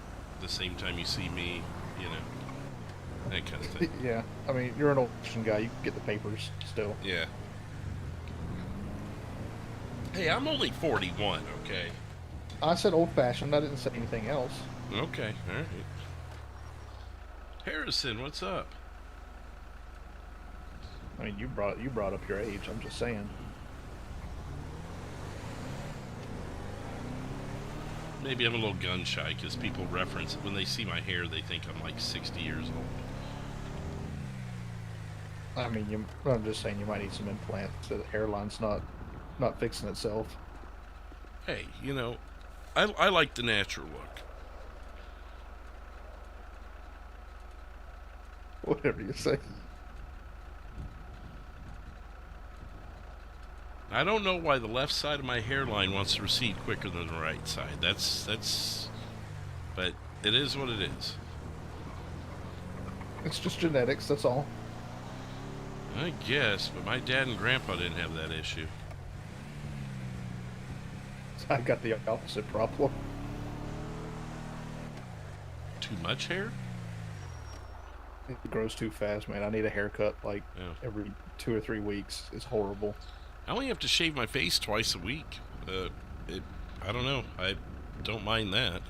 the same time you see me, you know, that kind of thing. Yeah, I mean, you're an old Christian guy. You can get the papers still. Yeah. Hey, I'm only 41, okay? I said old-fashioned. I didn't say anything else. Okay, all right. Harrison, what's up? I mean, you brought up your age. I'm just saying. Maybe I'm a little gun shy because people reference it. When they see my hair, they think I'm like 60 years old. I mean, I'm just saying you might need some implants. So the hairline's not fixing itself. Hey, you know, I like the natural look. Whatever you say. I don't know why the left side of my hairline wants to recede quicker than the right side. But it is what it is. It's just genetics, that's all. I guess, but my dad and grandpa didn't have that issue. I got the opposite problem. Too much hair? It grows too fast, man. I need a haircut like every 2 or 3 weeks. It's horrible. I only have to shave my face twice a week. I don't know. I don't mind that.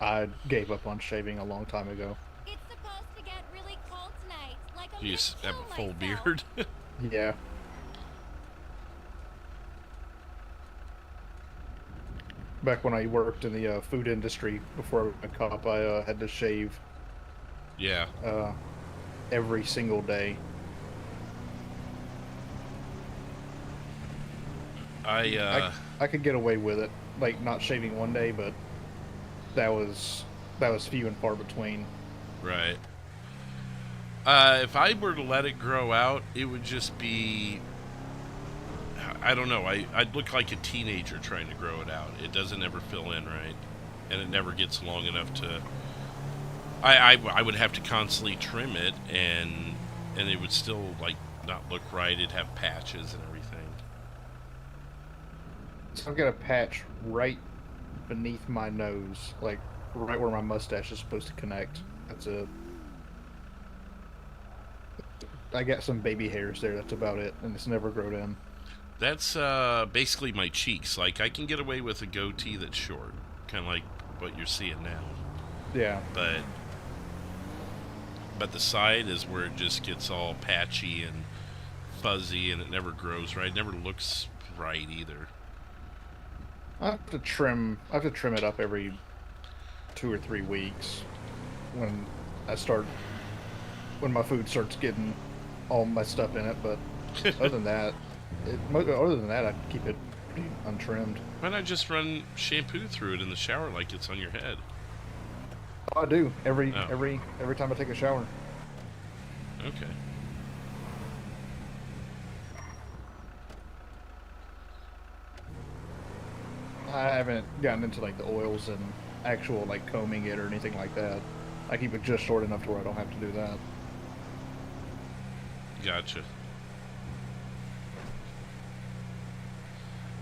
I gave up on shaving a long time ago. It's supposed to get really cold tonight. Like You just have a full beard? Yeah. Back when I worked in the food industry before I became a cop, I had to shave. Yeah. Every single day. I could get away with it, like not shaving one day, but that was few and far between. Right. If I were to let it grow out, it would just be, I don't know, I'd look like a teenager trying to grow it out. It doesn't ever fill in right, and it never gets long enough to, I would have to constantly trim it, and it would still, like, not look right. It'd have patches and everything. So I've got a patch right beneath my nose, like right where my mustache is supposed to connect. That's it. I got some baby hairs there, that's about it, and it's never grown in. That's basically my cheeks. Like, I can get away with a goatee that's short, kind of like what you're seeing now. Yeah. But the side is where it just gets all patchy and fuzzy, and it never grows right. It never looks right either. I have to trim it up every 2 or 3 weeks when my food starts getting all messed up in it. But other than that, I keep it pretty untrimmed. Why not just run shampoo through it in the shower like it's on your head? I do every time I take a shower. Okay. I haven't gotten into like the oils and actual like combing it or anything like that. I keep it just short enough to where I don't have to do that. Gotcha.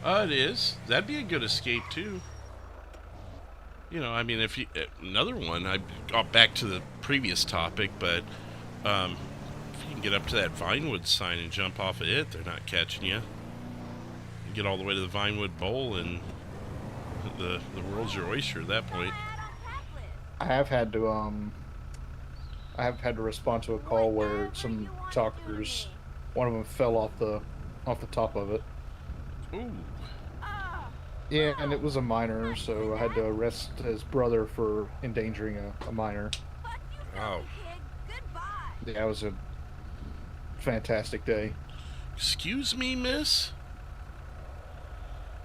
It is. That'd be a good escape too. You know, I mean, if you another one, I got back to the previous topic, but if you can get up to that Vinewood sign and jump off of it, they're not catching you. You get all the way to the Vinewood Bowl, and the world's your oyster at that point. I have had to respond to a call where some talkers, one of them fell off the top of it. Ooh. Yeah, and it was a minor, so I had to arrest his brother for endangering a minor. Wow. Yeah, it was a fantastic day. Excuse me, miss?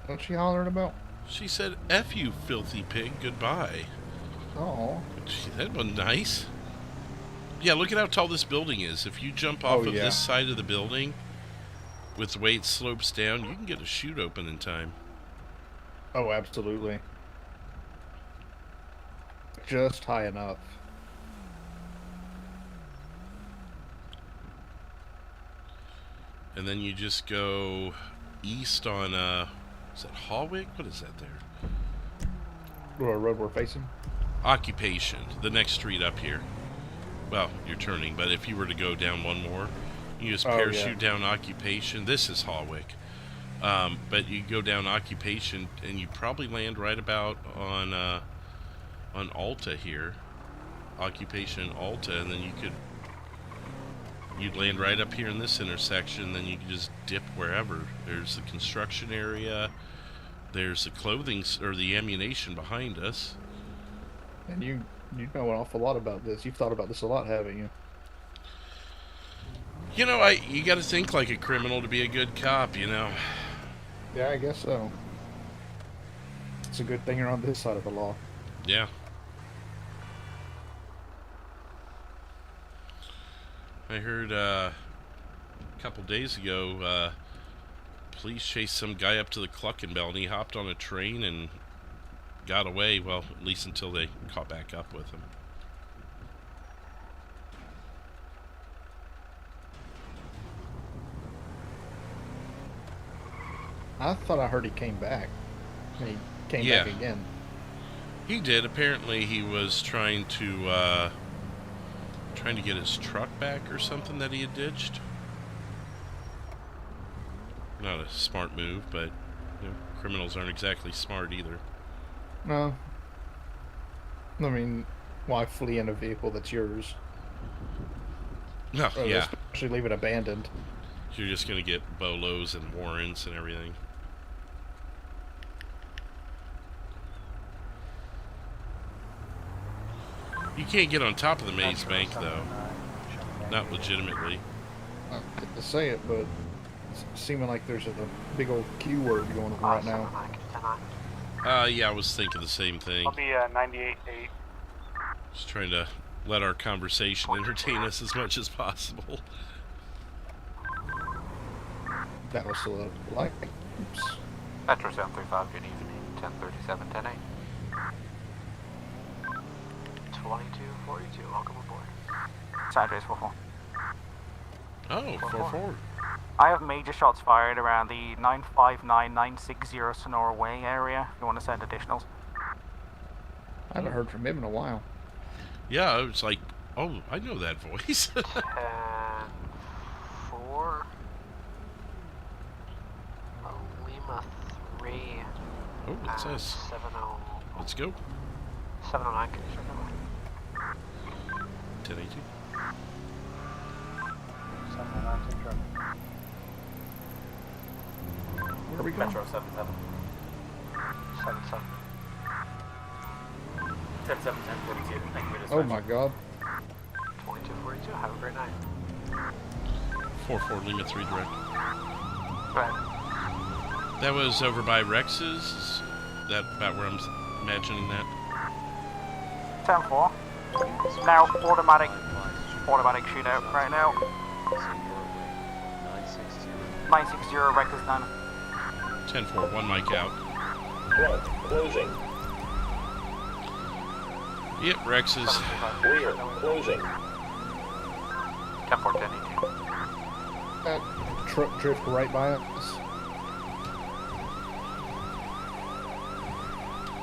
What's she hollering about? She said, F you, filthy pig, goodbye. Oh. That was nice. Yeah, look at how tall this building is. If you jump off of this side of the building, with the way it slopes down, you can get a chute open in time. Oh, absolutely. Just high enough. And then you just go east on, is that Hawick? What is that there? What road we're facing? Occupation, the next street up here. Well, you're turning, but if you were to go down one more, you just parachute down Occupation. This is Hawick. But you go down Occupation, and you probably land right about on Alta here. Occupation Alta, and then you'd land right up here in this intersection, then you can just dip wherever. There's the construction area, there's the clothing, or the ammunition behind us. And you know an awful lot about this. You've thought about this a lot, haven't you? You know, you gotta think like a criminal to be a good cop, you know? Yeah, I guess so. It's a good thing you're on this side of the law. Yeah. I heard a couple days ago, police chased some guy up to the Cluckin' Bell, and he hopped on a train and got away, well, at least until they caught back up with him. I thought I heard he came back. He came back again. He did. Apparently he was trying to get his truck back or something that he had ditched. Not a smart move, but you know, criminals aren't exactly smart either. No. I mean, why flee in a vehicle that's yours? No, yeah. Especially leave it abandoned. You're just going to get bolos and warrants and everything. You can't get on top of the maze bank, though. Not legitimately. I hate to say it, but it's seeming like there's a big old Q word going on right now. Yeah, I was thinking the same thing. I'll be 98.8. Just trying to let our conversation entertain us as much as possible. That was like, oops. Metro 735, good evening. 1037, 10-8. 2242, welcome aboard. Saturdays 4-4. Oh, 4-4. I have major shots fired around the 959-960 Sonora Way area. If you want to send additionals. I haven't heard from him in a while. Yeah, I was like, oh, I know that voice. 10-4. Lima 3. Oh, what's this? 70. Let's go. 709, can you check that one? 1082. 709, take truck. Where are we going? Metro 77. 77. 10-7, 10-42. Thank you for this. Oh my god. 2242, have a great night. 4-4, Lima 3 direct. Go ahead. That was over by Rex's? Is that about where I'm imagining that? 10-4. Now, automatic shootout right now. 960, Rex is done. 10-4, one mic out. Closing. Yep, Rex's. Clear. Closing. 10-4, 10-82. That truck drift right by us.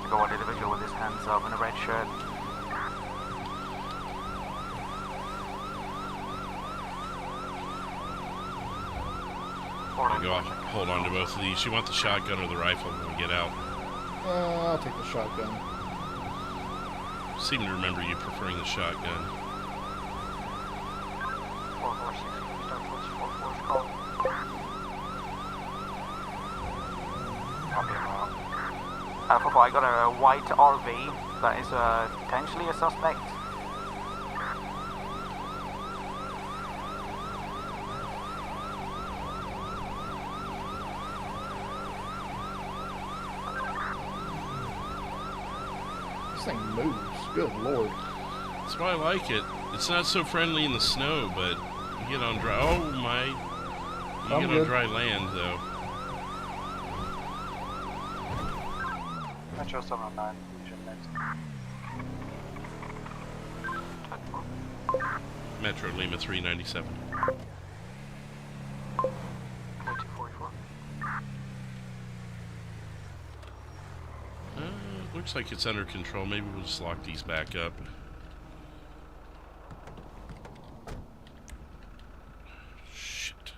To go an individual with his hands up in a red shirt. Go hold on to both of these. You want the shotgun or the rifle when we get out? I'll take the shotgun. Seem to remember you preferring the shotgun. 446, start towards 4-4's call. Copy, 4-4, I got a white RV that is potentially a suspect. This thing moves. Good lord. That's why I like it. It's not so friendly in the snow, but you get on dry. Oh my! You get on dry land though. Metro 709, Legion next. Metro Lima 397. 2244. Looks like it's under control. Maybe we'll just lock these back up. Shit.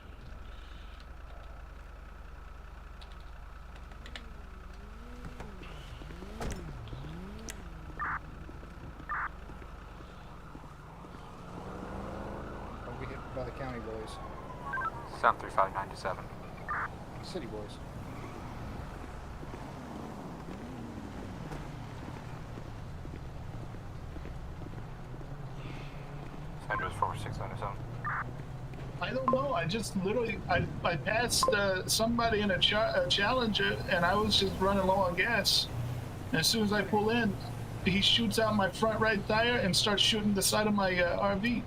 place. 73597. City boys. Address 4697. I don't know. I just literally I passed somebody in a Challenger, and I was just running low on gas. And as soon as I pull in, he shoots out my front right tire and starts shooting the side of my RV.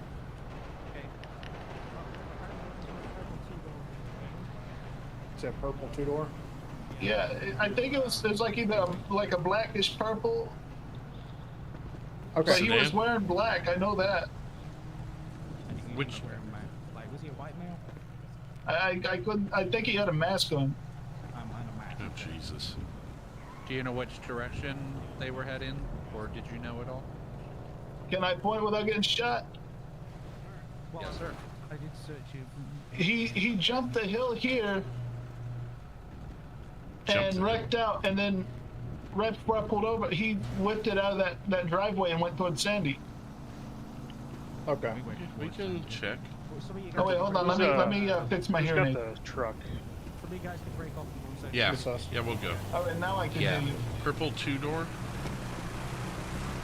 It's a purple two-door. Yeah, I think it was like either like a blackish purple. Okay. But he was wearing black. I know that. Which? Like, was he a white male? I couldn't. I think he had a mask on. Oh Jesus. Do you know which direction they were heading, or did you know at all? Can I point without getting shot? Well, Yes, sir. I did search you. He jumped the hill here and wrecked out, and then right before I pulled over, he whipped it out of that driveway and went towards Sandy. Okay. We can check. Oh wait, hold on. Let me fix my hearing aid. Got the truck. So you guys can break off in 1 second. Yeah. Yeah, we'll go. All right, now I can hear you. Purple two-door.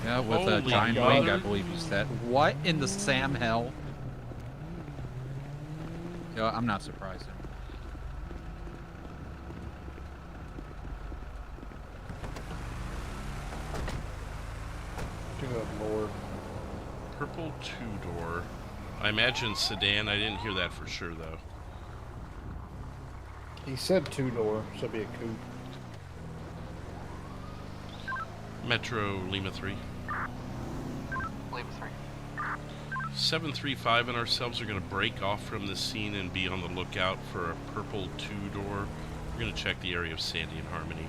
Yeah, with a Holy giant mother. wing, I believe you said. What in the Sam hell? Yeah, I'm not surprised. Good lord. Purple two-door. I imagine sedan. I didn't hear that for sure though. He said two-door, so it'd be a coupe. Metro Lima 3. Lima 3. 735 and ourselves are going to break off from the scene and be on the lookout for a purple two-door. We're going to check the area of Sandy and Harmony.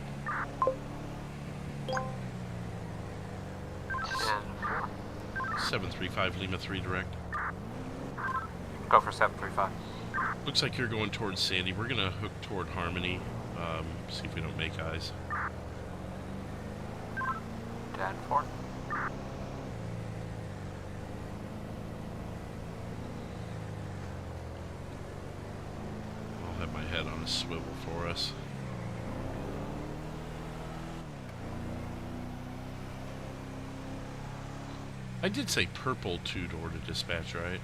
735 Lima 3 direct. Go for 735. Looks like you're going towards Sandy. We're going to hook toward Harmony. See if we don't make eyes. 10-4. I'll have my head on a swivel for us. I did say purple two-door to dispatch, right?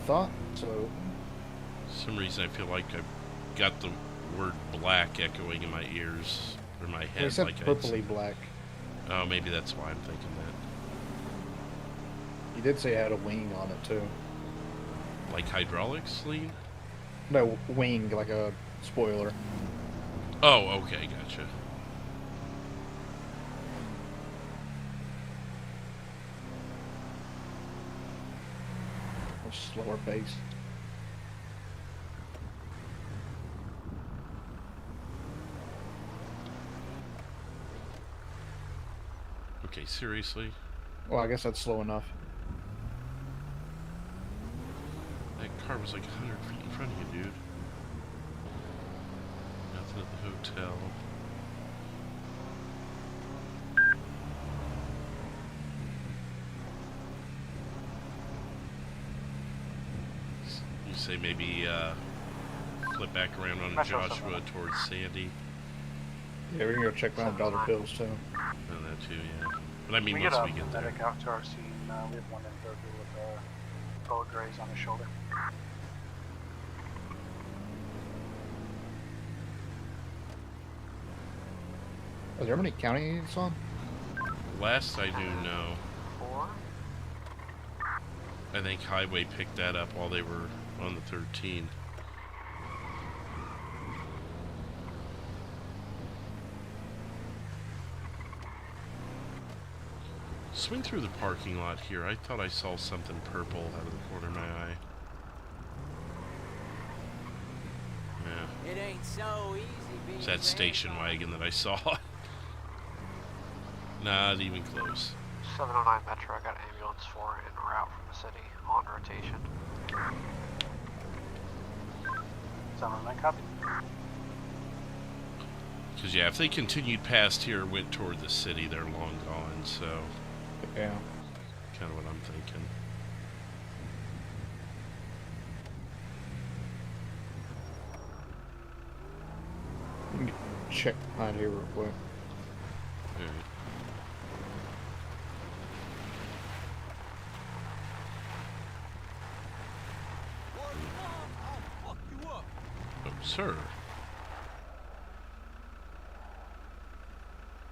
Thought so. For some reason I feel like I've got the word black echoing in my ears or my head. He said like purpley black. Oh, maybe that's why I'm thinking that. He did say it had a wing on it too. Like hydraulics, Lee? No, wing, like a spoiler. Oh, okay, gotcha. A slower pace. Okay, seriously? Well, I guess that's slow enough. That car was like 100 feet in front of you, dude. Nothing at the hotel. You say maybe flip back around on Joshua towards Sandy. Yeah, we're gonna go check around dollar bills too. Oh, that too, yeah. But I mean, we once get we get there. medic out to our scene. We have one in Burger with a bullet graze on his shoulder. Are there many county units on? Last I knew, no. 4. I think Highway picked that up while they were on the 13. Swing through the parking lot here. I thought I saw something purple out of the corner of my eye. Yeah. It ain't so easy being It's that station wagon that I saw. Not even close. 709 Metro, I got an ambulance 4 en route from the city on rotation. 709 copy. Because, yeah, if they continued past here and went toward the city, they're long gone, so... Yeah. Kind of what I'm thinking. check behind here real quick. Alright. Oh, sir.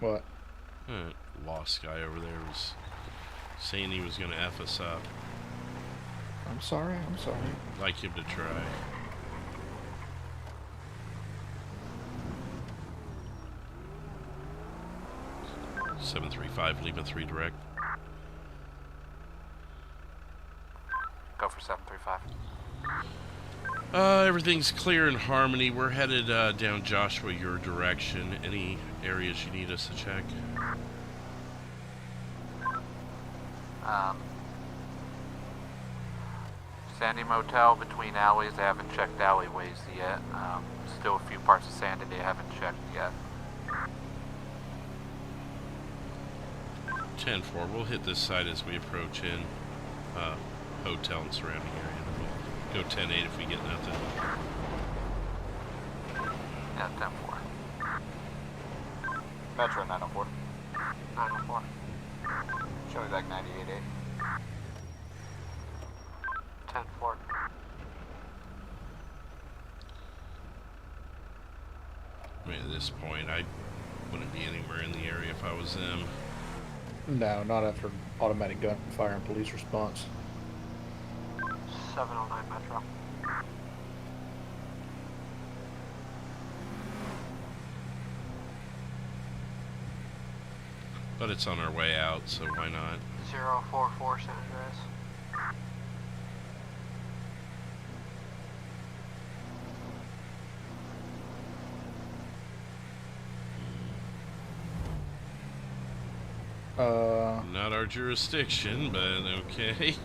What? Lost guy over there was saying he was going to F us up. I'm sorry. Like him to try. $735, Lima 3 direct. Go for 735. Everything's clear in Harmony. We're headed down Joshua, your direction. Any areas you need us to check? Sandy Motel between alleys. I haven't checked alleyways yet. Still a few parts of Sandy I haven't checked yet. 10-4. We'll hit this side as we approach in hotel and surrounding area. And then we'll go 10-8 if we get nothing. Yeah, 10-4. Metro 904. 904. Show me back 98.8. 10-4. I mean, at this point, I wouldn't be anywhere in the area if I was them. No, not after automatic gunfire and police response. 709 Metro. But it's on our way out, so why not? 044 San Andreas. Not our jurisdiction, but okay.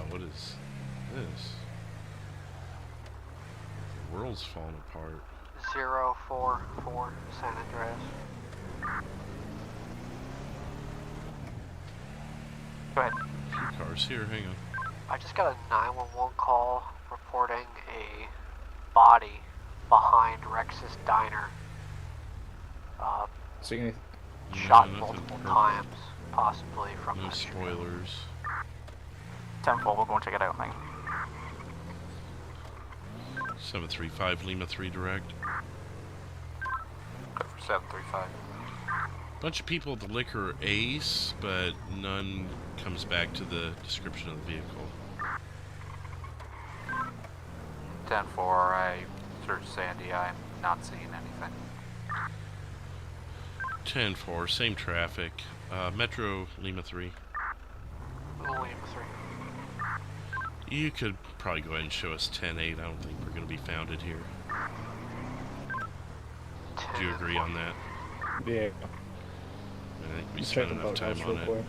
What is this? The world's falling apart. 044 San Andreas. Go ahead. A few cars here, hang on. I just got a 911 call reporting a body behind Rex's Diner. See anything? Shot multiple times, possibly from no the spoilers. 10-4, we'll go and check it out, thanks. 735 Lima 3 direct. Go for 735. Bunch of people at the liquor Ace, but none comes back to the description of the vehicle. 10-4, I searched Sandy. I'm not seeing anything. 10-4, same traffic. Metro Lima 3. Lima 3. You could probably go ahead and show us 10-8. I don't think we're going to be founded here. Do you agree on that? Yeah. I think we spent enough time on it.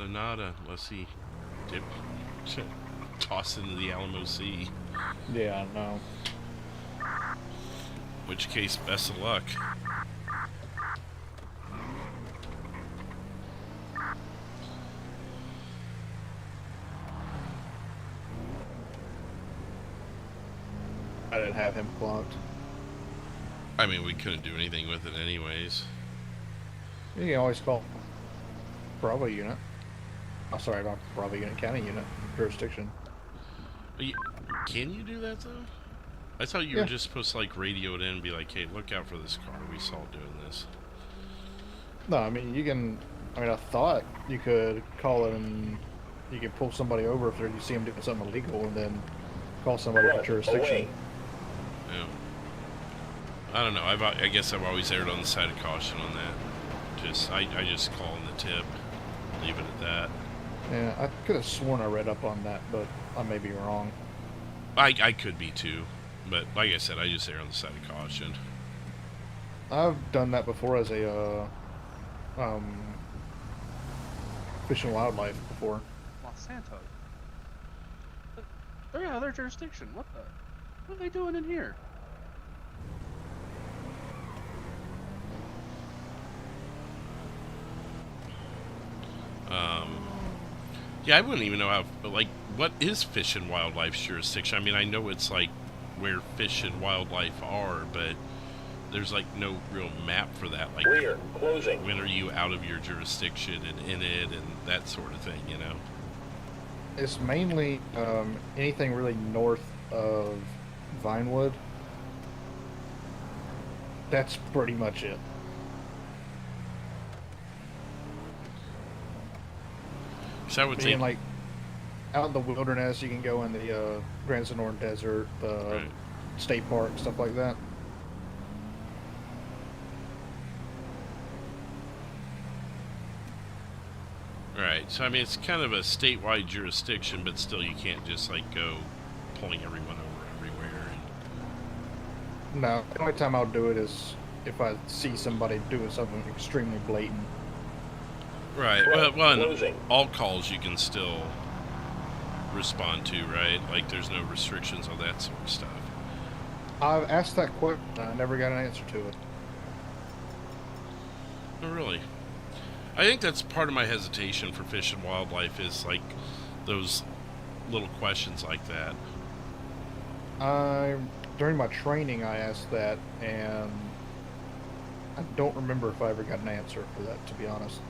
Nada, let's see. Dip. Toss into the Alamo Sea. Yeah, I know. Which case, best of luck. I didn't have him clocked. I mean, we couldn't do anything with it anyways. You can always call Bravo unit. Oh, sorry, not Bravo unit, county unit, jurisdiction. Can you do that, though? I thought you were just supposed to, like, radio it in and be like, hey, look out for this car. We saw it doing this. No, I mean, you can... I mean, I thought you could call it and you can pull somebody over if you see them doing something illegal and then call somebody for jurisdiction. Yeah. I don't know. I guess I've always erred on the side of caution on that. I just call in the tip. Leave it at that. Yeah, I could have sworn I read up on that, but I may be wrong. I could be too. But like I said, I just err on the side of caution. I've done that before as a Fish and Wildlife before. Los Santos. They're out of their jurisdiction. What are they doing in here? Yeah, I wouldn't even know how, like, what is Fish and Wildlife's jurisdiction? I mean, I know it's, like, where fish and wildlife are, but there's, like, no real map for that. Like, Clear. Closing. When are you out of your jurisdiction and in it and that sort of thing, you know? It's mainly anything really north of Vinewood. That's pretty much it. So I would say, like, out in the wilderness, you can go in the Grand Sonoran Desert, the state park, stuff like that. right, so I mean, it's kind of a statewide jurisdiction, but still you can't just, like, go pulling everyone over everywhere. No, the only time I'll do it is if I see somebody doing something extremely blatant. Right, well, and all calls you can still respond to, right? Like, there's no restrictions on that sort of stuff. I've asked that question, I never got an answer to it. Oh, really? I think that's part of my hesitation for Fish and Wildlife is, like, those little questions like that. During my training, I asked that, and I don't remember if I ever got an answer for that, to be honest.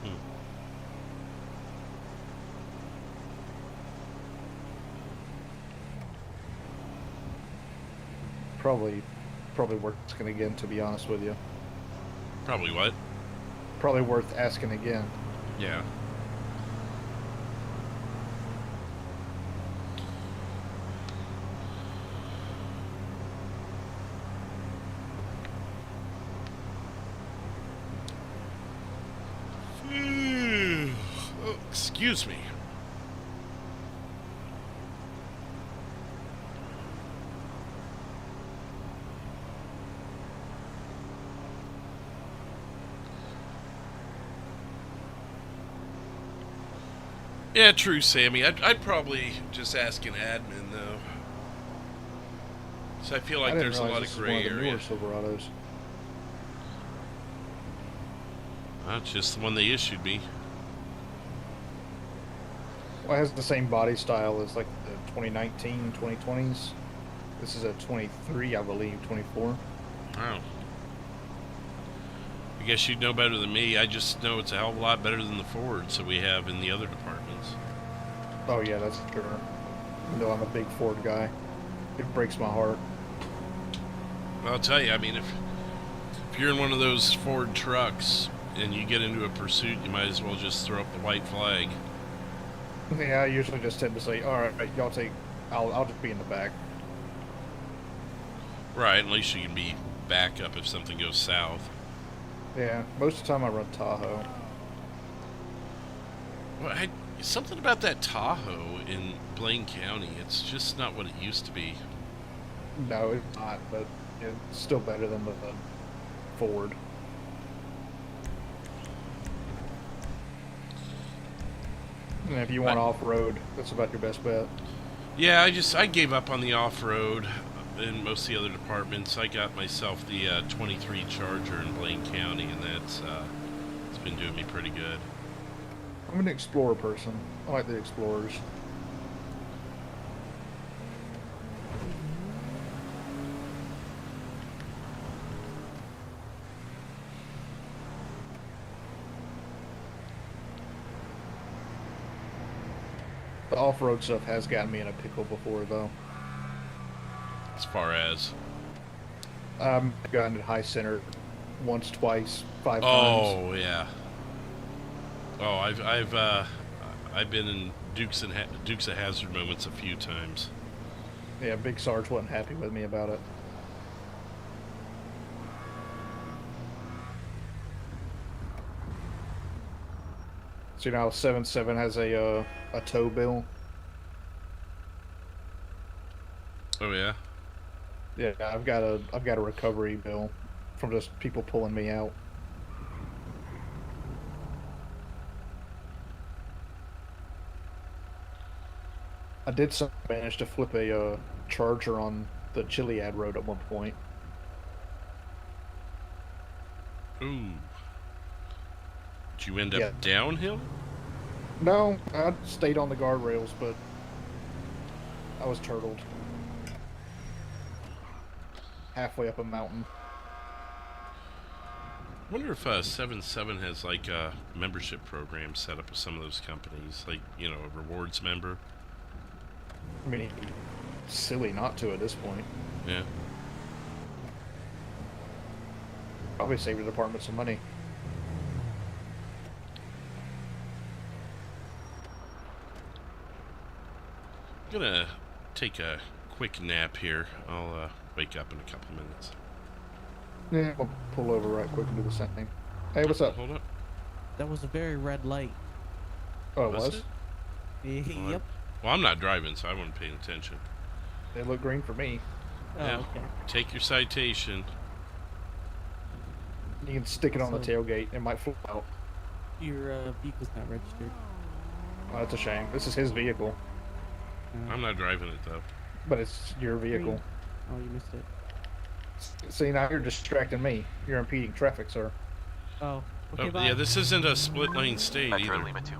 Probably worth asking again, to be honest with you. Probably what? Probably worth asking again. Yeah. Oh, excuse me. Yeah, true, Sammy. I'd probably just ask an admin, though. So I feel like there's a lot of gray area. Silverados. That's just the one they issued me. Well, it has the same body style as like the 2019, 2020s. This is a 23, I believe, 24. Oh. I guess you'd know better than me. I just know it's a hell of a lot better than the Fords that we have in the other departments. Oh yeah, that's sure. Even though I'm a big Ford guy, it breaks my heart. Well, I'll tell you, I mean, if you're in one of those Ford trucks and you get into a pursuit, you might as well just throw up the white flag. Yeah, I usually just tend to say, all right, y'all take, I'll just be in the back. Right, at least you can be back up if something goes south. Yeah, most of the time I run Tahoe. Well, something about that Tahoe in Blaine County, it's just not what it used to be. No, it's not, but it's still better than the Ford. And if you want off-road, that's about your best bet. Yeah, I gave up on the off-road in most of the other departments. I got myself the 23 Charger in Blaine County, and it's been doing me pretty good. I'm an Explorer person. I like the Explorers. The off-road stuff has gotten me in a pickle before, though. As far as? I've gotten to High Center once, twice, 5 times. Oh, yeah. Oh, I've been in Dukes of Hazzard moments a few times. Yeah, Big Sarge wasn't happy with me about it. So you know how 7.7 has a tow bill? Oh yeah. Yeah, I've got a recovery bill from just people pulling me out. I did manage to flip a Charger on the Chiliad Road at one point. Ooh. Did you end up downhill? No, I stayed on the guardrails, but I was turtled. Halfway up a mountain. I wonder if 7-7 has like a membership program set up with some of those companies, like, you know, a rewards member. I mean, silly not to at this point. Yeah. Probably save the department some money. I'm gonna take a quick nap here. I'll wake up in a couple minutes. Yeah, I'll pull over right quick and do the same thing. Hey, what's up? Hold up. That was a very red light. Oh, it was? Yep. Well, I'm not driving, so I wasn't paying attention. They look green for me. Oh, Yeah. okay. Take your citation. You can stick it on the tailgate. It might flip out. Your vehicle's not registered. Oh, that's a shame. This is his vehicle. I'm not driving it, though. But it's your vehicle. Oh, you missed it. See, now you're distracting me. You're impeding traffic, sir. Oh, okay, bye. Yeah, this isn't a split-lane state Metro either. Lima 2.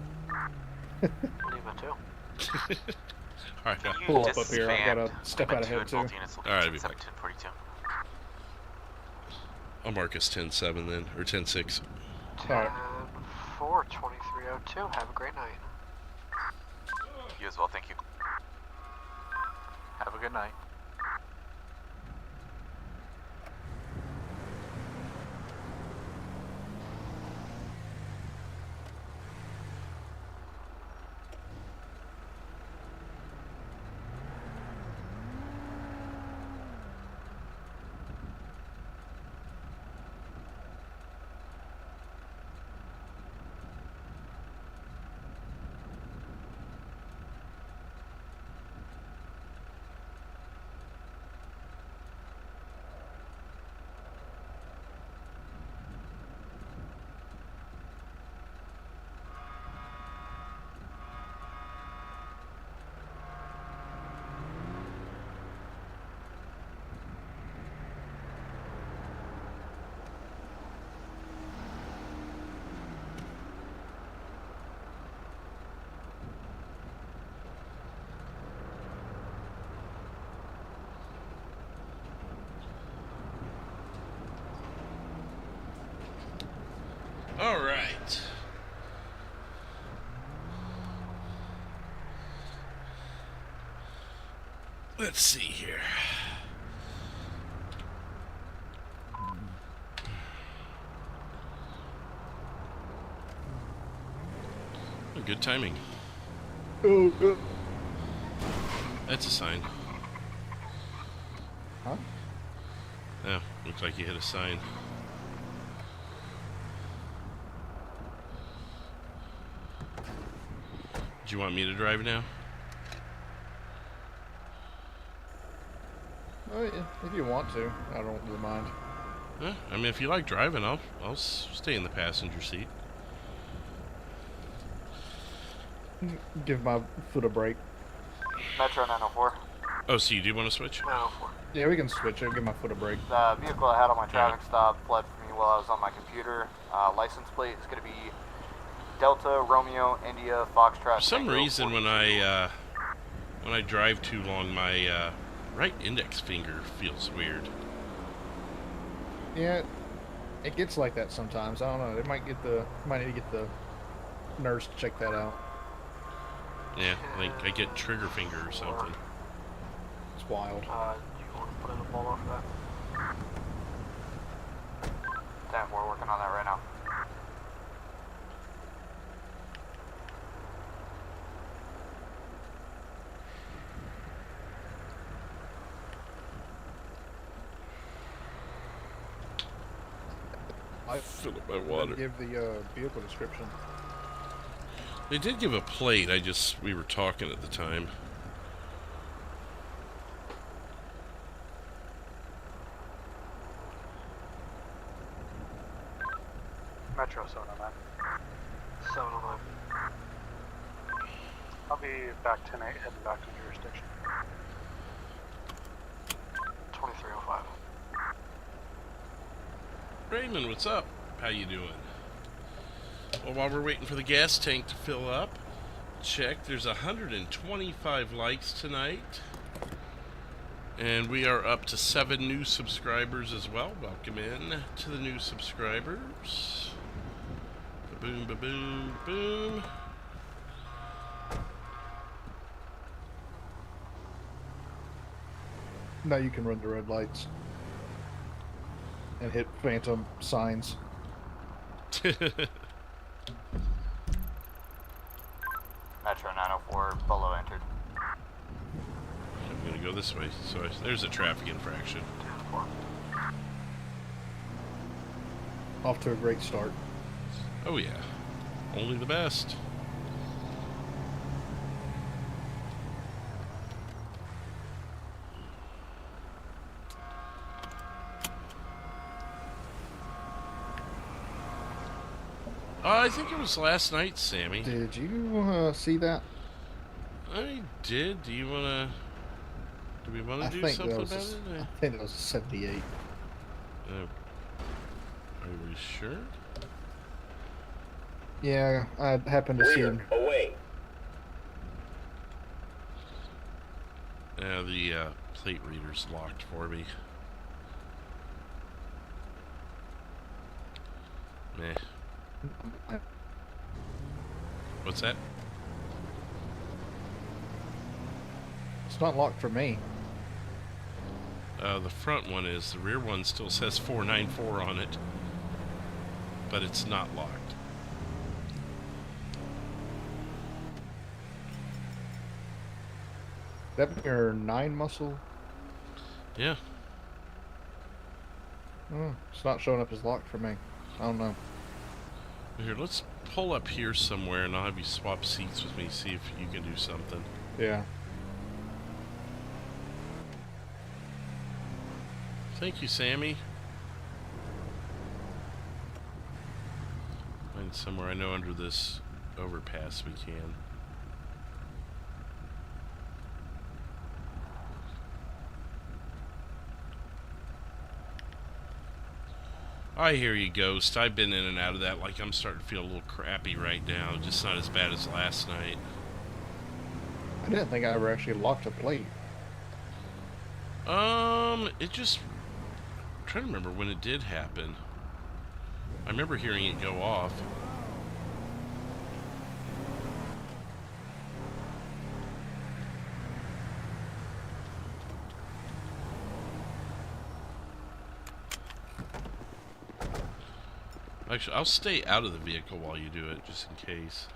Lima 2. Alright, Can you pull up here. I gotta step Lima out 2 ahead, and too. both units will be Alright, I'll be back. 1742. I'll mark us 10-7 then, or 10-6. 4 2302. Have a great night. You as well, thank you. Have a good night. All right. Let's see here. Oh, good timing. Oh, That's a sign. Huh? Yeah, looks like you hit a sign. Do you want me to drive now? Oh, yeah, if you want to, I don't really mind. Yeah, I mean, if you like driving, I'll stay in the passenger seat. Give my foot a break. Metro 904. Oh, so you do want to switch? 904. Yeah, we can switch it. Give my foot a break. The vehicle I had on my traffic stop fled from me while I was on my computer. License plate is going to be Delta, Romeo, India, Foxtrot. For some reason, when I drive too long, my right index finger feels weird. Yeah, it gets like that sometimes. I don't know. It might need to get the nurse to check that out. Yeah, like I get trigger finger or something. It's wild. Do you want to put in a ball off that? Damn, we're working on that right now. I fill up my water. Give the vehicle description. They did give a plate. We were talking at the time. Metro 709. 709. I'll be back tonight, heading back to jurisdiction. 2305. Raymond, what's up? How you doing? Well, while we're waiting for the gas tank to fill up, check. There's 125 likes tonight. And we are up to 7 new subscribers as well. Welcome in to the new subscribers. Ba-boom, ba-boom, boom. Now you can run the red lights and hit phantom signs. Metro 904, Bolo entered. I'm gonna go this way. So there's a traffic infraction. Off to a great start. Oh yeah, only the best. I think it was last night, Sammy. Did you see that? I did. Do you wanna? Do we want to do something about it? I think it was 78. Are we sure? Yeah, I happened to see him. Away. The plate reader's locked for me. Meh. What's that? It's not locked for me. The front one is. The rear one still says 494 on it. But it's not locked. That your 9 muscle? Yeah. Oh, it's not showing up as locked for me. I don't know. Here, let's pull up here somewhere and I'll have you swap seats with me, see if you can do something. Yeah. Thank you, Sammy. Find somewhere I know under this overpass we can. I hear you, Ghost. I've been in and out of that. Like, I'm starting to feel a little crappy right now. Just not as bad as last night. I didn't think I ever actually locked a plate. It just... I'm trying to remember when it did happen. I remember hearing it go off. Actually, I'll stay out of the vehicle while you do it, just in case.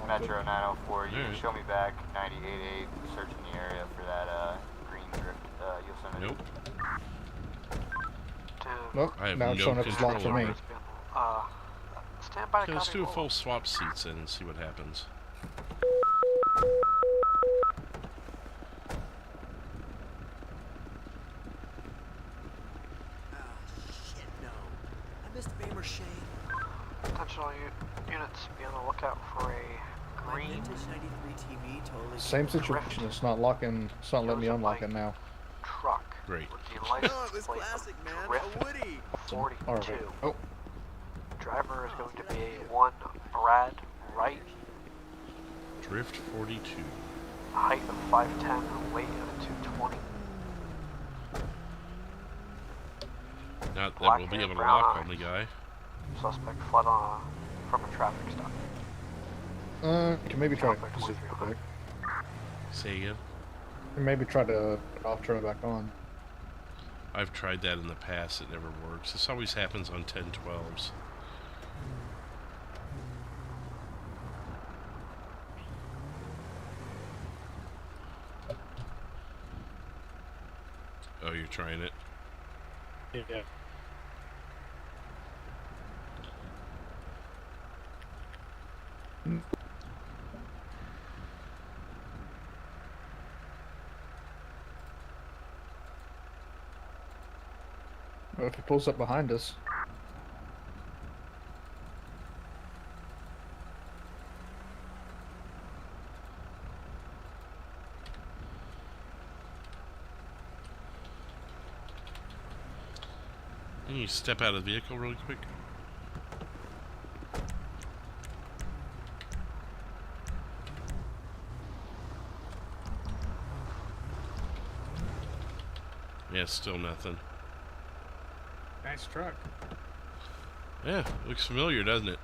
Metro 904, you can show me back 98.8, searching the area for that green drift Yosemite. Nope. Nope, I have now it's no showing up as locked for me. Stand by. Okay, let's do a full swap seats in and see what happens. Attention all units, be on the lookout for a green Same situation. It's not locking. It's not letting me unlock it now. truck. Great. With the license plate of Drift 42. Oh. Driver is going to be a 1 Brad Wright. Drift 42. Height of 5'10", weight of 220. Not that Black we'll be hair, able to brown lock eyes. on the guy. Suspect fled from a traffic stop. You can maybe try to zip it back. Say again? And maybe try to turn it back on. I've tried that in the past. It never works. This always happens on 1012s. Oh, you're trying it? Yeah. Well, if he pulls up behind us. Can you step out of the vehicle really quick? Yeah, still nothing. Nice truck. Yeah, looks familiar, doesn't it?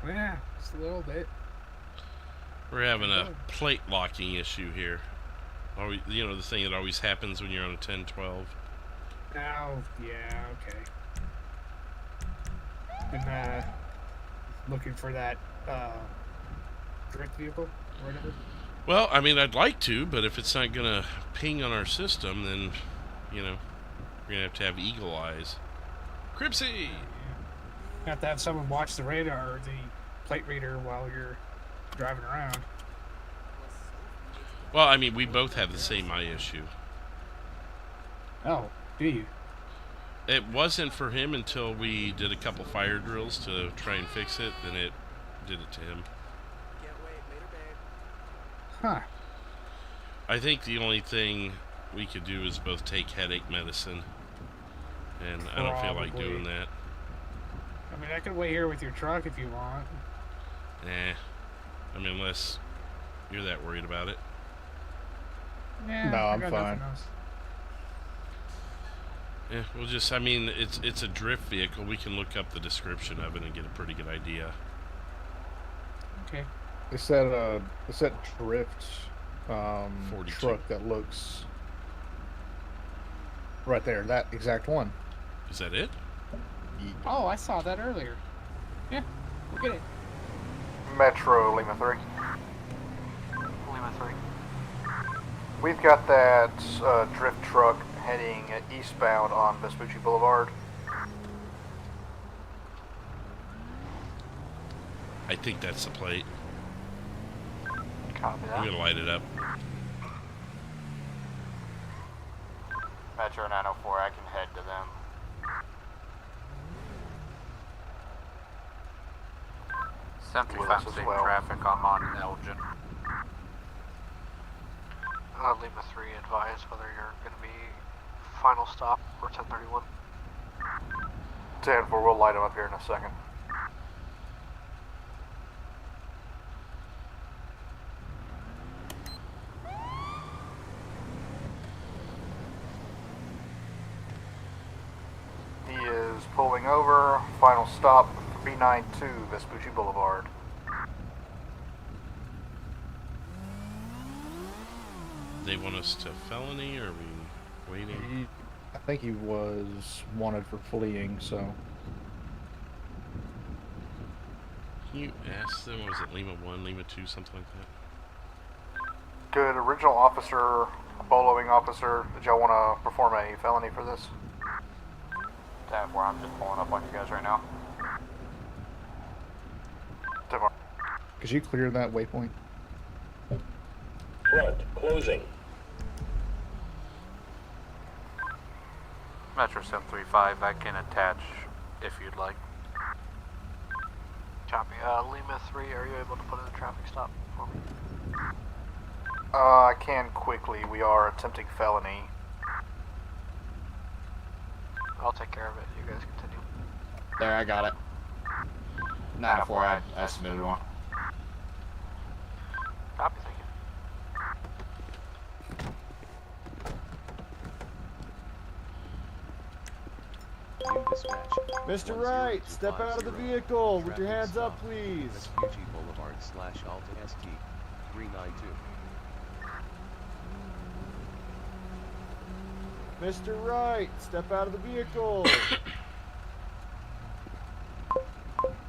Yeah, just a little bit. We're having a plate locking issue here. Always, you know, the thing that always happens when you're on a 1012. Oh, yeah, okay. Been looking for that drift vehicle or whatever. Well, I mean, I'd like to, but if it's not gonna ping on our system, then, you know, we're gonna have eagle eyes. Cripsy! You have to have someone watch the radar or the plate reader while you're driving around. Well, I mean, we both have the same eye issue. Oh, do you? It wasn't for him until we did a couple fire drills to try and fix it, then it did it to him. Huh. I think the only thing we could do is both take headache medicine, and I don't feel like doing that. I mean, I could wait here with your truck if you want. Nah. I mean, unless you're that worried about it. Yeah, No, I I'm got fine. nothing else. Yeah, we'll just, I mean, it's a drift vehicle. We can look up the description of it and get a pretty good idea. Okay. It's that drift truck that looks right there. That exact one. Is that it? Oh, I saw that earlier. Yeah, look at it. Metro Lima 3. Lima 3. We've got that drift truck heading eastbound on Vespucci Boulevard. I think that's the plate. Copy that. I'm gonna light it up. Metro 904, I can head to them. Century Willis Fast as well. traffic, I'm on Elgin. Lima 3, advise whether you're going to be final stop or 1031. 10-4, we'll light them up here in a second. He is pulling over, final stop, B92, Vespucci Boulevard. They want us to felony, or are we waiting? I think he was wanted for fleeing, so. Can you ask them, was it Lima 1, Lima 2, something like that? Good, original officer, boloing officer, did y'all want to perform a felony for this? 10-4, I'm just pulling up on you guys right now. 10-4. Could you clear that waypoint? Front, closing. Metro 735, I can attach if you'd like. Copy. Lima 3, are you able to put in a traffic stop for me? I can quickly, we are attempting felony. I'll take care of it. You guys continue. There, I got it. 904, I submitted one. Copy, thank you. Mr. Wright, step out of the vehicle with your hands up, please. Vespucci Boulevard / Alta ST 392. Mr. Wright, step out of the vehicle.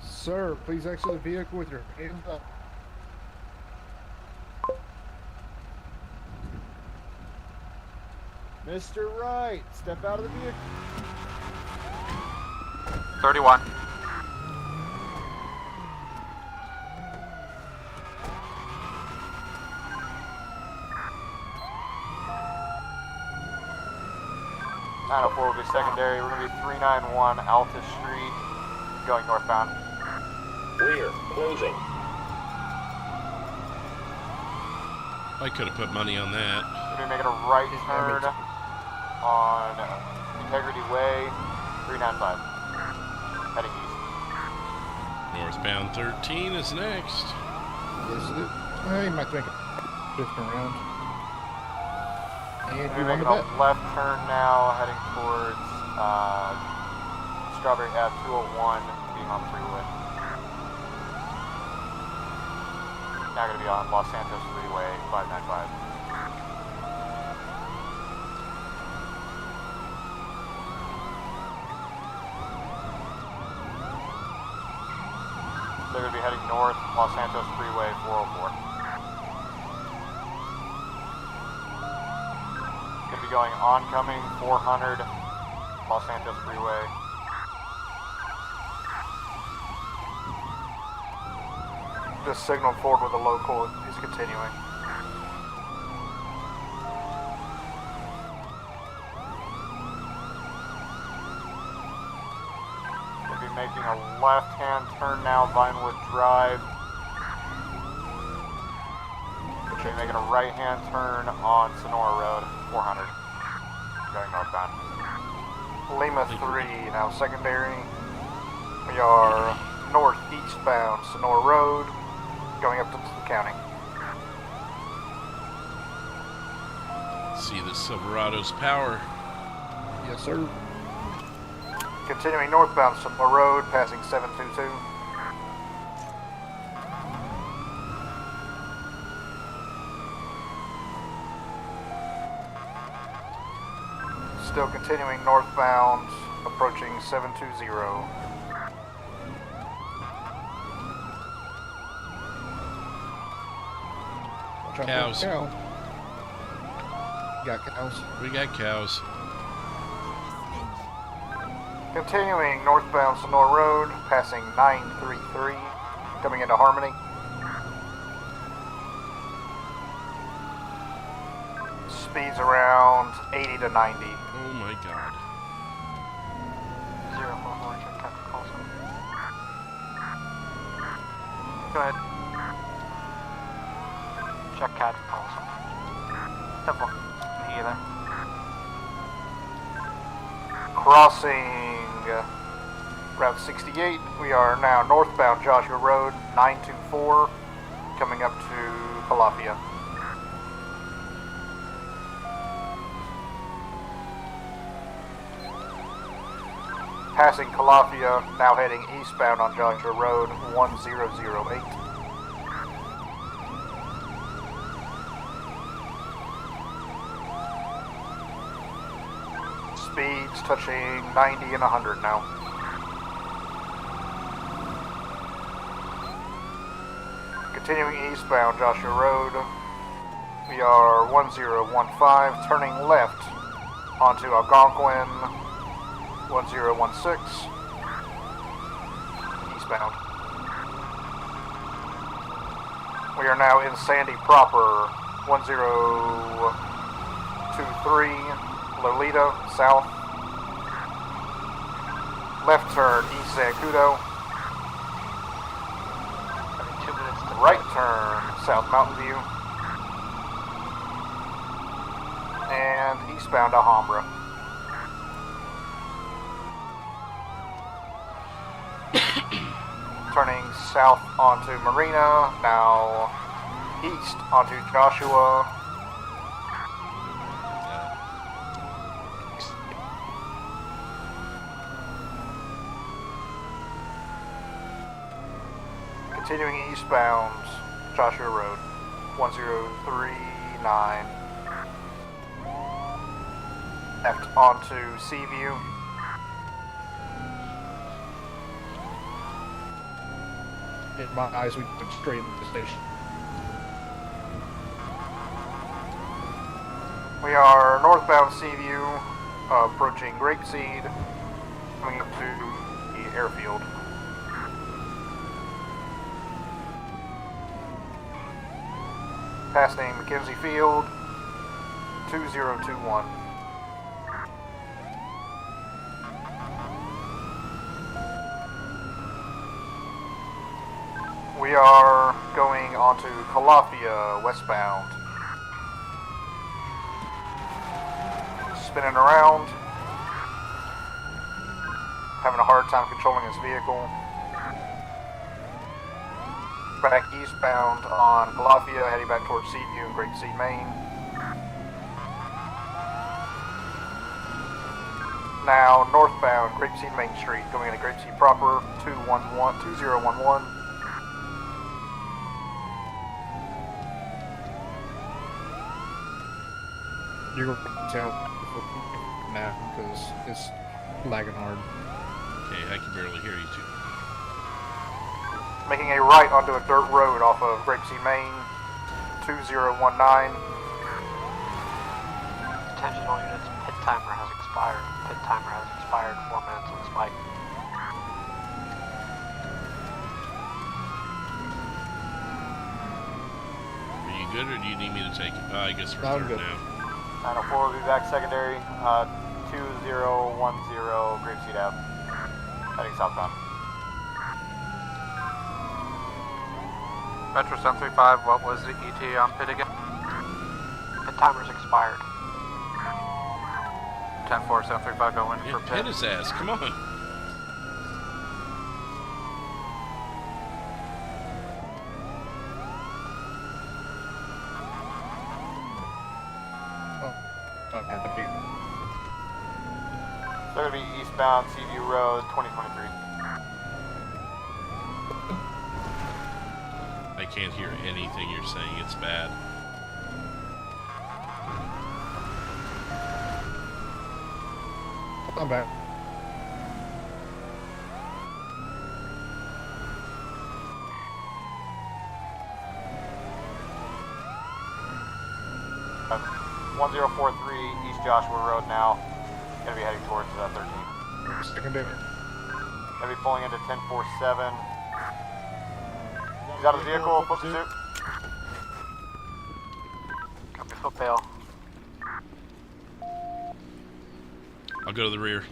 Sir, please exit the vehicle with your hands up. Mr. Wright, step out of the vehicle. 31. 904 will be secondary. We're going to be 391 Altus Street, going northbound. Rear, closing. I could have put money on that. We're going to be making a right turn on Integrity Way, 395, heading east. Northbound 13 is next. Yes, it is. You might make a shift around. And we're making a left turn now, heading towards Strawberry Ave 201, being on the freeway. Now going to be on Los Santos Freeway 595. They're going to be heading north, Los Santos Freeway 404. Going to be going oncoming 400, Los Santos Freeway. Just signal forward with a local. He's continuing. We'll be making a left-hand turn now, Vinewood Drive. We'll be making a right-hand turn on Sonora Road, 400, going northbound. Lima 3, now secondary. We are northeastbound Sonora Road, going up to the county. See the Silverado's power. Yes, sir. Continuing northbound Sonora Road, passing 722. Still continuing northbound, approaching 720. Cows. Got cows. We got cows. Continuing northbound Sonora Road, passing 933, coming into Harmony. Speeds around 80 to 90. Oh my god. 044, check Captain Colson. Go ahead. Check Captain Colson. 10-4. Can hear you there. Crossing Route 68, we are now northbound Joshua Road, 924, coming up to Calafia. Passing Calafia, now heading eastbound on Joshua Road, 1008. Speeds touching 90 and 100 now. Continuing eastbound Joshua Road, we are 1015, turning left onto Algonquin, 1016, eastbound. We are now in Sandy proper, 1023, Lolita, south. Left turn, East Zancudo. Right turn, South Mountain View. And eastbound Alhambra. Turning south onto Marina, now east onto Joshua. Continuing eastbound Joshua Road, 1039. Left onto Seaview. In my eyes, we went straight into the station. We are northbound Seaview, approaching Grapeseed, coming up to the airfield. Passing McKenzie Field, 2021. We are going onto Calafia westbound. Spinning around. Having a hard time controlling his vehicle. Back eastbound on Calafia, heading back towards Seaview and Grapeseed, Maine. Now northbound, Grapeseed Main Street, going into Grapeseed proper, 2011. You're going to tell now because it's lagging hard. Okay, I can barely hear you too. Making a right onto a dirt road off of Grapeseed, Maine, 2019. Attention all units, pit timer has expired. Pit timer has expired, 4 minutes on the spike. Are you good, or do you need me to take it? I guess we're I'm third good. now. 904 will be back secondary, 2010 Grapeseed Ave, heading southbound. Metro 735, what was the ETA on pit again? Pit timer's expired. 10-4, 735 going Yeah, for pit his ass, come on. They're going to be eastbound Seaview Road, 2023. I can't hear anything you're saying, it's bad. I'm back. Uh, 1043 East Joshua Road now. Gonna be heading towards 13. Secondary. Gonna be pulling into 1047. He's out of the vehicle, foot pursuit. Copy, foot bail. I'll go to the rear.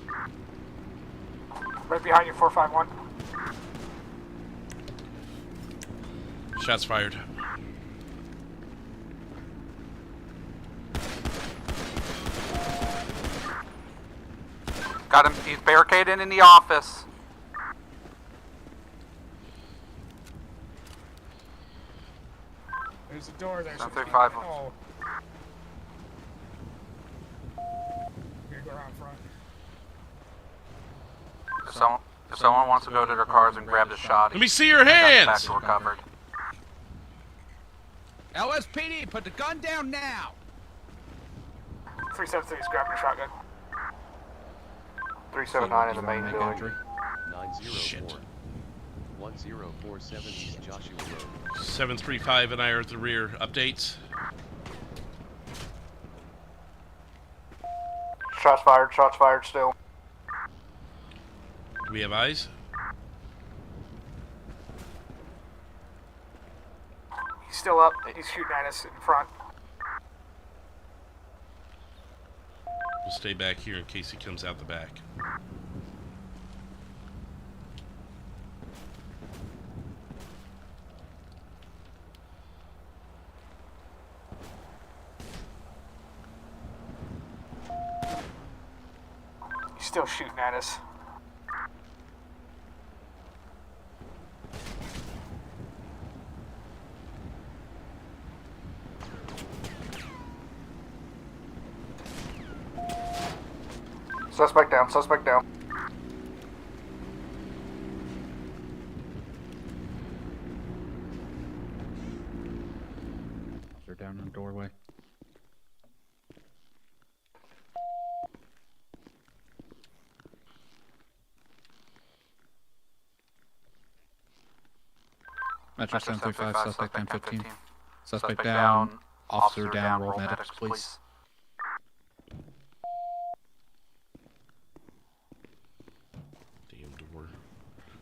Right behind you, 451. Shots fired. Got him, he's barricaded in the office. There's a door there. 735. Oh. Here, go around front. If someone wants to go to their cars and grab the shot, Let me see your hands! back door covered. LSPD, put the gun down now! 373 is grabbing a shotgun. 379 in the main building. 904. 1047 East Joshua Road. 735 and I are at the rear. Updates? Shots fired still. Do we have eyes? He's still up. He's shooting at us in front. We'll stay back here in case he comes out the back. He's still shooting at us. Suspect down. They're down in the doorway. Metro 735, suspect 1015. Suspect down, officer down, roll medics, please. Damn door.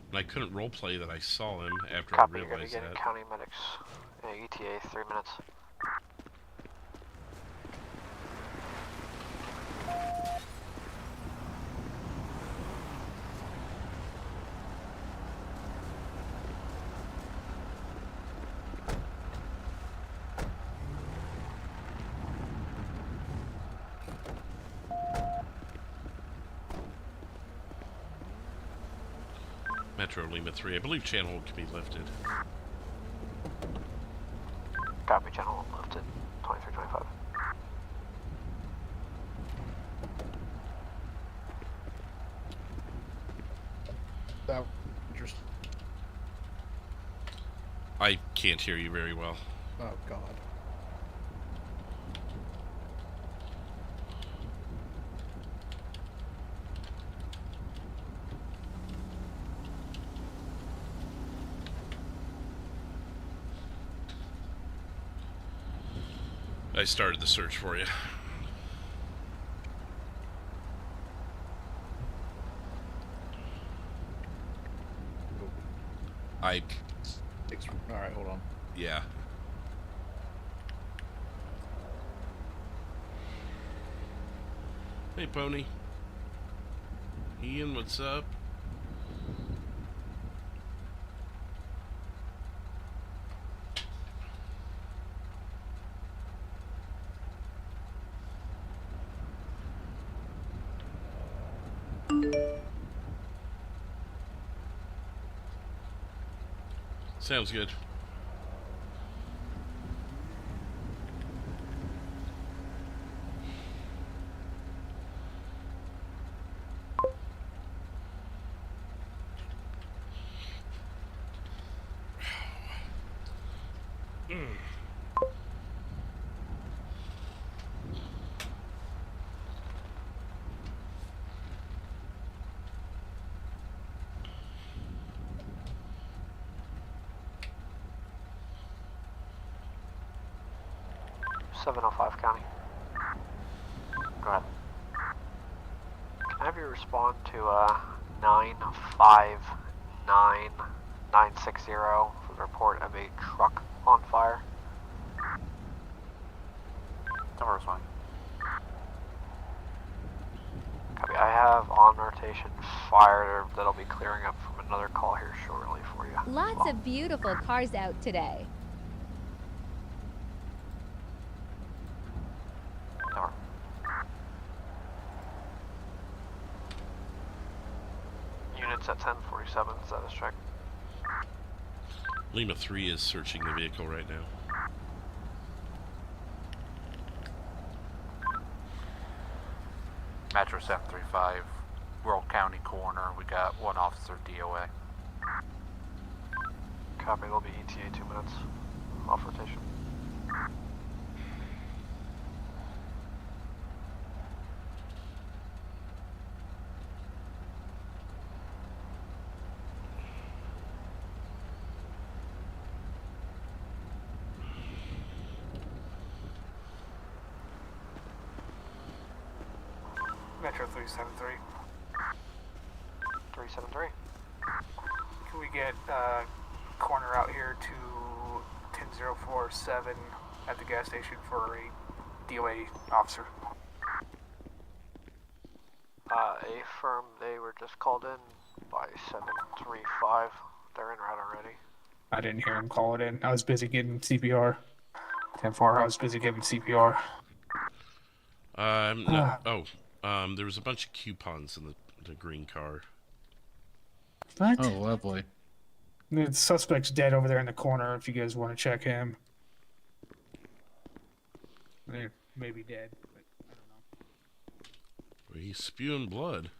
And I couldn't roleplay that I saw him after Copy, I you're gonna realized get that. county medics. ETA, 3 minutes. Metro Lima 3. I believe channel hold can be lifted. Copy, channel hold lifted. 2325. That interesting. I can't hear you very well. Oh God. I started the search for you. All right, hold on. Yeah. Hey, Pony. Ian, what's up? Sounds good. Mm. 705 County. Go ahead. Can I have you respond to 959960 for the report of a truck on fire? Don't respond. Copy. I have on rotation fire that'll be clearing up from another call here shortly for you. Lots of beautiful cars out today. Units at 1047, status check. Lima 3 is searching the vehicle right now. Metro 735, Rural County Coroner. We got one officer DOA. Copy, it'll be ETA 2 minutes. Off rotation. Metro 373. 373. Can we get corner out here to 10047 at the gas station for a DOA officer? A-firm, they were just called in by 735. They're en route already. I didn't hear him call it in. I was busy getting CPR. 10-4, I was busy giving CPR. No. There was a bunch of coupons in the green car. What? Oh, lovely. The suspect's dead over there in the corner if you guys want to check him. He may be dead, but I don't know. Well, he's spewing blood.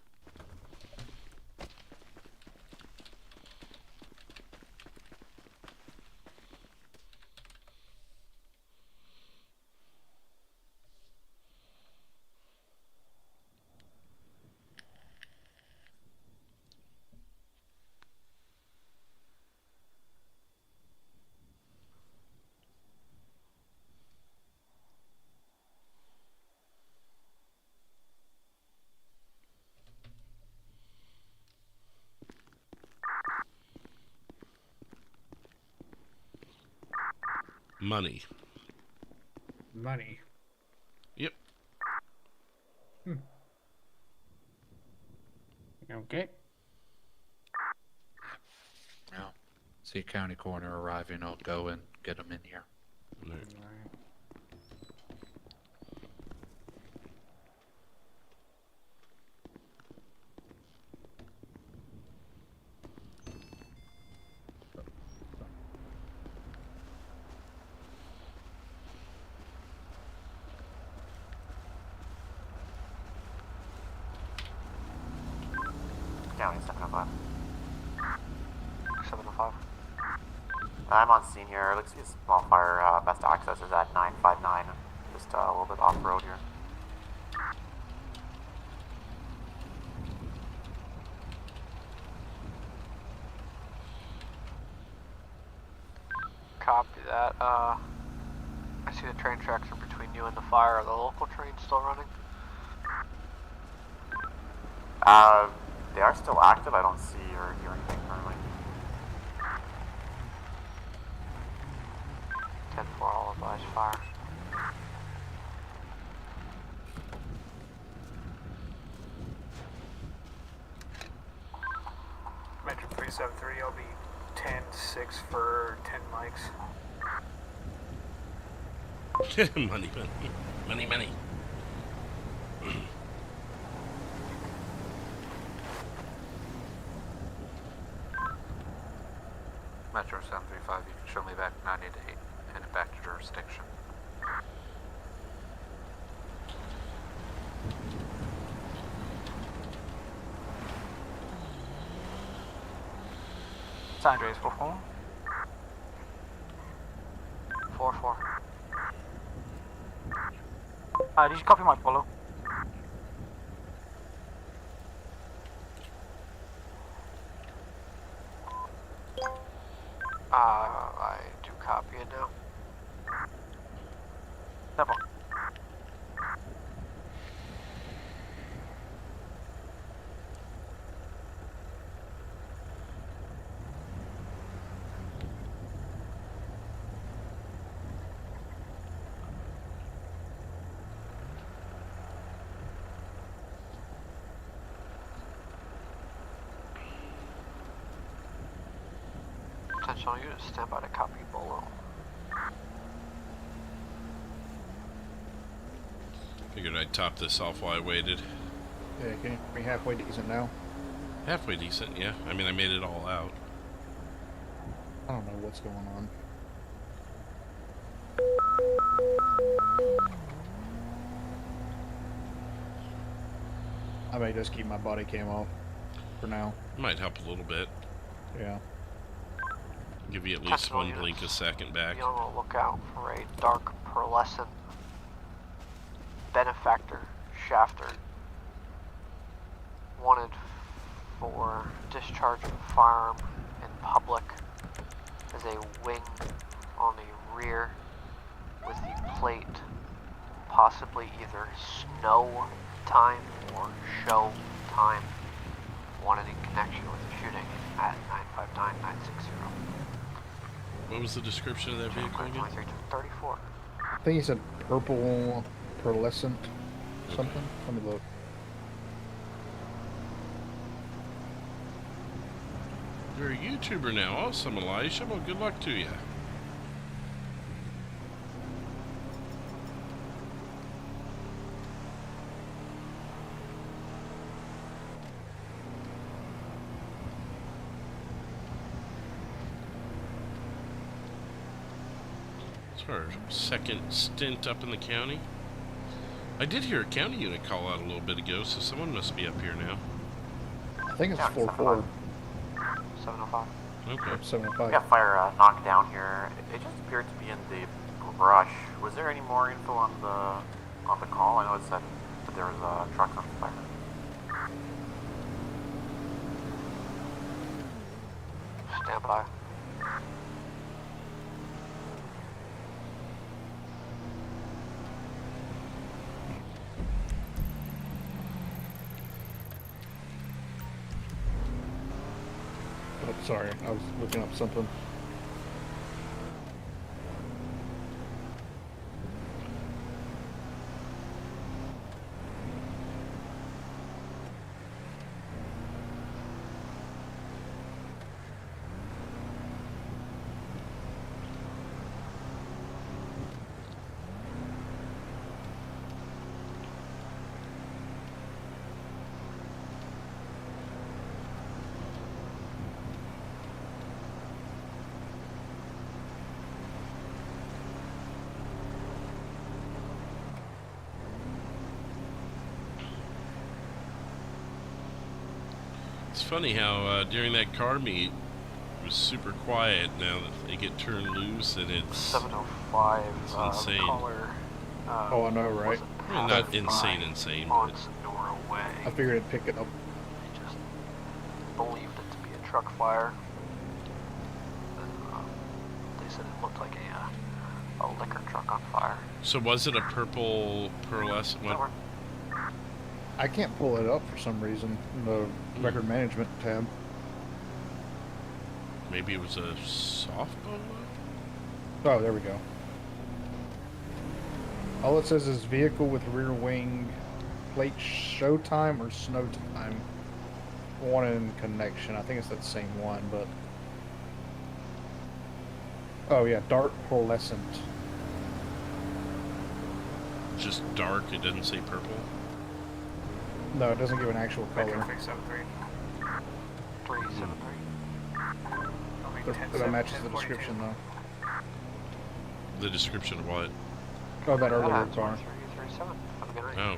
Money. Money? Yep. Okay. Well, see a county coroner arriving. I'll go and get him in here. All right. County 705. 705. I'm on scene here. Looks like a small fire. Best access is at 959. Just a little bit off road here. Copy that. I see the train tracks are between you and the fire. Are the local trains still running? They are still active. I don't see or hear anything currently. 10-4, all advise fire. Metro 373, I'll be 10-6 for 10 mics. Money. Metro 735, you can show me back 90 to 8 and it back to jurisdiction. San Andreas 4-4. 4-4. Did you copy my follow? I do copy it now. 7. Potential unit, stand by to copy Bolo. Figured I'd top this off while I waited. Yeah, can you be halfway decent now? Halfway decent, yeah. I mean, I made it all out. I don't know what's going on. I may just keep my body cam off for now. Might help a little bit. Yeah. Give you at least one blink a second back. Be on the lookout for a dark pearlescent benefactor shafter. Wanted for discharge of a firearm in public as a wing on the rear with the plate possibly either snow time or show time. Wanted in connection with the shooting at 959-960. What was the description of that vehicle again? 34. I think he said purple pearlescent something. Let me look. You're a YouTuber now. Awesome, Elisha. Well, good luck to you. Our second stint up in the county. I did hear a county unit call out a little bit ago, so someone must be up here now. I think it's 4-4. 705. Okay. 705. We got fire knocked down here. It just appeared to be in the brush. Was there any more info on the call? I know it said that there was trucks on fire. Stand by. Oh, sorry, I was looking up something. It's funny how during that car meet, it was super quiet. Now that they get turned loose, and it's 705. It's insane. The caller, Oh, I know, right? I mean, not insane, on but Sonora Way. I figured it'd pick it up. They just believed it to be a truck fire. They said it looked like a liquor truck on fire. so was it a purple pearlescent one? I can't pull it up for some reason in the record management tab. Maybe it was a softball? Oh, there we go. All it says is vehicle with rear wing, plate showtime or snow time. One in connection. I think it's that same one, but. Oh, yeah, dark pearlescent. Just dark, it doesn't say purple? No, it doesn't give an actual color. 373. That matches the description, though. The description of what? Oh, that earlier car. 337. Have a good night. Oh.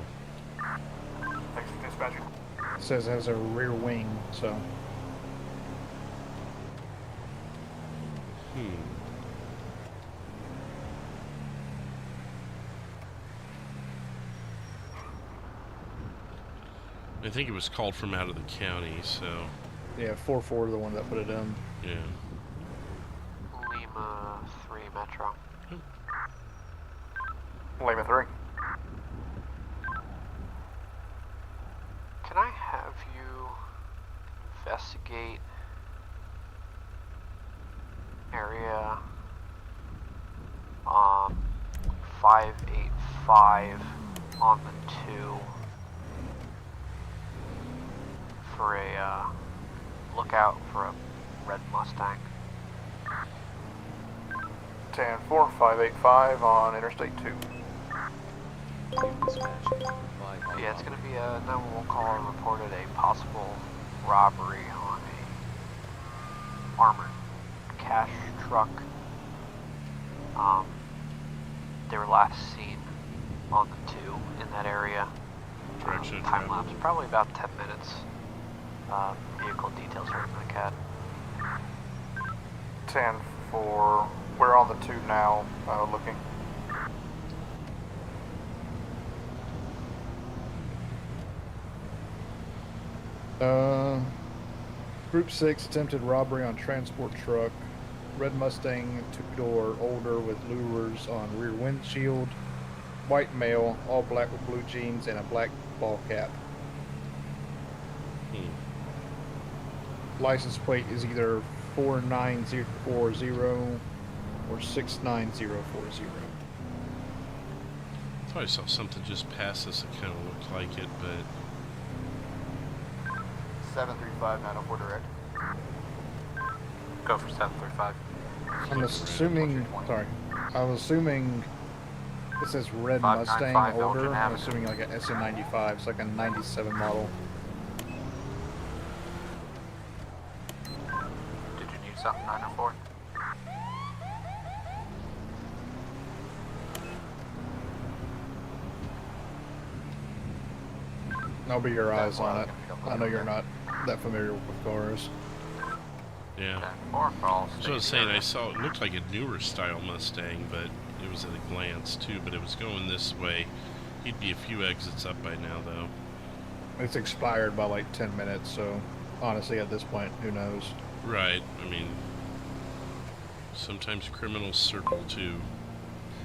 Thanks, dispatcher. It says it has a rear wing, so. I think it was called from out of the county, so. Yeah, 4-4, the one that put it in. Yeah. Lima 3 Metro. Lima 3. Can I have you investigate area 585 on the 2 for a lookout for a red Mustang? 10-4, 585 on Interstate 2. Yeah, it's going to be a 911 call reported a possible robbery on a armored cash truck. They were last seen on the 2 in that area. Direction time lapse, probably about 10 minutes. Vehicle details are in the CAD. 10-4, we're on the 2 now, looking. Group 6 attempted robbery on transport truck. Red Mustang, 2-door, older with lures on rear windshield. White male, all black with blue jeans and a black ball cap. License plate is either 49040 or 69040. I thought I saw something just past us that kind of looked like it, but 735 904 direct. Go for 735. I'm assuming, sorry, I was assuming it says red 595 Mustang older. Elgin I'm Avenue. assuming like an SN95, it's like a 97 model. Did you need something, 904? I'll be your eyes on it. I know you're not that familiar with cars. yeah. Or So I was saying, I saw it looked like a newer style Mustang, but it was at a glance too, but it was going this way. He'd be a few exits up by now, though. It's expired by like 10 minutes, so honestly at this point, who knows? Right. I mean, sometimes criminals circle too.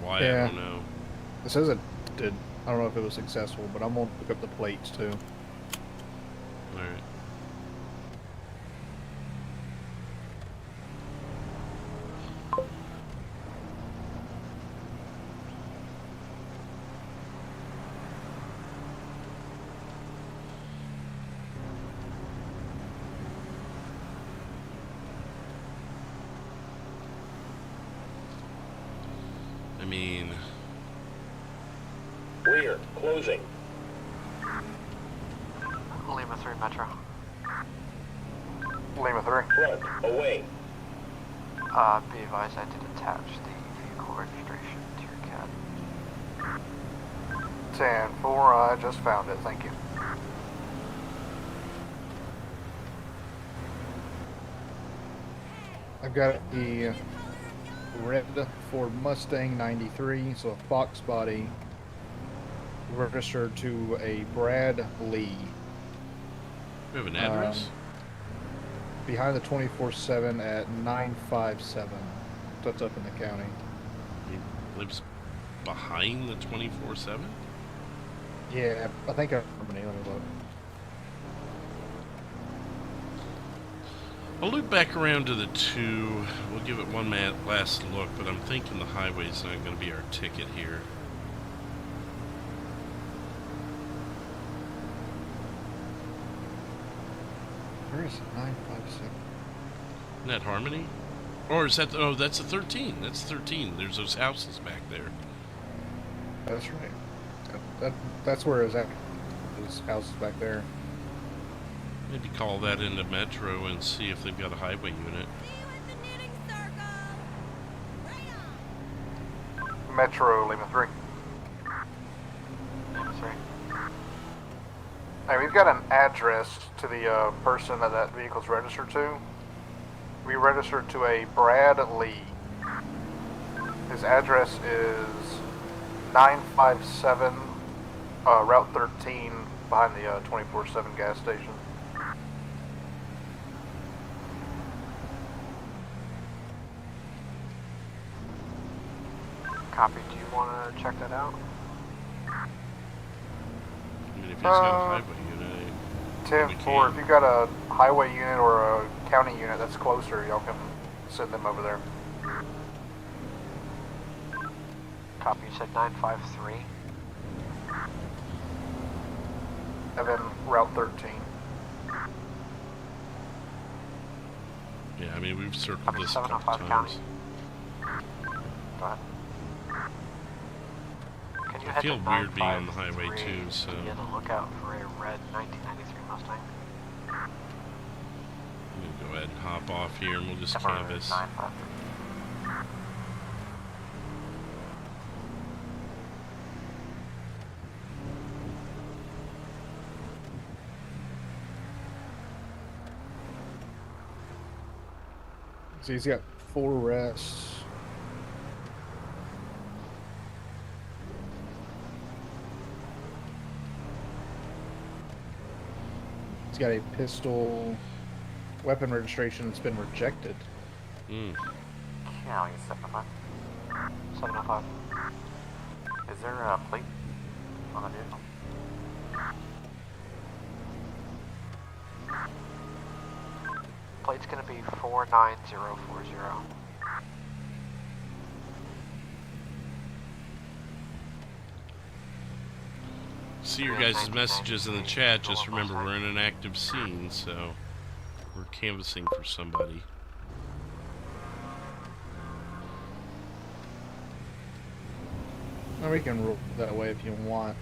Why, Yeah. I don't know. It says it did. I don't know if it was successful, but I'm gonna look up the plates too. Alright. I mean, Rear, closing. Lima 3 Metro. Lima 3. Front, away. Be advised, I did attach the vehicle registration to your CAD. 10-4, I just found it, thank you. I've got the red Ford Mustang 93, so a Fox body, registered to a Brad Lee. We have an address? Behind the 24/7 at 957. That's up in the county. He lives behind the 24/7? Yeah, I think I remember. Let me look. I'll loop back around to the 2. We'll give it one last look, but I'm thinking the highway's not going to be our ticket here. Where is it? 957. Isn't that Harmony? Or is that... Oh, that's a 13. That's 13. There's those houses back there. That's right. That's where it was at. Those houses back there. Maybe call that into Metro and see if they've got a highway unit. Metro, Lima 3. Hey, we've got an address to the person that vehicle's registered to. We registered to a Brad Lee. His address is 957 Route 13 behind the 24/7 gas station. Copy. Do you want to check that out? I mean, if he's got a highway unit... 10-4, if you've got a highway unit or a county unit that's closer, y'all can send them over there. Copy. You said 953. And then Route 13. Yeah, I mean, we've circled this a couple 705 times. Go ahead. Can you I head feel to weird being on the 953 highway too, so... Be on the lookout for a red 1993 Mustang. I'm gonna go ahead and hop off here and we'll just Number canvas. 953. So he's got 4 arrests. He's got a pistol, weapon registration that's been rejected. County 705. 705. Is there a plate on the vehicle? Plate's gonna be 49040. See your guys' messages in the chat. Just remember, we're in an active scene, so we're canvassing for somebody. Or we can roll that way if you want.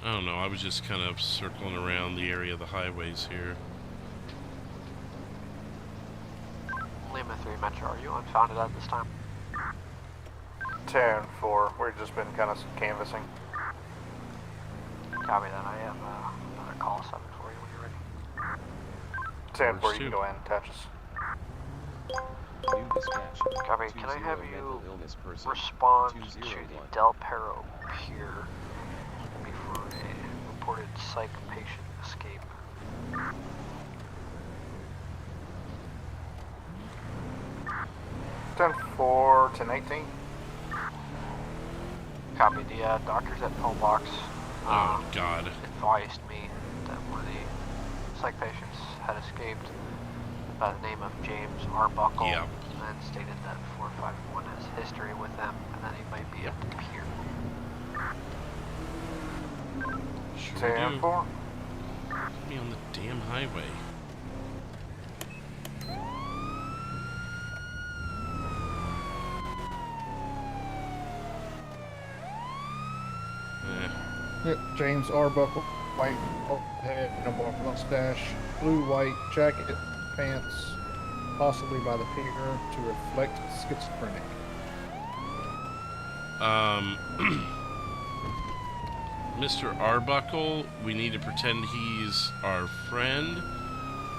I don't know. I was just kind of circling around the area of the highways here. Lima 3 Metro, are you unfounded at this time? 10-4, we've just been kind of canvassing. Copy that. I have another call 7 for you when you're ready. 10-4, you can go ahead and touch us. New dispatch. Copy. Can I have you mental illness person. respond to 201. the Del Perro Pier for a reported psych patient escape? Ten 4, 10-18. Copy. The doctors at Pillbox Oh, God. advised me that one of the psych patients had escaped by the name of James Arbuckle and stated that 451 has history with them and that he might be at the pier. Sure 10-4. Be on the damn highway. Yep, James Arbuckle, white head, no mustache, blue white jacket, pants, possibly by the pier to reflect schizophrenic. Mr. Arbuckle, we need to pretend he's our friend.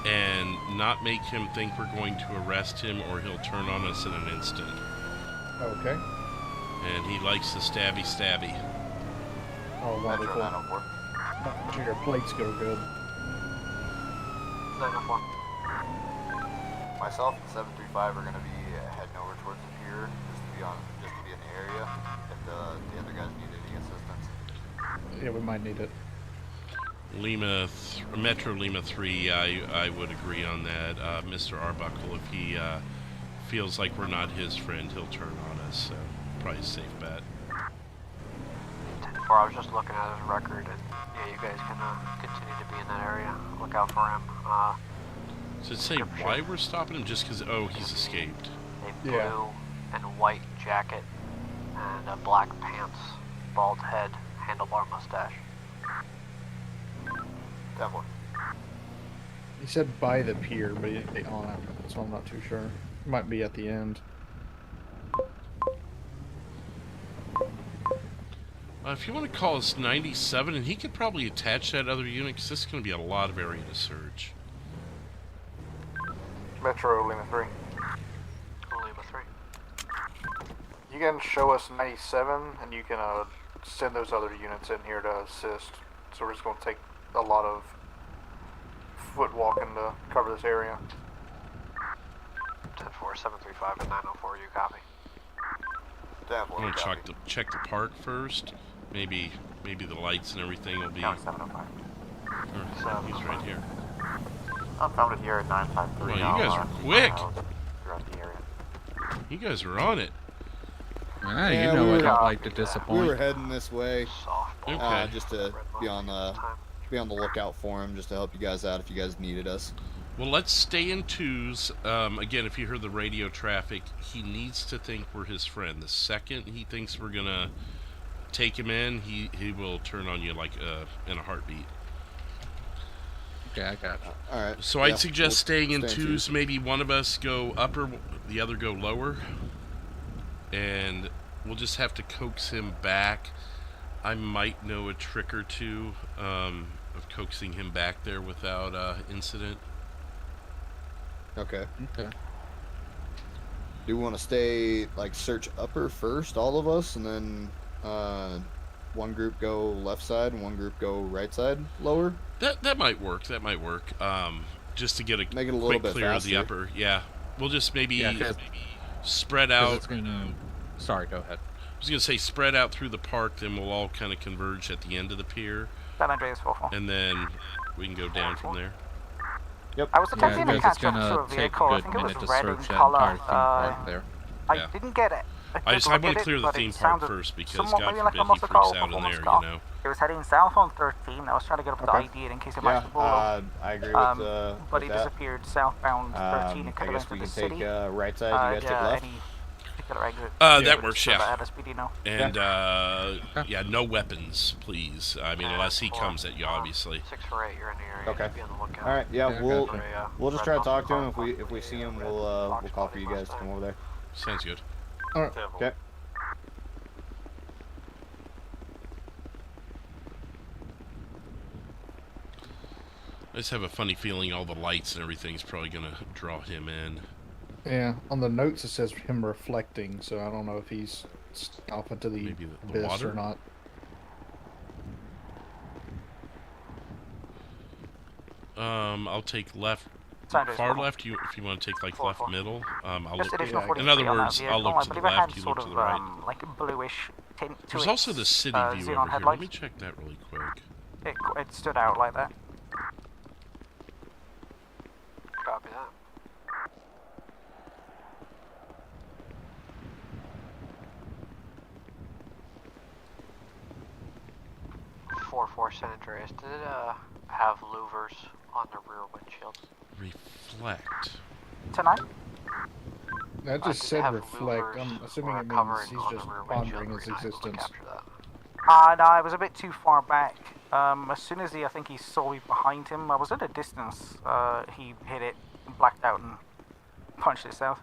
and not make him think we're going to arrest him or he'll turn on us in an instant. Okay. And he likes the stabby. Oh, wonderful. Not sure your plates go good. 904. Myself and 735 are going to be heading over towards the pier just to be in the area if the other guys need any assistance. Yeah, we might need it. Metro Lima 3, I would agree on that. Mr. Arbuckle, if he feels like we're not his friend, he'll turn on us, so probably a safe bet. 10-4, I was just looking at his record, and yeah, you guys can continue to be in that area. Look out for him. Does it say why we're stopping him? Just because, oh, he's escaped. A blue and white jacket and black pants, bald head, handlebar mustache. Definitely. He said by the pier, but he ain't on it, so I'm not too sure. Might be at the end. If you want to call us 97, and he could probably attach that other unit, because this is going to be a lot of area to search. Metro Lima 3. Lima 3. You can show us 97, and you can send those other units in here to assist. So we're just going to take a lot of foot walking to cover this area. 10-4, 735, and 904, you copy? I'm going to check the park first. Maybe the lights and everything will be... No, 705. He's right here. I'm found it here at 953. Well, you guys are quick. Throughout the area. You guys are on it. Ah, you know I don't like to disappoint. We were heading this way, okay. Just to be on the lookout for him, just to help you guys out if you guys needed us. Well, let's stay in twos. Again, if you heard the radio traffic, he needs to think we're his friend. The second he thinks we're gonna take him in, he will turn on you like in a heartbeat. Okay, I got you. All right. So I'd suggest staying in twos. Maybe one of us go upper, the other go lower, and we'll just have to coax him back. I might know a trick or two of coaxing him back there without incident. Okay. Do we want to stay, like, search upper first, all of us, and then one group go left side and one group go right side, lower? That might work. Just to get a Make it a little quick bit clear faster. of the upper. Yeah. We'll just maybe spread 'cause out. it's gonna... Sorry, go ahead. I was going to say spread out through the park, then we'll all kind of converge at the end of the pier. San Andreas 44. And then we can go down from there. Yep. I was attempting to catch up to a take vehicle. a I good think it was minute to red in search that color. entire theme park there. I didn't get it. I want to clear the theme park first because God forbid he freaks out in there, you know. He was heading south on 13. I was trying to get up to ID it in case it might be I agree with but he that. disappeared southbound 13 and could I have guess we entered can the take city. right side, you guys take left? Any particular exit? That works, yeah. LSPD know. And, yeah, no weapons, please. I mean, unless he comes at you, obviously. 648, you're in the area. Okay. Be on the lookout. All right. Yeah, we'll just try to Red talk to him. Buffalo If we see him, we'll call for you guys to come over there. Sounds good. All right. Okay. I just have a funny feeling all the lights and everything's probably going to draw him in. Yeah, on the notes it says him reflecting, so I don't know if he's off into the abyss water? or not. I'll take left, Sanders, far go. left. If you want to take like left middle, I'll Just look. additional 43 In other on that words, vehicle. I'll look I to the believe I had left. You sort look to of the right. like a bluish tint to There's it. also the city view xenon over here. headlights. Let me check that really quick. It stood out like that. Copy that. Four San Andreas. Did it have louvers on the rear windshield? Reflect. Tonight? That just did it said have reflect. louvers I'm assuming or it means covering he's on the just rear pondering windshield? his We're not able to existence. capture that. No, I was a bit too far back. As soon as I think he saw me behind him, I was at a distance. He hit it, blacked out, and punched it south.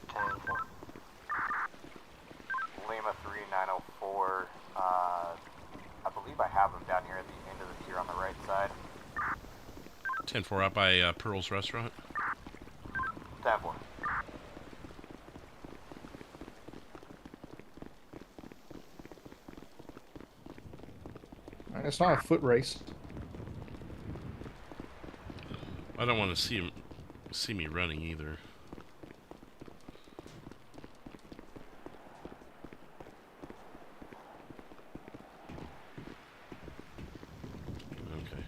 10-4. Lima 3904. I believe I have him down here at the end of the pier on the right side. 10-4 out by Pearl's Restaurant. That one. It's not a foot race. I don't want to see me running either. Okay.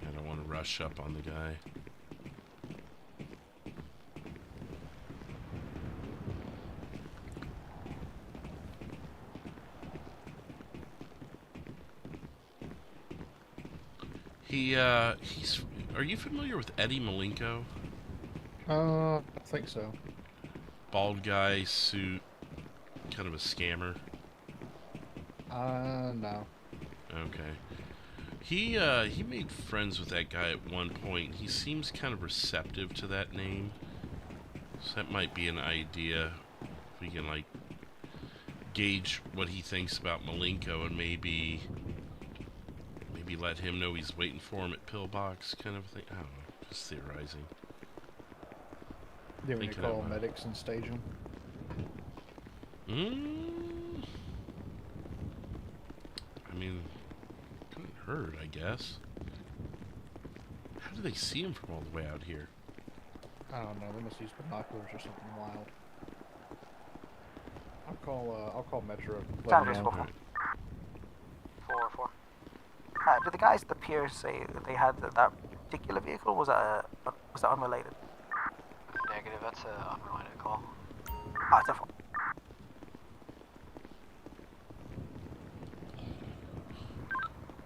I don't want to rush up on the guy. He's. Are you familiar with Eddie Malenko? I think so. Bald guy, suit, kind of a scammer. No. Okay. He made friends with that guy at one point. He seems kind of receptive to that name. So that might be an idea. If we can, like, gauge what he thinks about Malenko and maybe let him know he's waiting for him at Pillbox, kind of thing. I don't know. Just theorizing. Yeah, when you call medics and stage them. I mean, couldn't hurt, I guess. How do they see him from all the way out here? I don't know. They must use binoculars or something wild. I'll call Metro. Sound reasonable. 4-4. Did the guys at the pier say that they had that particular vehicle? Was that unrelated? Negative. That's an unrelated call. Ah, it's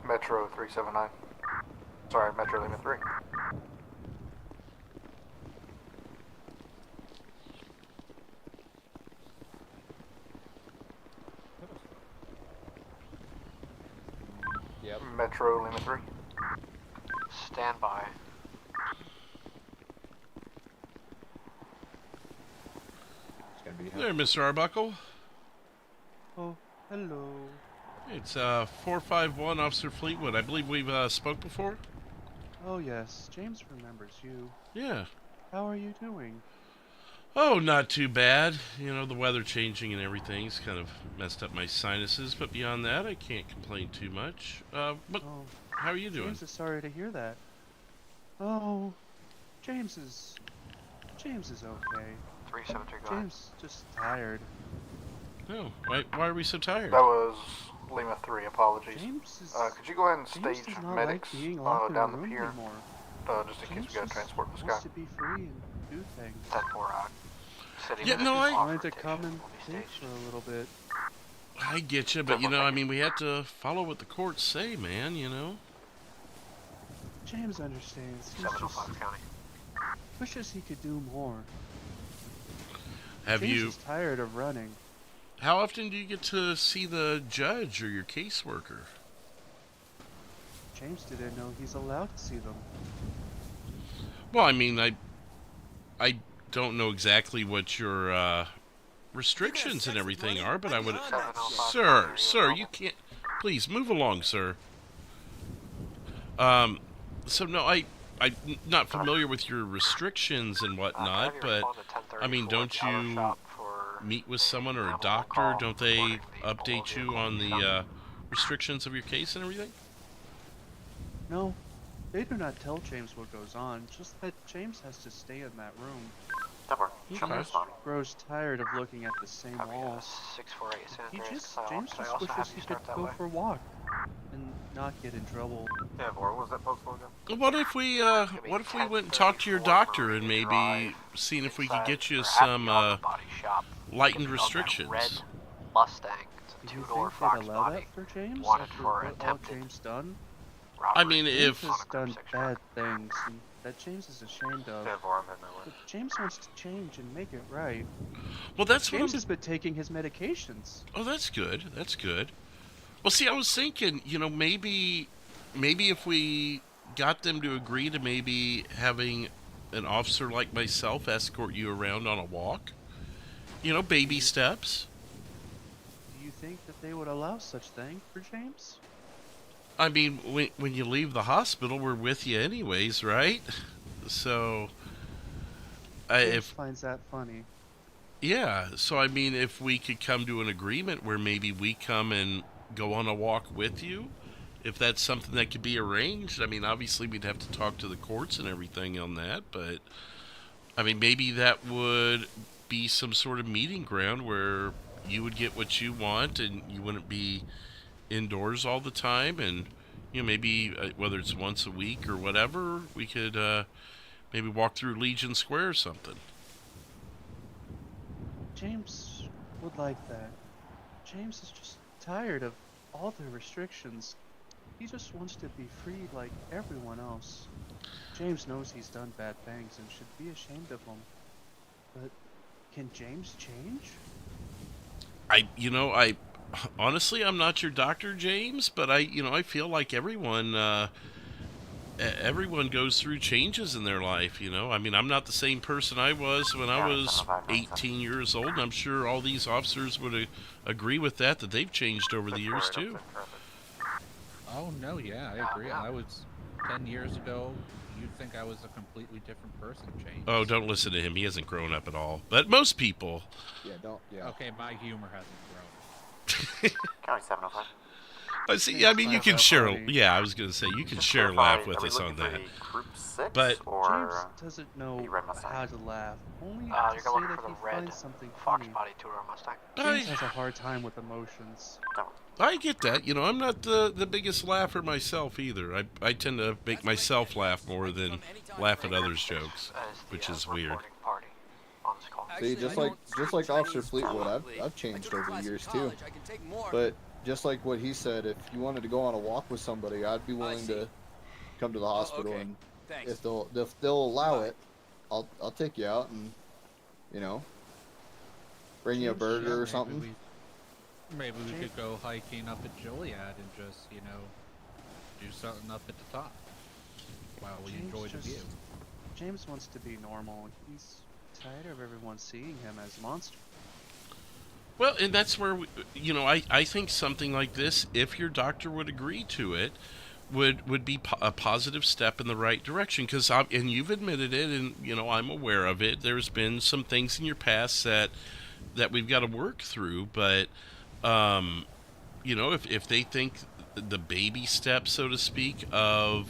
Metro 379. Sorry, Metro Lima 3. Yep. Metro Lima 3. Stand by. There, Mr. Arbuckle. Oh, hello. It's 451 Officer Fleetwood. I believe we've spoke before. Oh yes, James remembers you. Yeah. How are you doing? Oh, not too bad. You know, the weather changing and everything's kind of messed up my sinuses, but beyond that, I can't complain too much. How are you doing? James is sorry to hear that. Oh, James is okay. 373 go ahead. James just tired. No, why are we so tired? That was Lima 3, apologies. James is, could you go ahead and James stage does not medics like being locked in a down the room pier? anymore. Just in James case we gotta just transport this guy. wants to be free and do things. 10-4 out. Yeah, no, I wanted to come and stay for a little bit. I get you, but you know, I mean, we have to follow what the courts say, man. You know. James understands. He just wishes he could do more. Have James you? is tired of running. How often do you get to see the judge or your caseworker? James didn't know he's allowed to see them. Well, I mean, I don't know exactly what your restrictions and everything are, but I would... Sir, you can't... Please, move along, sir. So, no, I'm not familiar with your restrictions and whatnot, but, I mean, don't you meet with someone or a doctor? Don't they update you on the restrictions of your case and everything? No, they do not tell James what goes on, just that James has to stay in that room. He just grows tired of looking at the same walls. James just wishes he could go for a walk and not get in trouble. Yeah, what was that postal again? What if we went and talked to your doctor and maybe seen if we could get you some lightened restrictions? Mustang. It's a Do you two-door think Fox they'd allow body. that for James? Wanted After for what all attempted James done? I mean, James if has done bad things and that James is ashamed of. But James wants to change and make it right. Well, that's James has been taking his medications. Oh, that's good. That's good. Well, see, I was thinking, you know, maybe if we got them to agree to maybe having an officer like myself escort you around on a walk, you know, baby steps. Do you think that they would allow such thing for James? I mean, when you leave the hospital, we're with you anyways, right? So, James if finds that funny. yeah, so I mean, if we could come to an agreement where maybe we come and go on a walk with you, if that's something that could be arranged. I mean, obviously we'd have to talk to the courts and everything on that, but I mean, maybe that would be some sort of meeting ground where you would get what you want and you wouldn't be indoors all the time, and maybe whether it's once a week or whatever, we could maybe walk through Legion Square or something. James would like that. James is just tired of all the restrictions. He just wants to be free like everyone else. James knows he's done bad things and should be ashamed of them. But can James change? I honestly, I'm not your doctor, James, but I feel like everyone goes through changes in their life, I mean, I'm not the same person I was when I was 18 years old, and I'm sure all these officers would agree with that they've changed over the years, too. Oh, no, yeah, I agree. I was 10 years ago. You'd think I was a completely different person, James. Oh, don't listen to him. He hasn't grown up at all. But most people... Yeah. Okay, my humor hasn't grown. County 705. See, I mean, you can share... Yeah, I was going to say, you can share a laugh with us on that. Group 6, but James doesn't know how to laugh. Only to you're say looking that for he the red finds something Fox funny. Body Tourer Mustang. James has a hard time with emotions. I get that. I'm not the biggest laugher myself either. I tend to make myself laugh more than laugh at others' jokes, which is weird. See, just like Officer Fleetwood, I've changed over the years too. But just like what he said, if you wanted to go on a walk with somebody, I'd be willing to come to the hospital, and if they'll allow it, I'll take you out and bring you a burger or something. Maybe we could go hiking up at Joliet and just do something up at the top while we enjoy the view. James wants to be normal. He's tired of everyone seeing him as a monster. Well, and that's where, I think something like this, if your doctor would agree to it, would be a positive step in the right direction. Because, and you've admitted it, and, I'm aware of it. There's been some things in your past that we've got to work through. But, if they think the baby step, so to speak, of,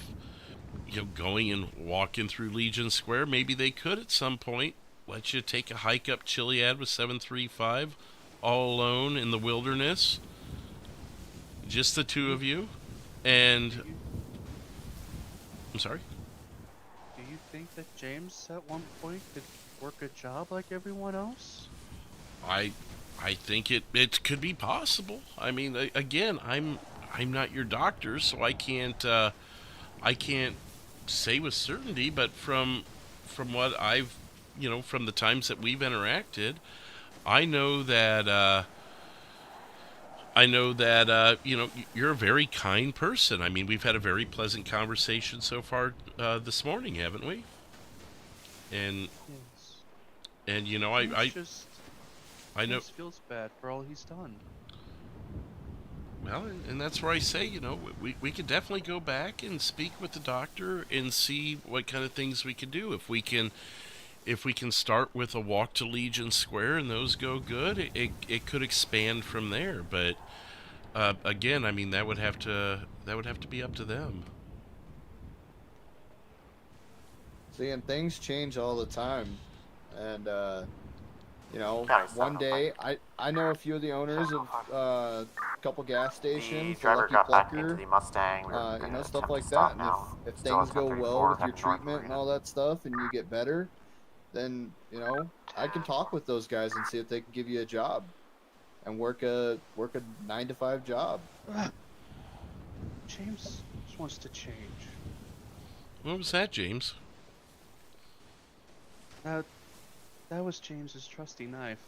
going and walking through Legion Square, maybe they could at some point let you take a hike up Chiliad with 735 all alone in the wilderness, just the two of you, and I'm sorry? Do you think that James at one point could work a job like everyone else? I think it could be possible. I mean, again, I'm not your doctor, so I can't say with certainty, but from what I've from the times that we've interacted, I know that you're a very kind person. I mean, we've had a very pleasant conversation so far this morning, haven't we? And yes. And I know James feels bad for all he's done. Well, and that's where I say, we could definitely go back and speak with the doctor and see what kind of things we can do. If we can start with a walk to Legion Square and those go good, it could expand from there. But again, I mean, that would have to be up to them. See, and things change all the time, and one day I know a few of the owners of a couple gas stations, the driver Lucky got back Plucker, into the Mustang. stuff like that. And if things go well with your treatment and all that stuff, and you get better, then I can talk with those guys and see if they can give you a job and work a 9-to-5 job. James just wants to change. What was that, James? That was James's trusty knife.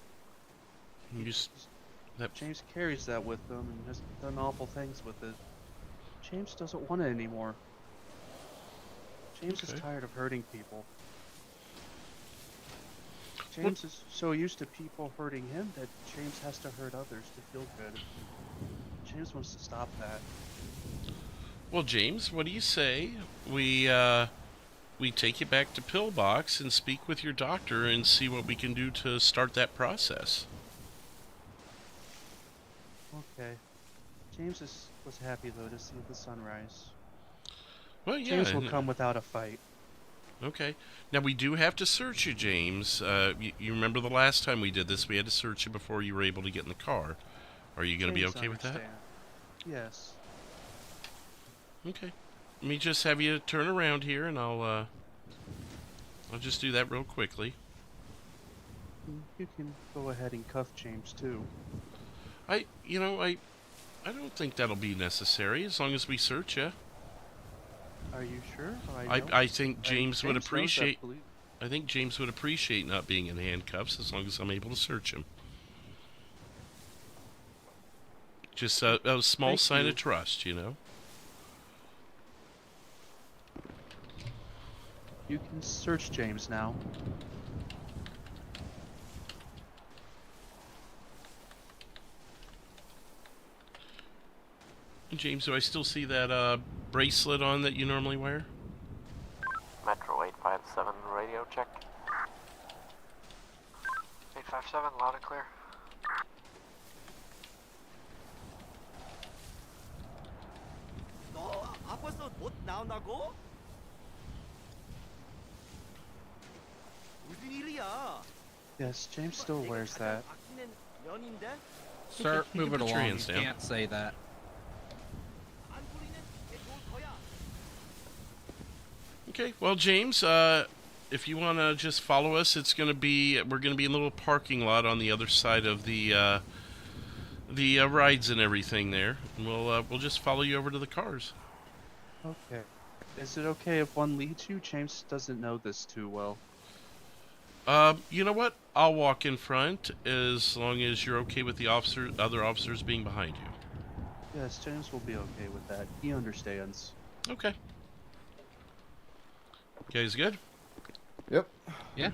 James carries that with him and has done awful things with it. James doesn't want it anymore. James is tired of hurting people. James is so used to people hurting him that James has to hurt others to feel good. James wants to stop that. Well, James, what do you say we take you back to Pillbox and speak with your doctor and see what we can do to start that process? Okay. James was happy though to see the sunrise. Well, yeah. James will come without a fight. Okay. Now, we do have to search you, James. You remember the last time we did this, we had to search you before you were able to get in the car. Are you going to be okay with that? Yes. Okay. Let me just have you turn around here, and I'll just do that real quickly. You can go ahead and cuff James, too. I don't think that'll be necessary as long as we search you. Are you sure? I think James would knows that appreciate. police- I think James would appreciate not being in handcuffs as long as I'm able to search him. Just a small Thank sign you. of trust, you know. You can search James now. James, do I still see that bracelet on that you normally wear? Metro 857 radio check. 857, loud and clear. 너 아파서 못 나온다고? 무슨 일이야? Yes, James still wears that. 아끼는 년인데? Sir, move it put your along. hands You down. can't say that. 안 소리는 내 좋을 거야. Okay, well, James, if you want to just follow us, we're going to be in a little parking lot on the other side of the rides and everything there, and we'll just follow you over to the cars. Okay. Is it okay if one leads you? James doesn't know this too well. You know what? I'll walk in front as long as you're okay with the other officers being behind you. Yes, James will be okay with that. He understands. Okay. You guys good? Yep. Yeah.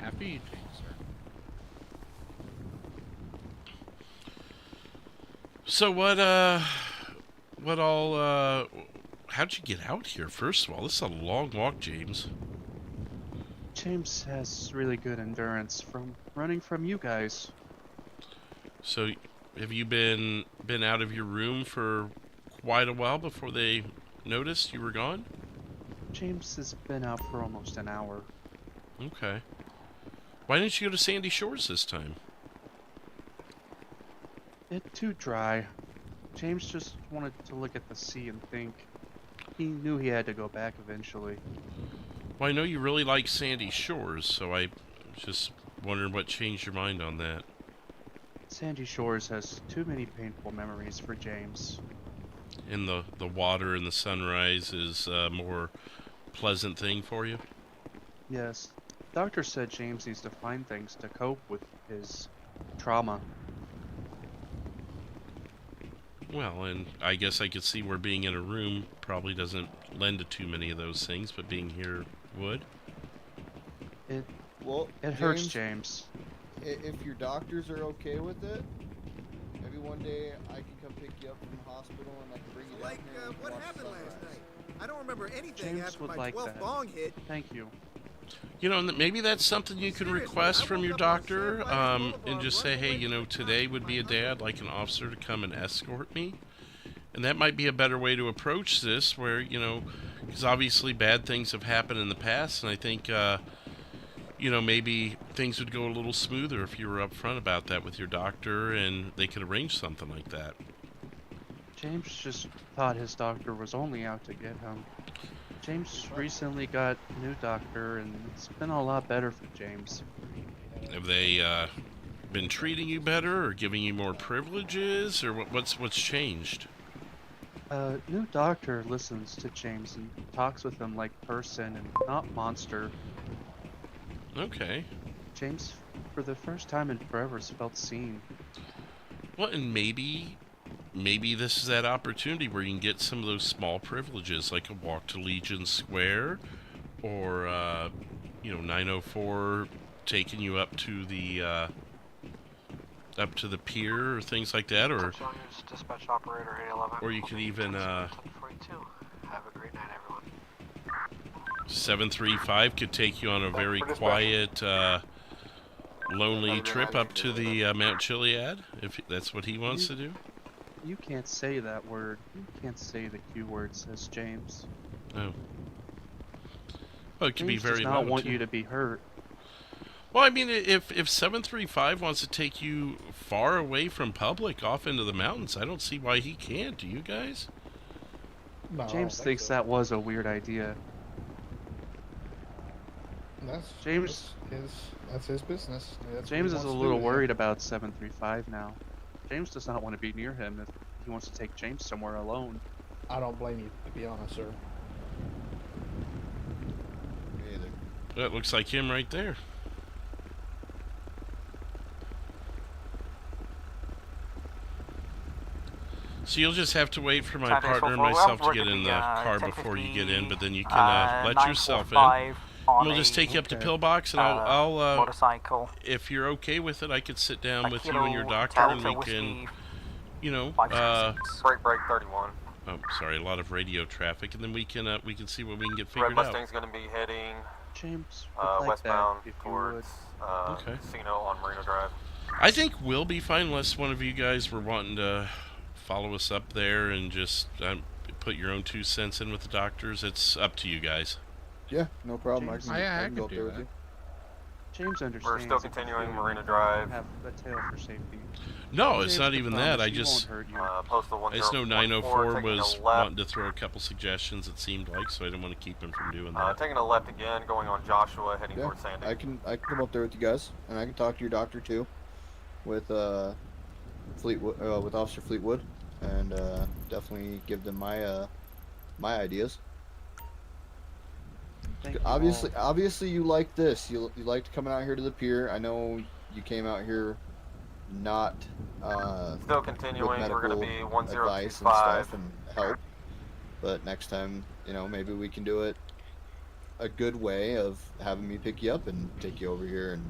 After you, James, sir. So how'd you get out here, first of all? This is a long walk, James. James has really good endurance from running from you guys. So, have you been out of your room for quite a while before they noticed you were gone? James has been out for almost an hour. Okay. Why didn't you go to Sandy Shores this time? It's too dry. James just wanted to look at the sea and think. He knew he had to go back eventually. Well, I know you really like Sandy Shores, so I was just wondering what changed your mind on that. Sandy Shores has too many painful memories for James. And the water and the sunrise is a more pleasant thing for you? Yes. Doctor said James needs to find things to cope with his trauma. Well, and I guess I could see where being in a room probably doesn't lend to too many of those things, but being here would. It James, hurts James. If your doctors are okay with it, maybe one day I can come pick you up from the hospital and I can bring you down here. and what watch happened sunrise. last night? I don't remember anything James after would my like 12th that. bong hit. Thank you. You know, maybe that's something you can request from your doctor, and just say, hey, you know, today would be a day I'd like an officer to come and escort me. And that might be a better way to approach this, where, you know, because obviously bad things have happened in the past, and I think, you know, maybe things would go a little smoother if you were upfront about that with your doctor, and they could arrange something like that. James just thought his doctor was only out to get him. James recently got a new doctor, and it's been a lot better for James. Have they been treating you better, or giving you more privileges, or what's changed? New doctor listens to James and talks with him like person and not monster. Okay. James, for the first time in forever, has felt seen. Well, and maybe this is that opportunity where you can get some of those small privileges, like a walk to Legion Square, or you know, 904 taking you up to the pier, or things like that, or Dispatch operator 811. or you could even worry too. Have a great night, everyone. 735 could take you on a very quiet, lonely trip up to the Mount Chiliad, if that's what he wants to do. You can't say that word. You can't say the Q word, says James. Oh. Well, it could be James very does not loud, want too. you to be hurt. Well, I mean, if 735 wants to take you far away from public, off into the mountains, I don't see why he can't. Do you guys? No, James thinks that was a weird idea. That's James. That's his business. That's James what is he a wants to little do, worried about 735 now. James does not want to be near him if he wants to take James somewhere alone. I don't blame you, to be honest, sir. Me either. That looks like him right there. So you'll just have to wait for my partner and myself to get in the car before you get in, but then you can let yourself in. And we'll just take you up to Pillbox, and I'll motorcycle. if you're okay with it, I could sit down with you and your doctor, and we can, you know, break 31. oh, sorry, a lot of radio traffic, and then we can see what we can get Red figured out. Mustang's going to be heading James, westbound towards Casino on Marina Drive. I think we'll be fine unless one of you guys were wanting to follow us up there and just put your own 2 cents in with the doctors. It's up to you guys. Yeah, no problem. James, I can go up there with you. James understands. We're still continuing Marina Drive. Have a tail for safety. No, it's James not can even promise that. I he just won't hurt you. Postal I just know 904 taking was a left. wanting to throw a couple suggestions, it seemed like, so I didn't want to keep him from doing that. Taking a left again, going on Joshua, heading Yeah, towards Sandy. I can come up there with you guys, and I can talk to your doctor too, with Fleetwood, with Officer Fleetwood, and definitely give them my my ideas. Obviously, you like this. You liked coming out here to the pier. I know you came out here not still continuing. with We're going to be medical advice and 1025 stuff and help. But next time, you know, maybe we can do it a good way of having me pick you up and take you over here, and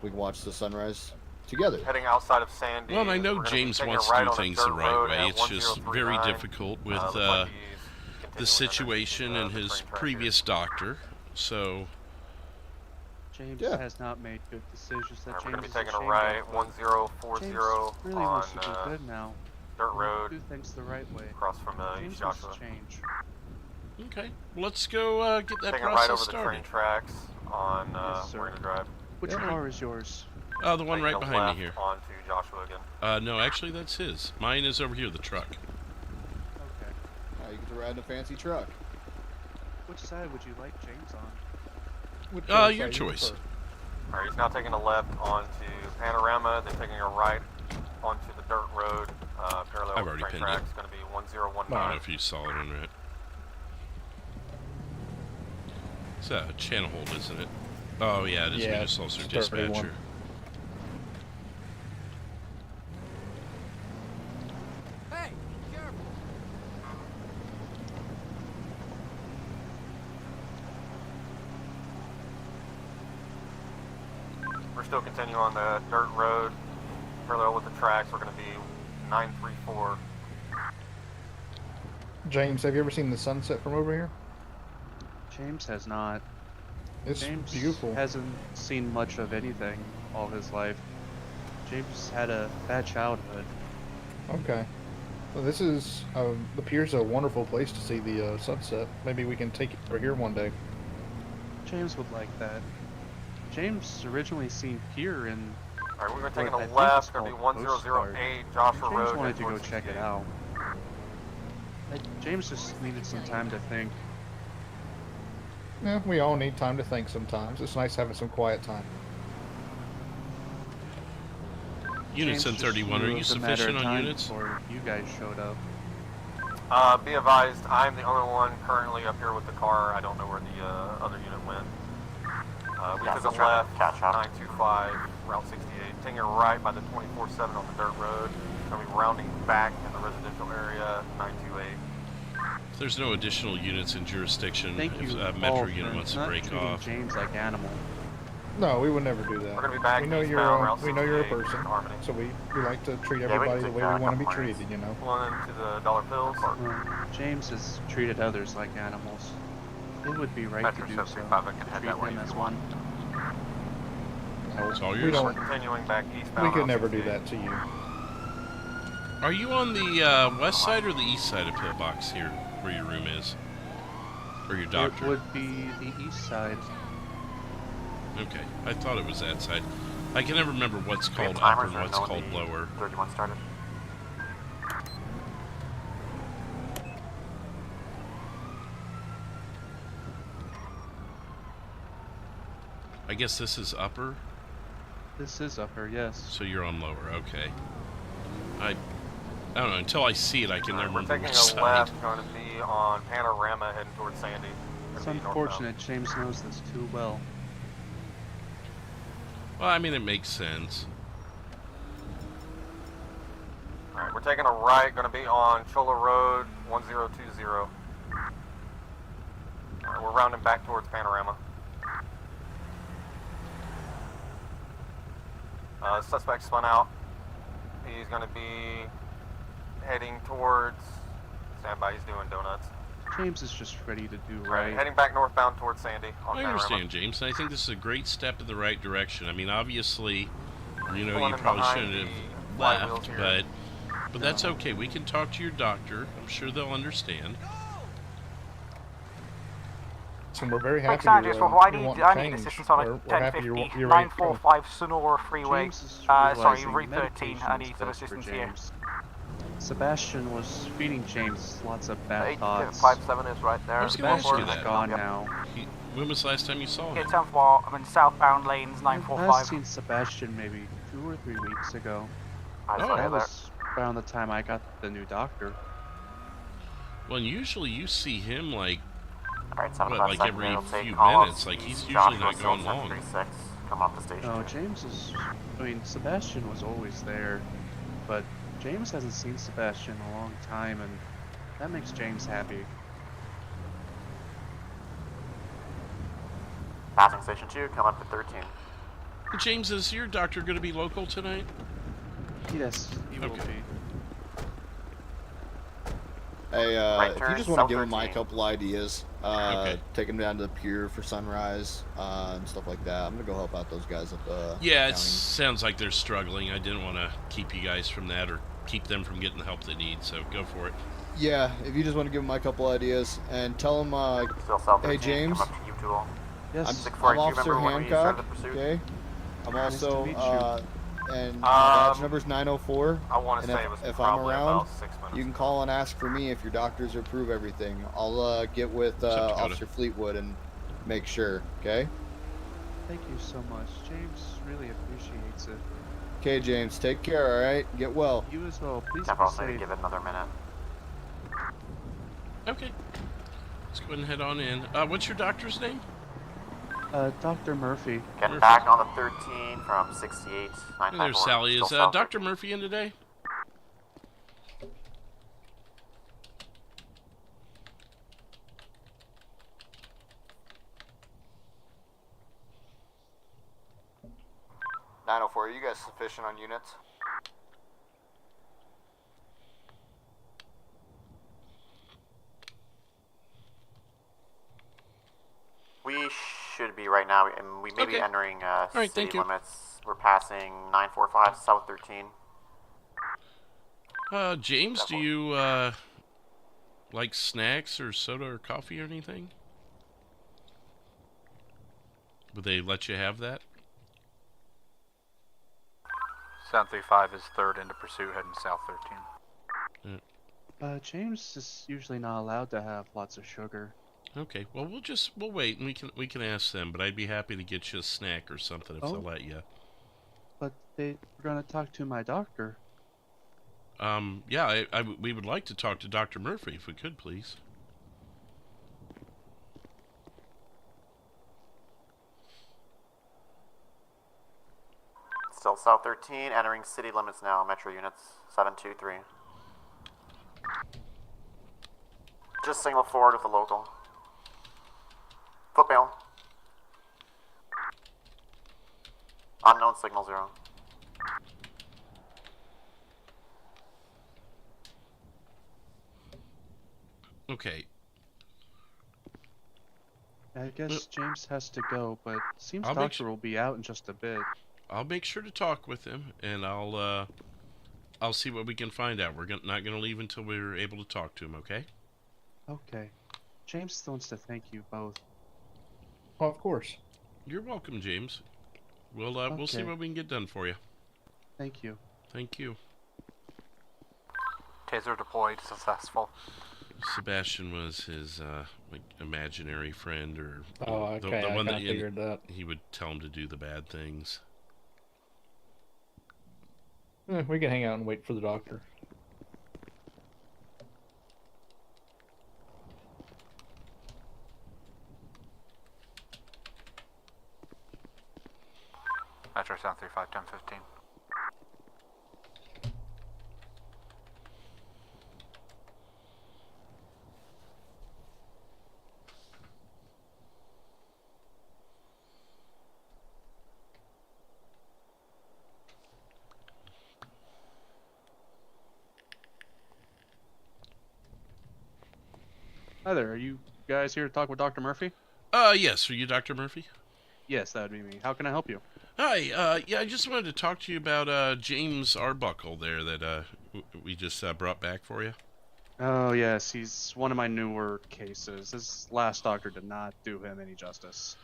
we can watch the sunrise together. Heading outside of Sandy. Well, and I know James wants to do things the right way. It's just very difficult with the situation and his previous doctor. So James has not made good decisions. That we're James going to be is taking a ashamed right, of. 1040 James really on wants to do good now. Dirt Road. Do things the right way. Across from James East wants Joshua. to change. Okay, let's go get that taking a process right over started. the train tracks on Yes, sir. Marina Drive. Which car is yours? The one Taking right a behind left me here. Onto Joshua again. No, actually that's his. Mine is over here, the truck. Okay. Now you get to ride in a fancy truck. Which side would you like James on? Your choice. Alright, he's now taking a left onto Panorama, then taking a right onto the dirt road, parallel I've with already train pinned tracks. it. It's going to be 1019. I don't know if you saw it or not. It's a channel hold, isn't it? Oh yeah, it is. Yeah, We just lost our start by one. dispatcher. Hey, careful. We're still continuing on the dirt road, parallel with the tracks. We're going to be 934. James, have you ever seen the sunset from over here? James has not. It's James beautiful. hasn't seen much of anything all his life. James had a bad childhood. Okay. Well, this is the pier's a wonderful place to see the sunset. Maybe we can take it over here one day. James would like that. James originally seen Pier in. Alright, we're what taking I a think left. is Going to be called Coast Guard. 1008 Joshua James Road. wanted to go towards check it 68. out. James just needed some time to think. Yeah, we all need time to think sometimes. It's nice having some quiet time. Units James 1031, are you just knew it was a matter sufficient of on time units? before you guys showed up. Be advised, I'm the only one currently up here with the car. I don't know where the other unit went. We took a left, 925, Route 68, taking a right by the 24/7 on the dirt road. Going to be rounding back in the residential area, 928. If there's no additional units in jurisdiction, Thank if you a all Metro for unit wants to not break treating off. James like animal. No, we would never do that. We're gonna be back We know eastbound, you're Route we know you're a 68, person, Harmony. so we like to treat Yeah, we everybody can the way take, we want to be couple minutes. treated. You know. Pulling into the dollar bills. James has treated others like animals. It would be right Metro to do so. 75, I can head Treat that way him if as you one. No, It's all we yours. don't. Continuing back eastbound. We could Route never do 68. that to you. Are you on the west side or the east side of Pillbox here, where your room is? Or your doctor? It would be the east side. Okay, I thought it was that side. I can never remember what's Do we have called upper timers and or what's no called the lower. 31 started. I guess this is upper, This is upper, yes. so you're on lower. Okay. I don't know. Until I see it, I can never We're remember taking which a side. left, going to be on Panorama, heading towards Sandy. It's Gonna be northbound. unfortunate James knows this too well. Well, I mean, it makes sense. Alright, we're taking a right, going to be on Chola Road, 1020. Alright, we're rounding back towards Panorama. Suspect spun out. He's going to be heading towards... Stand by, he's doing donuts. James is just ready to do Right, right. heading back northbound towards Sandy on I Panorama. understand, James, and I think this is a great step in the right direction. I mean, obviously, you know, Pulling you in probably behind shouldn't the have flywheels left, here. but that's okay. We can talk to your doctor. I'm sure they'll understand. So we're very Thanks, happy Andrews. you're, Well, I you're need wanting I need change. assistance on a We're happy you're 1050 ready to go. 945 Sonora Freeway. James is Sorry, realizing Route 13. medication I is need some best for assistance here. James. Sebastian was feeding James lots of bad thoughts. 57 is right there. I was going to ask you Sebastian's that. gone now. When was the last time you saw him? It's on for I'm in southbound lanes I've 945. seen Sebastian maybe 2 or 3 weeks ago. Oh. That was around the time I got the new doctor. Well, and usually you see him like, Alright, what, 75 like second, every it'll take few call minutes. Like, he's East usually Joshua not gone Silver long. 36. Come off the station. No, James is... I mean, Sebastian was always there, but James hasn't seen Sebastian in a long time, and that makes James happy. Passing station 2, come up to 13. James, is your doctor going to be local tonight? Yes, he will be. Hey, Right if you turn, just want to give south him my 13. couple ideas, Okay. take him down to the pier for sunrise and stuff like that. I'm gonna go help out those guys at the Yeah, it county. sounds like they're struggling. I didn't want to keep you guys from that or keep them from getting the help they need, so go for it. Yeah, if you just want to give him my couple ideas and tell him, Still south 13, hey James, come up to U-Tool. Yes. I'm 642, Officer remember when we started Hancock. the pursuit? Okay, I'm Nice to also meet you. and badge number's 904. I want to And say it was if I'm probably around, about 6 minutes. you can call and ask for me if your doctors approve everything. I'll get with Dakota. Officer Fleetwood and make sure. Okay. Thank you so much. James really appreciates it. Okay, James. Take care. All right. Get well. You as well. Please Yeah, be I'll say safe. give it another minute. Okay. Let's go ahead and head on in. What's your doctor's name? Dr. Murphy. Getting Murphy. back on the 13 from 68, Hey 954. there, Sally. Is Still south Dr. Murphy in today? Are you guys sufficient on units? We should be right now, and we may be Okay. entering right, city thank you. limits. We're passing 945 South 13. James, do you, like snacks or soda or coffee or anything? Would they let you have that? 735 is third into pursuit, heading south 13. James is usually not allowed to have lots of sugar. Okay, well we'll wait and we can ask them, but I'd be happy to get you a snack or something if they'll let you. But we're gonna talk to my doctor. Yeah, we would like to talk to Dr. Murphy if we could, please. Still South 13, entering city limits now. Metro units 723. Just signal forward with the local. Footmail. Unknown signal 0. Okay. I guess James has to go, but seems I'll make Doctor will be out in just a bit. I'll make sure to talk with him, and I'll see what we can find out. We're not gonna leave until we're able to talk to him. Okay? Okay. James still wants to thank you both. Oh, of course. You're welcome, James. We'll see Okay. what we can get done for you. Thank you. Thank you. Taser deployed, successful. Sebastian was his like imaginary friend, or Oh, okay, the one I that figured that. he would tell him to do the bad things. We can hang out and wait for the doctor. Metro 735, 1015. Hi there. Are you guys here to talk with Dr. Murphy? Yes. Are you Dr. Murphy? Yes, that would be me. How can I help you? Hi. Yeah, I just wanted to talk to you about James Arbuckle there that we just brought back for you. Oh, yes. He's one of my newer cases. His last doctor did not do him any justice.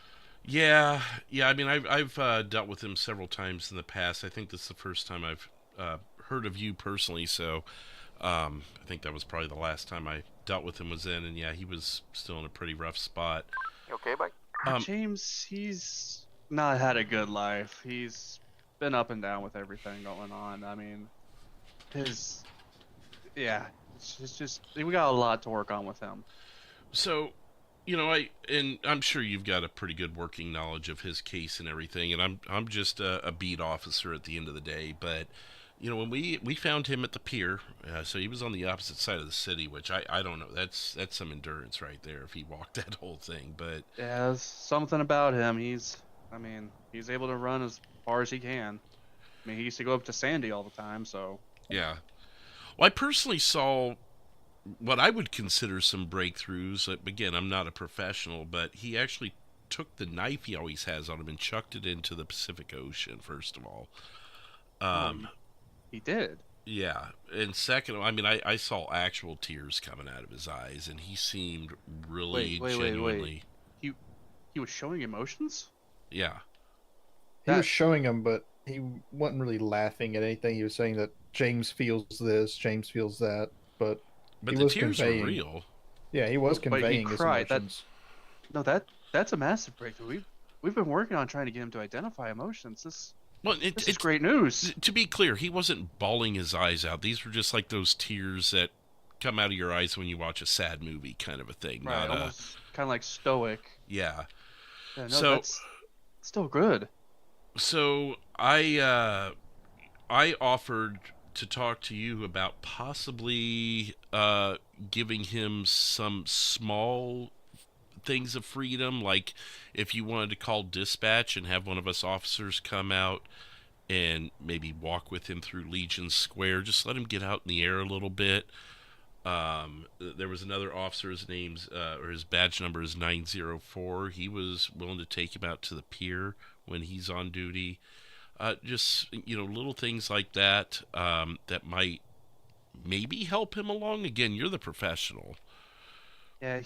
Yeah. I mean, I've dealt with him several times in the past. I think this is the first time I've heard of you personally, so I think that was probably the last time I dealt with him was then, and yeah, he was still in a pretty rough spot. You okay, Mike? James, he's not had a good life. He's been up and down with everything going on. I mean, it's just we got a lot to work on with him. So, I'm sure you've got a pretty good working knowledge of his case and everything, and I'm just a beat officer at the end of the day, but when we found him at the pier, so he was on the opposite side of the city, which I don't know. That's some endurance right there if he walked that whole thing. But yeah, there's something about him. He's able to run as far as he can. I mean, he used to go up to Sandy all the time, so. Yeah. Well, I personally saw what I would consider some breakthroughs. Again, I'm not a professional, but he actually took the knife he always has on him and chucked it into the Pacific Ocean, first of all. He did. Yeah, and second, I mean, I saw actual tears coming out of his eyes, and he seemed really genuinely. Wait. He was showing emotions? Yeah. He was showing them, but he wasn't really laughing at anything. He was saying that James feels this, James feels that, but he the was tears conveying, were real. Yeah, he was conveying his emotions. That's a massive breakthrough. We've been working on trying to get him to identify emotions. This is great news. To be clear, he wasn't bawling his eyes out. These were just like those tears that come out of your eyes when you watch a sad movie, kind of a thing. Right, not almost kind of like stoic. Yeah. No, that's still good. So I offered to talk to you about possibly giving him some small things of freedom, like if you wanted to call dispatch and have one of us officers come out and maybe walk with him through Legion Square, just let him get out in the air a little bit. There was another officer, his badge number is 904. He was willing to take him out to the pier when he's on duty. Just little things like that that might maybe help him along. Again, you're the professional. Yeah,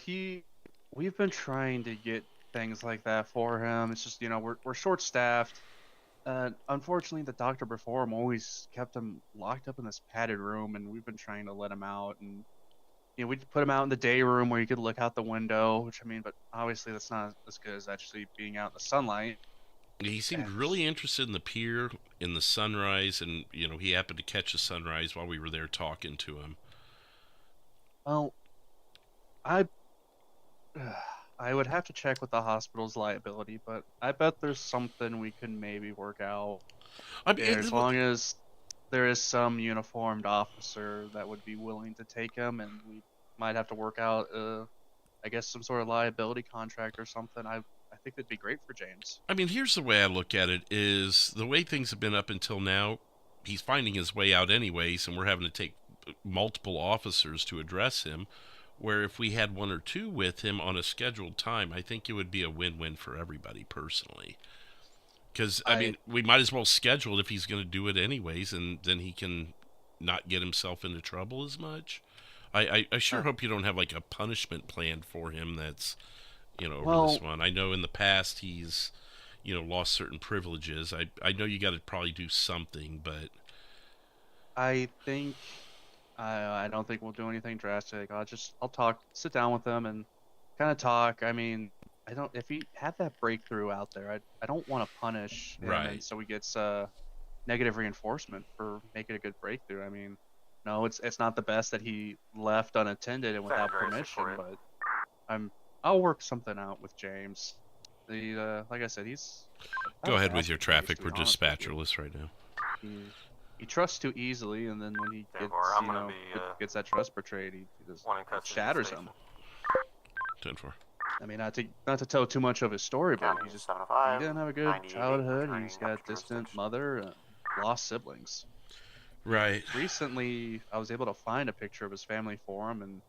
we've been trying to get things like that for him. It's just we're short-staffed. Unfortunately, the doctor before him always kept him locked up in this padded room, and we've been trying to let him out. And we'd put him out in the day room where you could look out the window, but obviously that's not as good as actually being out in the sunlight. He seemed really interested in the pier, in the sunrise, and he happened to catch the sunrise while we were there talking to him. Well, I would have to check with the hospital's liability, but I bet there's something we can maybe work out. As long as there is some uniformed officer that would be willing to take him, and we might have to work out, I guess, some sort of liability contract or something. I think that'd be great for James. I mean, here's the way I look at it: is the way things have been up until now. He's finding his way out anyways, and we're having to take multiple officers to address him. Where if we had 1 or 2 with him on a scheduled time, I think it would be a win-win for everybody personally. Because, I mean, we might as well schedule it if he's going to do it anyways, and then he can not get himself into trouble as much. I sure hope you don't have, like, a punishment planned for him that's, over this one. I know in the past he's, lost certain privileges. I know you got to probably do something, but... I think... I don't think we'll do anything drastic. I'll talk, sit down with him and kind of talk. I mean... if he had that breakthrough out there, I don't want to punish him, and so he gets negative reinforcement for making a good breakthrough. I mean, no, it's not the best that he left unattended and without permission, but I'll work something out with James. Like I said, he's... Go ahead with your traffic. We're dispatcherless right now. He trusts too easily, and then when he gets, gets that trust betrayed, he just shatters him. 10-4. I mean, not to tell too much of his story, but he didn't have a good childhood. He's got a distant mother, and lost siblings. Right. Recently, I was able to find a picture of his family for him, and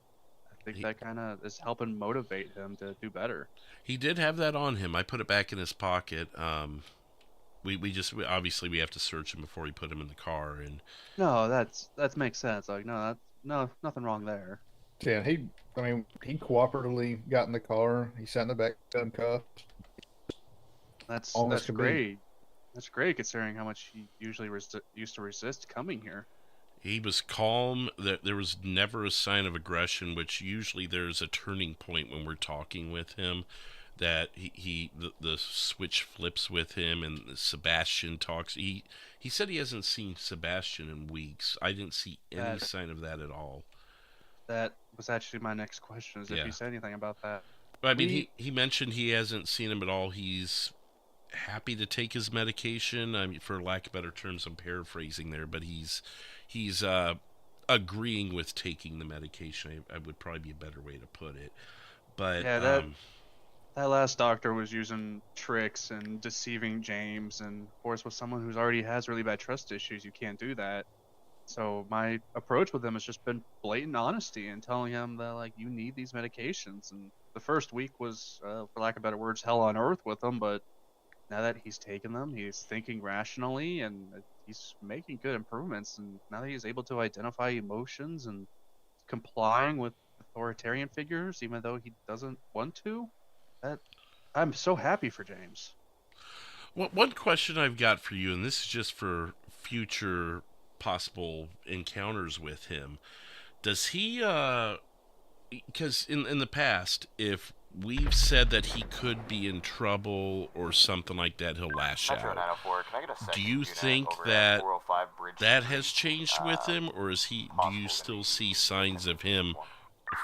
I think that kind of is helping motivate him to do better. He did have that on him. I put it back in his pocket. We obviously we have to search him before we put him in the car, and no, that makes sense. Like no, nothing wrong there. Yeah, he cooperatively got in the car. He sat in the back, uncuffed. That's great. That's great considering how much he usually used to resist coming here. He was calm. There was never a sign of aggression, which usually there's a turning point when we're talking with him. That the switch flips with him, and Sebastian talks. He said he hasn't seen Sebastian in weeks. I didn't see any sign of that at all. That was actually my next question, is if you said anything about that. I mean, he mentioned he hasn't seen him at all. He's happy to take his medication. I mean, for lack of better terms, I'm paraphrasing there, but he's agreeing with taking the medication. I would probably be a better way to put it. But yeah, that last doctor was using tricks and deceiving James, and of course with someone who's already has really bad trust issues, you can't do that. So my approach with him has just been blatant honesty and telling him that, like, you need these medications. And the first week was, for lack of better words, hell on earth with him, but now that he's taken them, he's thinking rationally, and he's making good improvements. And now that he's able to identify emotions and complying with authoritarian figures, even though he doesn't want to, I'm so happy for James. Well, one question I've got for you, and this is just for future possible encounters with him, does he because in the past, if we've said that he could be in trouble or something like that, he'll lash out. Do you think that has changed with him, or do you still see signs of him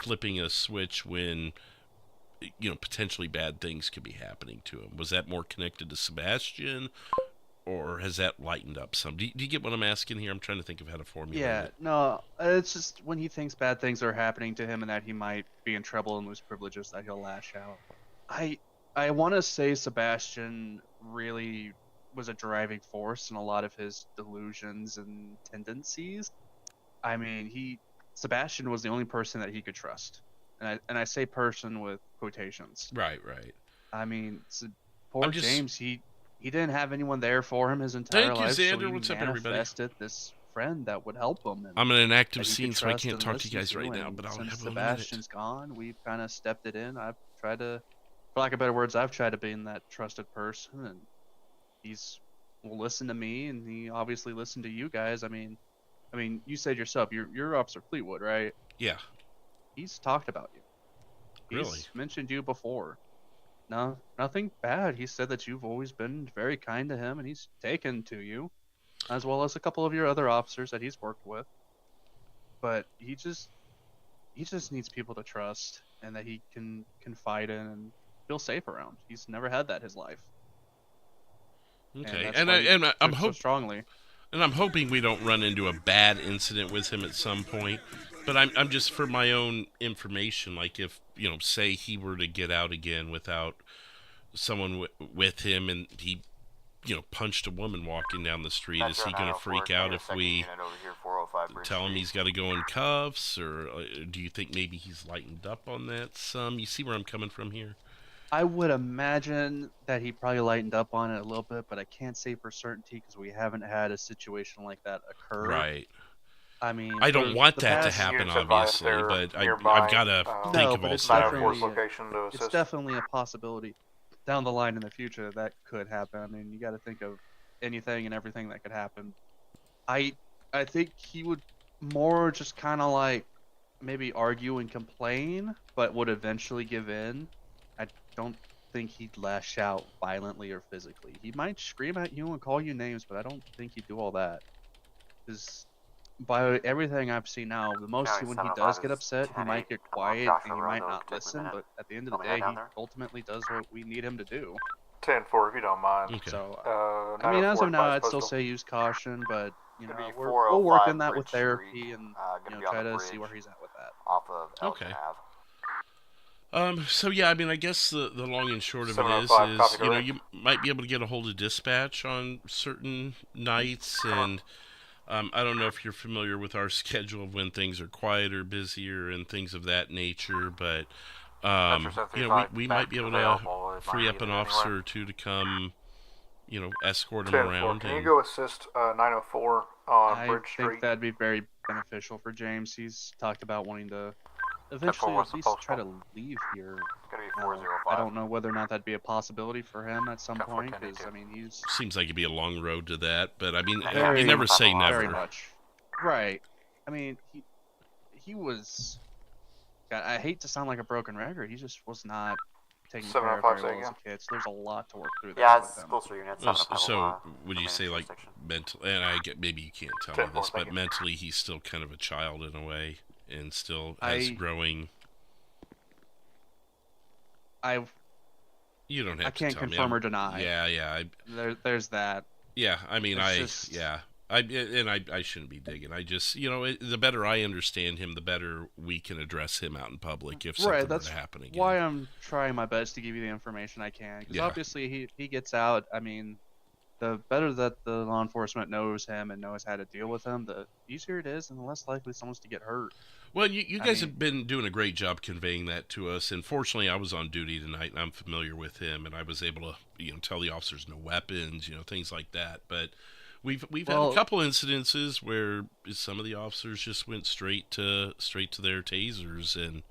flipping a switch when potentially bad things could be happening to him? Was that more connected to Sebastian, or has that lightened up some? Do you get what I'm asking here? I'm trying to think of how to formulate it. Yeah, no, it's just when he thinks bad things are happening to him and that he might be in trouble and lose privileges, that he'll lash out. I want to say Sebastian really was a driving force in a lot of his delusions and tendencies. I mean, Sebastian was the only person that he could trust. And I say person with quotations. Right. I mean, poor James, he didn't have anyone there for him his entire life. Thank you, Xander. So he What's up, everybody? manifested this friend that would help him. I'm in an active scene, so I can't talk to you guys right now, but I'll have a Sebastian's gone, we've kind of stepped it in. I've tried to, for lack of better words, I've tried to be in that trusted person, and will listen to me, and he obviously listened to you guys. I mean, you said yourself, you're Officer Fleetwood, right? Yeah. He's talked about you. He's mentioned you before. No, nothing bad. He said that you've always been very kind to him, and he's taken to you, as well as a couple of your other officers that he's worked with. But he just needs people to trust, and that he can confide in and feel safe around. He's never had that in his life. Okay, and I'm hoping strongly. And I'm hoping we don't run into a bad incident with him at some point. But I'm just, for my own information, like if, say he were to get out again without, someone with him, and he, punched a woman walking down the street. Is he going to freak out if we tell him he's got to go in cuffs, or do you think maybe he's lightened up on that some? You see where I'm coming from here? I would imagine that he probably lightened up on it a little bit, but I can't say for certainty because we haven't had a situation like that occur. Right. I mean, I don't want that to happen, obviously, but I've got to think of all sides. It's definitely a possibility down the line in the future that could happen. I mean, you got to think of anything and everything that could happen. I think he would more just kind of like maybe argue and complain, but would eventually give in. I don't think he'd lash out violently or physically. He might scream at you and call you names, but I don't think he'd do all that. Because by everything I've seen now, the most when he does get upset, he might get quiet and he might not listen, but at the end of the day, he ultimately does what we need him to do. 10-4, if you don't mind. Okay. So, I mean, as of now, I'd still say use caution, but, we'll work on that with therapy and, try to see where he's at with that. Off of Okay. So yeah, I mean, I guess the long and short of it is you might be able to get a hold of dispatch on certain nights, and I don't know if you're familiar with our schedule of when things are quieter, busier, and things of that nature, but we might be able to free up an officer or two to come, escort him around. Can you go assist 904 on Bridge Street? I think that'd be very beneficial for James. He's talked about wanting to eventually at least try to leave here. I don't know whether or not that'd be a possibility for him at some point, because I mean he's seems like it'd be a long road to that, but I mean you never say never. Very much. Right. I mean he was. God, I hate to sound like a broken record. He just was not taking care of very well as a kid. So there's a lot to work through. Yeah, it's closer unit. So would you say like mentally? And I get maybe you can't tell me this, but mentally he's still kind of a child in a way. And still has growing. You don't have to tell me. I can't confirm or deny. Yeah. There's that. Yeah, I mean, I shouldn't be digging. I just, the better I understand him, the better we can address him out in public if something were to happen again. Why I'm trying my best to give you the information I can. Because obviously he gets out. I mean, the better that the law enforcement knows him and knows how to deal with him, the easier it is and the less likely someone's to get hurt. Well, you guys have been doing a great job conveying that to us. And fortunately, I was on duty tonight, and I'm familiar with him, and I was able to, tell the officers no weapons, things like that. But we've had a couple incidences where some of the officers just went straight to their tasers, and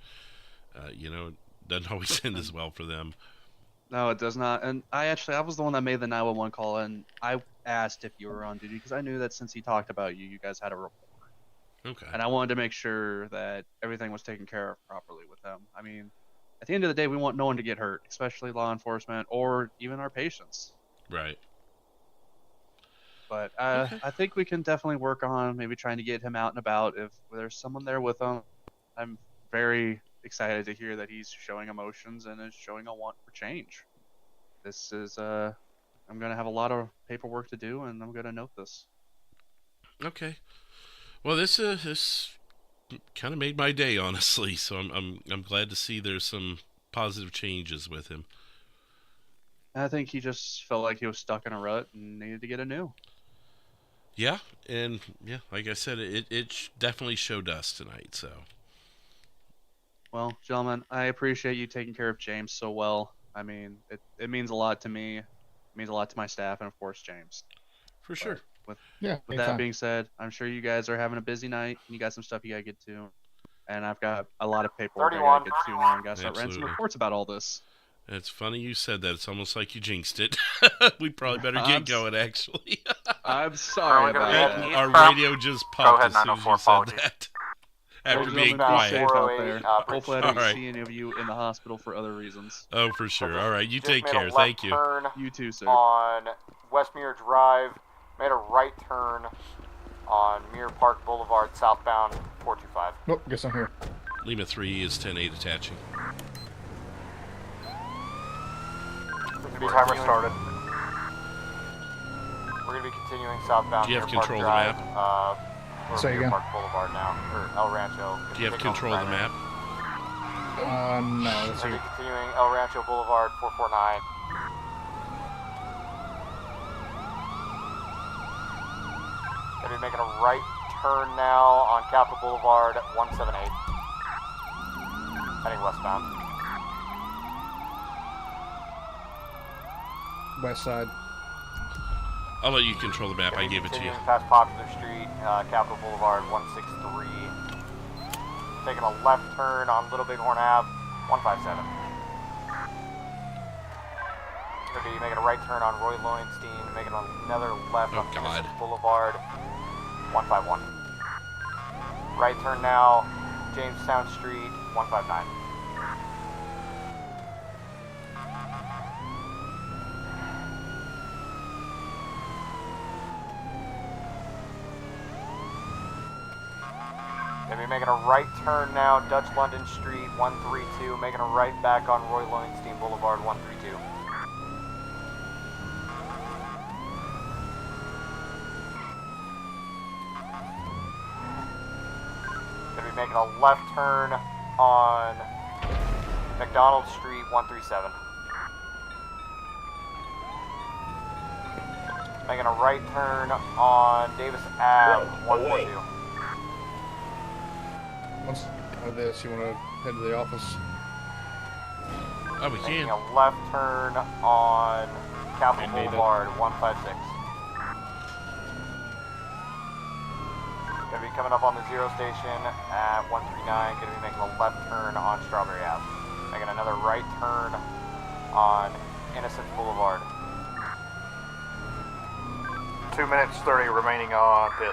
it doesn't always end as well for them. No, it does not. And I was the one that made the 911 call, and I asked if you were on duty because I knew that since he talked about you guys had a report. Okay. And I wanted to make sure that everything was taken care of properly with them. I mean, at the end of the day, we want no one to get hurt, especially law enforcement or even our patients. Right. But I think we can definitely work on maybe trying to get him out and about if there's someone there with him. I'm very excited to hear that he's showing emotions and is showing a want for change. This is, I'm going to have a lot of paperwork to do, and I'm going to note this. Okay. Well, this kind of made my day, honestly. So I'm glad to see there's some positive changes with him. I think he just felt like he was stuck in a rut and needed to get a new. Yeah, and like I said, it definitely showed us tonight. So. Well, gentlemen, I appreciate you taking care of James so well. I mean, it means a lot to me. It means a lot to my staff, and of course, James. For sure. With that being said, I'm sure you guys are having a busy night, and you got some stuff you gotta get to. And I've got a lot of paperwork I gotta get to now, and gotta start writing some reports about all this. It's funny you said that. It's almost like you jinxed it. We probably better get going, actually. I'm sorry about that. Our radio just popped as soon as you said that. After being quiet. Safe out there. Hopefully I don't see any of you in the hospital for other reasons. Oh, for sure. All right, you take care. Thank you. You too, sir. On Westmere Drive, made a right turn on Mirror Park Boulevard, southbound 425. Nope, guess I'm here. Lima 3 is 10-8 attaching. Timer started. We're going to be continuing southbound. Do you have Mirror control Park of the Drive, map? Say again. Park Boulevard now, or El Rancho. Do you have control of the map? No, that's We're continuing El Rancho Boulevard 449. Gonna be making a right turn now on Capitol Boulevard 178. Heading westbound. West side. I'll let you control the map. I gave it to you. Past Popular Street, Capitol Boulevard 163. Taking a left turn on Little Bighorn Ave 157. Gonna be making a right turn on Roy Lowenstein, making another left on Innocence Boulevard 151. Right turn now, Jamestown Street 159. Gonna be making a right turn now, Dutch London Street 132, making a right back on Roy Lowenstein Boulevard 132. Gonna be making a left turn on McDonald Street 137. Making a right turn on Davis Ave 142. Once of this, you want to head to the office? Oh, we Making can. a left turn on Capitol Boulevard 156. Gonna be coming up on the Zero Station at 139. Gonna be making a left turn on Strawberry Ave. Making another right turn on Innocence Boulevard. 2 minutes 30 remaining on pit.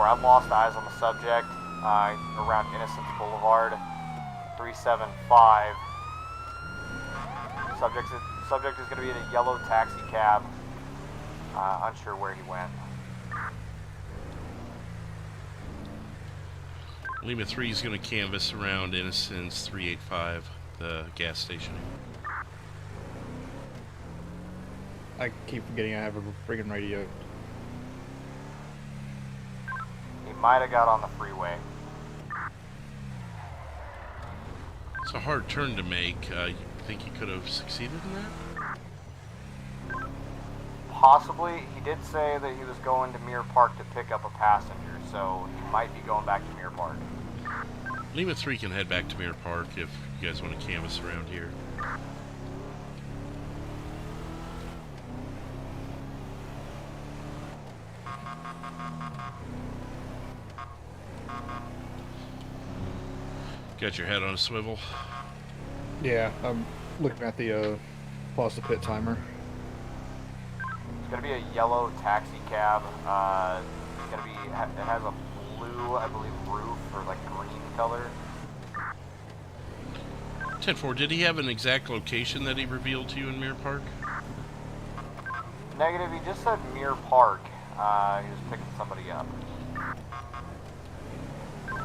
I've lost eyes on the subject around Innocence Boulevard 375. Subject is going to be in a yellow taxi cab. Unsure where he went. Lima 3 is going to canvass around Innocence 385, the gas station. I keep forgetting I have a friggin' radio. He might have got on the freeway. It's a hard turn to make. You think he could have succeeded in that? Possibly. He did say that he was going to Mirror Park to pick up a passenger, so he might be going back to Mirror Park. Lima 3 can head back to Mirror Park if you guys want to canvass around here. Got your head on a swivel? Yeah, I'm looking at the pause the pit timer. It's gonna be a yellow taxi cab. It's gonna be. It has a blue, I believe, roof or like green color. 10-4, did he have an exact location that he revealed to you in Mirror Park? Negative. He just said Mirror Park. He was picking somebody up.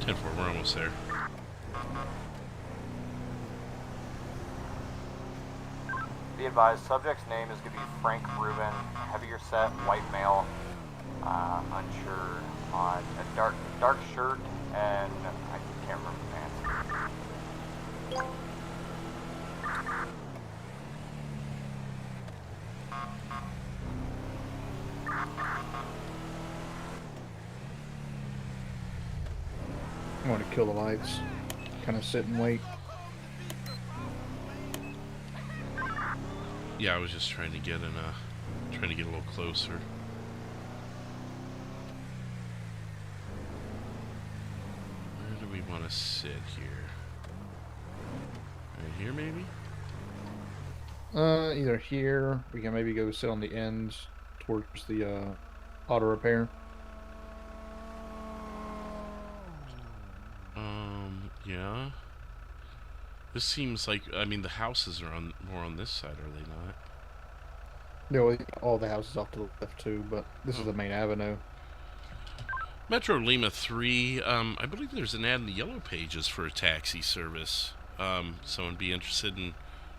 10-4, we're almost there. Be advised, subject's name is going to be Frank Rubin, heavier set, white male, unsure, on a dark shirt, and I can't remember the pants. I want to kill the lights. Kind of sit and wait. Yeah, I was just trying to get a little closer. Where do we want to sit here? Right here, maybe? Either here. We can maybe go sit on the ends towards the auto repair. Yeah. This seems like, I mean, the houses are more on this side, are they not? No, all the houses off to the left too, but this is the main avenue. Metro Lima 3, I believe there's an ad in the Yellow Pages for a taxi service. Someone be interested in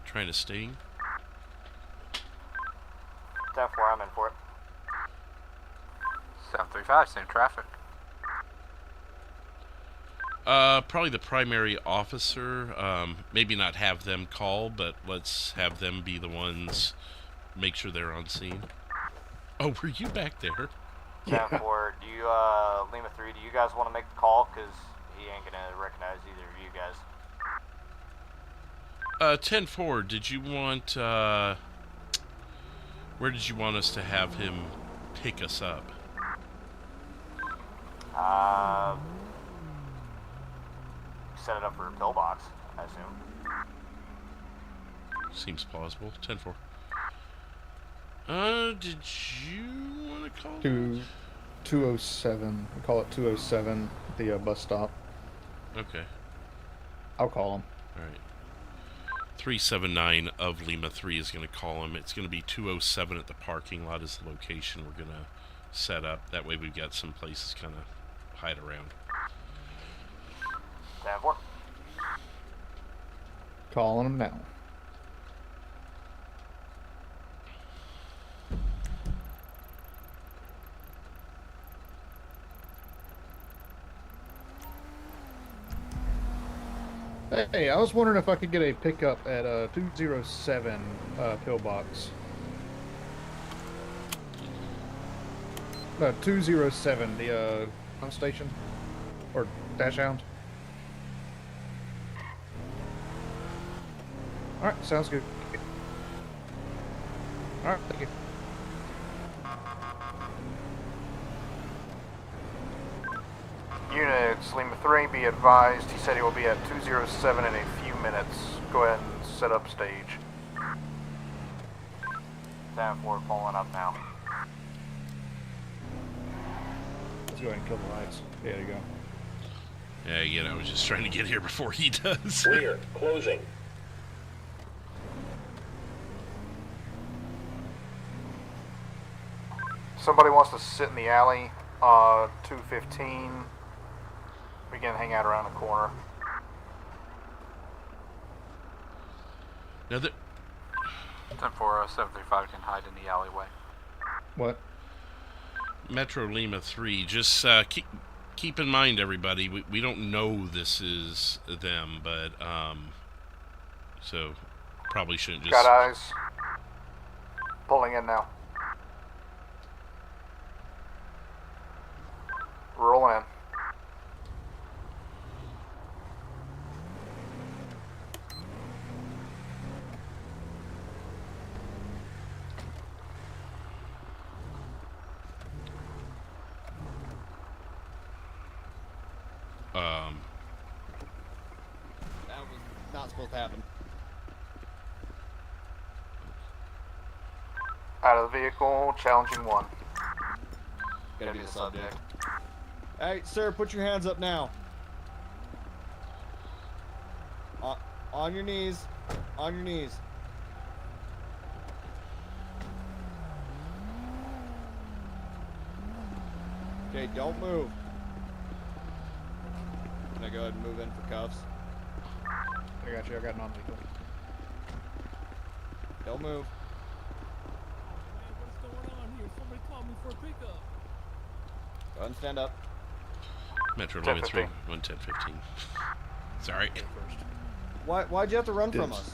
trying to sting? 10-4, I'm in for it. 735, same traffic. Probably the primary officer. Maybe not have them call, but let's have them be the ones make sure they're on scene. Oh, were you back there? 10-4, do you, Lima 3, do you guys want to make the call? Because he ain't going to recognize either of you guys. 10-4, did you want, where did you want us to have him pick us up? Set it up for a pillbox, I assume. Seems plausible. 10-4. Did you want to call 207. We call it 207, the bus stop. Okay. I'll call him. Alright. 379 of Lima 3 is going to call him. It's going to be 207 at the parking lot is the location we're going to set up. That way we've got some places kind of hide around. 10-4. Calling him now. Hey, I was wondering if I could get a pickup at 207 pillbox. 207, the pump station or dash hound. All right, sounds good. All right, thank you. Units, Lima 3, be advised. He said he will be at 207 in a few minutes. Go ahead and set up stage. 10-4, pulling up now. Let's go ahead and kill the lights. There you go. Yeah, again, I was just trying to get here before he does. Clear. Closing. Somebody wants to sit in the alley, 215. We can hang out around the corner. Now 10-4, 735 can hide in the alleyway. What? Metro Lima 3, just keep in mind, everybody, we don't know this is them, but, so probably shouldn't just... Got eyes. Pulling in now. Rolling in. That was not supposed to happen. Out of the vehicle, challenging 1. Gotta be the subject. Alright, sir, put your hands up now. On your knees. On your knees. Okay, don't move. Can I go ahead and move in for cuffs? I got you. I got non-lethal. Don't move. What's going on here? Somebody called me for a pickup. Go ahead and stand up. Metro Lima 3, 11015. Sorry. Why'd you have to run from us?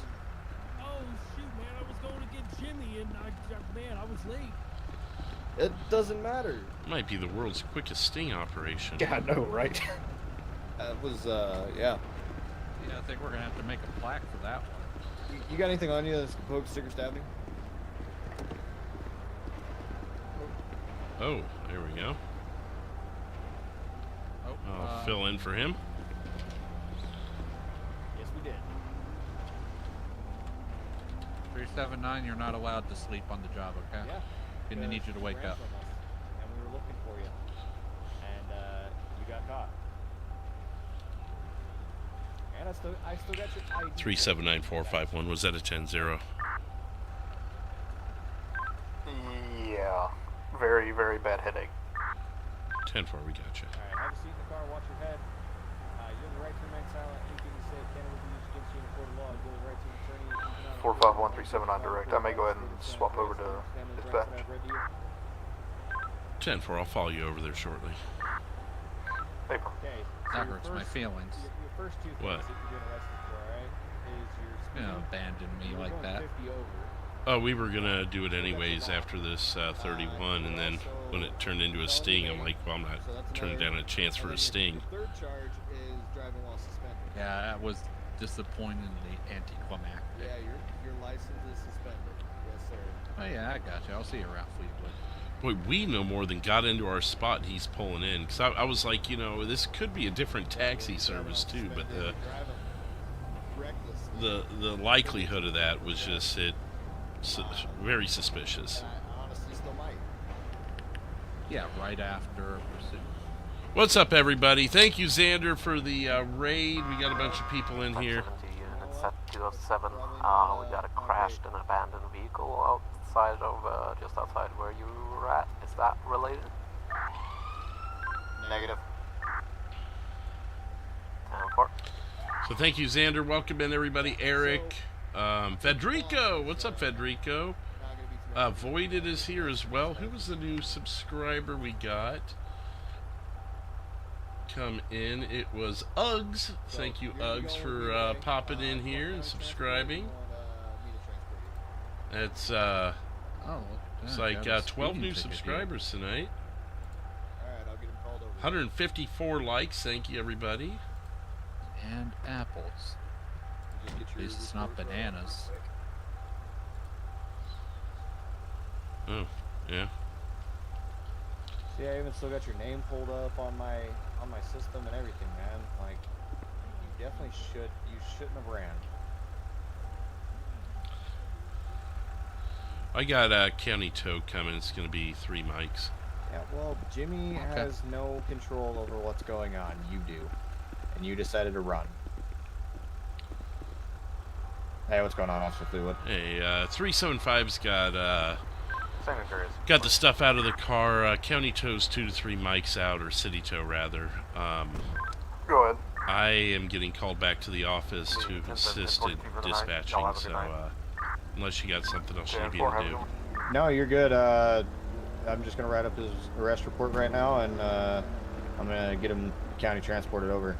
Oh shoot, man! I was going to get Jimmy, and I was late. It doesn't matter. Might be the world's quickest sting operation. Yeah, I know, right? That was, yeah. Yeah, I think we're gonna have to make a plaque for that one. You got anything on you that's poke, stick, or stab me? Oh, there we go. Oh, I'll fill in for him. Yes, we did. 379, you're not allowed to sleep on the job, okay? Yeah. Gonna need you to wake up. And we were looking for you. And, you got caught. And I still got your ID. 379451, was that a 10-0? Yeah. Very, very bad headache. 10-4, we got you. Alright, have a seat in the car, watch your head. You have the right to remain silent. Anything you say can be used against you in a court of law. You have the right to an attorney. 451379 direct. I may go ahead and swap over to dispatch. 10-4, I'll follow you over there shortly. Paper. Okay. That hurts my feelings. Your first two things What? that you're getting arrested for, alright, is your You know, abandon me you're like going that. 50 over. Oh, we were gonna do it anyways after this 31, and then when it turned into a sting, I'm like, well, I'm not turning down a chance for a sting. Your third charge is driving while suspended. Yeah, that was disappointingly anticlimactic. Yeah, your license is suspended. Yes, sir. Oh yeah, I got you. I'll see you around Fleetwood. Boy, we no more than got into our spot and he's pulling in. Because I was like, you know, this could be a different taxi service too, but the likelihood of that was just very suspicious. I honestly still might. Yeah, right after pursuit. What's up, everybody? Thank you, Xander, for the raid. We got a bunch of people in here. 70 units at 207. We got a crashed and abandoned vehicle outside of, just outside where you were at. Is that related? Negative. 10-4. So thank you, Xander. Welcome in, everybody. Eric, Federico. What's up, Federico? Voided is here as well. Who was the new subscriber we got? Come in. It was Uggs. Thank you, Uggs, for popping in here and subscribing. That's it's like 12 new subscribers tonight. Alright, I'll get him called over. 154 likes. Thank you, everybody. And apples. At least it's not bananas. Oh, yeah. See, I even still got your name pulled up on my system and everything, man. Like, you definitely shouldn't have ran. I got county tow coming. It's going to be 3 mics. Yeah, well, Jimmy has no control over what's going on. You do. And you decided to run. Hey, what's going on, Officer Fleetwood? Hey, 375's got the stuff out of the car. County tow's 2 to 3 mics out, or city tow rather. Go ahead. I am getting called back to the office to assist in dispatching, so unless you got something else you'd be able to do. No, you're good. I'm just going to write up his arrest report right now, and I'm going to get him county transported over.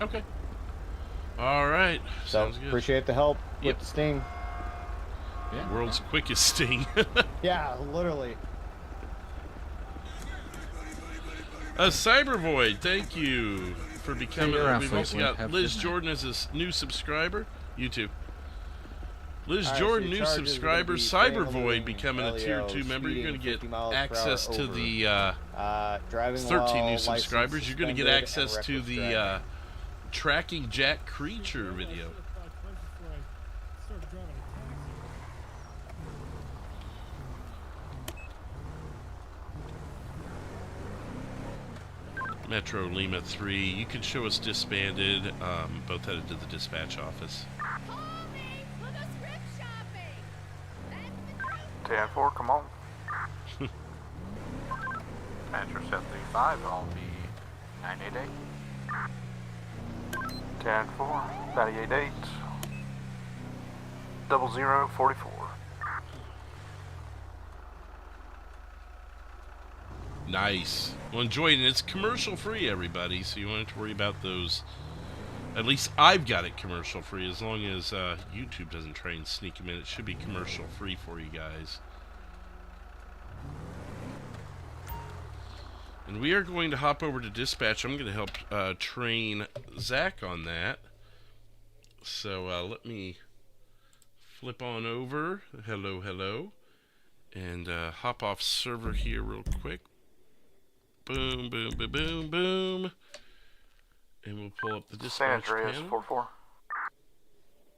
Okay. All right. So, Sounds good. Appreciate the help with the sting. Yeah. World's quickest sting. Yeah, literally. Cyber Void, thank you for becoming. We've also got Liz Jordan as a new subscriber. You too. Liz Jordan, new subscriber. Cyber Void becoming a tier 2 member. You're going to get access to the 13 new subscribers. You're going to get access to the tracking Jack Creature video. Metro Lima 3, you can show us disbanded, both headed to the dispatch office. 10-4, come on. Metro 75 on the 988. 10-4, 988, 0044. Nice. Well, enjoy it. And it's commercial free, everybody, so you won't have to worry about those. At least I've got it commercial free. As long as YouTube doesn't try and sneak them in, it should be commercial free for you guys. And we are going to hop over to dispatch. I'm going to help train Zach on that. So let me flip on over. Hello, hello. And hop off server here real quick. Boom, boom, boom, boom, boom. And we'll pull up the dispatch San Andreas panel. 4-4.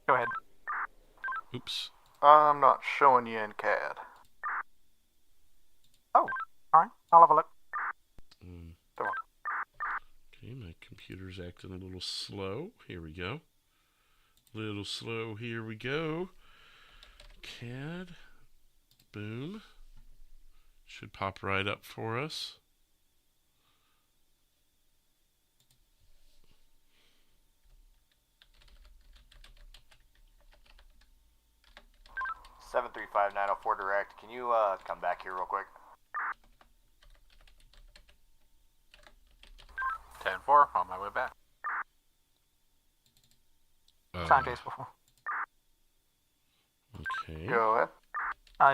Go ahead. Oops. I'm not showing you in CAD. Oh, alright. I'll have a look. Come on. Okay, my computer's acting a little slow. Here we go. Little slow. Here we go. CAD. Boom. Should pop right up for us. (735-904 direct). Can you come back here real quick? 10-4, on my way back. Time days before. Okay. Go ahead.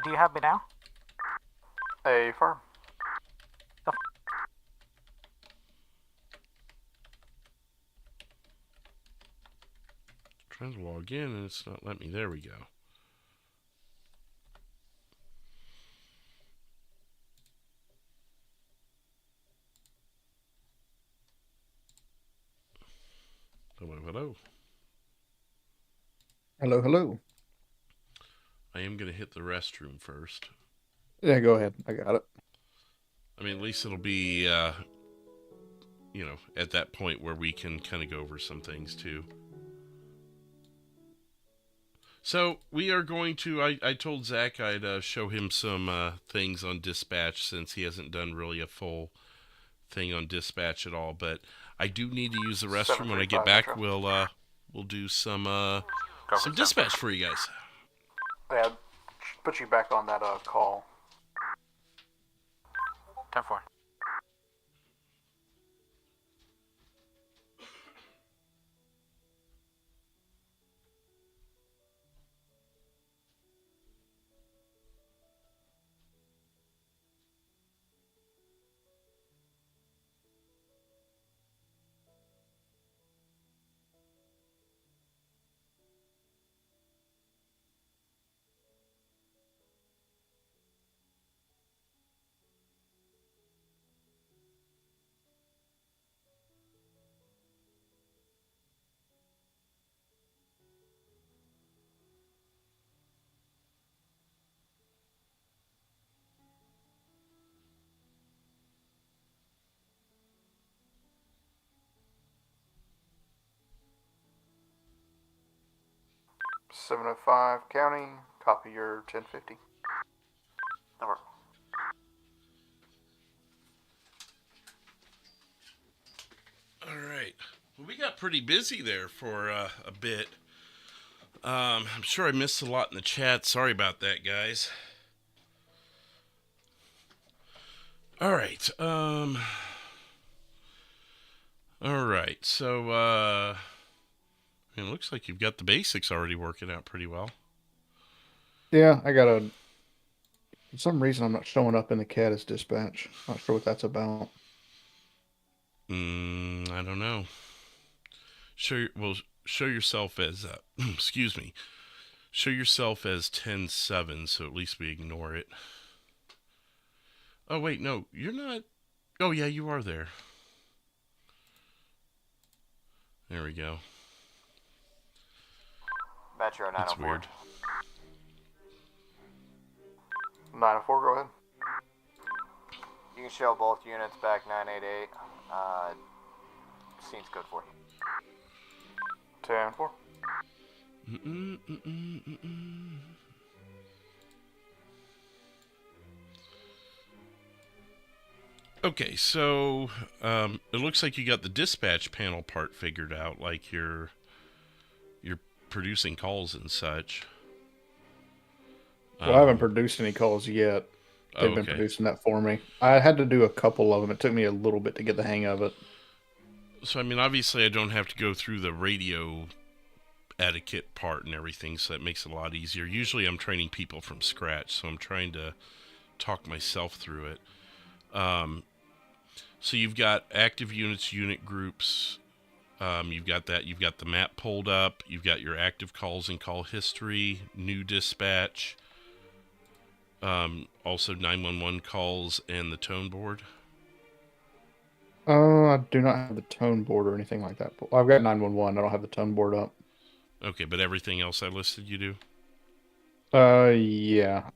Do you have me now? Affirm. Trying to log in and it's not letting me. There we go. Hello, hello. Hello, hello. I am going to hit the restroom first. Yeah, go ahead. I got it. I mean, at least it'll be, you know, at that point where we can kind of go over some things too. So we are going to, I told Zach I'd show him some things on dispatch since he hasn't done really a full thing on dispatch at all, but I do need to use the restroom. When I get back, we'll do some dispatch for you guys. Yeah, put you back on that call. 10-4. .705 County, copy your 1050. Number. All right. Well, we got pretty busy there for a bit. I'm sure I missed a lot in the chat. Sorry about that, guys. All right. All right. So, it looks like you've got the basics already working out pretty well. Yeah, I got a... For some reason, I'm not showing up in the CAD as dispatch. Not sure what that's about. I don't know. Show yourself as, excuse me. Show yourself as 10-7, so at least we ignore it. Oh, wait, no, you're not. Oh, yeah, you are there. There we go. Metro 904. That's weird. 904, go ahead. You can show both units back 988. Scene's good for you. 10-4. Okay, so it looks like you got the dispatch panel part figured out, like you're producing calls and such. Well, I haven't produced any calls yet. They've been producing that for me. I had to do a couple of them. It took me a little bit to get the hang of it. So, I mean, obviously I don't have to go through the radio etiquette part and everything, so that makes it a lot easier. Usually I'm training people from scratch, so I'm trying to talk myself through it. So you've got active units, unit groups. You've got that. You've got the map pulled up. You've got your active calls and call history, new dispatch. Also 911 calls and the tone board. I do not have the tone board or anything like that. I've got 911. I don't have the tone board up. Okay, but everything else I listed you do? Yeah.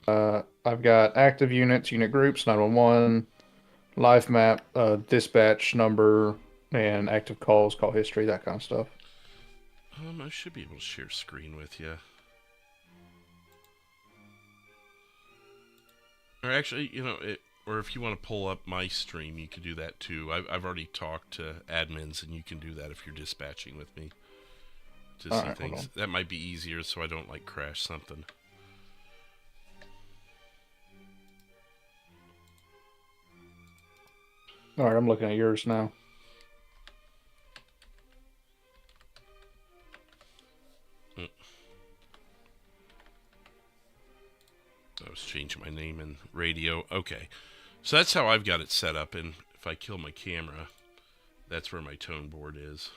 I've got active units, unit groups, 911, live map, dispatch number, and active calls, call history, that kind of stuff. I should be able to share screen with you. Or actually, you know, or if you want to pull up my stream, you can do that too. I've already talked to admins, and you can do that if you're dispatching with me to see things. That might be easier, so I don't like crash something. All right, I'm looking at yours now. I was changing my name in radio. Okay. So that's how I've got it set up, and if I kill my camera, that's where my tone board is.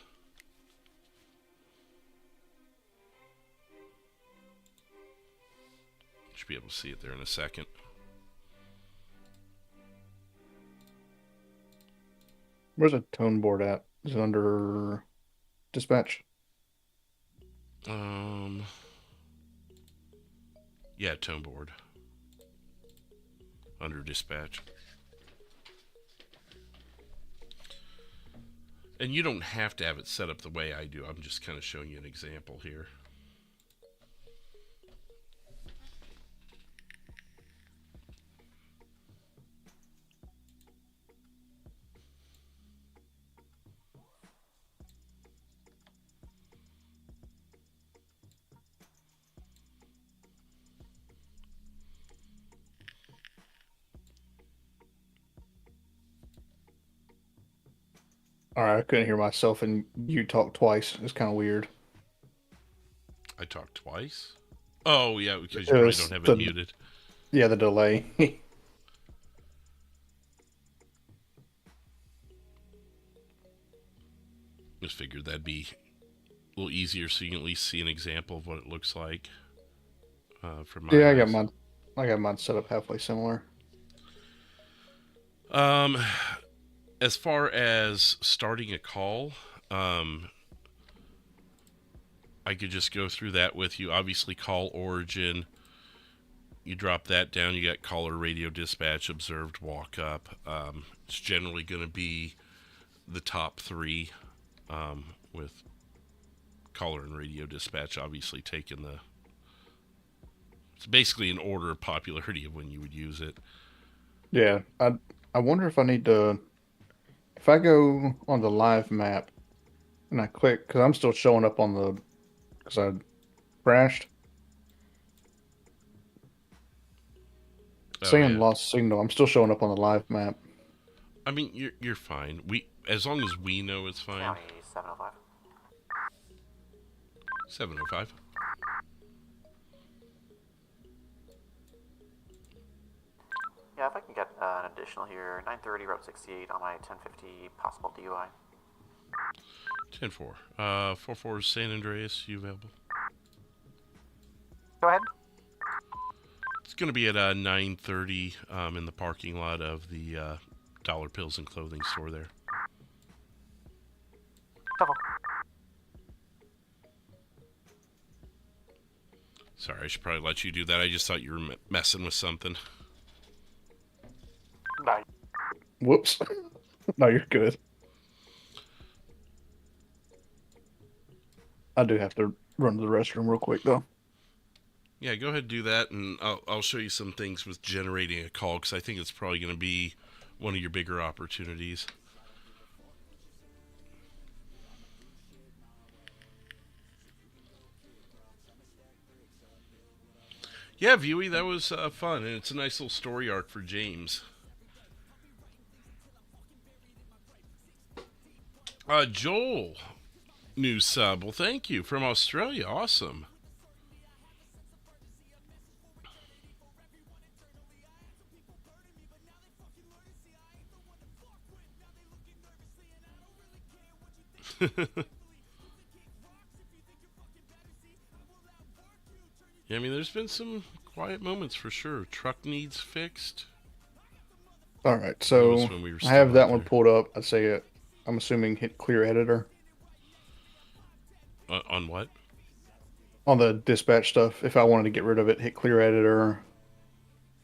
Should be able to see it there in a second. Where's the tone board at? Is it under dispatch? Yeah, tone board. Under dispatch. And you don't have to have it set up the way I do. I'm just kind of showing you an example here. Alright, I couldn't hear myself and you talk twice. It's kind of weird. I talked twice? Oh, yeah, because you probably don't have it muted. Yeah, the delay. Just figured that'd be a little easier so you can at least see an example of what it looks like. From my eyes. I got mine set up halfway similar. As far as starting a call, I could just go through that with you. Obviously, call origin. You drop that down. You got caller, radio, dispatch, observed, walk up. It's generally going to be the top three, with caller and radio dispatch obviously taking the... It's basically an order of popularity of when you would use it. Yeah, I wonder if I need to... If I go on the live map and I click, because I'm still showing up on the... Because I crashed. Saying lost signal. I'm still showing up on the live map. I mean, you're fine. As long as we know it's fine. County 705. 705. Yeah, if I can get an additional here, 930 Route 68 on my 1050 possible DUI. 10-4. 44 San Andreas, you available? Go ahead. It's going to be at 9:30 in the parking lot of the Dollar Pills and Clothing store there. Double. Sorry, I should probably let you do that. I just thought you were messing with something. No. Whoops. No, you're good. I do have to run to the restroom real quick, though. Yeah, go ahead and do that, and I'll show you some things with generating a call, because I think it's probably going to be one of your bigger opportunities. Yeah, Viewey, that was fun, and it's a nice little story arc for James. Joel, new sub. Well, thank you. From Australia. Awesome. Yeah, I mean, there's been some quiet moments for sure. Truck needs fixed. All right, so I have that one pulled up. I'd say it. I'm assuming hit clear editor. On what? On the dispatch stuff. If I wanted to get rid of it, hit clear editor.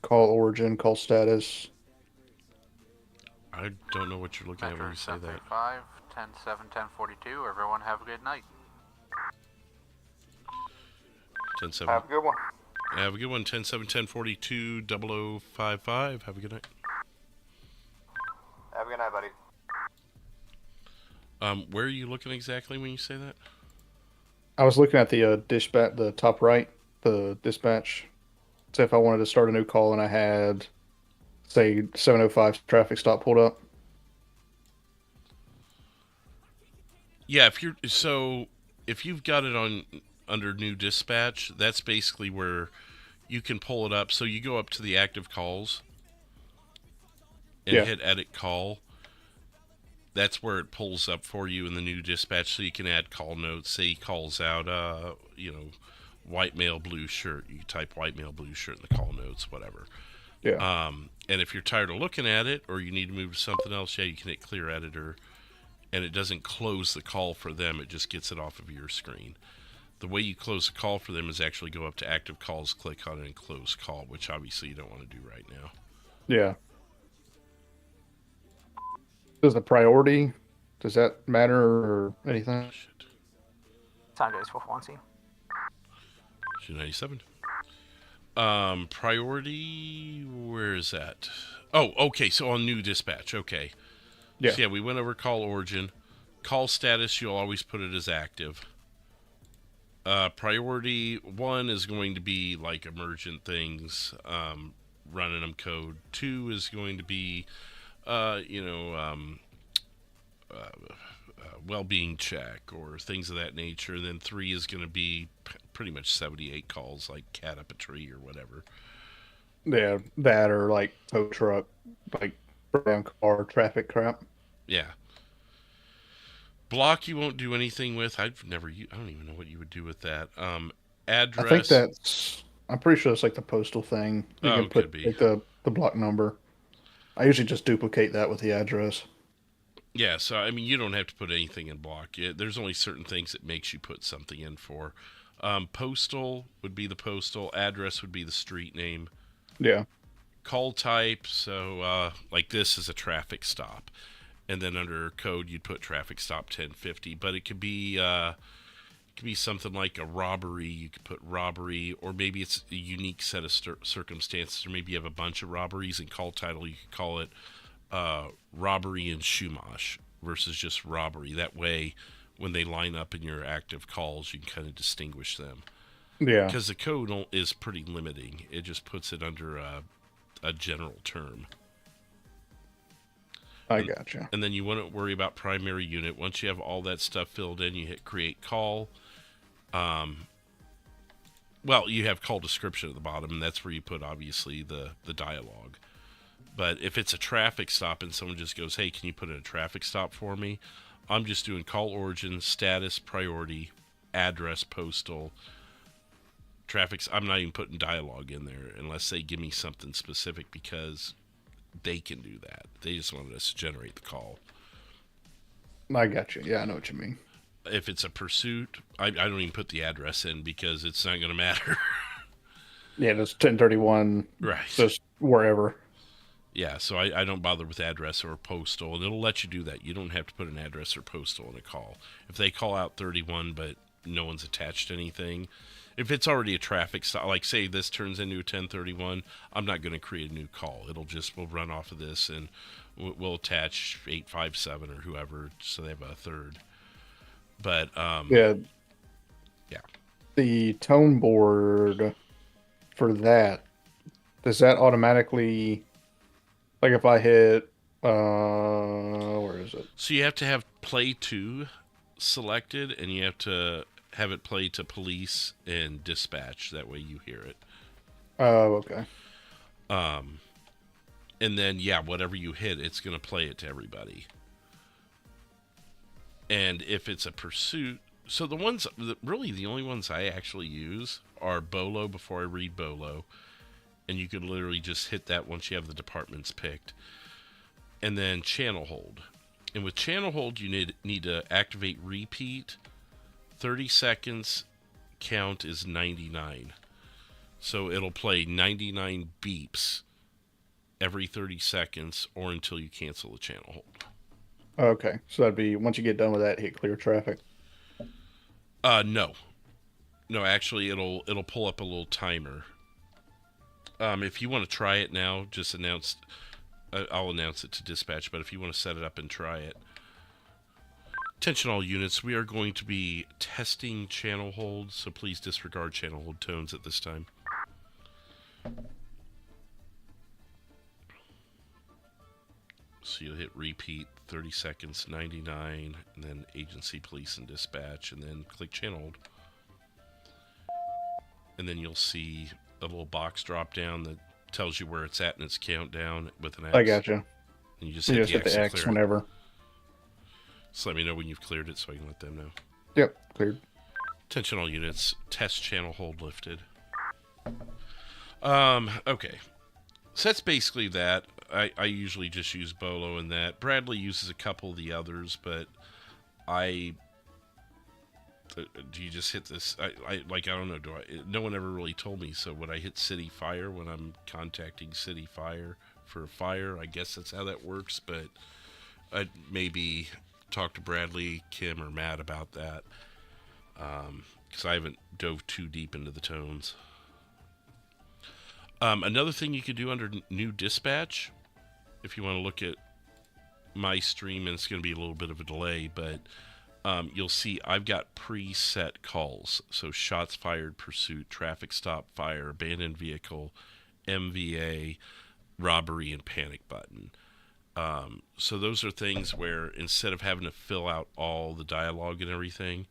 Call origin, call status. I don't know what you're looking at when you say that. 5, 10-7, 10-42. Everyone have a good night. 10-7. Have a good one. Have a good one. 10-7, 10-42, 0055. Have a good night. Have a good night, buddy. Where are you looking exactly when you say that? I was looking at the dispatch, the top right, the dispatch. So if I wanted to start a new call and I had, say, 705 traffic stop pulled up. Yeah, if you've got it on under new dispatch, that's basically where you can pull it up. So you go up to the active calls and hit edit call. That's where it pulls up for you in the new dispatch, so you can add call notes. Say he calls out, white male blue shirt. You type white male blue shirt in the call notes, whatever. Yeah. And if you're tired of looking at it, or you need to move to something else, you can hit clear editor, and it doesn't close the call for them. It just gets it off of your screen. The way you close the call for them is actually go up to active calls, click on it, and close call, which obviously you don't want to do right now. Yeah. Does the priority, does that matter or anything? Time goes for Fonzie. 297. Priority, where is that? Oh, okay, so on new dispatch, okay. Yeah. So yeah, we went over call origin. Call status, you'll always put it as active. Priority 1 is going to be like emergent things, running them code. 2 is going to be, well-being check or things of that nature. And then 3 is going to be pretty much 78 calls, like cat up a tree or whatever. Yeah, that or like tow truck, like brown car, traffic crap. Yeah. Block you won't do anything with. I don't even know what you would do with that. Address. I think that's, I'm pretty sure it's like the postal thing. You can put like the block number. I usually just duplicate that with the address. Yeah, so I mean, you don't have to put anything in block. There's only certain things that makes you put something in for. Postal would be the postal. Address would be the street name. Yeah. Call type, so like this is a traffic stop. And then under code, you'd put traffic stop 1050. But it could be something like a robbery. You could put robbery, or maybe it's a unique set of circumstances, or maybe you have a bunch of robberies. In call title, you could call it robbery and Shumash versus just robbery. That way, when they line up in your active calls, you can kind of distinguish them. Yeah. Because the code is pretty limiting. It just puts it under a general term. I gotcha. And then you wouldn't worry about primary unit. Once you have all that stuff filled in, you hit create call. Well, you have call description at the bottom, and that's where you put, obviously, the dialogue. But if it's a traffic stop and someone just goes, hey, can you put in a traffic stop for me? I'm just doing call origin, status, priority, address, postal, traffic. I'm not even putting dialogue in there unless they give me something specific, because they can do that. They just wanted us to generate the call. I got you. Yeah, I know what you mean. If it's a pursuit, I don't even put the address in because it's not going to matter. Yeah, just 1031. Right. Just wherever. Yeah, so I don't bother with address or postal, and it'll let you do that. You don't have to put an address or postal in a call. If they call out 31 but no one's attached anything, if it's already a traffic stop, like say this turns into a 1031, I'm not going to create a new call. We'll run off of this, and we'll attach 857 or whoever, so they have a third. But yeah. Yeah. The tone board for that, does that automatically, like if I hit, where is it? So you have to have play to selected, and you have to have it play to police and dispatch. That way you hear it. Oh, okay. And then, yeah, whatever you hit, it's going to play it to everybody. And if it's a pursuit, so the only ones I actually use are Bolo before I read Bolo. And you could literally just hit that once you have the departments picked. And then channel hold. And with channel hold, you need to activate repeat. 30 seconds count is 99. So it'll play 99 beeps every 30 seconds or until you cancel the channel hold. Okay, so that'd be, once you get done with that, hit clear traffic. No, actually it'll pull up a little timer. If you want to try it now, just I'll announce it to dispatch, but if you want to set it up and try it. Attention all units, we are going to be testing channel holds, so please disregard channel hold tones at this time. So you'll hit repeat, 30 seconds, 99, and then agency, police, and dispatch, and then click channel hold. And then you'll see a little box drop down that tells you where it's at in its countdown with an X. I gotcha. And you just hit the X, the X whenever. Just let me know when you've cleared it so I can let them know. Yep, cleared. Attention all units, test channel hold lifted. Okay. So that's basically that. I usually just use Bolo in that. Bradley uses a couple of the others, but do you just hit this? I don't know. No one ever really told me. So would I hit City Fire when I'm contacting City Fire for a fire? I guess that's how that works, but I'd maybe talk to Bradley, Kim, or Matt about that. Because I haven't dove too deep into the tones. Another thing you could do under new dispatch, if you want to look at my stream, and it's going to be a little bit of a delay, but you'll see I've got preset calls. So shots fired, pursuit, traffic stop, fire, abandoned vehicle, MVA, robbery, and panic button. So those are things where instead of having to fill out all the dialogue and everything,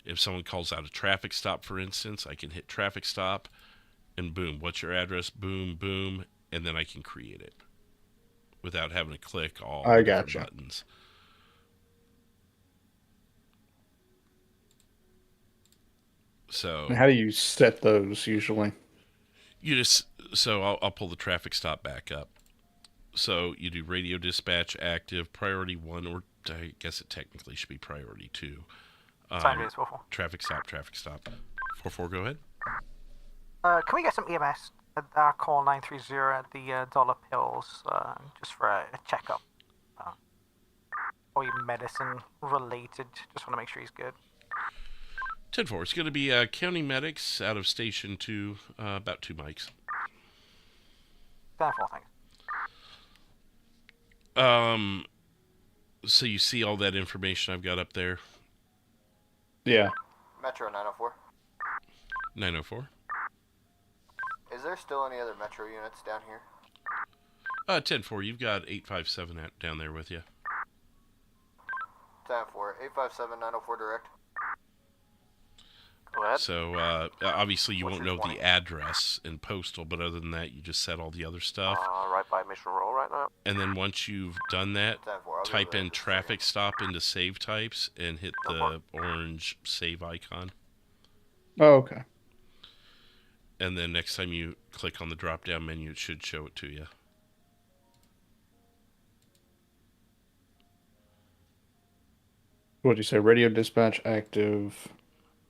if someone calls out a traffic stop, for instance, I can hit traffic stop and boom, what's your address? Boom, boom, and then I can create it without having to click all the different buttons. So how do you set those usually? I'll pull the traffic stop back up. So you do radio dispatch active, priority 1, or I guess it technically should be priority 2. Traffic stop. 4-4, go ahead. Can we get some EMS at call 930 at the Dollar Pills, just for a checkup? Or medicine related, just want to make sure he's good. 10-4, it's going to be county medics out of station 2, about 2 mics. 10-4, thanks. So you see all that information I've got up there? Yeah. Metro 904. 904. Is there still any other Metro units down here? 10-4, you've got 857 down there with you. 10-4, 857, 904 direct. Go ahead. So, obviously you won't know the address in postal, but other than that, you just set all the other stuff. Right by Mission Roll right now. And then once you've done that, type in traffic stop into save types and hit the orange save icon. Oh, okay. And then next time you click on the drop-down menu, it should show it to you. What did you say? Radio dispatch active,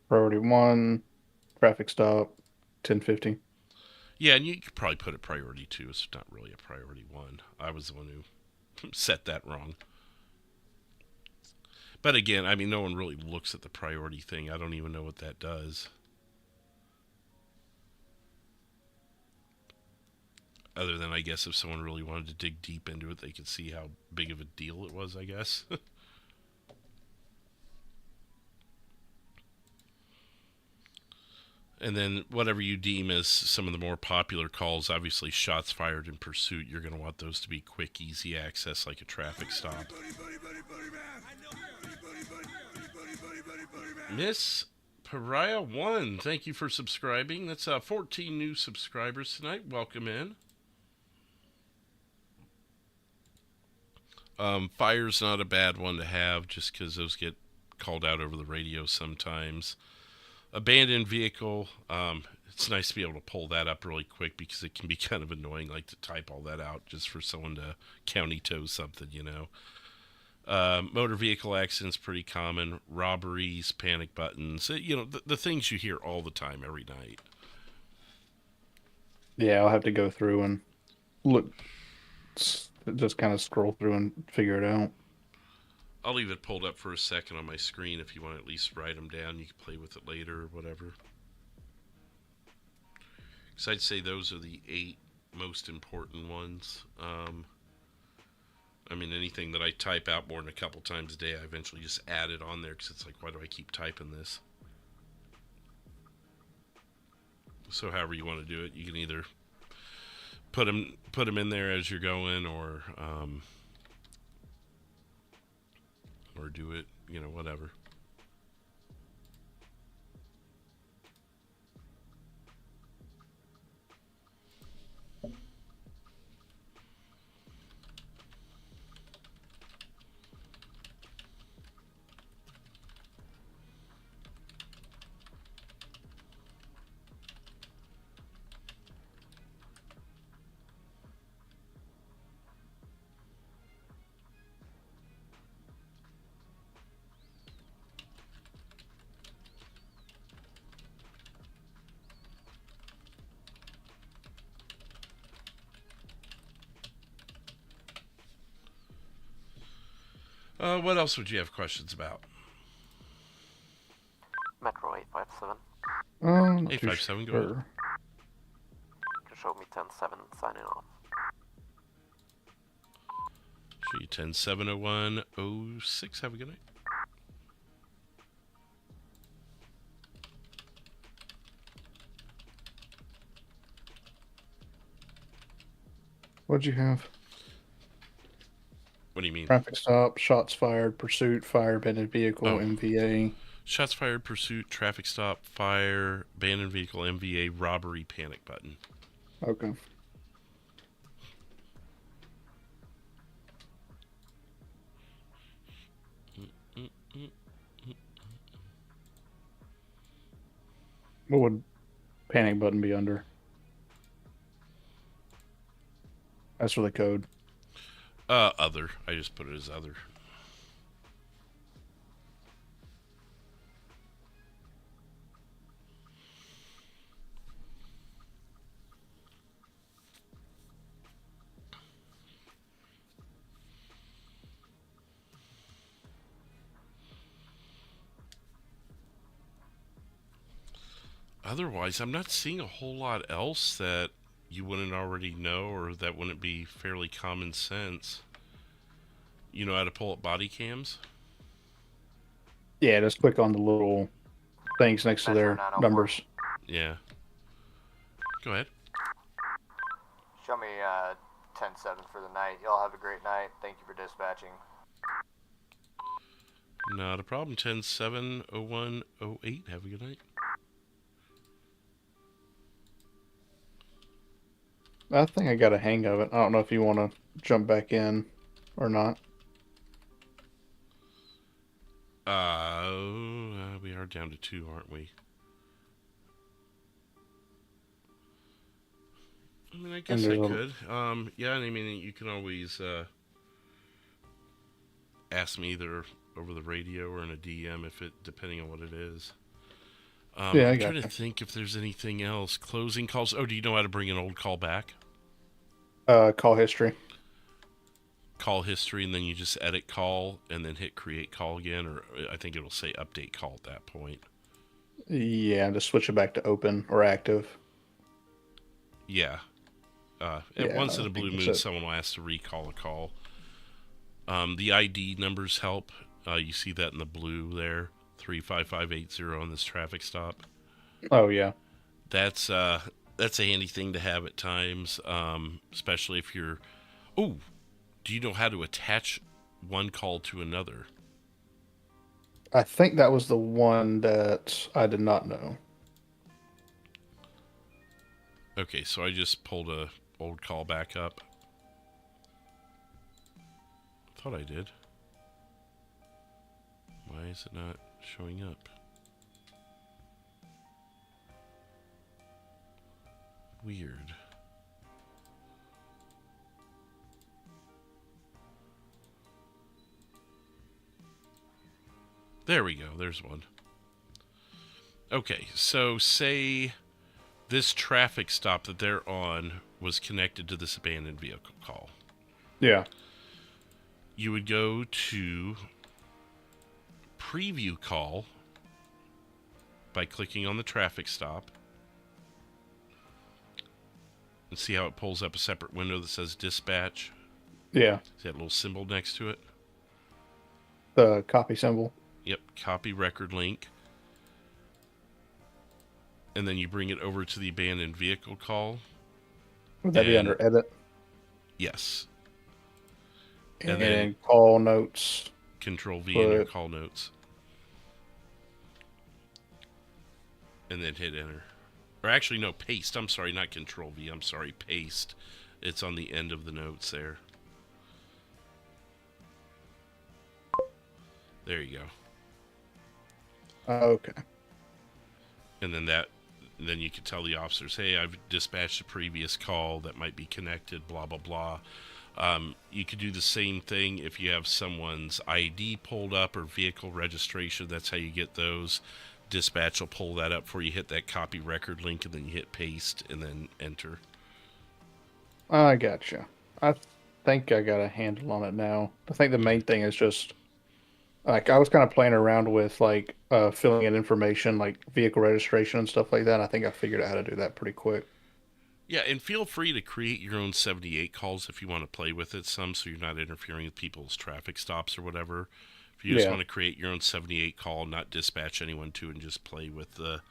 priority 1, traffic stop, 1050. Yeah, and you could probably put it priority 2. It's not really a priority 1. I was the one who set that wrong. But again, I mean, no one really looks at the priority thing. I don't even know what that does. Other than, I guess, if someone really wanted to dig deep into it, they could see how big of a deal it was, I guess. And then whatever you deem as some of the more popular calls, obviously shots fired in pursuit, you're going to want those to be quick, easy access, like a traffic stop. Miss Pariah 1, thank you for subscribing. That's 14 new subscribers tonight. Welcome in. Fire's not a bad one to have, just because those get called out over the radio sometimes. Abandoned vehicle, it's nice to be able to pull that up really quick, because it can be kind of annoying, like to type all that out just for someone to county tow something, you know. Motor vehicle accidents, pretty common. Robberies, panic buttons, you know, the things you hear all the time, every night. Yeah, I'll have to go through and look, just kind of scroll through and figure it out. I'll leave it pulled up for a second on my screen if you want to at least write them down. You can play with it later or whatever. Because I'd say those are the 8 most important ones. I mean, anything that I type out more than a couple times a day, I eventually just add it on there, because it's like, why do I keep typing this? So however you want to do it, you can either put them in there as you're going, or do it, you know, whatever. What else would you have questions about? Metro 857. Not too 857, go ahead. sure. Just show me 10-7 signing off. Show you 10-7-01-06. Have a good night. What'd you have? What do you mean? Traffic stop, shots fired, pursuit, fire, abandoned vehicle, Oh. MVA. Shots fired, pursuit, traffic stop, fire, abandoned vehicle, MVA, robbery, panic button. Okay. What would panic button be under? That's for the code. Other. I just put it as other. Otherwise, I'm not seeing a whole lot else that you wouldn't already know or that wouldn't be fairly common sense. You know how to pull up body cams? Yeah, just click on the little things next to their numbers. Yeah. Go ahead. Show me 10-7 for the night. Y'all have a great night. Thank you for dispatching. Not a problem. 10-7-01-08. Have a good night. I think I got a hang of it. I don't know if you want to jump back in or not. We are down to 2, aren't we? I mean, I guess I could. Yeah, I mean, you can always ask me either over the radio or in a DM depending on what it is. Yeah, I'm trying to think if there's anything else. Closing calls. Oh, do you know how to bring an old call back? Call history. Call history, and then you just edit call and then hit create call again, or I think it'll say update call at that point. Yeah, just switch it back to open or active. Yeah. Once in a blue moon, someone will ask to recall a call. The ID numbers help. You see that in the blue there, 35580 on this traffic stop. Oh yeah. That's a handy thing to have at times, especially if you're. Oh, do you know how to attach one call to another? I think that was the one that I did not know. Okay, so I just pulled a old call back up. I thought I did. Why is it not showing up? Weird. There we go. There's one. Okay, so say this traffic stop that they're on was connected to this abandoned vehicle call. Yeah. You would go to preview call by clicking on the traffic stop and see how it pulls up a separate window that says dispatch. Yeah. See that little symbol next to it? The copy symbol. Yep, copy record link. And then you bring it over to the abandoned vehicle call. Would that be under edit? Yes. And then call notes. Control V in your call notes. And then hit enter. Or actually, no, paste. I'm sorry, not Control V. I'm sorry, paste. It's on the end of the notes there. There you go. Okay. And then you can tell the officers, hey, I've dispatched a previous call that might be connected, blah, blah, blah. You could do the same thing if you have someone's ID pulled up or vehicle registration. That's how you get those. Dispatch will pull that up for you. Hit that copy record link, and then you hit paste, and then enter. I gotcha. I think I got a handle on it now. I think the main thing is just Like I was kind of playing around with like filling in information like vehicle registration and stuff like that. I think I figured out how to do that pretty quick. Yeah, and feel free to create your own 78 calls if you want to play with it some, so you're not interfering with people's traffic stops or whatever. If you just want to create your own 78 call, not dispatch anyone to, and just play with the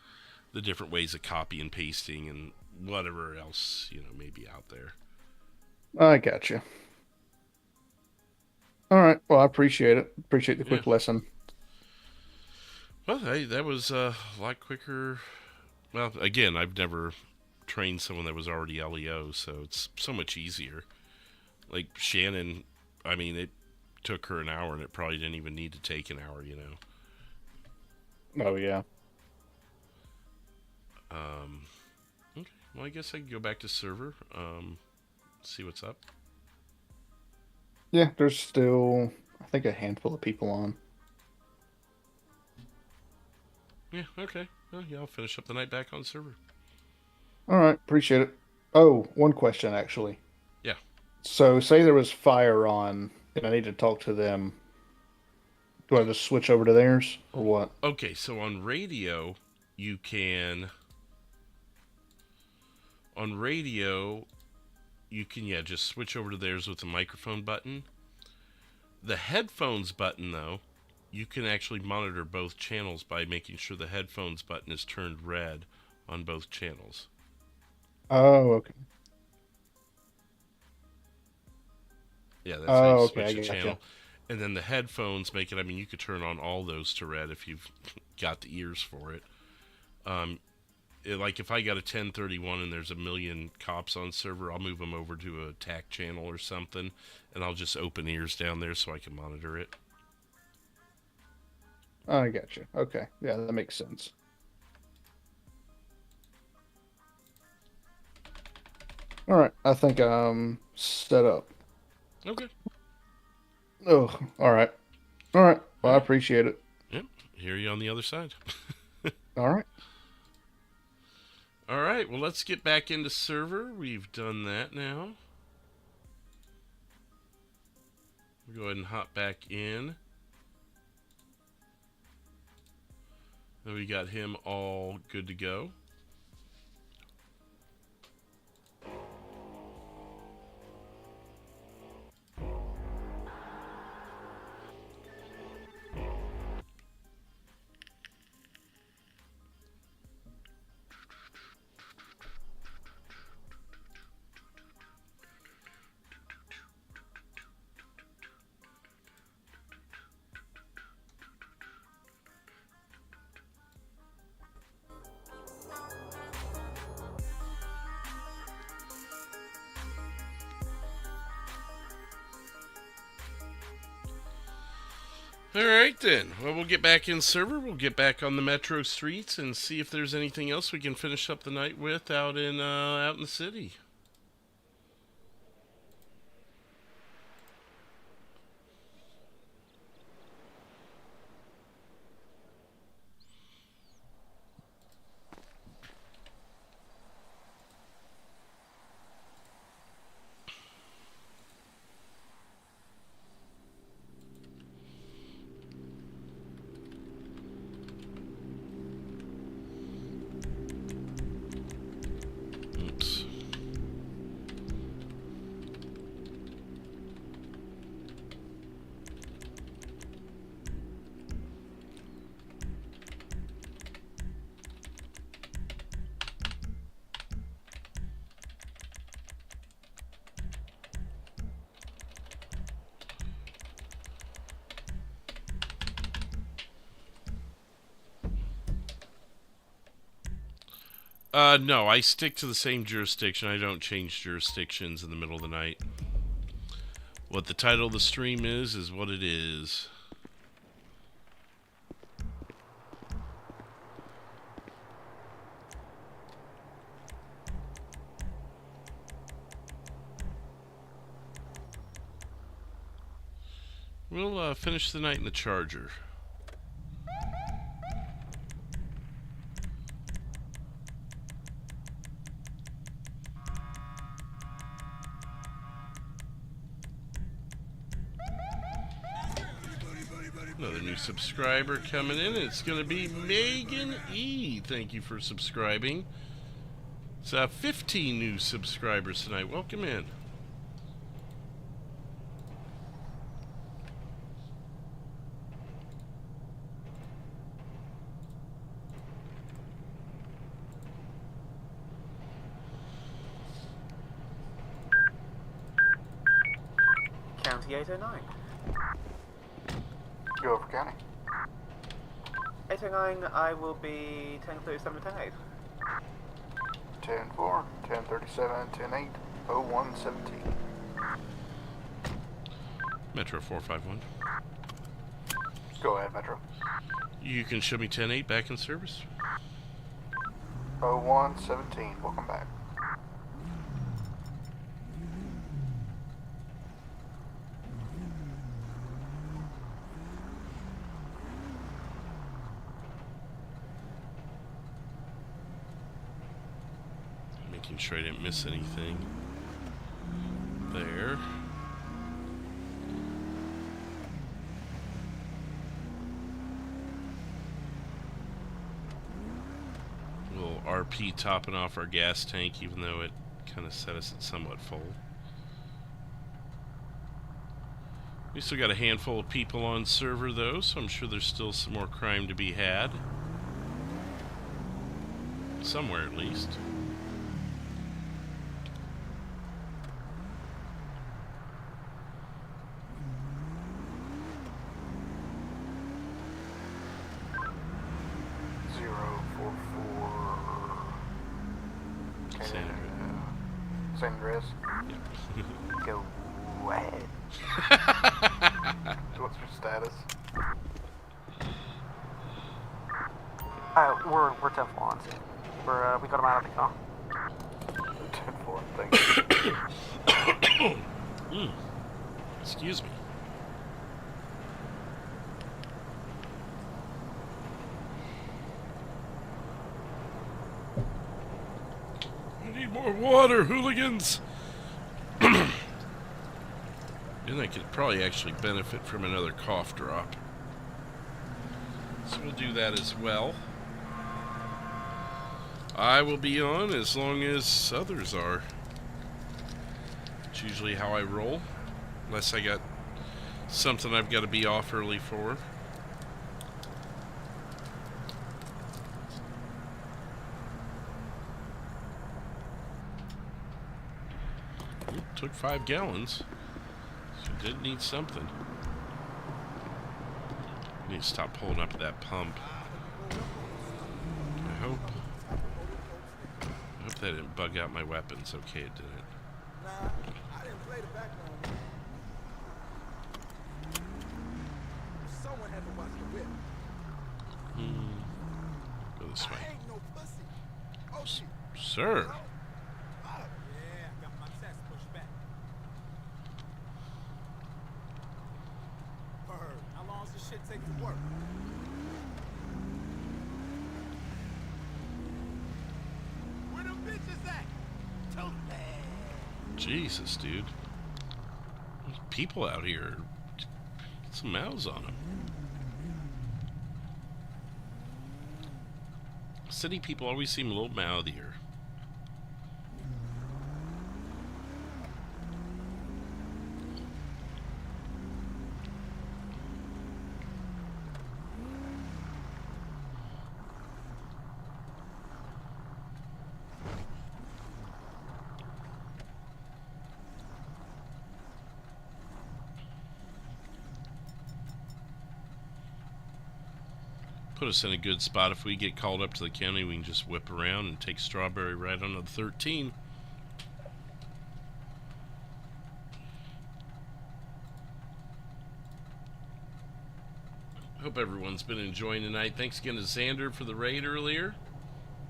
different ways of copy and pasting and whatever else, may be out there. I got you. All right. Well, I appreciate it. Appreciate the quick lesson. Well, hey, that was a lot quicker. Well, again, I've never trained someone that was already LEO, so it's so much easier. Like Shannon, I mean, it took her an hour, and it probably didn't even need to take an hour, Oh, yeah. Okay. Well, I guess I can go back to server, see what's up. Yeah, there's still, I think, a handful of people on. Yeah, okay. Well, yeah, I'll finish up the night back on server. All right, appreciate it. Oh, one question, actually. Yeah. So, say there was fire on, and I need to talk to them. Do I just switch over to theirs, or what? Okay, so on radio, you can... On radio, you can, just switch over to theirs with the microphone button. The headphones button, though, you can actually monitor both channels by making sure the headphones button is turned red on both channels. Oh, okay. Yeah, that's how you switch the channel. And then the headphones make it, you could turn on all those to red if you've got the ears for it. Like if I got a 1031 and there's a million cops on server, I'll move them over to a TAC channel or something, and I'll just open ears down there so I can monitor it. I got you. Okay. Yeah, that makes sense. All right. I think I'm set up. Okay. Oh, all right. All right. Well, I appreciate it. Yep. Hear you on the other side. All right. All right. Well, let's get back into server. We've done that now. We'll go ahead and hop back in. And we got him all good to go. Alright then, well we'll get back in server, we'll get back on the metro streets and see if there's anything else we can finish up the night with out in the city. No, I stick to the same jurisdiction. I don't change jurisdictions in the middle of the night. What the title of the stream is what it is. We'll finish the night in the Charger. Another new subscriber coming in. It's going to be Megan E. Thank you for subscribing. It's 15 new subscribers tonight. Welcome in. County 809. Go over county. 809, I will be 1037 to 10-8. 10-4, 10-37, 10-8, 01-17. Metro 451. Go ahead, Metro. You can show me 10-8 back in service. 01-17, welcome back. Making sure I didn't miss anything there. Little RP topping off our gas tank, even though it kind of set us at somewhat full. We still got a handful of people on server though, so I'm sure there's still some more crime to be had. Somewhere at least. San Andreas? Yep. Go ahead. What's your status? We're 10-4 on scene. We got him out of the car. 10-4, thank you. Excuse me. I need more water, hooligans! And I could probably actually benefit from another cough drop. So we'll do that as well. I will be on as long as others are. It's usually how I roll. Unless I got something I've got to be off early for. Ooh, took 5 gallons. So did need something. Need to stop pulling up at that pump. I hope that didn't bug out my weapons. Okay, it didn't. I didn't play the background. Someone had to watch the whip. Go this way. I ain't no pussy. Oh shit. Sir. Yeah, got my chest pushed back. Bird, how long does this shit take to work? Where them bitches at? Tell them. Jesus, dude. There's people out here. Get some mouths on them. City people always seem a little mouthier. Put us in a good spot. If we get called up to the county, we can just whip around and take Strawberry right on the 13. Hope everyone's been enjoying tonight. Thanks again to Xander for the raid earlier.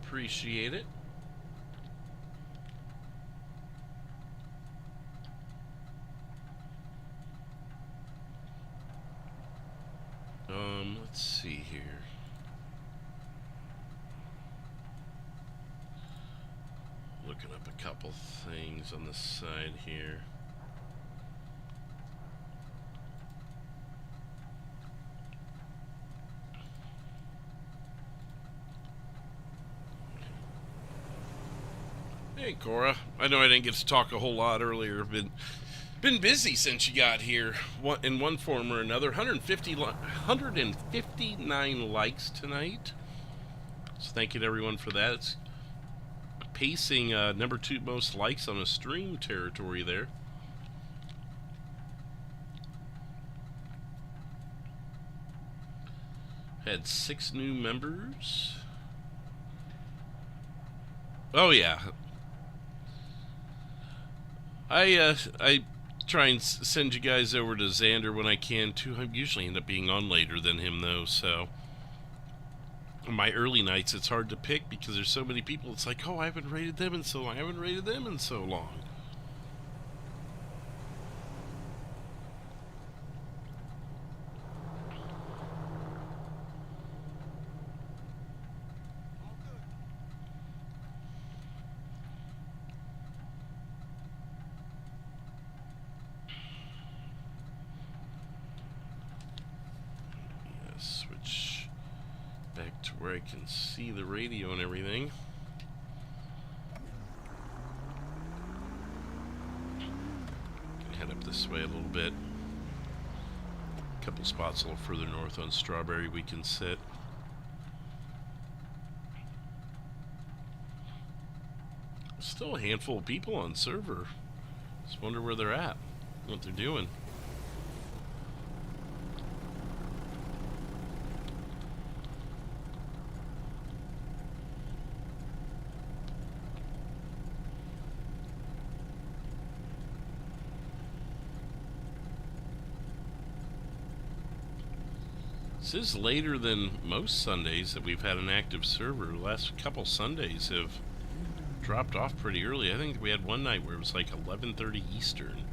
Appreciate it. Let's see here. Looking up a couple things on the side here. Hey, Cora. I know I didn't get to talk a whole lot earlier. Been busy since you got here, in one form or another. 159 likes tonight. So thank you to everyone for that. It's pacing number 2 most likes on a stream territory there. Had 6 new members. Oh yeah. I try and send you guys over to Xander when I can too. I usually end up being on later than him though, so on my early nights it's hard to pick because there's so many people. It's like, oh, I haven't rated them in so long. I haven't rated them in so long. Switch back to where I can see the radio and everything. Head up this way a little bit. A couple spots a little further north on Strawberry we can sit. Still a handful of people on server. Just wonder where they're at, what they're doing. This is later than most Sundays that we've had an active server. The last couple Sundays have dropped off pretty early. I think we had one night where it was like 11:30 Eastern.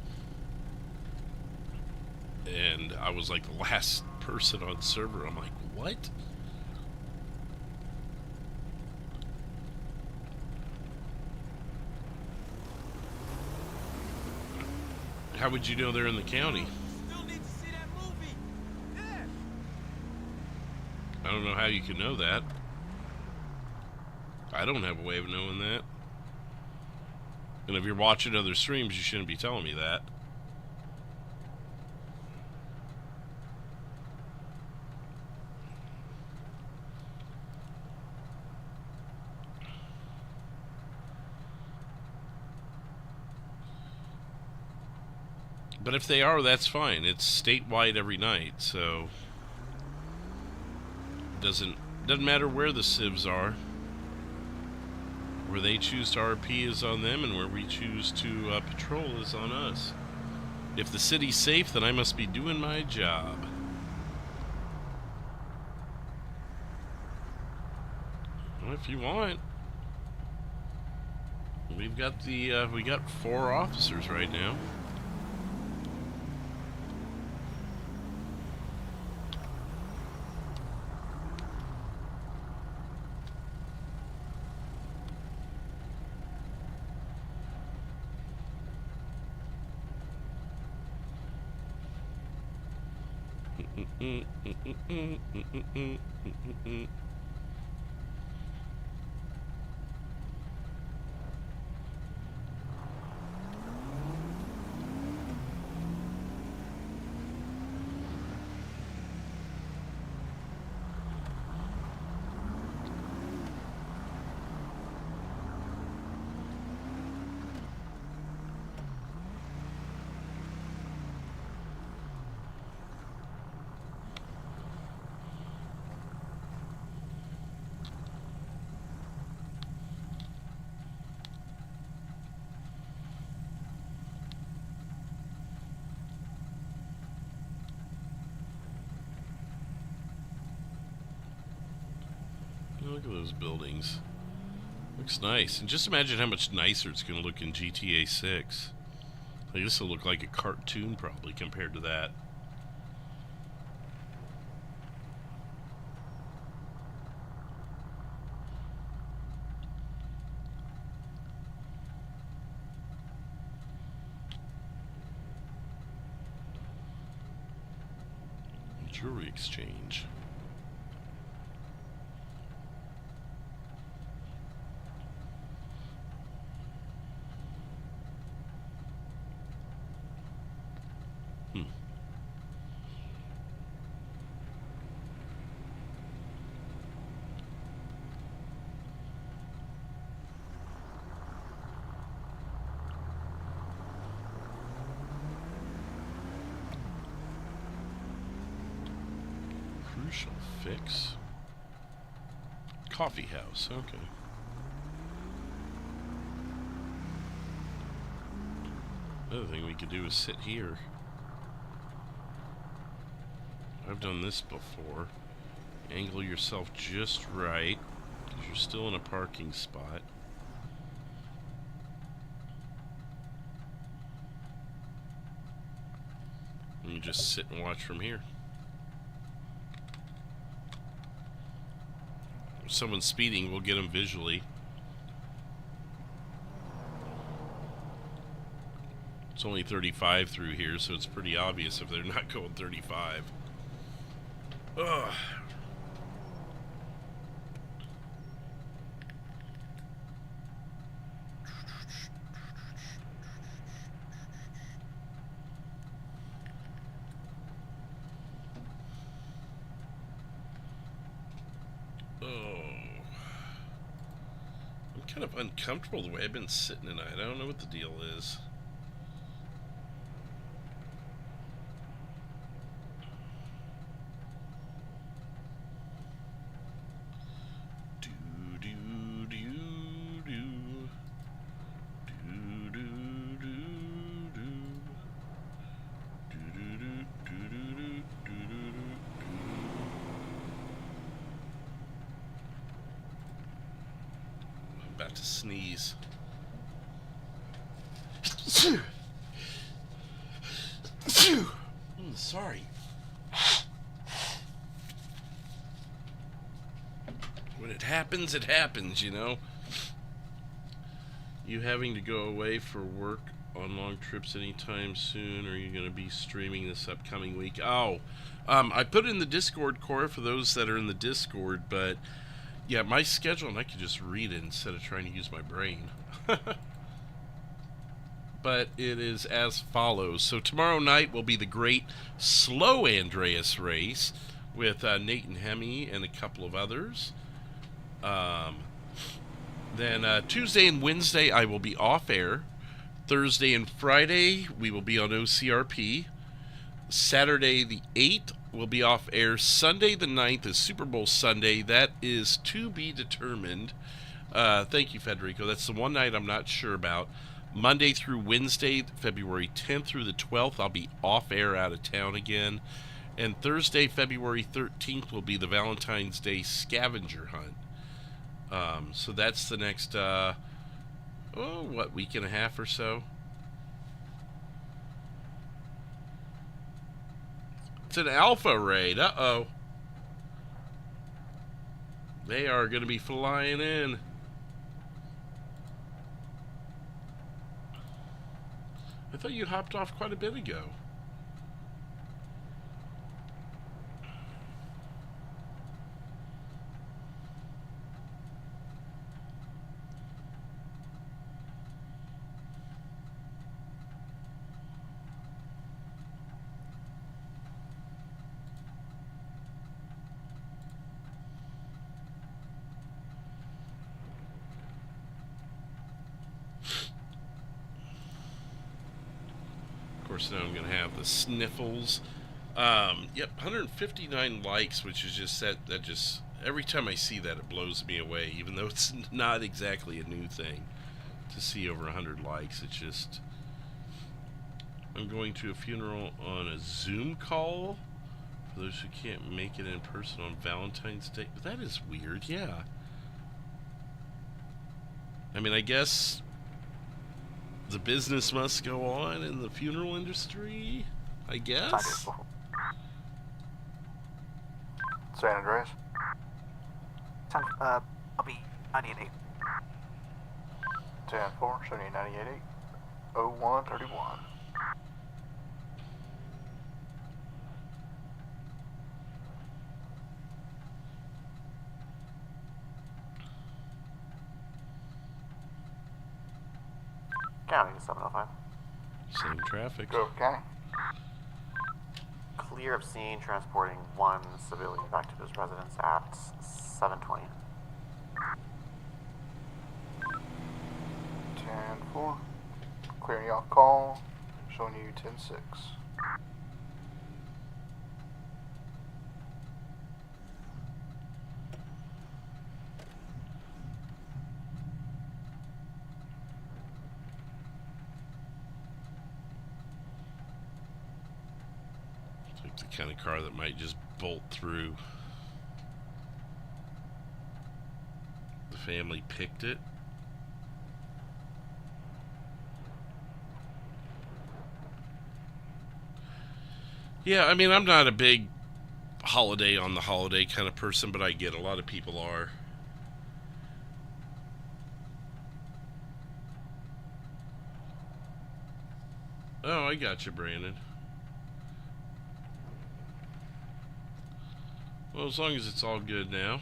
And I was like the last person on server. I'm like, what? How would you know they're in the county? I don't know how you can know that. I don't have a way of knowing that. And if you're watching other streams, you shouldn't be telling me that. But if they are, that's fine. It's statewide every night, so doesn't matter where the civs are. Where they choose to RP is on them, and where we choose to patrol is on us. If the city's safe, then I must be doing my job. Well, if you want, we've got the we got 4 officers right now. Look at those buildings. Looks nice. And just imagine how much nicer it's going to look in GTA 6. Like, this will look like a cartoon probably compared to that. Jewelry exchange. Partial fix. Coffee house, okay. Another thing we could do is sit here. I've done this before. Angle yourself just right, because you're still in a parking spot. And you just sit and watch from here. If someone's speeding, we'll get them visually. It's only 35 through here, so it's pretty obvious if they're not going 35. Ugh. Kind of uncomfortable the way I've been sitting tonight. I don't know what the deal is. About to sneeze. Sorry. When it happens, you know. You having to go away for work on long trips anytime soon, or are you going to be streaming this upcoming week? Oh, I put in the Discord core for those that are in the Discord, but yeah, my schedule, and I could just read it instead of trying to use my brain. But it is as follows. So tomorrow night will be the great Slow Andreas race with Nate and Hemi and a couple of others. Then Tuesday and Wednesday I will be off air. Thursday and Friday we will be on OCRP. Saturday the 8th will be off air. Sunday the 9th is Super Bowl Sunday. That is to be determined. Thank you, Federico. That's the one night I'm not sure about. Monday through Wednesday, February 10th through the 12th, I'll be off air out of town again. And Thursday, February 13th will be the Valentine's Day scavenger hunt. So that's the next, week and a half or so? It's an alpha raid. Uh-oh. They are going to be flying in. I thought you hopped off quite a bit ago. Of course, now I'm going to have the sniffles. Yep, 159 likes, which is just that just every time I see that, it blows me away, even though it's not exactly a new thing to see over 100 likes. It's just, I'm going to a funeral on a Zoom call for those who can't make it in person on Valentine's Day. But that is weird, yeah. I mean, I guess the business must go on in the funeral industry, I guess. San Andreas? I'll be 98. 10-4, 7888, 0131. County 705. Same traffic. Go, County. Clear of scene, transporting one civilian back to his residence at 7:20. 10-4. Clearing y'all call. Showing you 10-6. The kind of car that might just bolt through. The family picked it. Yeah, I mean, I'm not a big holiday on the holiday kind of person, but I get a lot of people are. Oh, I got you, Brandon. Well, as long as it's all good now.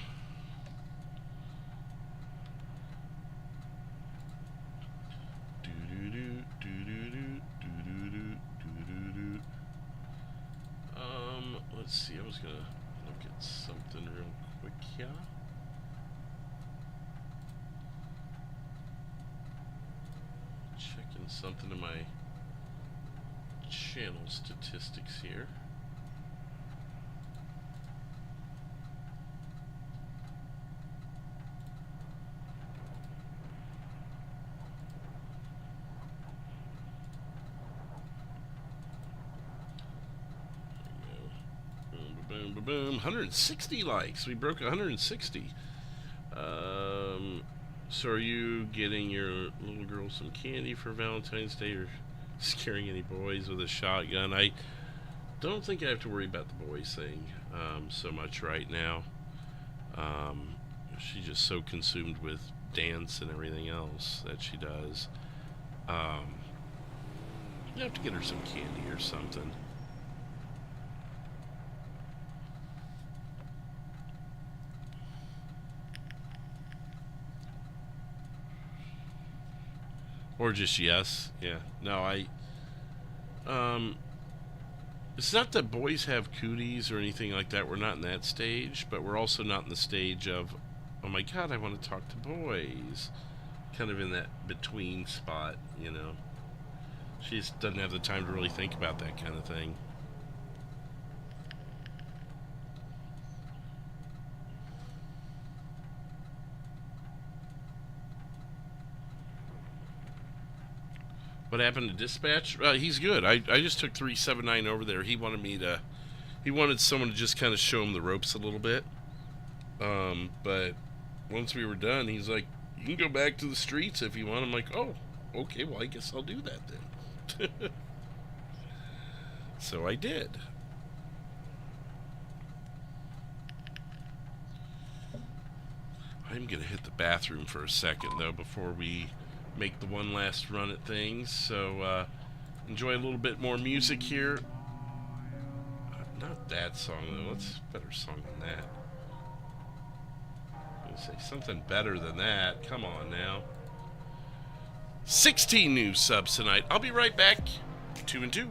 Let's see, I was gonna look at something real quick here. Checking something in my channel statistics here. Boom, boom, boom. 160 likes. We broke 160. So are you getting your little girl some candy for Valentine's Day, or scaring any boys with a shotgun? I don't think I have to worry about the boys thing so much right now. She's just so consumed with dance and everything else that she does. You have to get her some candy or something. Or just yes. Yeah. No, it's not that boys have cooties or anything like that. We're not in that stage, but we're also not in the stage of, oh my god, I want to talk to boys. Kind of in that between spot, you know. She just doesn't have the time to really think about that kind of thing. What happened to dispatch? He's good. I just took 379 over there. He wanted someone to just kind of show him the ropes a little bit. But once we were done, he's like, you can go back to the streets if you want. I'm like, oh, okay, well, I guess I'll do that then. So I did. I'm going to hit the bathroom for a second, though, before we make the one last run at things. So enjoy a little bit more music here. Not that song, though. What's a better song than that? I'm going to say something better than that. Come on now. 16 new subs tonight. I'll be right back. 2 and 2.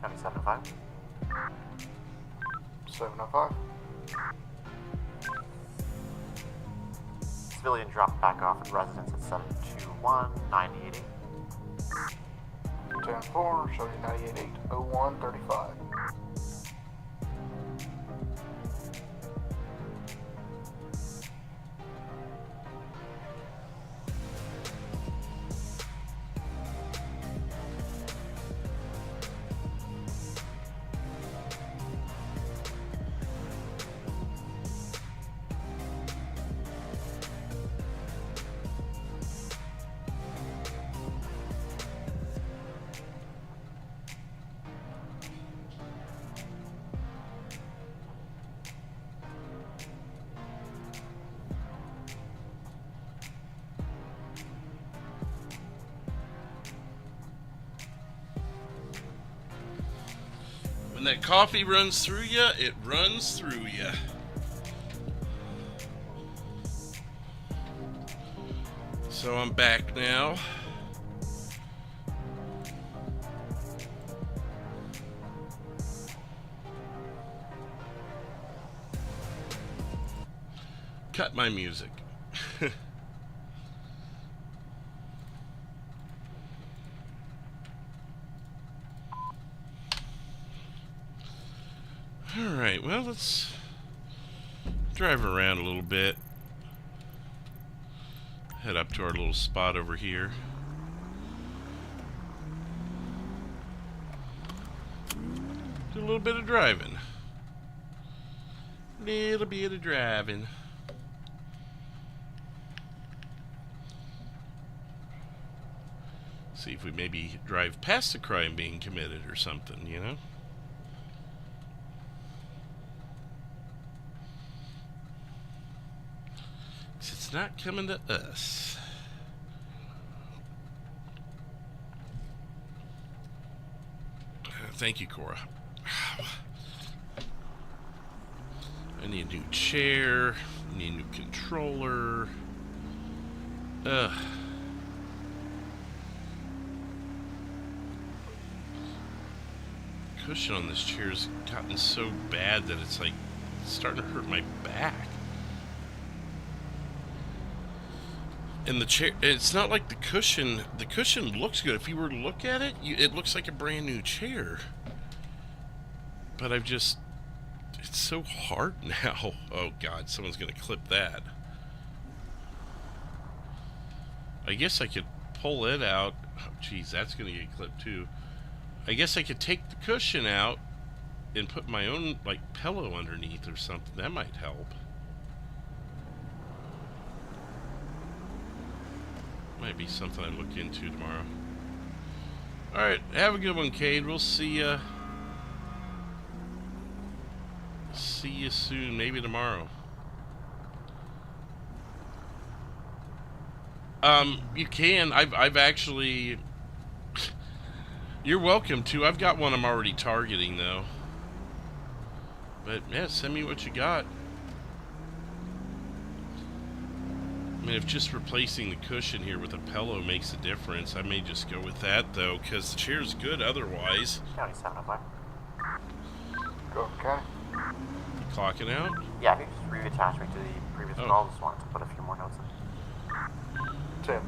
County 705. 705. Civilian dropped back off at residence at 721 988. 10-4, show you 988 0135. When that coffee runs through you, it runs through you. So I'm back now. Cut my music. Alright, well, let's Drive around a little bit. Head up to our little spot over here. Do a little bit of driving. Little bit of driving. See if we maybe drive past a crime being committed or something, you know? It's not coming to us. Thank you, Cora. I need a new chair. I need a new controller. Cushion on this chair's gotten so bad that it's like starting to hurt my back. And the chair, it's not like the cushion looks good. If you were to look at it, it looks like a brand new chair. But it's so hard now. Oh God, someone's gonna clip that. I guess I could pull it out. Oh geez, that's gonna get clipped too. I guess I could take the cushion out and put my own, like, pillow underneath or something. That might help. Might be something I look into tomorrow. Alright, have a good one, Cade. We'll see ya. See you soon, maybe tomorrow. You can. I've actually... You're welcome to. I've got one I'm already targeting, though. But, yeah, send me what you got. I mean, if just replacing the cushion here with a pillow makes a difference, I may just go with that, though, because the chair's good otherwise. County 705. Go, okay. You clocking out? Yeah, I can just reattach me to the previous call. Just wanted to put a few more notes in. 10.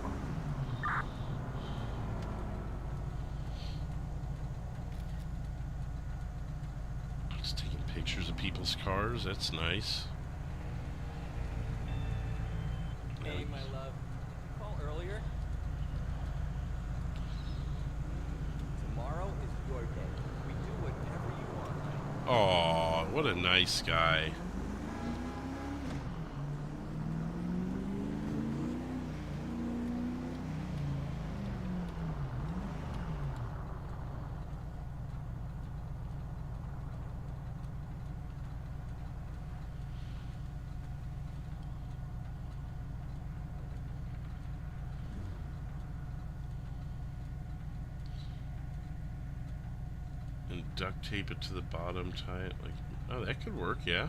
Just taking pictures of people's cars. That's nice. Hey, my love. You called earlier? Tomorrow is your day. We do whatever you want. Aw, what a nice guy. And duct tape it to the bottom, tie it like... Oh, that could work, yeah.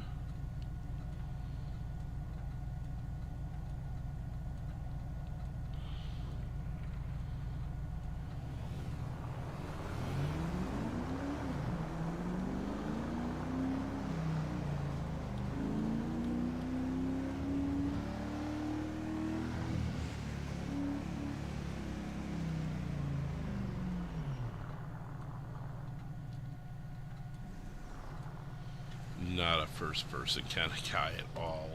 Not a first-person kind of guy at all.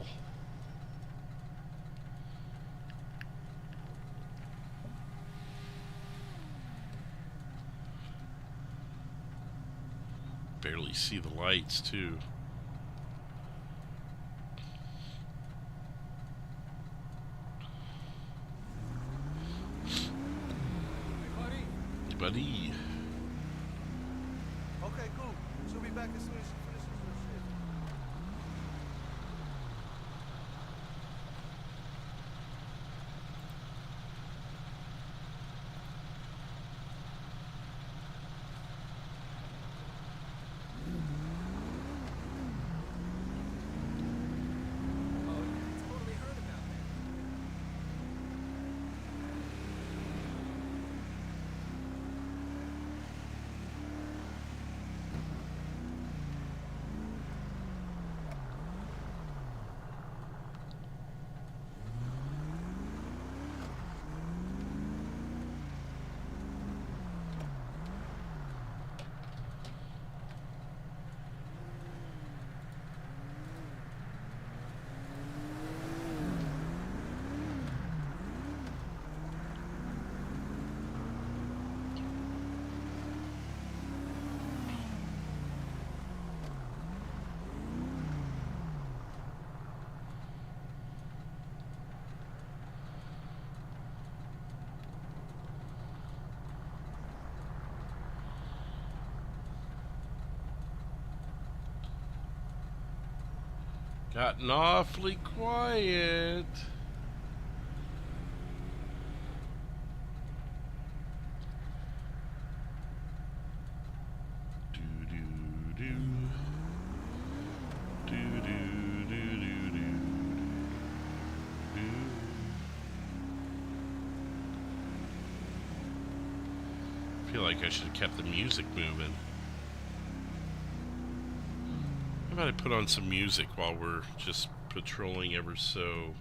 Barely see the lights, too. Hey, buddy. Okay, cool. She'll be back as soon as she finishes her shift. Gotten awfully quiet. I feel like I should have kept the music moving. How about I put on some music while we're just patrolling ever so?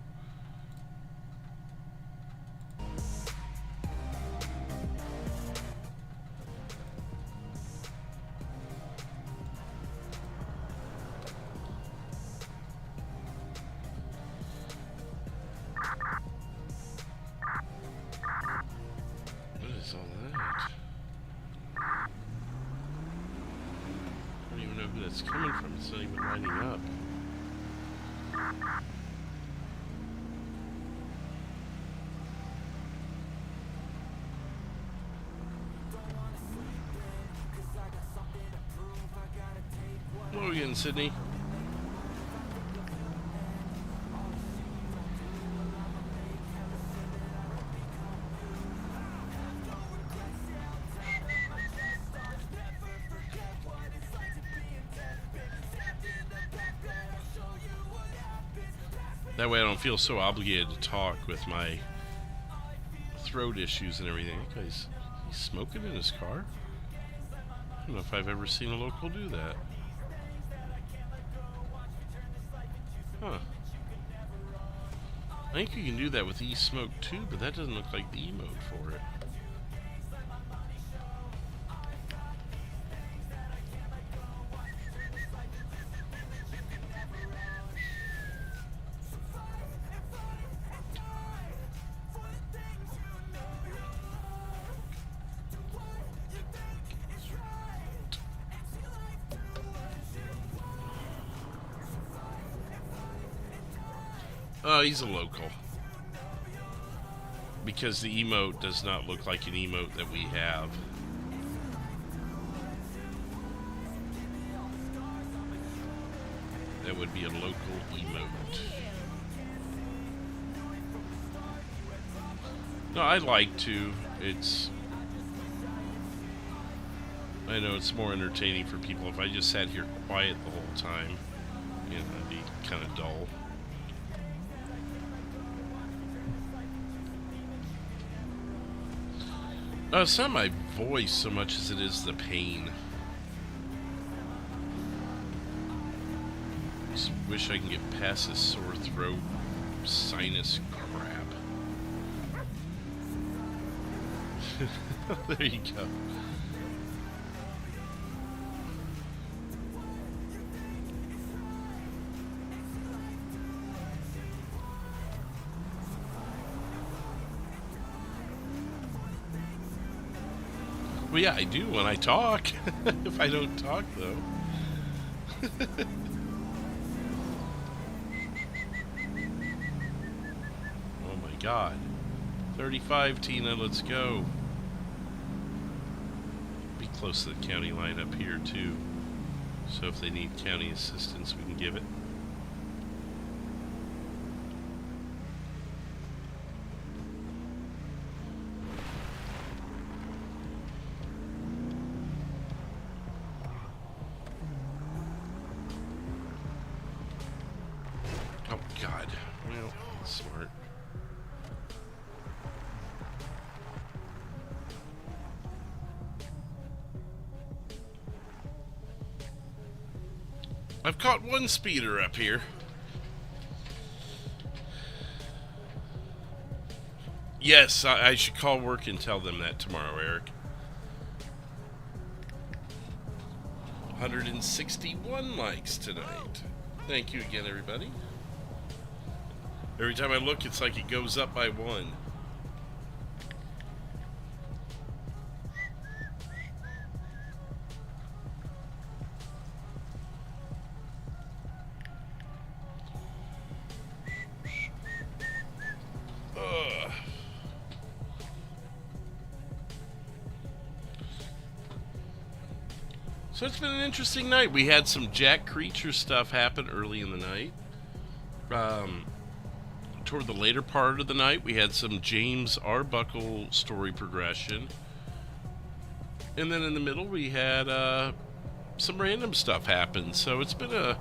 Hello again, Sydney. That way I don't feel so obligated to talk with my throat issues and everything. That guy's he's smoking in his car? I don't know if I've ever seen a local do that. Huh. I think you can do that with e-smoke too, but that doesn't look like the emote for it. Oh, he's a local. Because the emote does not look like an emote that we have. That would be a local emote. No, I like to. I know it's more entertaining for people. If I just sat here quiet the whole time, you know, it'd be kind of dull. It's not my voice so much as it is the pain. Just wish I can get past this sore throat, sinus crap. There you go. Well, yeah, I do when I talk. If I don't talk, though. Oh my god. 35, Tina, let's go. Be close to the county line up here, too. So if they need county assistance, we can give it. I've caught one speeder up here. Yes, I should call work and tell them that tomorrow, Eric. 161 likes tonight. Thank you again, everybody. Every time I look, it's like it goes up by one. So it's been an interesting night. We had some Jack Creature stuff happen early in the night. toward the later part of the night, we had some James Arbuckle story progression. And then in the middle, we had some random stuff happen. So it's been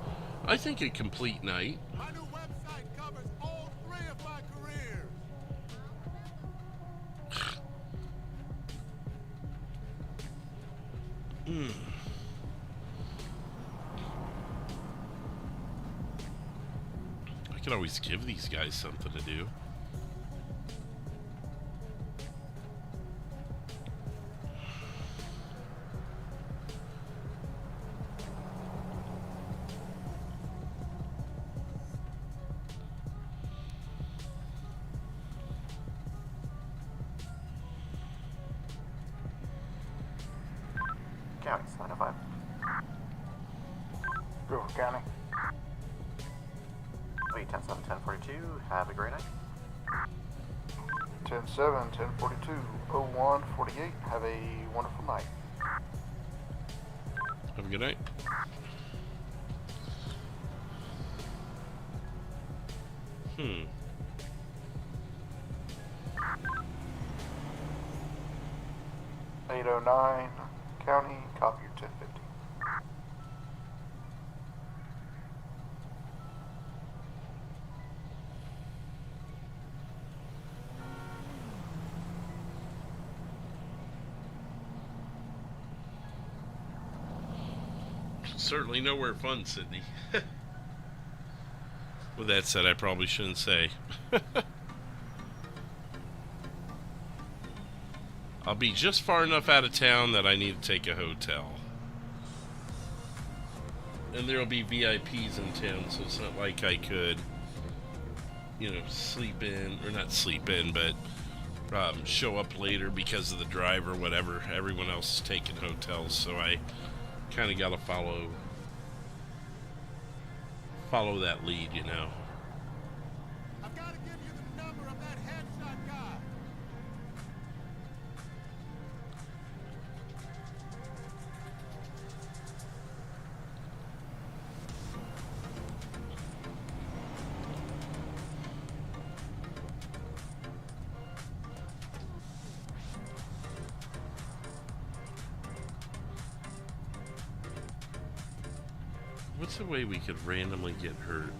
I think, a complete night. My new website covers all 3 of my careers. I could always give these guys something to do. County, 905. Grove County. Wait, 10-7, 1042. Have a great night. 10-7, 1042, 01, 48. Have a wonderful night. Have a good night. Hmm. .809 County, copy your 1050. Certainly nowhere fun, Sydney. With that said, I probably shouldn't say. I'll be just far enough out of town that I need to take a hotel. And there'll be VIPs in town, so it's not like I could, sleep in, or not sleep in, but show up later because of the drive or whatever. Everyone else is taking hotels, so I kind of got to follow that lead, I've got to give you the number of that headshot guy. What's the way we could randomly get hurt?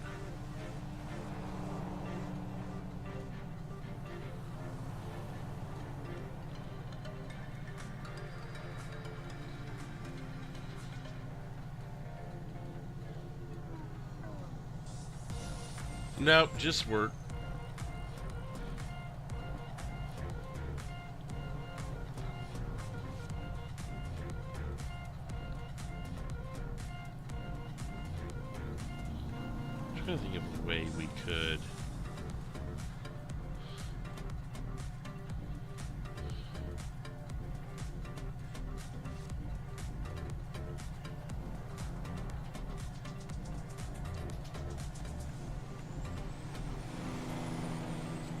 Nope, just work. I'm trying to think of a way we could.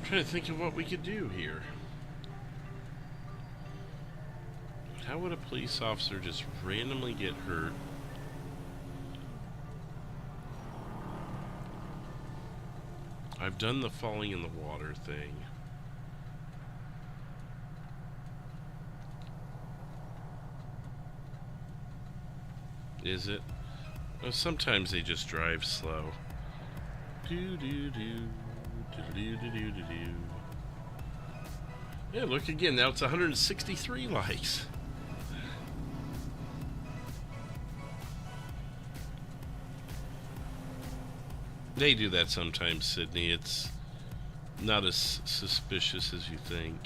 Trying to think of what we could do here. How would a police officer just randomly get hurt? I've done the falling in the water thing. Is it? Oh, sometimes they just drive slow. Yeah, look again. Now it's 163 likes. They do that sometimes, Sydney. It's not as suspicious as you think.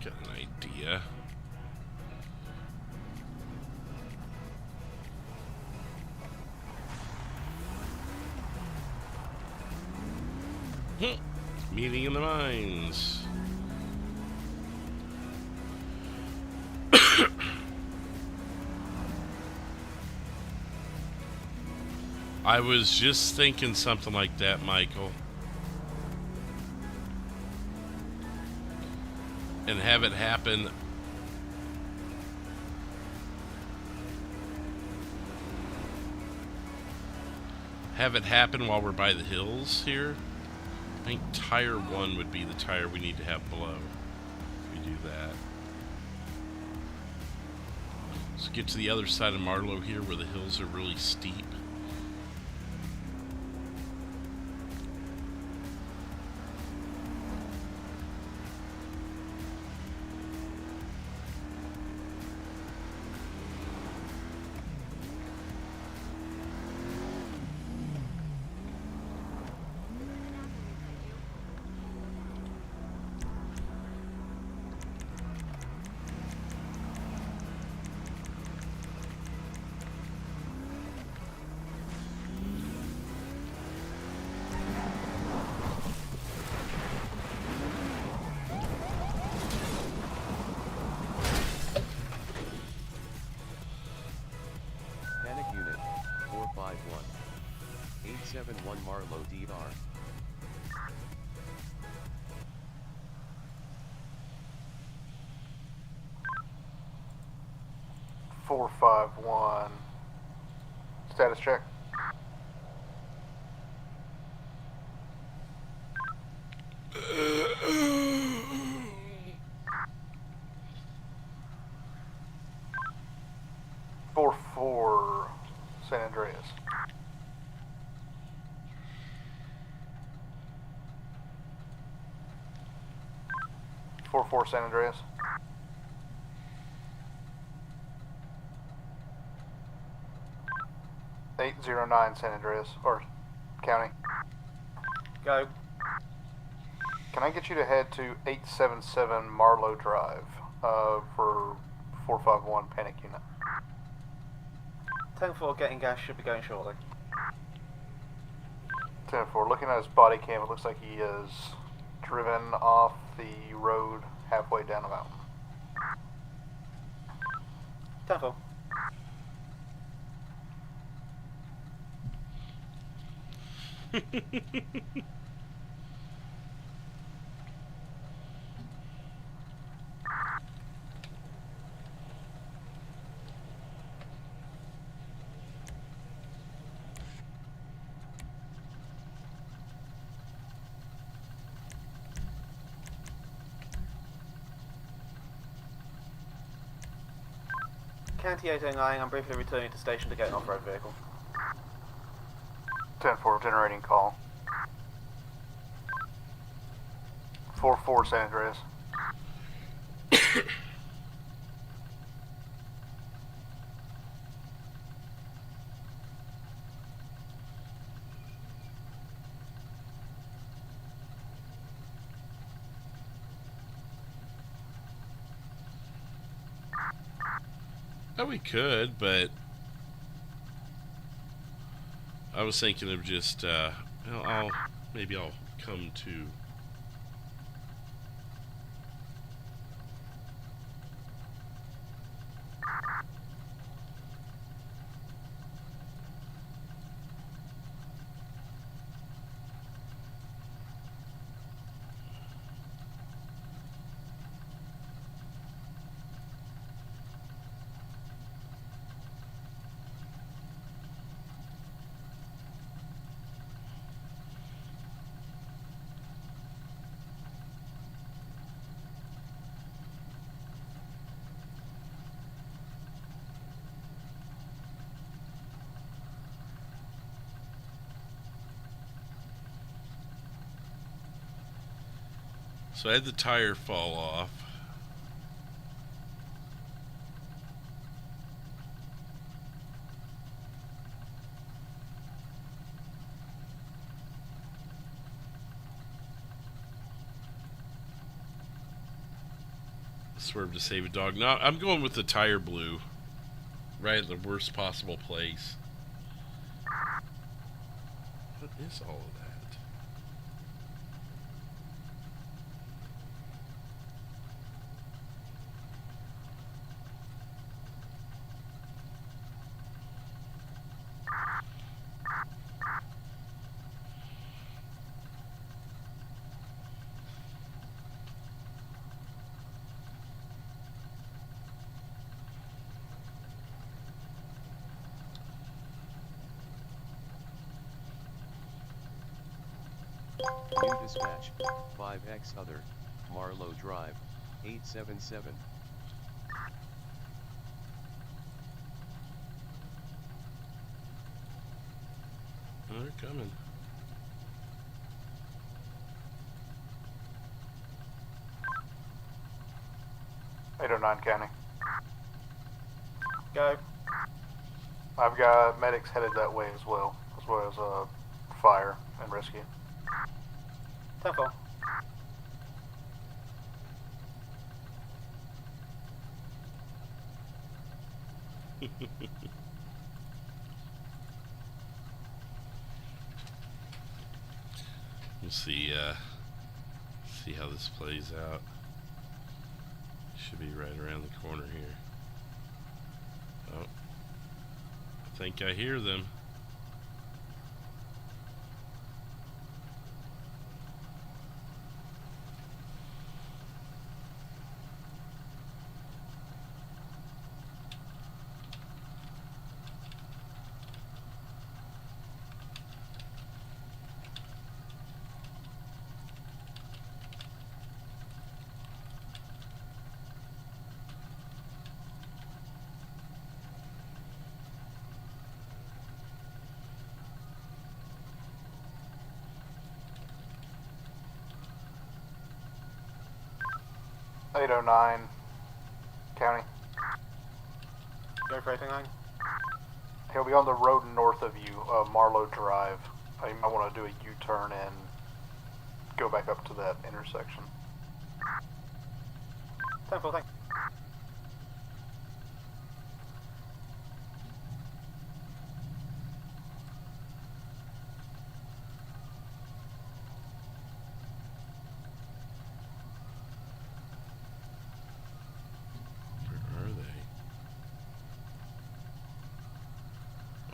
Got an idea. Meeting in the mines. I was just thinking something like that, Michael. And have it happen. Have it happen while we're by the hills here. I think tire 1 would be the tire we need to have below. If we do that. Let's get to the other side of Marlow here where the hills are really steep. Panic Unit 451 871 Marlow DR. Four, 5, 1. Status check. Four, San Andreas. 4-4 San Andreas. (809) San Andreas, or county. Go. Can I get you to head to 877 Marlow Drive for 451 Panic Unit? 10-4 getting gas, should be going shortly. 10-4, looking at his body cam, it looks like he is driven off the road halfway down the mountain. 10-4. County 809, I'm briefly returning to station to get an off-road vehicle. 10-4 generating call. 4-4 San Andreas. Oh, we could, but I was thinking of just, well, maybe I'll come to. So I had the tire fall off. Swerve to save a dog. No, I'm going with the tire blue. Right at the worst possible place. What is all of that? New dispatch, 5X other, Marlowe Drive, 877. They're coming. County. Go. I've got medics headed that way as well as fire and rescue. 10-4. We'll see how this plays out. Should be right around the corner here. Oh, I think I hear them. .809 County. Go for 809. He'll be on the road north of you, Marlowe Drive. You might want to do a U-turn and go back up to that intersection. 10-4, thank you.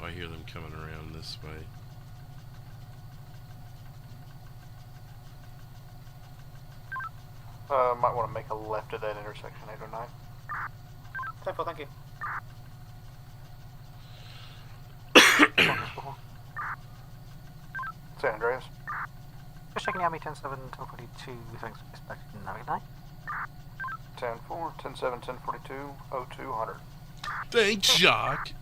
I hear them coming around this way. Might want to make a left at that intersection, 809. 10-4, thank you. San Andreas. Just checking out me 10-7, 1042, thanks for dispatching, have a good night. 10-4, 10-7, 1042, 0200. Thanks, Jacques.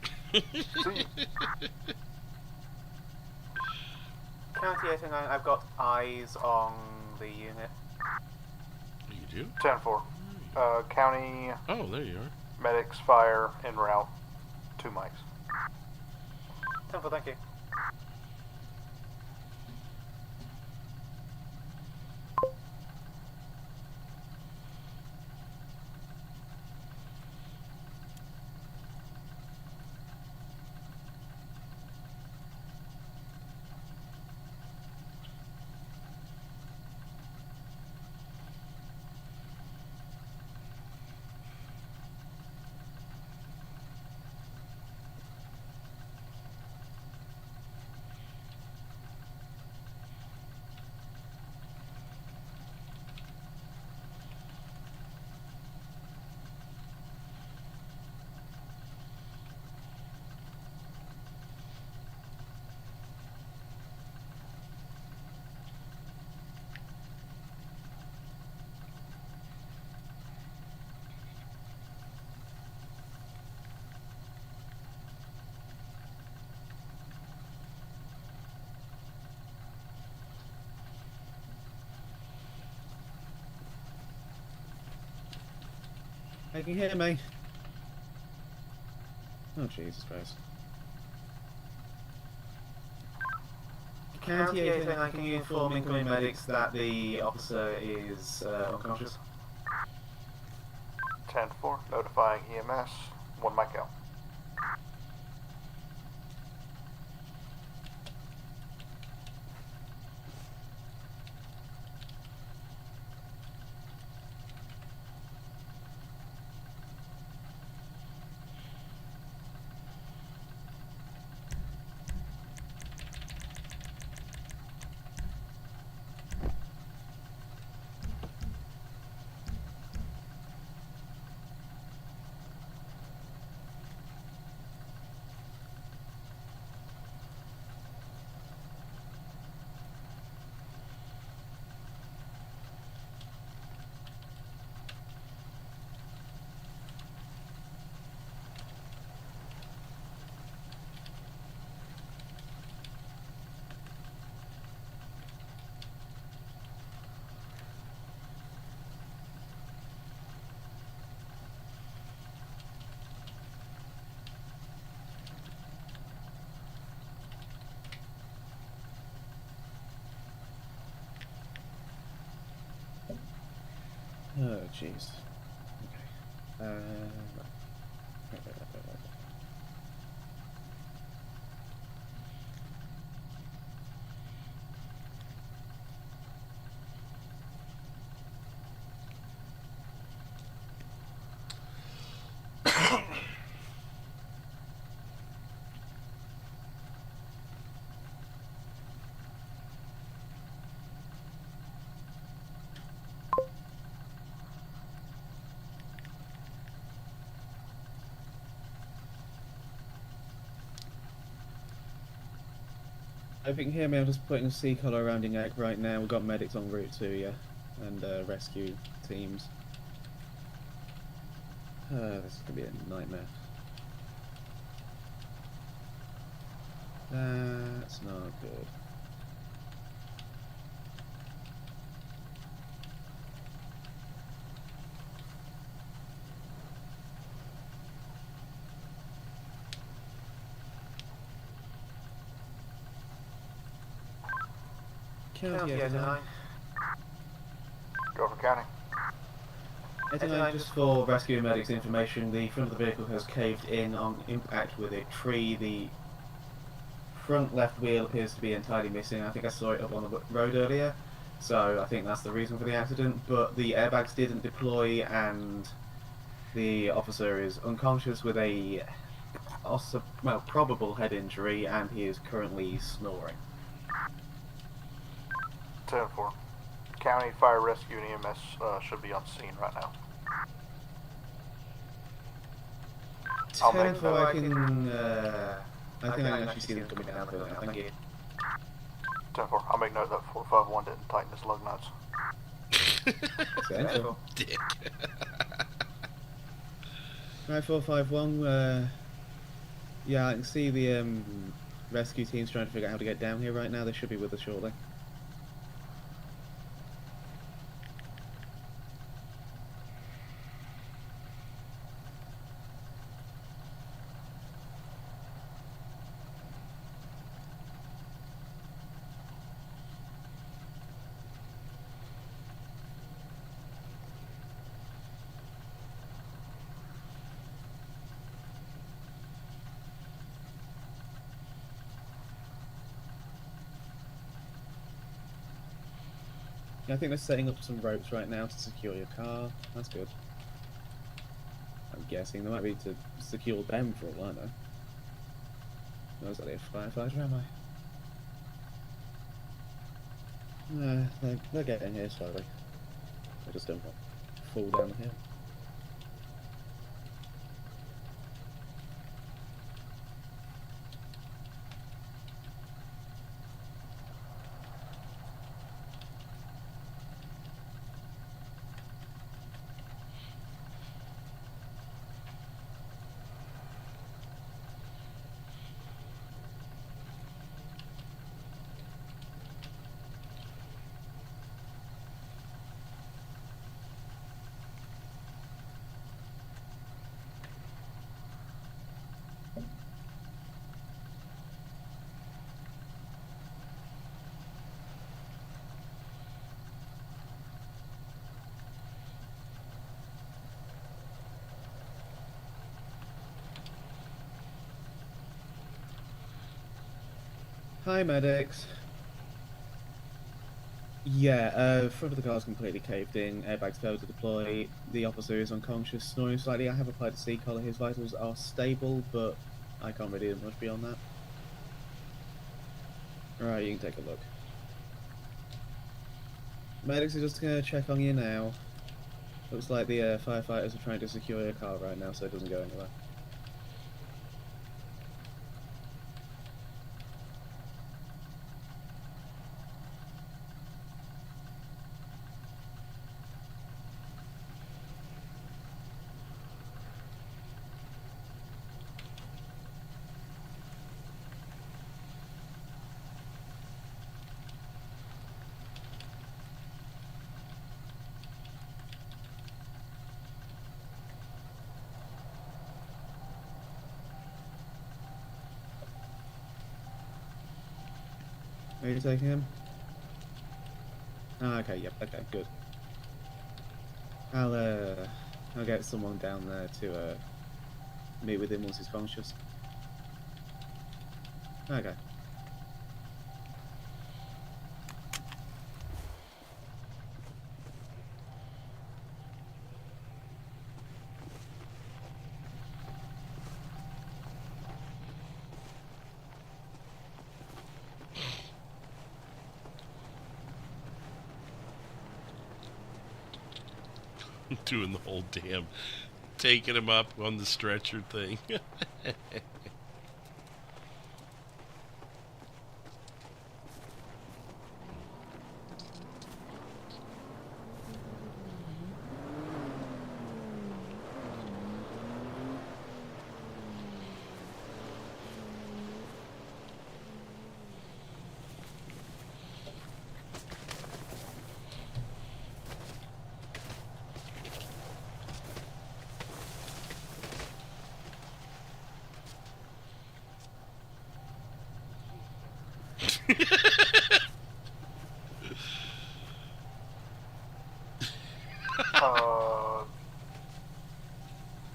County 809, I've got eyes on the unit. You do? 10-4. County. Oh, there you are. Medics, fire, en route. 2 mics. 10-4, thank you. Hey, can you hear me? Oh, Jesus Christ. County 809, can you inform incoming medics that the officer is unconscious? 10-4, notifying EMS. 1 mic out. Oh, jeez. Okay. Right. I think you can hear me. I'm just putting a C collar around your neck right now. We've got medics en route to you and rescue teams. This is gonna be a nightmare. That's not good. County 89. Go for county. 89, just for rescue medics information, the front of the vehicle has caved in on impact with a tree. The front left wheel appears to be entirely missing. I think I saw it up on the road earlier, so I think that's the reason for the accident. But the airbags didn't deploy, and the officer is unconscious with a probable head injury, and he is currently snoring. 10-4. County Fire Rescue and EMS should be on scene right now. I'll make that. I can. I think I can actually see them coming down for that. Thank you. 10-4. I'll make note that 451 didn't tighten his lug nuts. Central. Dick. Right, 451. Yeah, I can see the rescue teams trying to figure out how to get down here right now. They should be with us shortly. Yeah, I think they're setting up some ropes right now to secure your car. That's good. I'm guessing they might be to secure them for all I know. No, is that a firefighter, am I? They're getting here slowly. They just don't want to fall down the hill. Hi, medics. Yeah, front of the car's completely caved in, airbags failed to deploy, the officer is unconscious, snoring slightly. I have applied a C-collar, his vitals are stable, but I can't really do much beyond that. Alright, you can take a look. Medics are just gonna check on you now. Looks like the firefighters are trying to secure your car right now so it doesn't go anywhere. Are you taking him? Ah, okay, yep, okay, good. I'll get someone down there to meet with him once he's conscious. Okay. Doing the whole damn taking him up on the stretcher thing.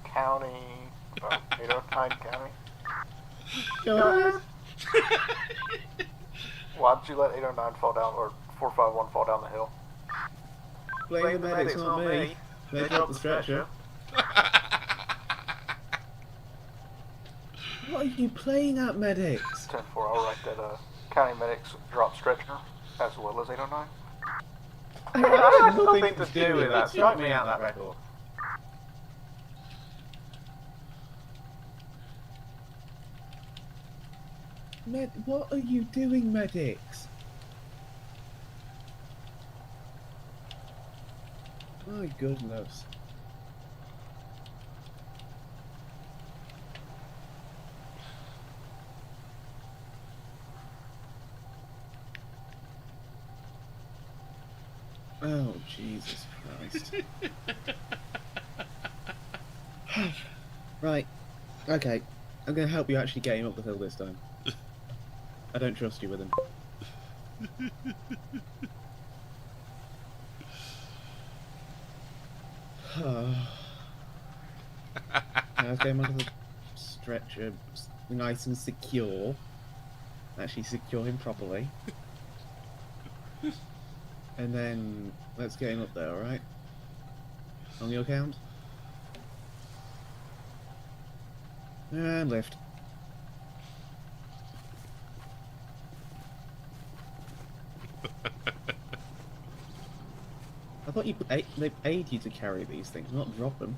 County, 809 County. Go ahead. Why did you let 809 fall down, or 451 fall down the hill? Blame the medics, not me. They dropped the stretcher. What are you playing at, medics? 10-4, I'll write that county medics drop stretcher, as well as 809. I have nothing to do with that. Strike me out that record. What are you doing, medics? My goodness. Oh, Jesus Christ. Right. Okay. I'm going to help you actually get him up the hill this time. I don't trust you with him. Now let's get him onto the stretcher, nice and secure. Actually secure him properly. And then let's get him up there, alright? On your count. And lift. I thought they paid you to carry these things, not drop them.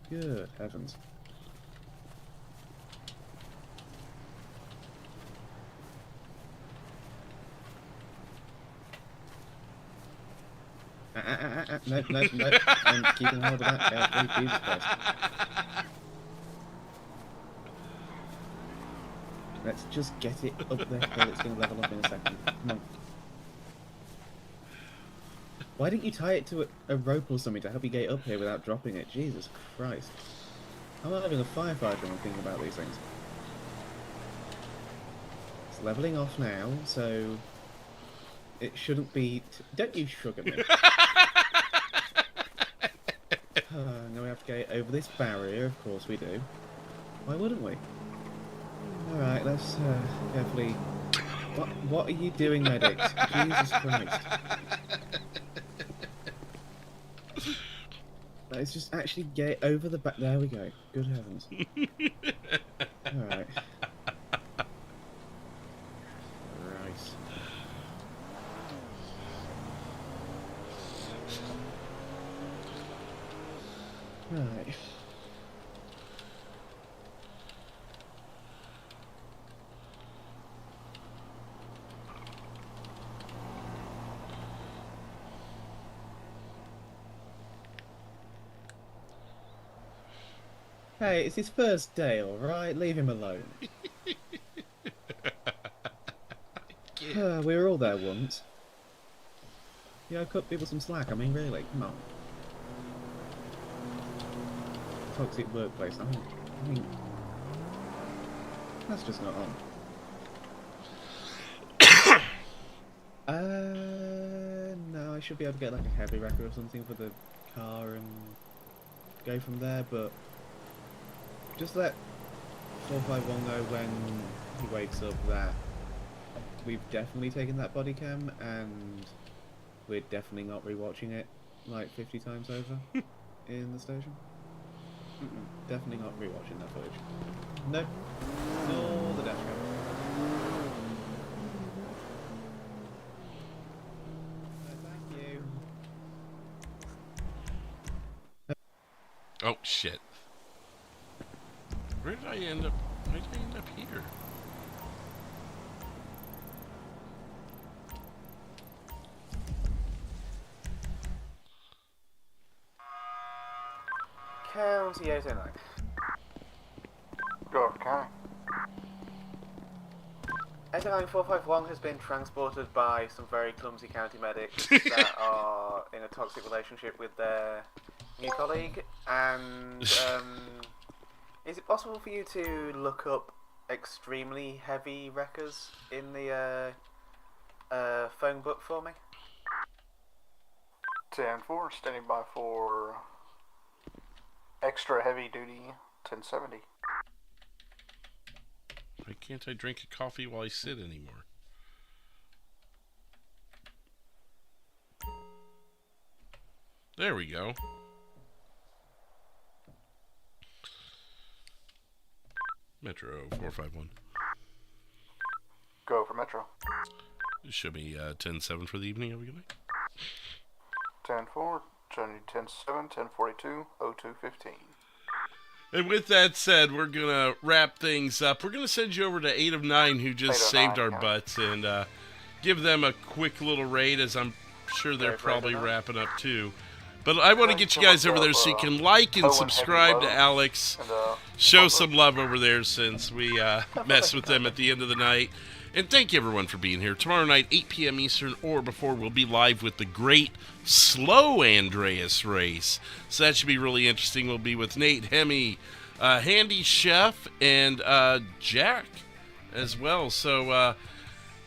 Good heavens. No, I'm keeping hold of that carefully, Jesus Christ. Let's just get it up the hill, it's going to level up in a second. Come on. Why didn't you tie it to a rope or something to help you get up here without dropping it? Jesus Christ. I'm not having a firefighter when I'm thinking about these things. It's leveling off now, so it shouldn't be... Don't you shrug at me. Now we have to get over this barrier, of course we do. Why wouldn't we? Alright, let's carefully... What are you doing, medics? Jesus Christ. Let's just actually get over the back. There we go. Good heavens. Alright. Right. Right. Hey, it's his first day, alright? Leave him alone. We were all there once. You know, cut people some slack, I mean, really, come on. Toxic workplace, I mean, that's just not on. No, I should be able to get like a heavy wrecker or something for the car and go from there, but just let 451 know when he wakes up that we've definitely taken that body cam and we're definitely not rewatching it like 50 times over in the station. Definitely not rewatching that footage. Nope. Nor the dash cam. Thank you. Oh, shit. Where did I end up? Why did I end up here? County 809. Go, County. 89451 has been transported by some very clumsy county medics that are in a toxic relationship with their new colleague, and is it possible for you to look up extremely heavy wreckers in the phone book for me? 10-4, standing by for extra heavy duty 1070. Why can't I drink a coffee while I sit anymore? There we go. Metro 451. Go for Metro. Show me 10-7 for the evening. Have a good night. 10-4, Johnny 10-7, 10-42, 02-15. And with that said, we're going to wrap things up. We're going to send you over to 8 of 9, who just saved our butts, and give them a quick little raid, as I'm sure they're probably wrapping up too. But I want to get you guys over there so you can like and subscribe to Alex. Show some love over there since we mess with them at the end of the night. And thank you, everyone, for being here. Tomorrow night, 8 p.m. Eastern or before, we'll be live with the great Slow Andreas race. So that should be really interesting. We'll be with Nate, Hemi, Handy Chef, and Jack as well. So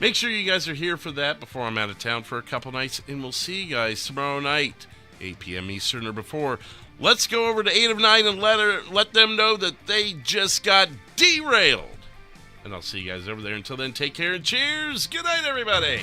make sure you guys are here for that before I'm out of town for a couple nights. And we'll see you guys tomorrow night, 8 p.m. Eastern or before. Let's go over to 8 of 9 and let them know that they just got derailed. And I'll see you guys over there. Until then, take care and cheers. Good night, everybody.